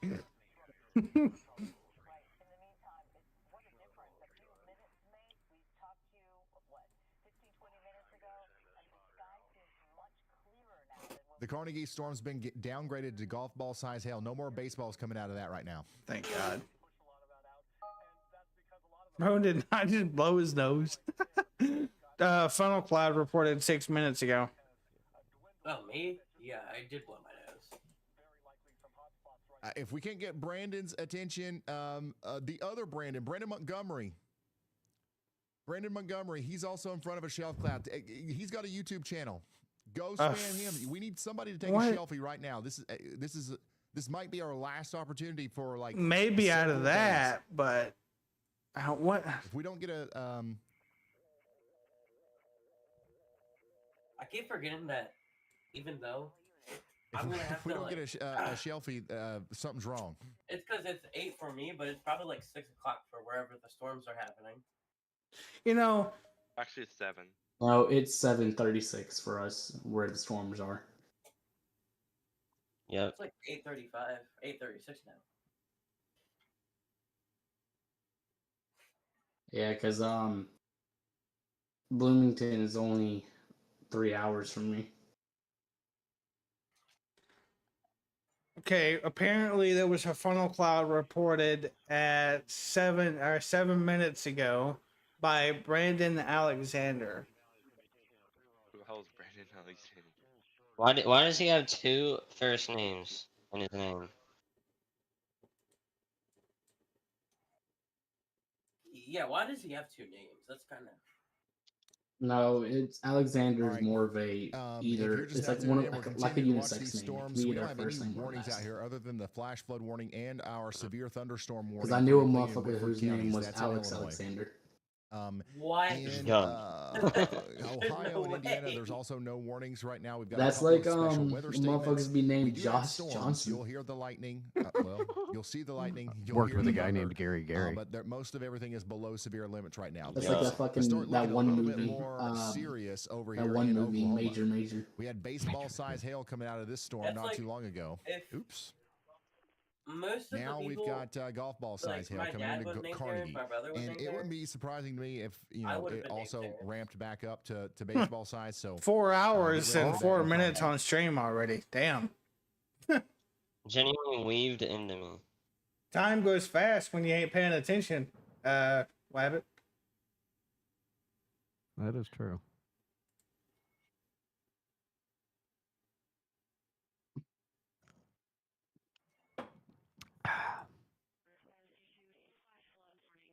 The Carnegie storm's been downgraded to golf ball size hail. No more baseballs coming out of that right now. Thank God. Bro did not just blow his nose. Funnel Cloud reported 6 minutes ago. Oh, me? Yeah, I did blow my nose. If we can't get Brandon's attention, the other Brandon Montgomery. Brandon Montgomery, he's also in front of a shelf cloud. He's got a YouTube channel. Go spam him. We need somebody to take what? a selfie right now. This might be our last opportunity for like Maybe out of several that, days. but what? If we don't get a I keep forgetting that even though I'm gonna have if we to don't like, get a selfie, something's wrong. it's because it's 8 for me, but it's probably like 6 o'clock for wherever the storms are happening. You know, Actually, it's 7. No, it's 7:36 for us where the storms are. Yep. It's like 8:35, 8:36 now. Yeah, because Bloomington is only 3 hours from me. Okay, apparently there was a funnel cloud reported at 7 minutes ago by Brandon Alexander. Who the hell is Brandon Alexander? Why does he have two first names in his name? Yeah, why does he have two names? That's kind of. No, it's Alexander's more of a either. If you're just It's now like tuning one in, we're like a continuing to watch unisex these name. It storms. can be We either don't have any first name or warnings out last. here other than the flash flood warning and our severe thunderstorm warning. Because I knew a for McLean and motherfucker Woodford whose name counties. was That's in Alex Illinois. Alexander. What? In Young. Ohio and Indiana, there's also no warnings right now. We've got That's a couple like of special weather statements. motherfuckers be named We do have Josh storms. Johnson. You'll hear the lightning. Well, you'll see the lightning. You'll Worked hear with a the guy thunder, named Gary. but most of everything is below severe limits right now. That's like that fucking that one movie. More serious over that here one in movie, Oklahoma. Major. We had baseball-sized hail coming out of this storm That's not like too long ago. if Oops. Most of Now the we've people, got golf ball size hail my coming dad into was named Carnegie, Terrence, my brother was and named it wouldn't Terrence. be surprising to me if I it would've been named also Terrence. ramped back up to baseball size. So 4 hours get ready and for 4 that. minutes on stream already. Damn. Genuinely weaved into me. Time goes fast when you ain't paying attention. Wabbit. That is true.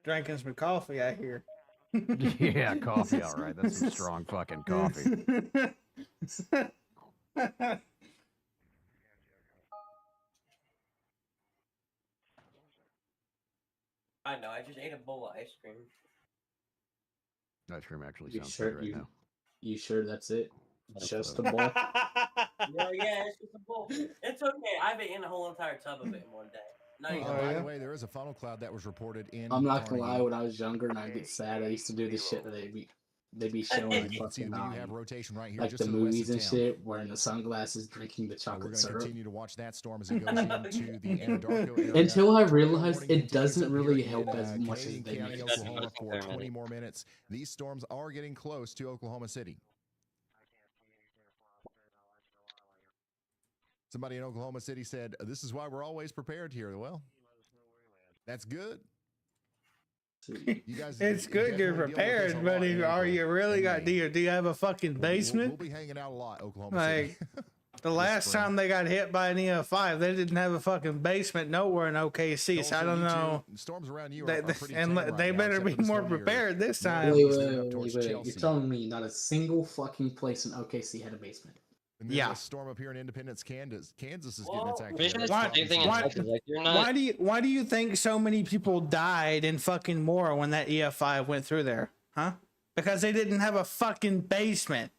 Drinking some coffee out here. Yeah, coffee. All right, that's some strong fucking coffee. I know. I just ate a bowl of ice cream. Ice cream actually You sounds sure good right now. You sure that's it? Just a bowl. Yeah, it's just a bowl. It's okay. I've eaten a whole entire tub of it in one day. No, you don't. By the way, there is a funnel cloud that was reported in. I'm not gonna lie. Carnegie. When I was younger and I get sad, I used to do this shit that they be showing You can see fucking that we do have rotation right here, like just the to the west movies of and town. shit, wearing the sunglasses, drinking the We're chocolate going to syrup. continue to watch that storm as it goes into the Anadarko area. Until I Tornado realized warning it continues doesn't up here really in, help as much as Canadian they County, make it Oklahoma seem. for 20 more minutes. These storms are getting close to Oklahoma City. Somebody in Oklahoma City said, "This is why we're always prepared here." Well, that's good. You guys, It's good you're prepared, but are you really got? Do you have a fucking basement? We'll be hanging out a lot, Oklahoma Like City. the last time they got hit by an EF5, they didn't have a fucking basement nowhere in OKC. So I don't know. Storms around you They, are pretty and tame right they now, better except be for the more storm near prepared this time. Wait. You're telling me not a single fucking place in OKC had a basement? And there's a storm up here in Independence, Kansas. Kansas is getting its act together. Why do you think so many people died in fucking Moore when that EF5 went through there? Huh? Because they didn't have a fucking basement.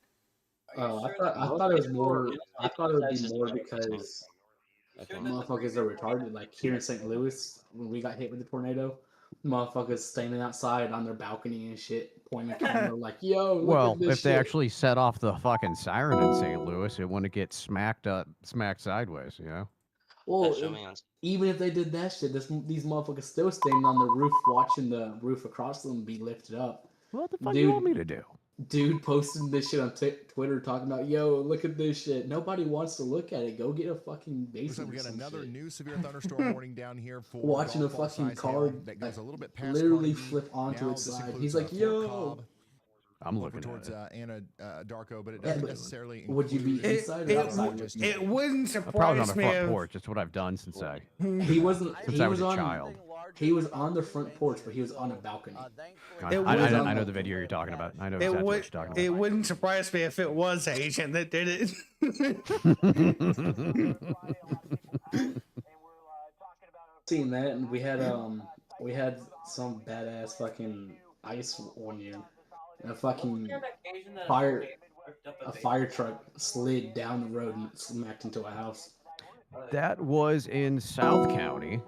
Oh, I thought it was more. I thought it would be more because motherfuckers are retarded. Like here in St. Louis, when we got hit with the tornado, motherfuckers standing outside on their balcony and shit, pointing the camera like, "Yo, look Well, at this if they shit." actually set off the fucking siren in St. Louis, it wouldn't get smacked sideways, you know? Well, even if they did that shit, these motherfuckers still standing on the roof watching the roof across them be lifted up. What the fuck do you want me to do? Dude posting this shit on Twitter talking about, "Yo, look at this shit." Nobody wants to look at it. Go get a fucking basement. We or got some another shit. new severe thunderstorm warning down here for Watching a golf ball fucking size car hail that goes a little bit past literally Carnegie. flip onto Now its this side. includes, He's like, Fort "Yo." Cobb, I'm over looking towards at it. Anadarko, but it Yeah, doesn't but necessarily. would you be inside or outside? It wouldn't Probably on surprise the me front if porch. It's what I've done since I He was a on, child. He was on the front porch, but he was on a balcony. I know the video you're talking about. I know exactly what you're talking about. It wouldn't surprise me if it was Asian that did it. Seen that, and we had some badass fucking ice one year. And a fucking fire truck slid down the road and smacked into a house. That was in South County.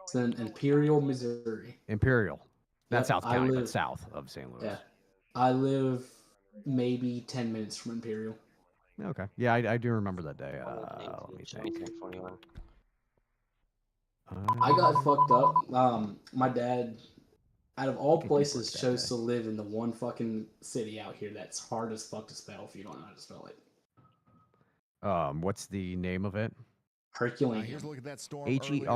It's in Imperial, Missouri. Imperial. Not Yeah, South I County, live- but south of St. Louis. Yeah, I live maybe 10 minutes from Imperial. Okay. Yeah, I do remember that day. Let me think. I got fucked up. My dad out of all Looking places, that chose day. to live in the one fucking city out here that's hard as fuck to spell if you don't know how to spell it. What's the name of it? Herculaneum. Here's a look at that storm. Herculaneum.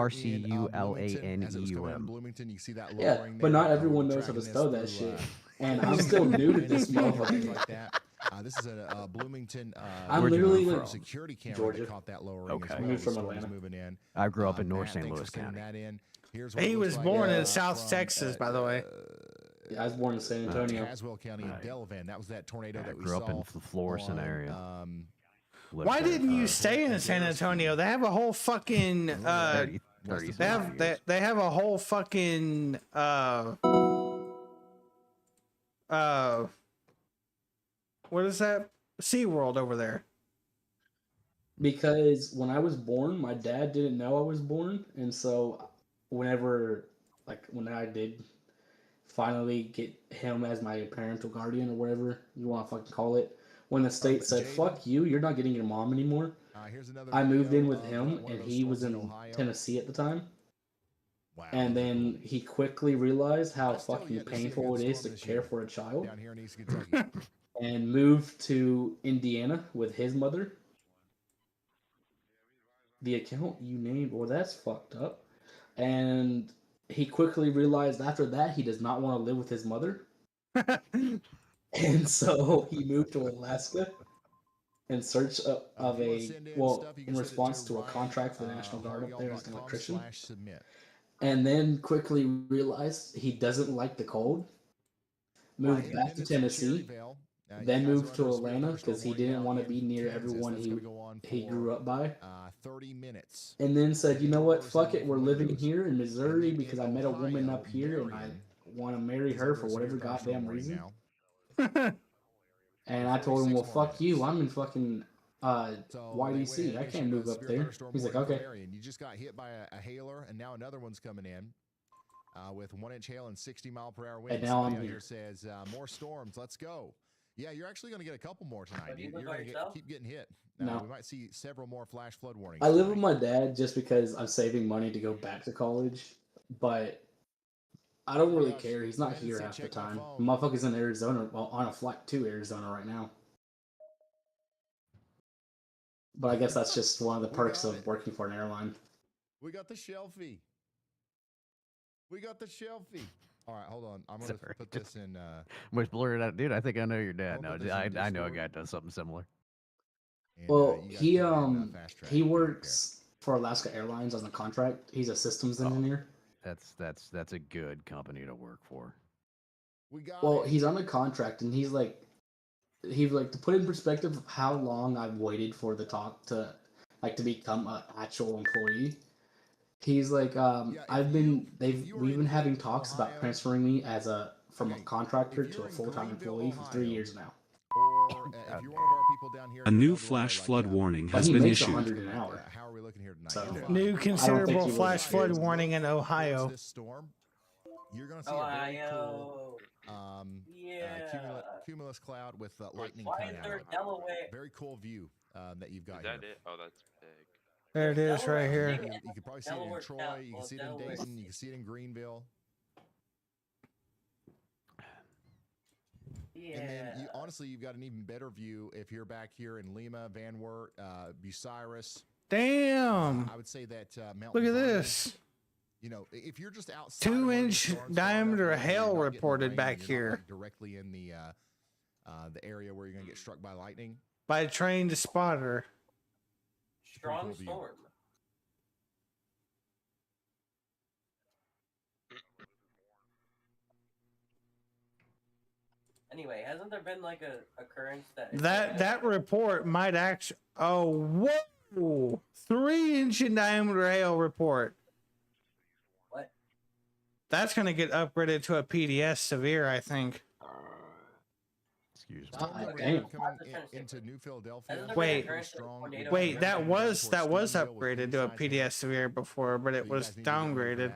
As it was coming in Bloomington, you see that Yeah, lowering but there. not everyone knows how to spell that shit. And I'm still new to this motherfucker. Like that. This is a Bloomington. I'm literally from? like Security camera Georgia. that caught that lowering Okay. as I well. moved from The storm was Atlanta. moving in. I grew up in North Matt, St. thanks Louis for sending County. that in. Here's what He it looks was like, born in from, South Texas, by the way. Yeah, I was born in San Antonio. Caswell County in Delavan. That was that tornado that we grew saw. up in the Florissant area. Why didn't you stay in San Antonio? They have a whole fucking they have a whole fucking what is that? SeaWorld over there. Because when I was born, my dad didn't know I was born, and so whenever, like, when I did finally get him as my parental guardian or whatever you want to fucking call it, when the state said, fuck you, you're not getting your mom anymore, I moved in with him, and he was in Tennessee at the time. Wow, and then he quickly realized how fucking painful it is to care for a child, down here in East Kentucky. and moved to Indiana with his mother. The account you named, well, that's fucked up. And he quickly realized after that he does not want to live with his mother. And so he moved to Alaska in search of in response to a contract for the National Guard up there as an electrician. And then quickly realized he doesn't like the cold. Moved back to Tennessee. Then moved to Atlanta because he didn't want to be near everyone he grew up by. 30 minutes. And then said, you know what, fuck it, we're living here in Missouri because I met a woman up here and I want to marry her for whatever goddamn reason. And I told him, well, fuck you, I'm in fucking YDC, I can't move up there. He's like, okay. You just got hit by a hailer, and now another one's coming in. With 1-inch hail and 60-mile-per-hour winds. And now I'm here. Says more storms. Let's go. Yeah, you're actually going to get a couple more tonight. You're going to keep getting hit. No. We might see several more flash flood warnings. I live with my dad just because I'm saving money to go back to college, but I don't really care. He's not here half the time. Motherfucker's in Arizona, well, on a flight to Arizona right now. But I guess that's just one of the perks of working for an airline. We got the shelfie. We got the shelfie. All right, hold on. I'm going to put this in. Much blurred out, dude. I think I know your dad. No, I know a guy that does something similar. And, well, he works for Alaska Airlines on the contract. He's a systems engineer. That's a good company to work for. He's on a contract, and he's like to put in perspective of how long I've waited for the talk to become an actual employee. He's like, we've been having talks about transferring me from a contractor to a full-time employee for 3 years now. If you're one of our people down here, A new flash flood warning has been issued. $100 an hour. How are we looking here tonight? So, New considerable flash flood warning in Ohio. This storm, you're going to see a very cool cumulus cloud with lightning coming out of it. Very cool view that you've got Is that here. it? Oh, that's big. There it is right here. You can probably see it in Troy. You can see it in Dayton. You can see it in Greenville. Yeah. And then, honestly, you've got an even better view if you're back here in Lima, Van Wert, Bucyrus. Damn. I would say that Mountain Look at Vernon, this. You know, if you're just outside, 2-inch diameter hail reported back you're not, here like, directly in the area where you're going to get struck by lightning. by trained spotter. Strong cool view. storm. Anyway, hasn't there been like a occurrence That report might actually. Oh, whoa! 3-inch in diameter hail report. What? That's gonna get upgraded to a PDS severe, I think. Excuse me. Coming into New Philadelphia. Wait, that was upgraded to a PDS severe before, but it was downgraded.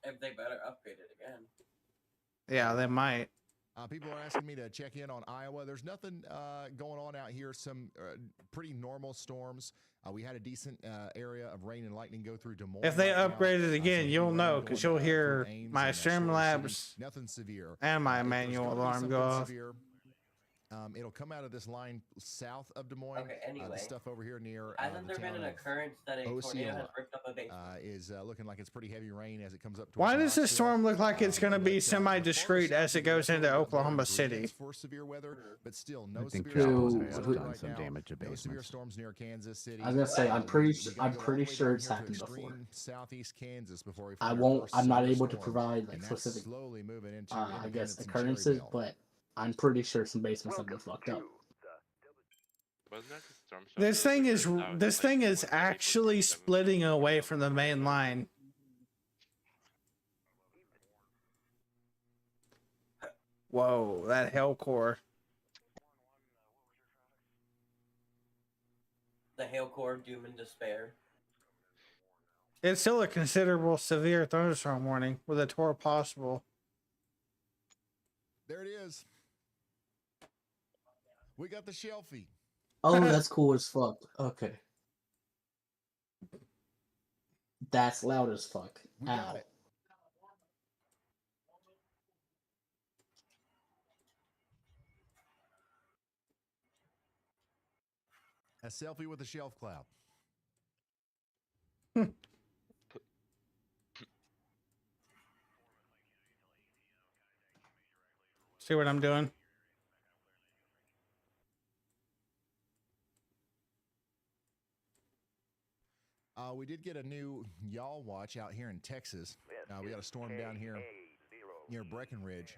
If they better upgrade it again. Yeah, they might. People are asking me to check in on Iowa. There's nothing going on out here. Some pretty normal storms. We had a decent area of rain and lightning go through Des Moines. If they right upgrade now. it again, Heavy you'll rain know going, because you'll through hear Ames my and, Streamlabs City. Nothing severe. and my If there's manual gonna be alarm go something off. severe, it'll come out of this line south of Des Moines. Okay, anyway, the stuff over here near hasn't the there been town an of occurrence that a tornado has Osceola, ripped up a basement? is looking like it's pretty heavy rain as it comes up. Why towards does this Knoxville. storm look like it's going to be semi-discreet as it goes into Oklahoma City? For severe weather, but still no I think severe Chapel's storms has right done some now. damage to No severe basements. storms near Kansas City. I was gonna say I'm pretty We gotta go all the way sure down it's here to happened before. extreme southeast Kansas before we I find our won't. first I'm not severe able to storm, provide like and that's specific, slowly moving into I guess, Independence and occurrences, Cherryville. but I'm pretty sure some basements have been fucked up. Wasn't that the storm This shelter thing that is was out, this like, thing is 1 April actually 27th? splitting away from the main line. Whoa, that hell core. The hail core of doom and despair. It's still a considerable severe thunderstorm warning with a tornado possible. There it is. We got the shelfie. Oh, that's cool as fuck. Okay. That's loud as fuck. We got Ow. it. A selfie with a shelf cloud. See what I'm doing? We did get a new yaw watch out here in Texas. We got a storm down here near Breckenridge.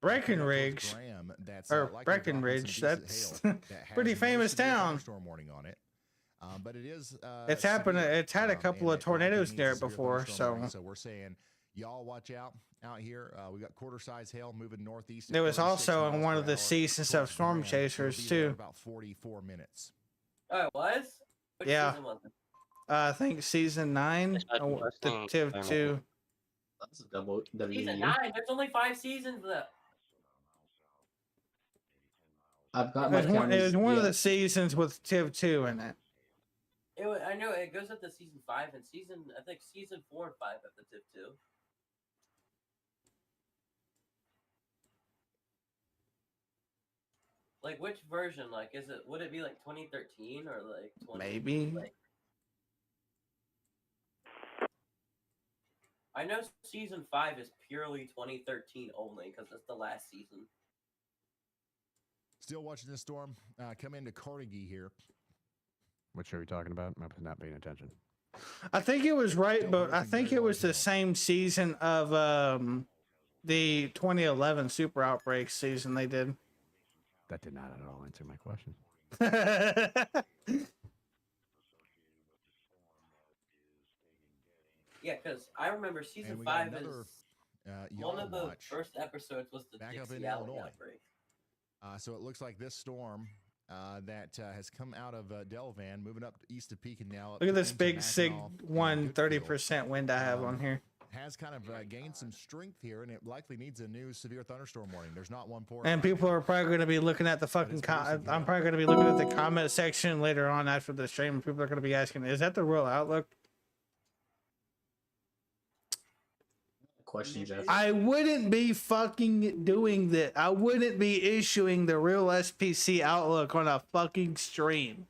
Breckenridge, That's or likely dropping some Breckenridge, decent that's hail that has pretty no famous severe town. thunderstorm warning on it. But it is. It's happened. severe, It's had a and couple of it likely tornadoes needs near a it severe before, thunderstorm warning. so So we're saying, y'all watch out here. We got quarter-size hail moving northeast. at there was 36 also in miles one per of the hour seasons of towards storm Graham. It'll chasers be there in too. about 44 minutes. Oh, it was? Which Yeah. season was it? I think season 9, the Tiv 2. That's a double Season WU. 9? There's only 5 seasons left. I've got It my was one, it was counties. one of Yeah. the seasons with Tiv 2 in it. I know it goes up to season 5 and I think season 4 and 5 have the tip 2. Like which version? Like would it be like 2013 or like 20? Maybe. Like, I know season 5 is purely 2013 only because it's the last season. Still watching this storm come into Carnegie here. What show are you talking about? I was not paying attention. I think it was right, but I think it was the same season of the 2011 Super Outbreak season they did. That did not at all answer my question. Yeah, because I remember season And we got 5 another, is one of the Yaw watch first episodes was the back up Dixie in Alley Illinois. outbreak. So it looks like this storm that has come out of Delavan, moving up east of Pekin now. Look at this into big Sig Mackinac 1 and 30% wind I have on here. has kind of gained some strength here, and it likely needs a new severe thunderstorm warning. There's not one for it. And people are probably going to be looking at the fucking I'm probably going to be looking at the comment section later on after the stream. People are going to be asking, is that the real outlook? Question, Jeff. I wouldn't be fucking doing that. I wouldn't be issuing the real SPC outlook on a fucking stream.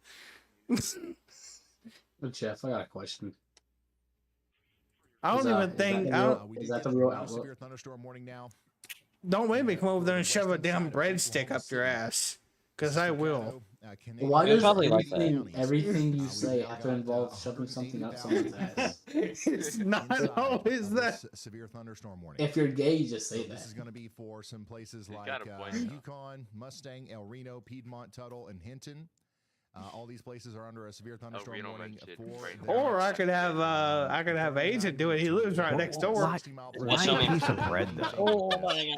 But Jeff, I got a question. I don't even think. Is that the real outlook? Severe thunderstorm warning now. Don't make me come over there and shove a damn breadstick up your ass, because I will. Why does probably like everything you say have to involve shoving something up someone's ass? It's not always that. Severe thunderstorm warning. If you're gay, you just say that. This is going to be for some places like got a point, though. Yukon, Mustang, El Reno, Piedmont, Tuttle, and Hinton. All these places are under a severe thunderstorm Reno warning mentioned for right their Or I could have Agent do it. He lives right next door. Why a piece of bread though? Oh my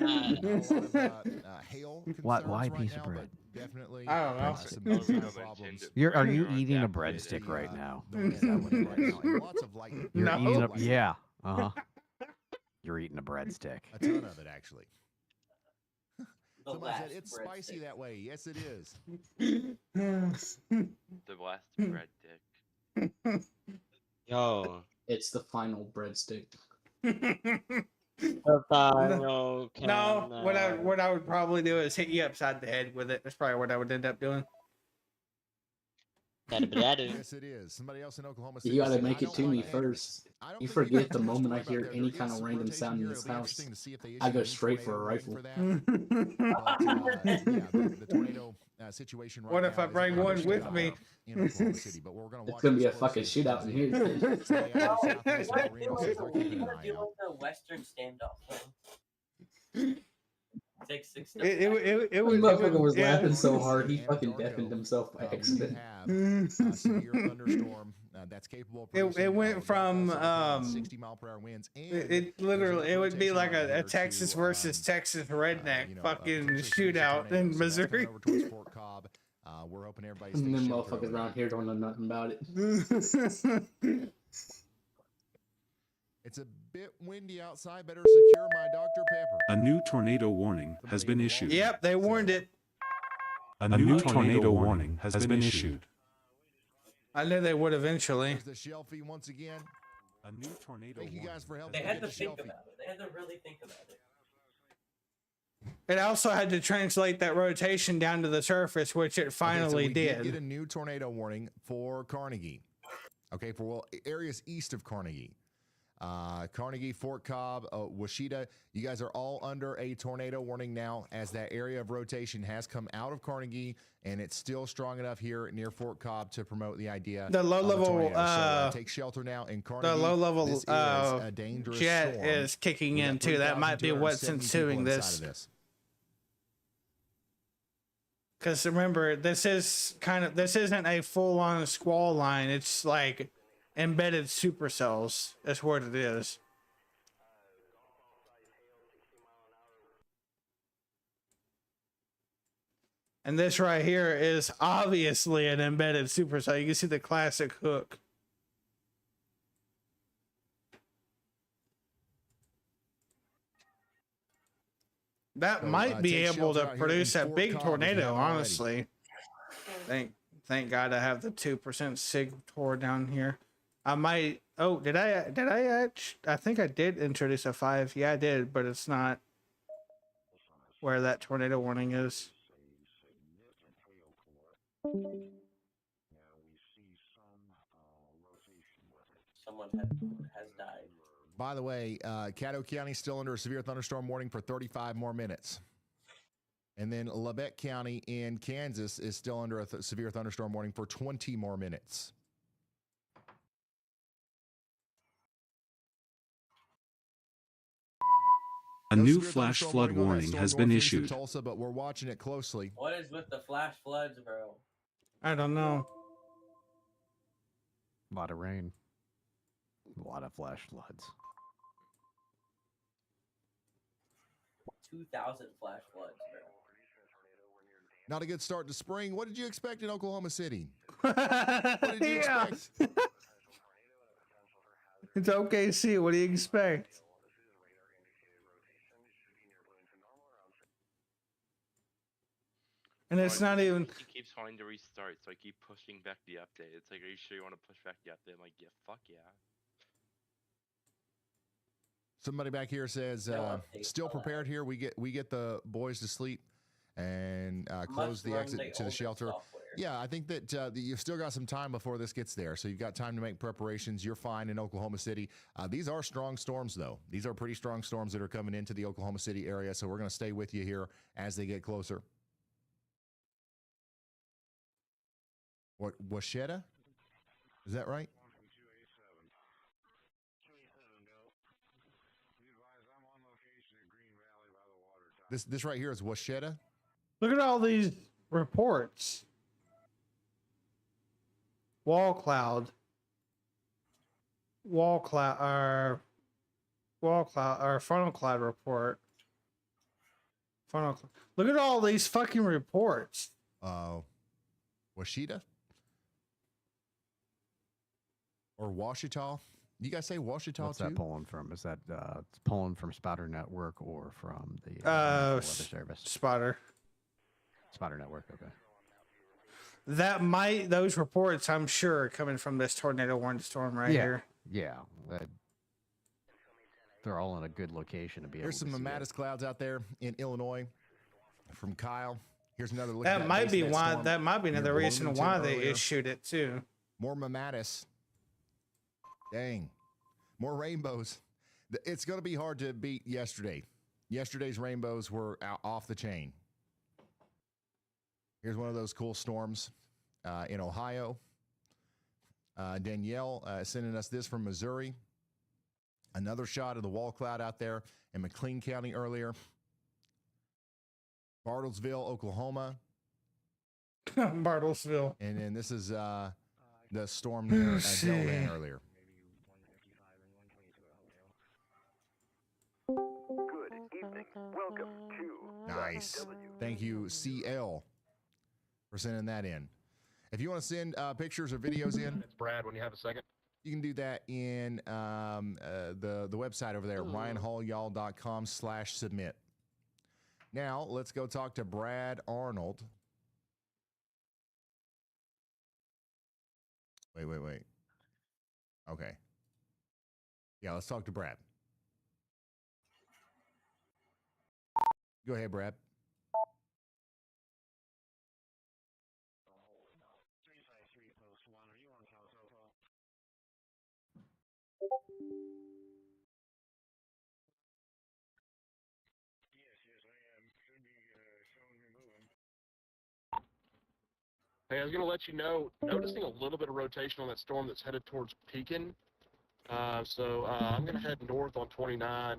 god. Why a piece of bread? Definitely. I don't know. Some problems. Are you eating a breadstick right now? Lots of lightning. You're No. eating a, yeah. You're eating a breadstick. A ton of it, actually. Somebody last said it's spicy breadstick. that way. Yes, it is. The last bread dick. Yo. It's the final breadstick. No, what I would probably do is hit you upside the head with it. That's probably what I would end up doing. Yes, it is. Somebody else in Oklahoma City. You gotta said, make "I it don't to like me it." first. I don't You think forget have the too much to moment I worry about hear there. any There kind is of some random rotation sound in here. this It'll be house. interesting to see if they I issue go a new straight for a tornado warning rifle. for that. Yeah, the tornado situation right What now if I is bring one with me? in Oklahoma City, but we're going to It's watch gonna this be a fucking closely shootout in here. Somebody out Well, in South you Mesa, gotta Marino do says like they're the, keeping you an gotta eye do out. like the Western standoff thing. Take 6 steps It This would. motherfucker was Yeah. laughing so hard he fucking deafened himself by accident. Severe thunderstorm that's capable of It went from 60 mile per hour winds. And it literally it would be like a Texas versus Texas redneck fucking shootout in Missouri. over towards Fort Cobb. We're hoping everybody stays And them sheltered over motherfuckers there. around here don't know nothing about it. It's a bit windy outside. Better secure my Dr. Pepper. A new tornado warning has been issued. Yep, they warned it. A new tornado warning has been issued. I knew they would eventually. There's the Shelfie once again. A new tornado Thank you guys for helping. They had to get the think Shelfie. about it. They had to really think about it. It also had to translate that rotation down to the surface, which it finally we did did. get a new tornado warning for Carnegie. Okay, for areas east of Carnegie. Carnegie, Fort Cobb, Washita, you guys are all under a tornado warning now as that area of rotation has come out of Carnegie and it's still strong enough here near Fort Cobb to promote the idea The low of a level, tornado. So, take shelter now in Carnegie. The low level This is a dangerous jet storm. is kicking We got in too. That might be what's 3,270 ensuing people inside this. of this. Because remember, this isn't a full on squall line. It's like embedded supercells. That's what it is. And this right here is obviously an embedded supercell. You can see the classic hook. That might be take able to shelter out here produce in a Fort big Cobb if you tornado, haven't already. honestly. Thank God I have the 2% sig tor down here. I might. Oh, did I think I did introduce a 5. Yeah, I did, but it's not where that tornado warning is. Someone has died. By the way, Caddo County still under a severe thunderstorm warning for 35 more minutes. And then Labette County in Kansas is still under a severe thunderstorm warning for 20 more minutes. A No new severe flash thunderstorm flood on that warning storm has been northeast of issued. Tulsa, but we're watching it closely. What is with the flash floods, bro? I don't know. A lot of rain. A lot of flash floods. 2,000 flash floods, bro. Not a good start to spring. What did you expect in Oklahoma City? What did you Yeah. expect? It's OKC. What do you expect? And it's not even. He keeps wanting to restart, so I keep pushing back the update. It's like, are you sure you want to push back the update? I'm like, yeah, fuck yeah. Somebody back here says, still prepared here. We get the boys to sleep and close the exit to the shelter. Yeah, I think that you've still got some time before this gets there. So you've got time to make preparations. You're fine in Oklahoma City. These are strong storms, though. These are pretty strong storms that are coming into the Oklahoma City area. So we're going to stay with you here as they get closer. What, Washita? Is that right? This right here is Washita. Look at all these reports. Wall cloud, or funnel cloud report. Look at all these fucking reports. Washita? Or Washita? You guys say Washita What's too? that pulling from? Is that it's pulling from Spotter Network or from the National Weather Service? Spotter. Spotter Network. Okay. Those reports, I'm sure, are coming from this tornado warning storm right here. Yeah. They're all in a good location to be Here's able to some see mammatus clouds out there in Illinois from Kyle. Here's another look. That at might be base why. storm That might be near another reason Bloomington why they earlier. issued it too. More mammatus. Dang. More rainbows. It's going to be hard to beat yesterday. Yesterday's rainbows were off the chain. Here's one of those cool storms in Ohio. Danielle sending us this from Missouri. Another shot of the wall cloud out there in McLean County earlier. Bartlesville, Oklahoma. Bartlesville. And then this is the storm near Delran earlier. Good evening. Welcome to Nice. Thank you, CL, for sending that in. If you want to send pictures or videos in, It's Brad when you have a second. you can do that in the website over there, ryanhallyall.com/submit. Now, let's go talk to Brad Arnold. Wait. Okay. Yeah, let's talk to Brad. Go ahead, Brad. Hey, I was going to let you know, noticing a little bit of rotation on that storm that's headed towards Pekin. So I'm going to head north on 29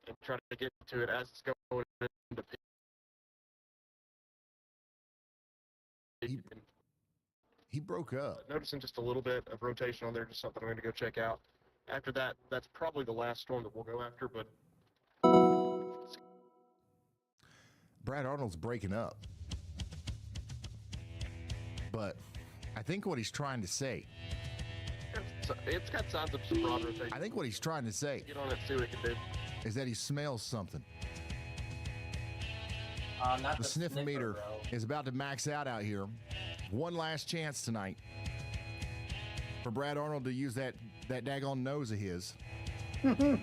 and try to get to it as it's going into Pekin. He broke up. Noticing just a little bit of rotation on there, just something I'm going to go check out. After that, that's probably the last storm that we'll go after, but Brad Arnold's breaking up. But I think what he's trying to say. It's got signs of some broad rotation. I think what he's trying to say. Get on it, see what it can do. Is that he smells something. Not The the sniffer meter bro. is about to max out here. One last chance tonight for Brad Arnold to use that daggone nose of his. Oh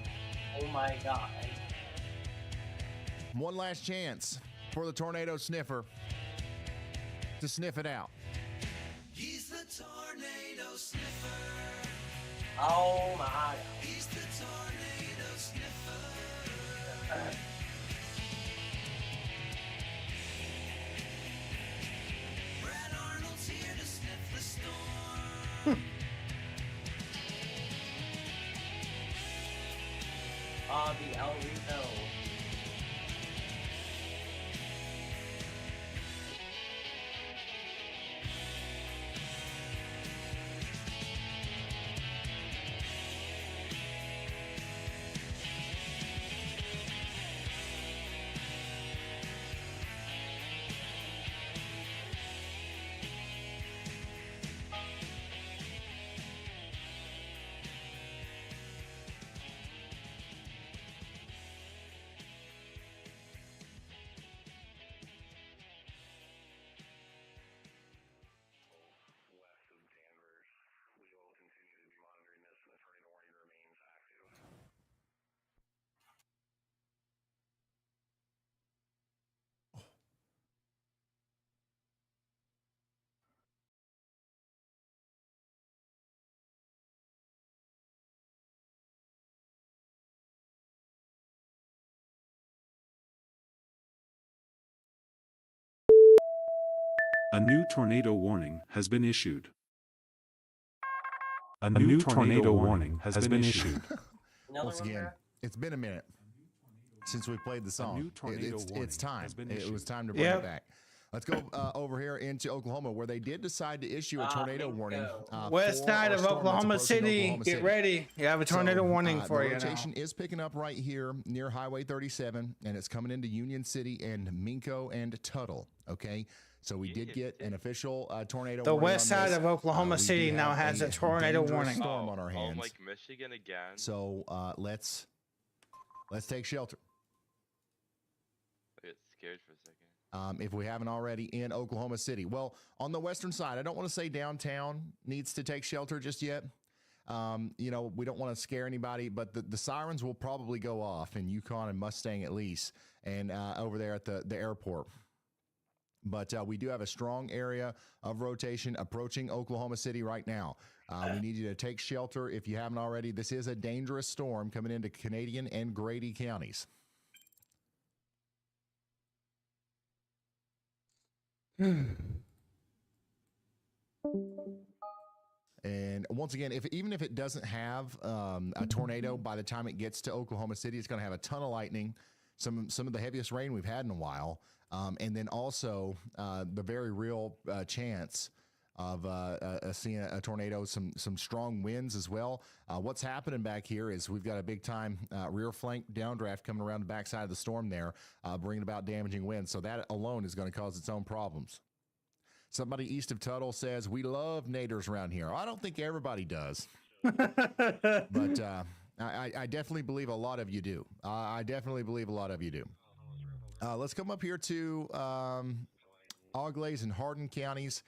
my god. One last chance for the tornado sniffer to sniff it out. He's the tornado sniffer. Oh my god. He's the tornado sniffer. Brad Arnold's here to sniff the storm. The El Rito. A new tornado warning has been issued. A new tornado warning has been issued. Once again, it's been a minute since we played the song. It's time. It was time to bring it back. Let's go over here into Oklahoma, where they did decide to issue a tornado warning. West side of Oklahoma City. Get ready. You have a tornado warning for you The now. rotation is picking up right here near Highway 37, and it's coming into Union City and Minco and Tuttle. Okay, So we did get an official tornado The warning west on side this. of Oklahoma We do City now have has a tornado dangerous warning. storm on our hands. like Michigan again. So let's take shelter. I get scared for a second. If we haven't already in Oklahoma City. Well, on the western side, I don't want to say downtown needs to take shelter just yet. You know, we don't want to scare anybody, but the sirens will probably go off in Yukon and Mustang at least, and over there at the airport. But we do have a strong area of rotation approaching Oklahoma City right now. We need you to take shelter if you haven't already. This is a dangerous storm coming into Canadian and Grady counties. And once again, even if it doesn't have a tornado by the time it gets to Oklahoma City, it's going to have a ton of lightning, some of the heaviest rain we've had in a while, and then also the very real chance of seeing a tornado, some strong winds as well. What's happening back here is we've got a big time rear flank downdraft coming around the backside of the storm there, bringing about damaging winds. So that alone is going to cause its own problems. Somebody east of Tuttle says, we love naders around here. I don't think everybody does. But I definitely believe a lot of you do. I definitely believe a lot of you do. Let's come up here to Auglaize and Hardin counties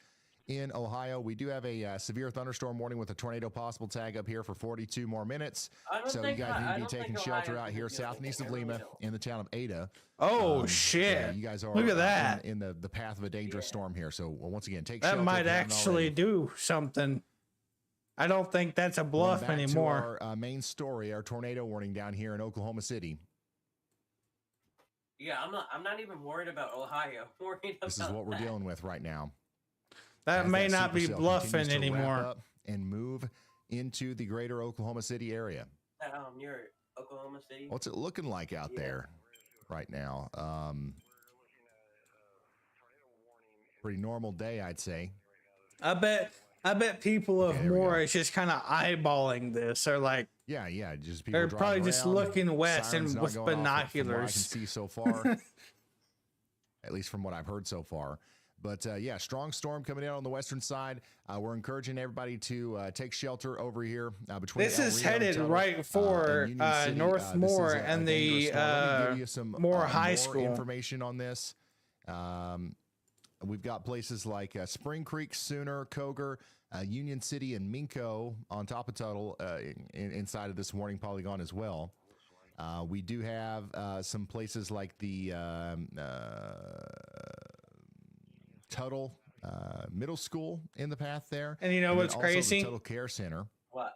in Ohio. We do have a severe thunderstorm warning with a tornado possible tag up here for 42 more minutes. So you guys need to be taking shelter out here south and east of Lima in the town of Ada. Oh, shit. Yeah, you guys are Look at that. in the path of a dangerous storm here. So once again, take that shelter. might actually do something. I don't think that's a bluff Going back anymore. To our main story, our tornado warning down here in Oklahoma City. Yeah, I'm not even worried about Ohio. I'm worried This is about what we're that. dealing with right now. That As may that not be supercell bluffing continues to wrap anymore. up and move into the greater Oklahoma City area. Near Oklahoma City. What's it looking like out there right now? Pretty normal day, I'd say. I bet people of more is just kind of eyeballing this. Or like, yeah, just people they're probably driving just around, looking west sirens and not with going off from what I can binoculars. see so far, at least from what I've heard so far. But yeah, strong storm coming in on the western side. We're encouraging everybody to take shelter over here between. This El is Reno, Headed Tuttle, right for and Union City. North This is Moore a and dangerous the storm. Let me give you some Moore High more School information on this. We've got places like Spring Creek, Sooner, Coger, Union City, and Minco on top of Tuttle inside of this warning polygon as well. We do have some places like the Tuttle Middle School in the path there. And you know then what's also crazy? The Tuttle Care Center. What?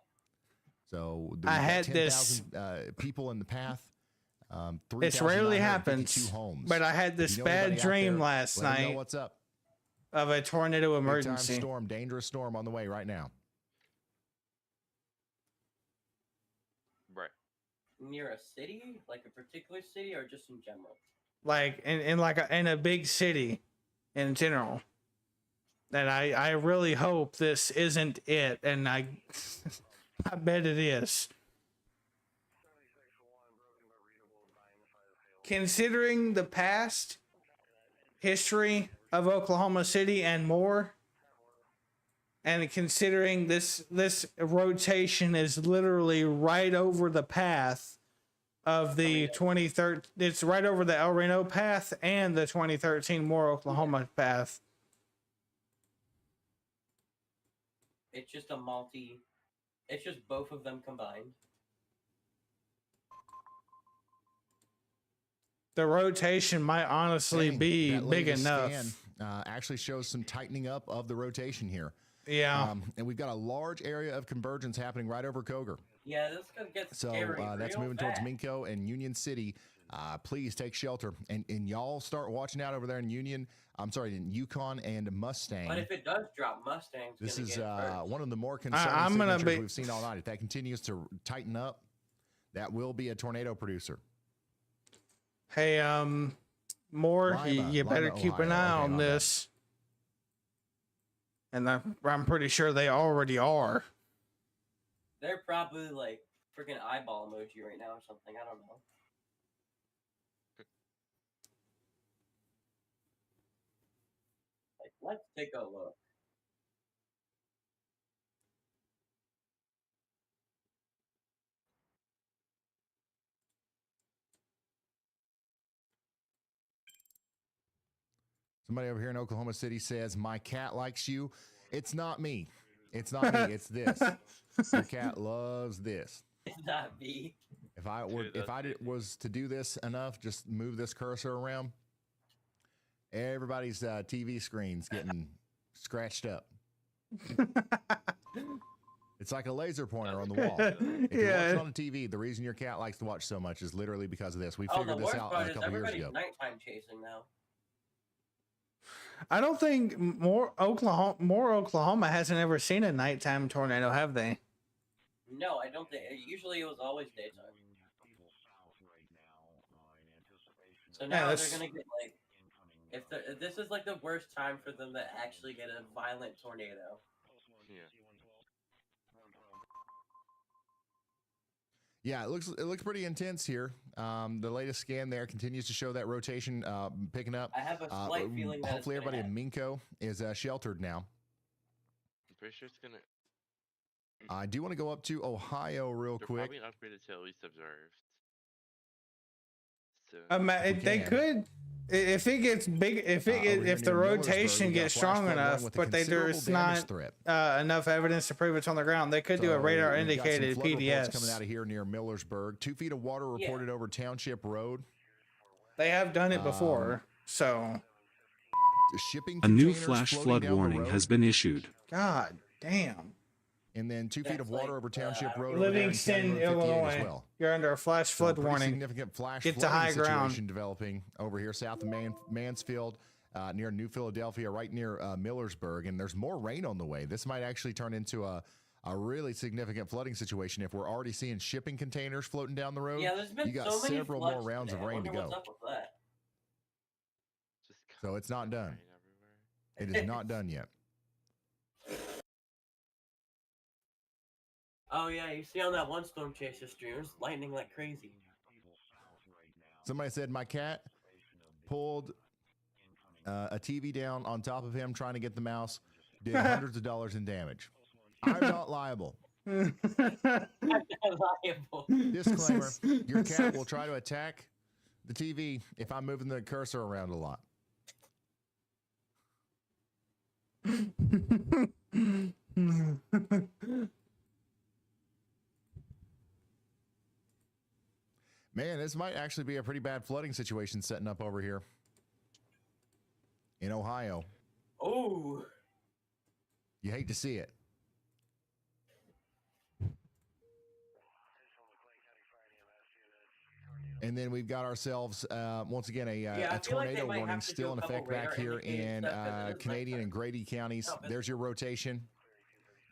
So I had this. 10,000 people in the path. This rarely 3,952 happens, homes. but I had If this you know bad anybody out dream there, last let 'em know night what's up. of a tornado Big time emergency. storm, dangerous storm on the way right now. Right. Near a city, like a particular city, or just in general? Like in a big city in general. And I really hope this isn't it, and I bet it is. Considering the past history of Oklahoma City and more, and considering this rotation is literally right over the path of the 2013, it's right over the El Reno path and the 2013 Moore, Oklahoma path. It's just it's just both of them combined. The rotation might honestly be That big latest enough. scan, actually shows some tightening up of the rotation here. Yeah. And we've got a large area of convergence happening right over Coger. Yeah, this could get So scary. that's real moving fast. towards Minco and Union City. Please take shelter. And y'all start watching out over there in in Yukon and Mustang. But if it does drop, Mustang's This gonna is get first. one of the more concerning I'm gonna signatures be- we've seen all night. If that continues to tighten up, that will be a tornado producer. Hey, Moore, Lima, you better Lima, keep an Ohio. eye Okay, on my bad. this. And I'm pretty sure they already are. They're probably like freaking eyeball emoji right now or something. I don't know. Let's take a look. Somebody over here in Oklahoma City says, my cat likes you. It's not me. It's not me. It's this. Your cat loves this. It's not me. If I was to do this enough, just move this cursor around, everybody's TV screen's getting scratched up. It's like a laser pointer on the wall. If you're watching on the TV, the reason your cat likes to watch so much is literally because of this. We figured this out a couple years ago. Nighttime chasing now. I don't think more Oklahoma hasn't ever seen a nighttime tornado, have they? No, I don't think. Usually it was always daytime. So now they're gonna get like, if this is like the worst time for them to actually get a violent tornado. Yeah. Yeah, it looks pretty intense here. The latest scan there continues to show that rotation picking up. I have a slight feeling that hopefully everybody in Minco is sheltered now. I'm pretty sure it's gonna. I do want to go up to Ohio real quick. Probably upgraded to at least observed. So. They could, if it gets big, if the rotation gets strong enough, but there's not enough evidence to prove it's on the ground. They could do a radar indicated PDS coming out of here near Millersburg. 2 feet of water reported over Township Road. They have done it before, so. Shipping. A new flash flood warning has been issued. God damn. And then 2 feet of water over Township Road. Livingston, Illinois. Well. You're under a flash flood warning. Significant flash Get to high ground. Developing over here south of Mansfield, near New Philadelphia, right near Millersburg. And there's more rain on the way. This might actually turn into a really significant flooding situation if we're already seeing shipping containers floating down the road. Yeah, there's been you got so many several more rounds of rain to go. What's up with that? So it's not done. It is not done yet. Oh yeah, you see on that one Storm Chaser stream, there's lightning like crazy. Somebody said my cat pulled a TV down on top of him trying to get the mouse, did hundreds of dollars in damage. I'm not liable. I'm not liable. Disclaimer, your cat will try to attack the TV if I'm moving the cursor around a lot. Man, this might actually be a pretty bad flooding situation setting up over here in Ohio. Oh. You hate to see it. And then we've got ourselves, once again, a tornado warning still in effect back here in Canadian and Grady counties. There's your rotation.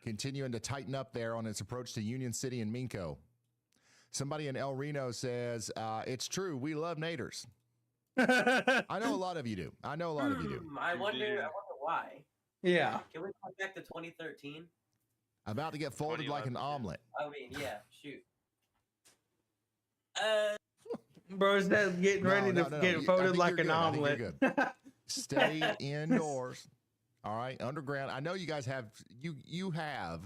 Continuing to tighten up there on its approach to Union City and Minco. Somebody in El Reno says, it's true, we love naders. I know a lot of you do. I wonder why. Yeah. Can we go back to 2013? About to get folded like an omelet. I mean, yeah, shoot. Bro, is that getting ready to get folded like an omelet? You're good. Stay indoors. All right, underground. I know you guys have you have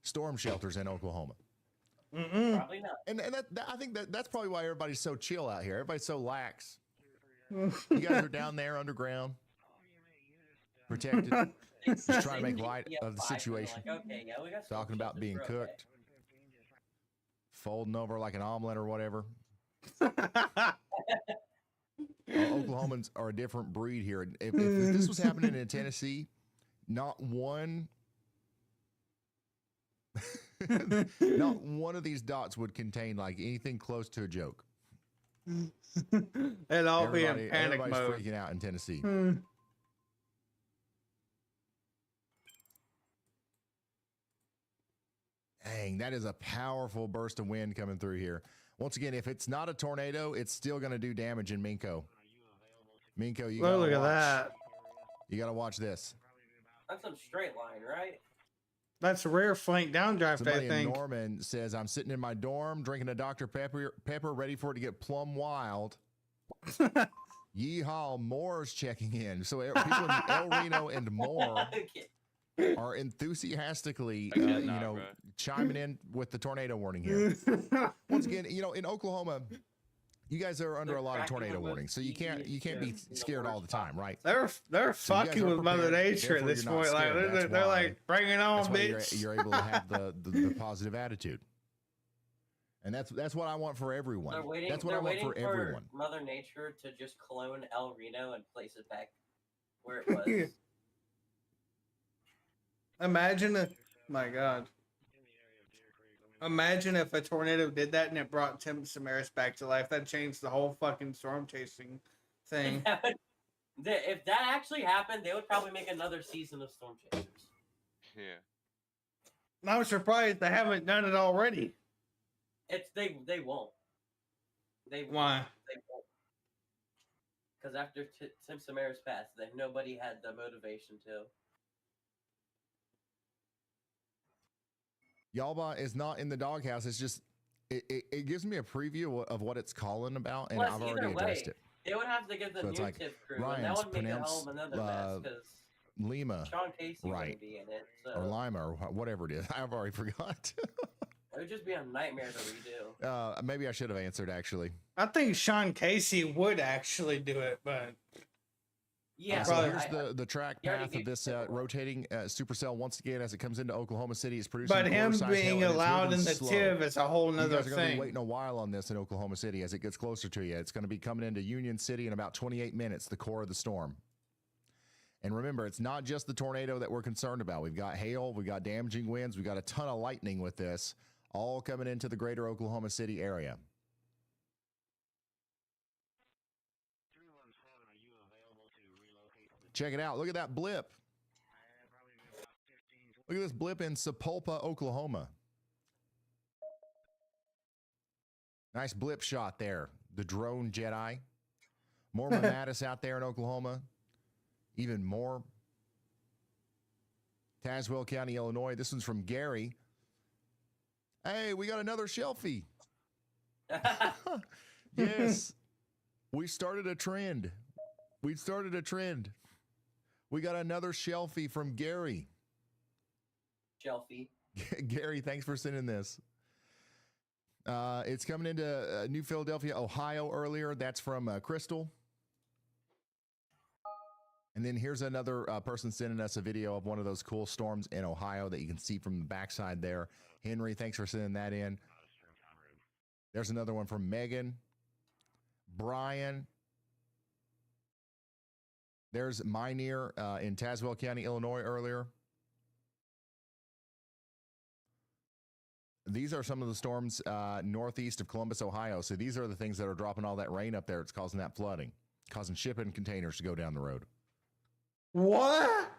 storm shelters in Oklahoma. Probably not. And I think that's probably why everybody's so chill out here. Everybody's so lax. You guys are down there underground, protected, just trying to make light of the situation. Like, okay, yeah, we got talking about being cooked, folding over like an omelet or whatever. Oklahomans are a different breed here. If this was happening in Tennessee, not one of these dots would contain like anything close to a joke. It'd all be in panic everybody's mode. Freaking out in Tennessee. Dang, that is a powerful burst of wind coming through here. Once again, if it's not a tornado, it's still going to do damage in Minco. Minco, you gotta look at watch. that. You got to watch this. That's some straight line, right? That's a rare flank downdraft, Somebody I think. in Norman says, I'm sitting in my dorm drinking a Dr. Pepper, ready for it to get plumb wild. Yeehaw, Moore's checking in. So people in El Reno and Moore are enthusiastically, chiming in with the tornado warning here. Once again, in Oklahoma, you guys are under a lot of tornado warnings, so you can't be scared all the time, right? They're fucking with Mother Nature at this point. Like they're like, bring it on, bitch. You're able to have the positive attitude. And that's what I want for everyone. That's what I want for everyone. Mother Nature to just clone El Reno and place it back where it was. My God. Imagine if a tornado did that and it brought Tim Samaras back to life. That changed the whole fucking storm chasing thing. If that actually happened, they would probably make another season of Storm Chasers. Yeah. I'm surprised they haven't done it already. They won't. Why? They won't. Because after Tim Samaras passed, nobody had the motivation to. Yalba is not in the doghouse. It's just it gives me a preview of what it's calling about, and Plus, I've already addressed it. They would have to get the So new it's like, tip crew, and Ryan, that would make a hell pronounce, of another mess because Lima, Sean Casey right, wouldn't be in it. So or Lima, or whatever it is. I've already forgot. it would just be a nightmare to redo. Maybe I should have answered, actually. I think Sean Casey would actually do it, but yeah. So here's the track path of this rotating supercell once again as it comes into Oklahoma City. It's producing. But him being allowed in the TIV is a whole nother you guys are gonna thing. be waiting a while on this in Oklahoma City as it gets closer to you. It's going to be coming into Union City in about 28 minutes, the core of the storm. And remember, it's not just the tornado that we're concerned about. We've got hail, we've got damaging winds, we've got a ton of lightning with this, all coming into the greater Oklahoma City area. Check it out. Look at that blip. Look at this blip in Sapulpa, Oklahoma. Nice blip shot there. The drone Jedi. More Mamatis out there in Oklahoma. Even more. Tazewell County, Illinois. This one's from Gary. Hey, we got another shelfie. Yes. We started a trend. We got another shelfie from Gary. Shelfie. Gary, thanks for sending this. It's coming into New Philadelphia, Ohio earlier. That's from Crystal. And then here's another person sending us a video of one of those cool storms in Ohio that you can see from the backside there. Henry, thanks for sending that in. There's another one from Megan. Brian. There's Minear in Tazewell County, Illinois earlier. These are some of the storms northeast of Columbus, Ohio. So these are the things that are dropping all that rain up there. It's causing that flooding, causing shipping containers to go down the road. What?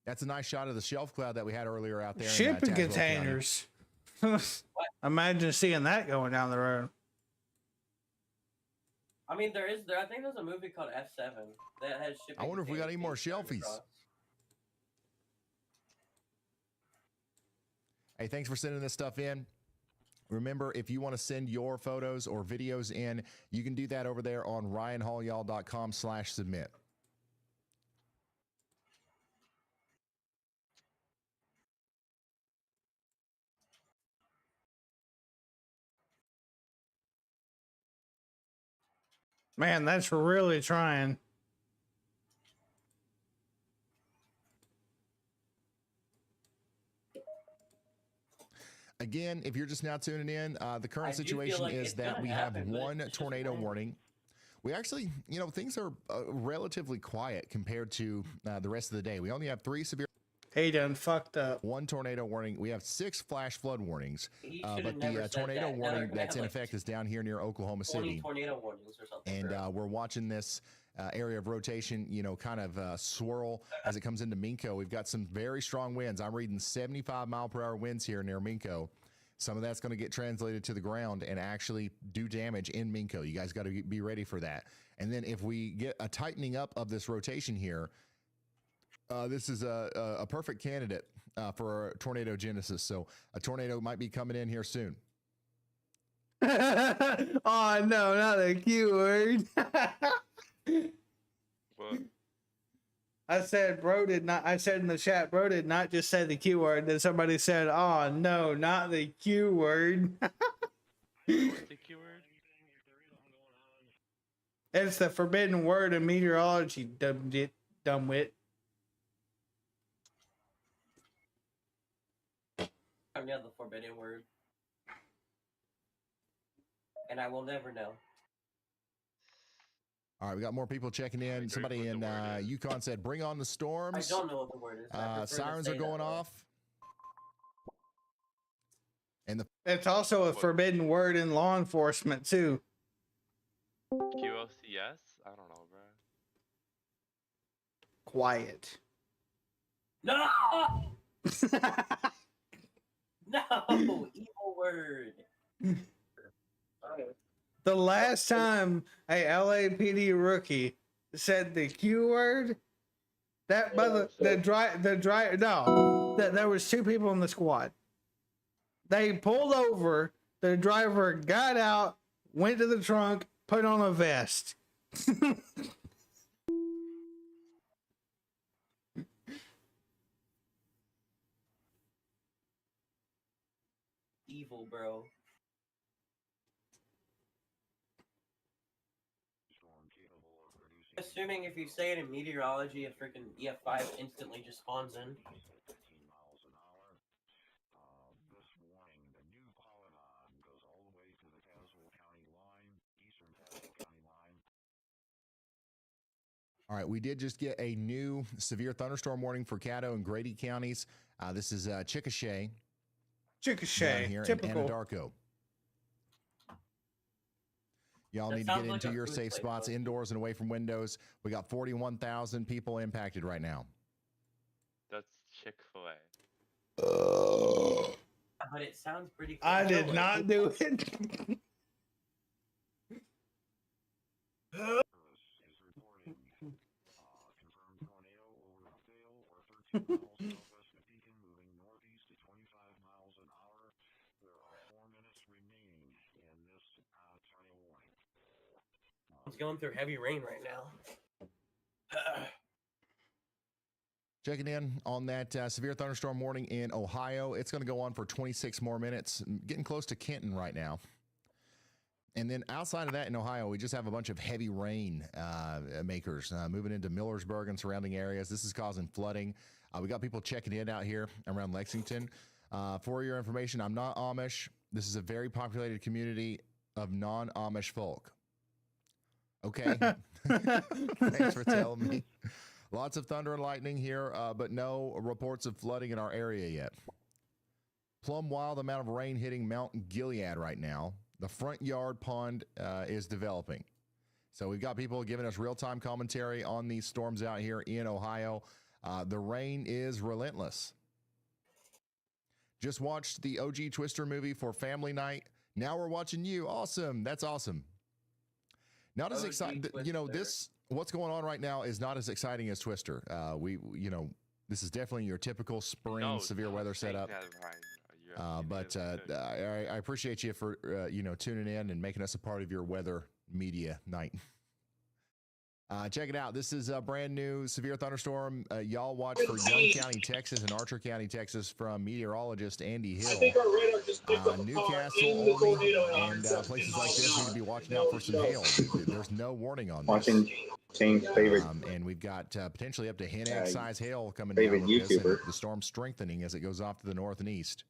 That's a nice shot of the shelf cloud that we had earlier out there. Shipping containers. Imagine seeing that going down the road. I mean, I think there's a movie called F7 that has shipping. I wonder if we got any more shelfies. Hey, thanks for sending this stuff in. Remember, if you want to send your photos or videos in, you can do that over there on ryanhallyall.com/submit. Man, that's really trying. Again, if you're just now tuning in, the current situation is that we have one tornado warning. We actually, things are relatively quiet compared to the rest of the day. We only have 3 severe. He done fucked up. 1 tornado warning. We have 6 flash flood warnings. But the tornado warning that's in effect is down here near Oklahoma City. Tornado warnings or something. And we're watching this area of rotation, kind of swirl as it comes into Minco. We've got some very strong winds. I'm reading 75-mile-per-hour winds here near Minco. Some of that's going to get translated to the ground and actually do damage in Minco. You guys got to be ready for that. And then if we get a tightening up of this rotation here, this is a perfect candidate for tornado genesis. So a tornado might be coming in here soon. Oh no, not the Q word. What? I said bro did not. I said in the chat, bro did not just say the Q word. Then somebody said, "Oh no, not the Q word." What's the keyword? It's the forbidden word in meteorology, dumbwit. I'm not the forbidden word. And I will never know. All right, we got more people checking in. Somebody in Yukon said, "Bring on the storms." I don't know what the word is. But I prefer to Sirens say are going that way. off. And It's also a forbidden word in law enforcement too. QLCS? I don't know, bro. Quiet. No! No! Evil word. The last time a LAPD rookie said the Q word, that there was two people in the squad. They pulled over. The driver got out, went to the trunk, put on a vest. Evil, bro. Assuming if you say it in meteorology, a freaking EF5 instantly just spawns in. All right, we did just get a new severe thunderstorm warning for Caddo and Grady counties. This is Chickasha. Down here typical. in Anadarko. Y'all That need to sounds get like into a your food safe place, spots, though. indoors and away from windows. We got 41,000 people impacted right now. That's Chick-fil-A. But it sounds pretty cool. I did not do it. It's going through heavy rain right now. Checking in on that severe thunderstorm warning in Ohio. It's going to go on for 26 more minutes, getting close to Kenton right now. And then outside of that in Ohio, we just have a bunch of heavy rain makers moving into Millersburg and surrounding areas. This is causing flooding. We got people checking in out here around Lexington. For your information, I'm not Amish. This is a very populated community of non-Amish folk. Okay. Thanks for telling me. Lots of thunder and lightning here, but no reports of flooding in our area yet. Plumb wild amount of rain hitting Mount Gilead right now. The front yard pond is developing. So we've got people giving us real-time commentary on these storms out here in Ohio. The rain is relentless. Just watched the OG Twister movie for family night. Now we're watching you. Awesome. That's awesome. Not as exciting. You know, what's going on right now is not as exciting as Twister. This is definitely your typical spring severe weather setup. But I appreciate you for tuning in and making us a part of your weather media night. Check it out. This is a brand new severe thunderstorm. Y'all watch for Young County, Texas, and Archer County, Texas, from meteorologist Andy Hill. Newcastle, Olney, and places like this need to be watching out for some hail. There's no warning on this. Change favorite. And we've got potentially up to hand size hail coming favorite down with this, and YouTuber. the storm strengthening as it goes off to the north and east.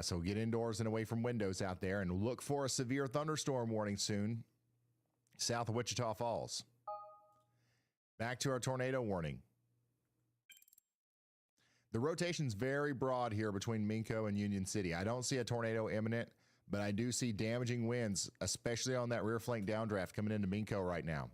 So get indoors and away from windows out there, and look for a severe thunderstorm warning soon south of Wichita Falls. Back to our tornado warning. The rotation's very broad here between Minco and Union City. I don't see a tornado imminent, but I do see damaging winds, especially on that rear flank downdraft coming into Minco right now.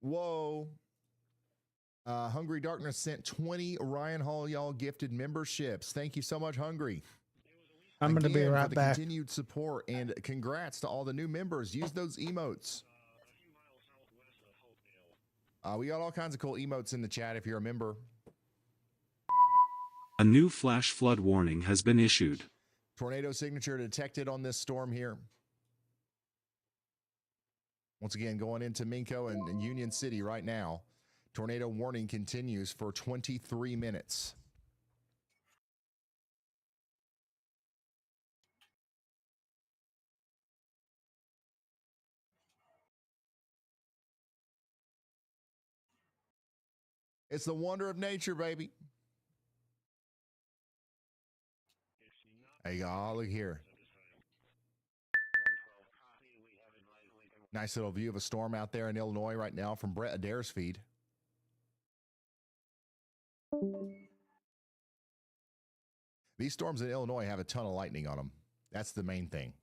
Whoa. Hungry Darkness sent 20 Ryan Hall y'all gifted memberships. Thank you so much, Hungry. I'm going to be Again, right for the back. continued support, and congrats to all the new members. Use those emotes. We got all kinds of cool emotes in the chat if you're a member. A new flash flood warning has been issued. Tornado signature detected on this storm here. Once again, going into Minco and Union City right now. Tornado warning continues for 23 minutes. It's the wonder of nature, baby. There you go. Oh, look here. Nice little view of a storm out there in Illinois right now from Brett Adair's feed. These storms in Illinois have a ton of lightning on them. That's the main thing.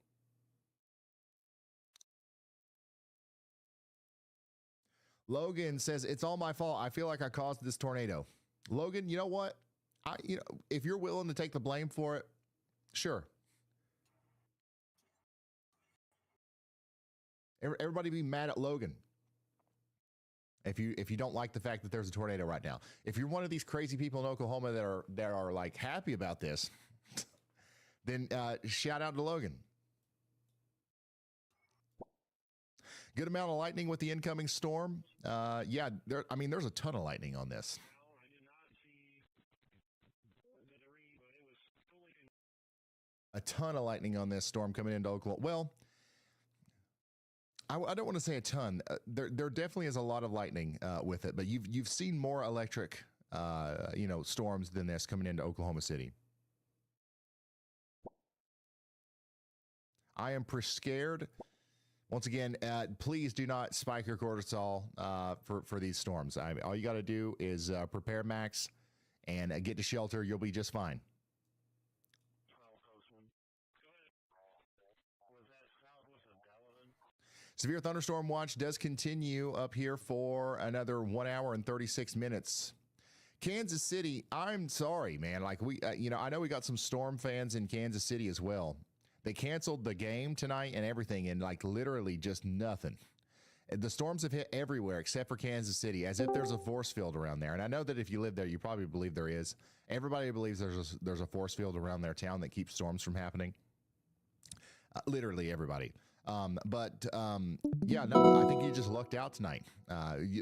Logan says, it's all my fault. I feel like I caused this tornado. Logan, you know what? If you're willing to take the blame for it, sure. Everybody be mad at Logan. If you don't like the fact that there's a tornado right now. If you're one of these crazy people in Oklahoma that are like happy about this, then shout out to Logan. Good amount of lightning with the incoming storm. Yeah, there's a ton of lightning on this. A ton of lightning on this storm coming into Oklahoma. Well, I don't want to say a ton. There definitely is a lot of lightning with it, but you've seen more electric, storms than this coming into Oklahoma City. I am scared. Once again, please do not spike your cortisol for these storms. All you got to do is prepare max and get to shelter. You'll be just fine. Severe thunderstorm watch does continue up here for another 1 hour and 36 minutes. Kansas City, I'm sorry, man. Like I know we got some storm fans in Kansas City as well. They canceled the game tonight and everything, and like literally just nothing. The storms have hit everywhere except for Kansas City, as if there's a force field around there. And I know that if you live there, you probably believe there is. Everybody believes there's a force field around their town that keeps storms from happening. Literally everybody. I think you just lucked out tonight.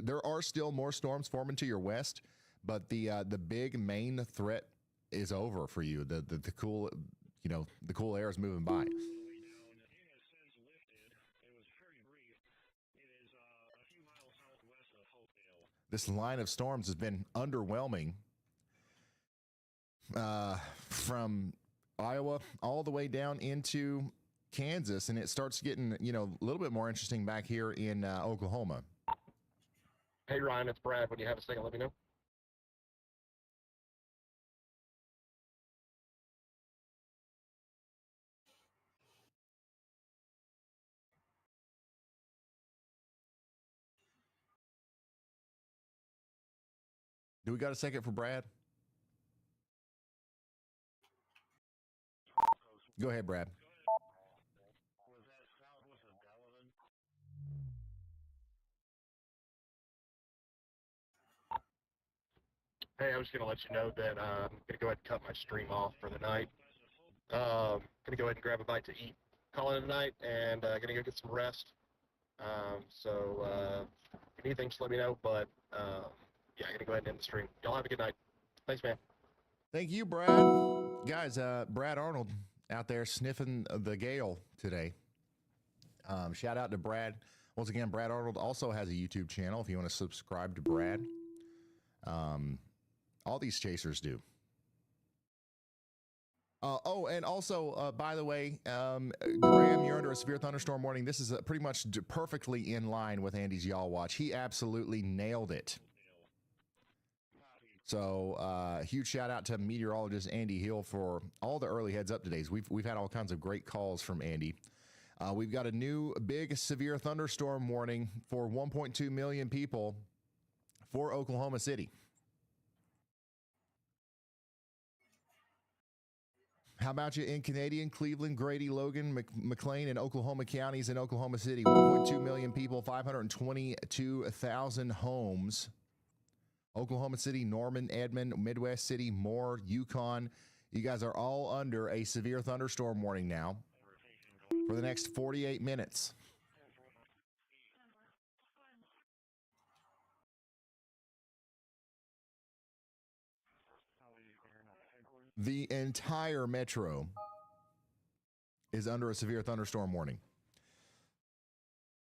There are still more storms forming to your west, but the big main threat is over for you. The cool, the cool air is moving by. This line of storms has been underwhelming from Iowa all the way down into Kansas, and it starts getting, a little bit more interesting back here in Oklahoma. Hey, Ryan, it's Brad. When you have a second, let me know. Do we got a second for Brad? Go ahead, Brad. Hey, I was going to let you know that I'm going to go ahead and cut my stream off for the night. Going to go ahead and grab a bite to eat, call it a night, and going to go get some rest. If anything, just let me know. But yeah, I'm going to go ahead and end the stream. Y'all have a good night. Thanks, man. Thank you, Brad. Guys, Brad Arnold out there sniffing the gale today. Shout out to Brad. Once again, Brad Arnold also has a YouTube channel if you want to subscribe to Brad. All these chasers do. And also, by the way, Graham, you're under a severe thunderstorm warning. This is pretty much perfectly in line with Andy's Y'all Watch. He absolutely nailed it. So, huge shout out to meteorologist Andy Hill for all the early heads up today. We've had all kinds of great calls from Andy. We've got a new big severe thunderstorm warning for 1.2 million people for Oklahoma City. How about you in Canadian, Cleveland, Grady, Logan, McLean, and Oklahoma counties in Oklahoma City? 1.2 million people, 522,000 homes. Oklahoma City, Norman, Edmond, Midwest City, Moore, Yukon. You guys are all under a severe thunderstorm warning now for the next 48 minutes. The entire metro is under a severe thunderstorm warning.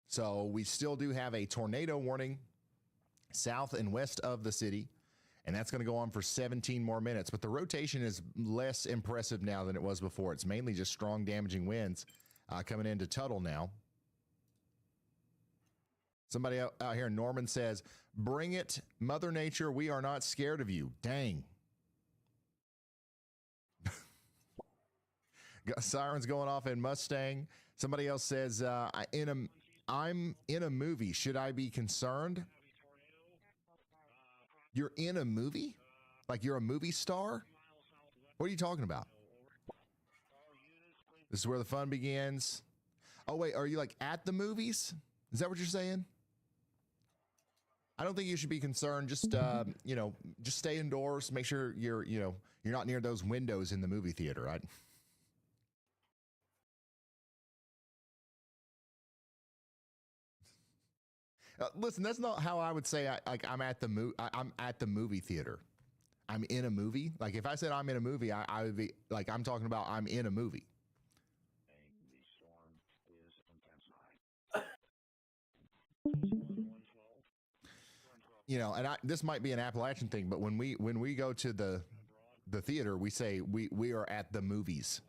So we still do have a tornado warning south and west of the city, and that's going to go on for 17 more minutes. But the rotation is less impressive now than it was before. It's mainly just strong damaging winds coming into Tuttle now. Somebody out here in Norman says, "Bring it, Mother Nature. We are not scared of you." Dang. Got sirens going off in Mustang. Somebody else says, I'm in a movie. Should I be concerned? You're in a movie? Like you're a movie star? What are you talking about? This is where the fun begins. Oh, wait, are you like at the movies? Is that what you're saying? I don't think you should be concerned. Just, just stay indoors. Make sure you're not near those windows in the movie theater, right? Listen, that's not how I would say I'm at the movie theater. I'm in a movie. Like if I said I'm in a movie, I would be like I'm talking about I'm in a movie. And this might be an Appalachian thing, but when we go to the theater, we say we are at the movies.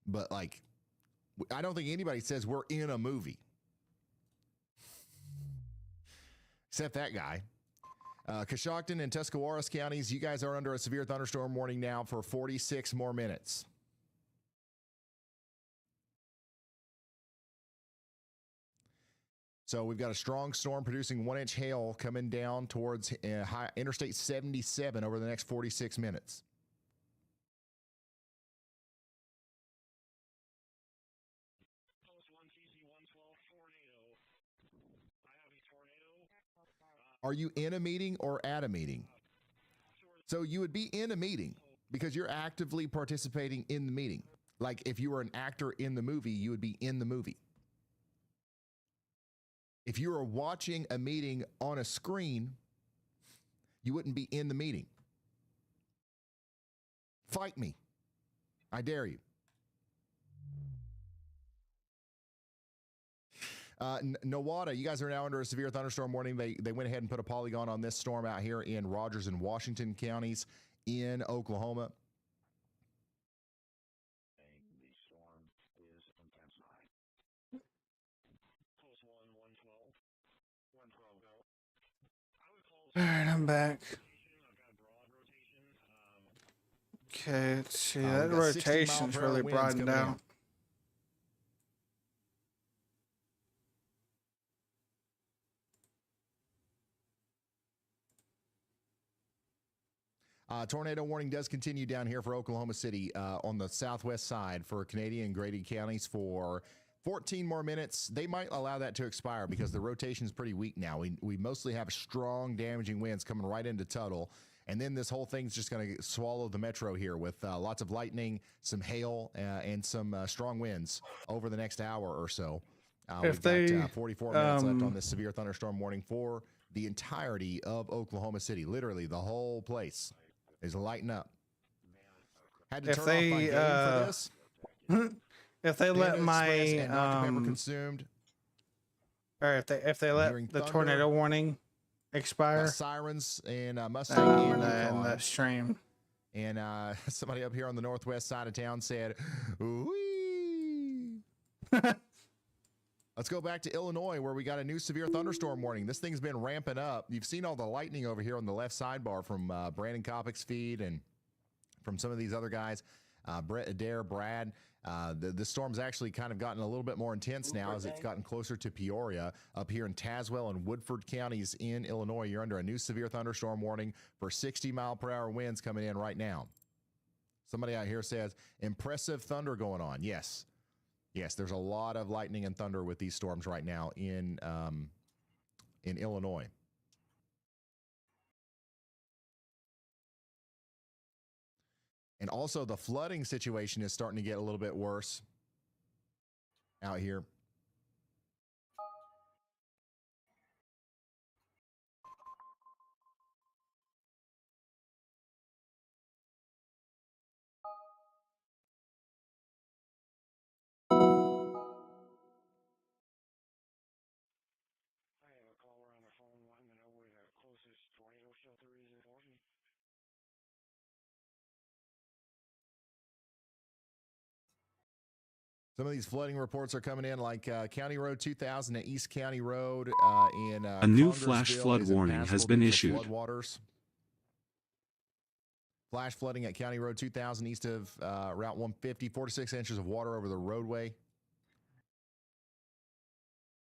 But like, I don't think anybody says we're in a movie. Except that guy. Coshocton and Tuscarawas counties, you guys are under a severe thunderstorm warning now for 46 more minutes. So we've got a strong storm producing 1-inch hail coming down towards Interstate 77 over the next 46 minutes. Are you in a meeting or at a meeting? So you would be in a meeting because you're actively participating in the meeting. Like if you were an actor in the movie, you would be in the movie. If you were watching a meeting on a screen, you wouldn't be in the meeting. Fight me. I dare you. Nowata, you guys are now under a severe thunderstorm warning. They went ahead and put a polygon on this storm out here in Rogers and Washington counties in Oklahoma. The storm is intensifying. All right, I'm back. Okay, let's see. That rotation's really broadened out. Tornado warning does continue down here for Oklahoma City on the southwest side for Canadian and Grady counties for 14 more minutes. They might allow that to expire because the rotation is pretty weak now. We mostly have strong damaging winds coming right into Tuttle. And then this whole thing's just going to swallow the metro here with lots of lightning, some hail, and some strong winds over the next hour or so. We've got 44 minutes left on this severe thunderstorm warning for the entirety of Oklahoma City. Literally, the whole place is lighting up. Had to turn off my game for this. If they let my consumed, or if they let the tornado warning expire, sirens and Mustang and the stream. And somebody up here on the northwest side of town said, "Wee." Let's go back to Illinois where we got a new severe thunderstorm warning. This thing's been ramping up. You've seen all the lightning over here on the left sidebar from Brandon Kopick's feed and from some of these other guys, Brett Adair, Brad. The storm's actually kind of gotten a little bit more intense now as it's gotten closer to Peoria. Up here in Tazewell and Woodford counties in Illinois, you're under a new severe thunderstorm warning for 60-mile-per-hour winds coming in right now. Somebody out here says, impressive thunder going on. Yes. Yes, there's a lot of lightning and thunder with these storms right now in Illinois. And also the flooding situation is starting to get a little bit worse out here. Some of these flooding reports are coming in, like County Road 2000 at East County Road in a new flash flood warning has been issued. Floodwaters. Flash flooding at County Road 2000 east of Route 150, 46 inches of water over the roadway.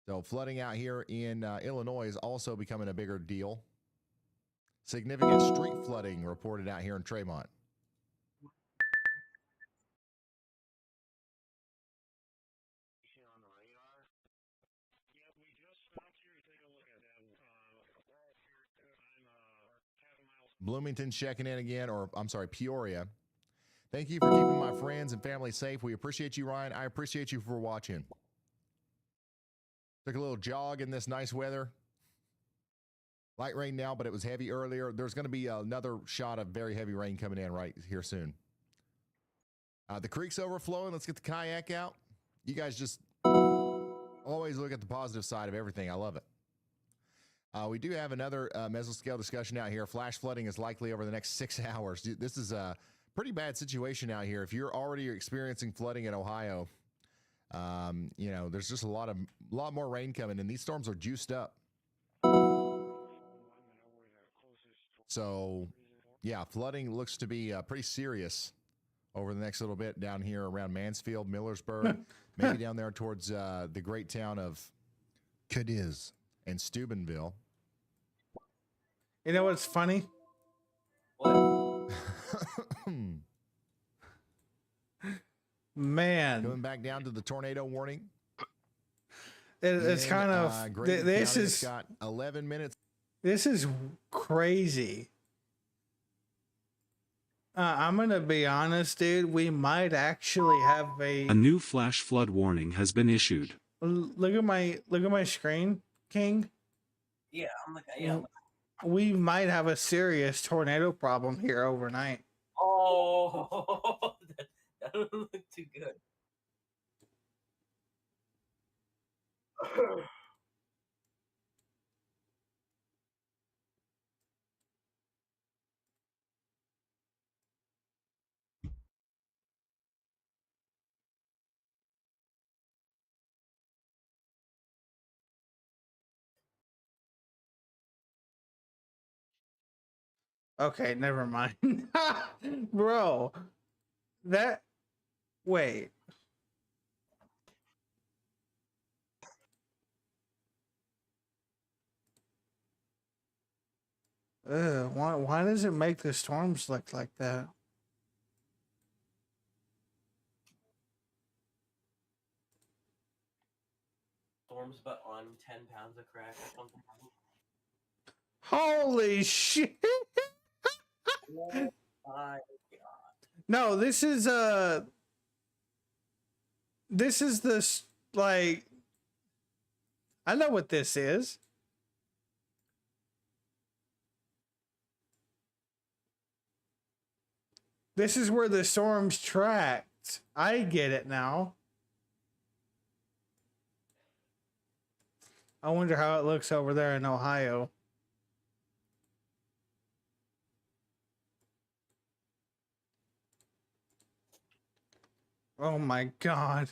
So flooding out here in Illinois is also becoming a bigger deal. Significant street flooding reported out here in Tremont. Bloomington checking in again, or I'm sorry, Peoria. Thank you for keeping my friends and family safe. We appreciate you, Ryan. I appreciate you for watching. Took a little jog in this nice weather. Light rain now, but it was heavy earlier. There's going to be another shot of very heavy rain coming in right here soon. The creek's overflowing. Let's get the kayak out. You guys just always look at the positive side of everything. I love it. We do have another mesoscale discussion out here. Flash flooding is likely over the next 6 hours. This is a pretty bad situation out here. If you're already experiencing flooding in Ohio, you know, there's just a lot more rain coming, and these storms are juiced up. So, yeah, flooding looks to be pretty serious over the next little bit down here around Mansfield, Millersburg, maybe down there towards the great town of Cadiz and Steubenville. You know what's funny? What? Man. Coming back down to the tornado warning. It's kind of, this is, got 11 minutes. This is crazy. I'm going to be honest, dude. We might actually have A new flash flood warning has been issued. Look at my screen, King. Yeah, I'm looking. Yeah. We might have a serious tornado problem here overnight. Oh, that doesn't look too good. Okay, never mind. Bro, wait. Why does it make the storms look like that? Storms, but on 10 pounds of crack or something. Holy shit! Oh my god. No, this is this, like, I know what this is. This is where the storm's tracked. I get it now. I wonder how it looks over there in Ohio. Oh my god.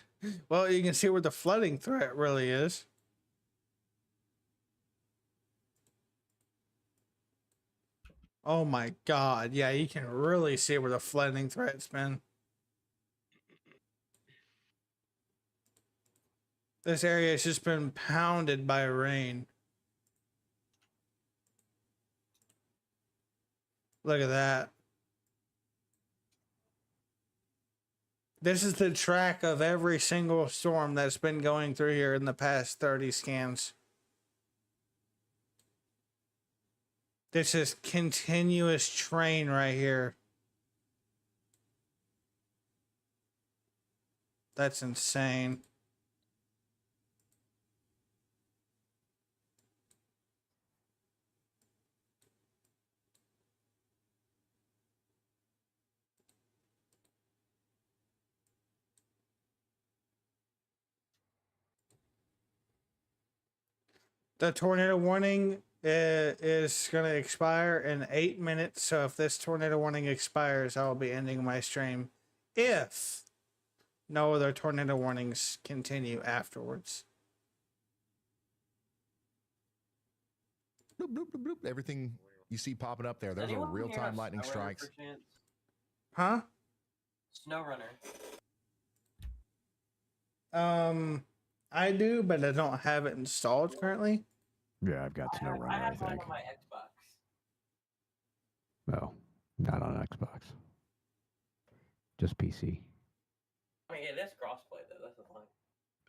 Well, you can see where the flooding threat really is. Oh my god. Yeah, you can really see where the flooding threat's been. This area has just been pounded by rain. Look at that. This is the track of every single storm that's been going through here in the past 30 scans. This is continuous train right here. That's insane. The tornado warning is going to expire in 8 minutes. So if this tornado warning expires, I'll be ending my stream. If no other tornado warnings continue afterwards. Bloop, bloop, bloop, bloop. Everything you see popping up there, those are real-time lightning strikes. Huh? SnowRunner. I do, but I don't have it installed currently. Yeah, I've got SnowRunner, I have mine think. on my Xbox. No, not on Xbox. Just PC. I mean, it is crossplay though. That's the thing.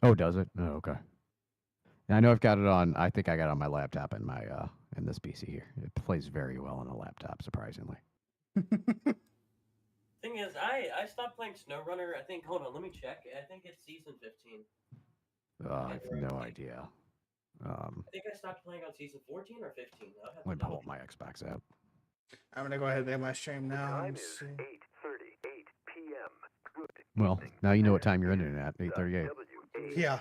Oh, does it? Oh, okay. Yeah, I know I've got it on. I think I got it on my laptop and my in this PC here. It plays very well on a laptop, surprisingly. Thing is, I stopped playing SnowRunner. I think. Hold on, let me check. I think it's season 15. I have no idea. I think I stopped playing on season 14 or 15. Let me pull up my Xbox app. I'm gonna go ahead and end my stream now. Time is 8:38 p.m. Good. Well, now you know what time you're ending it at. 8:38. Yeah.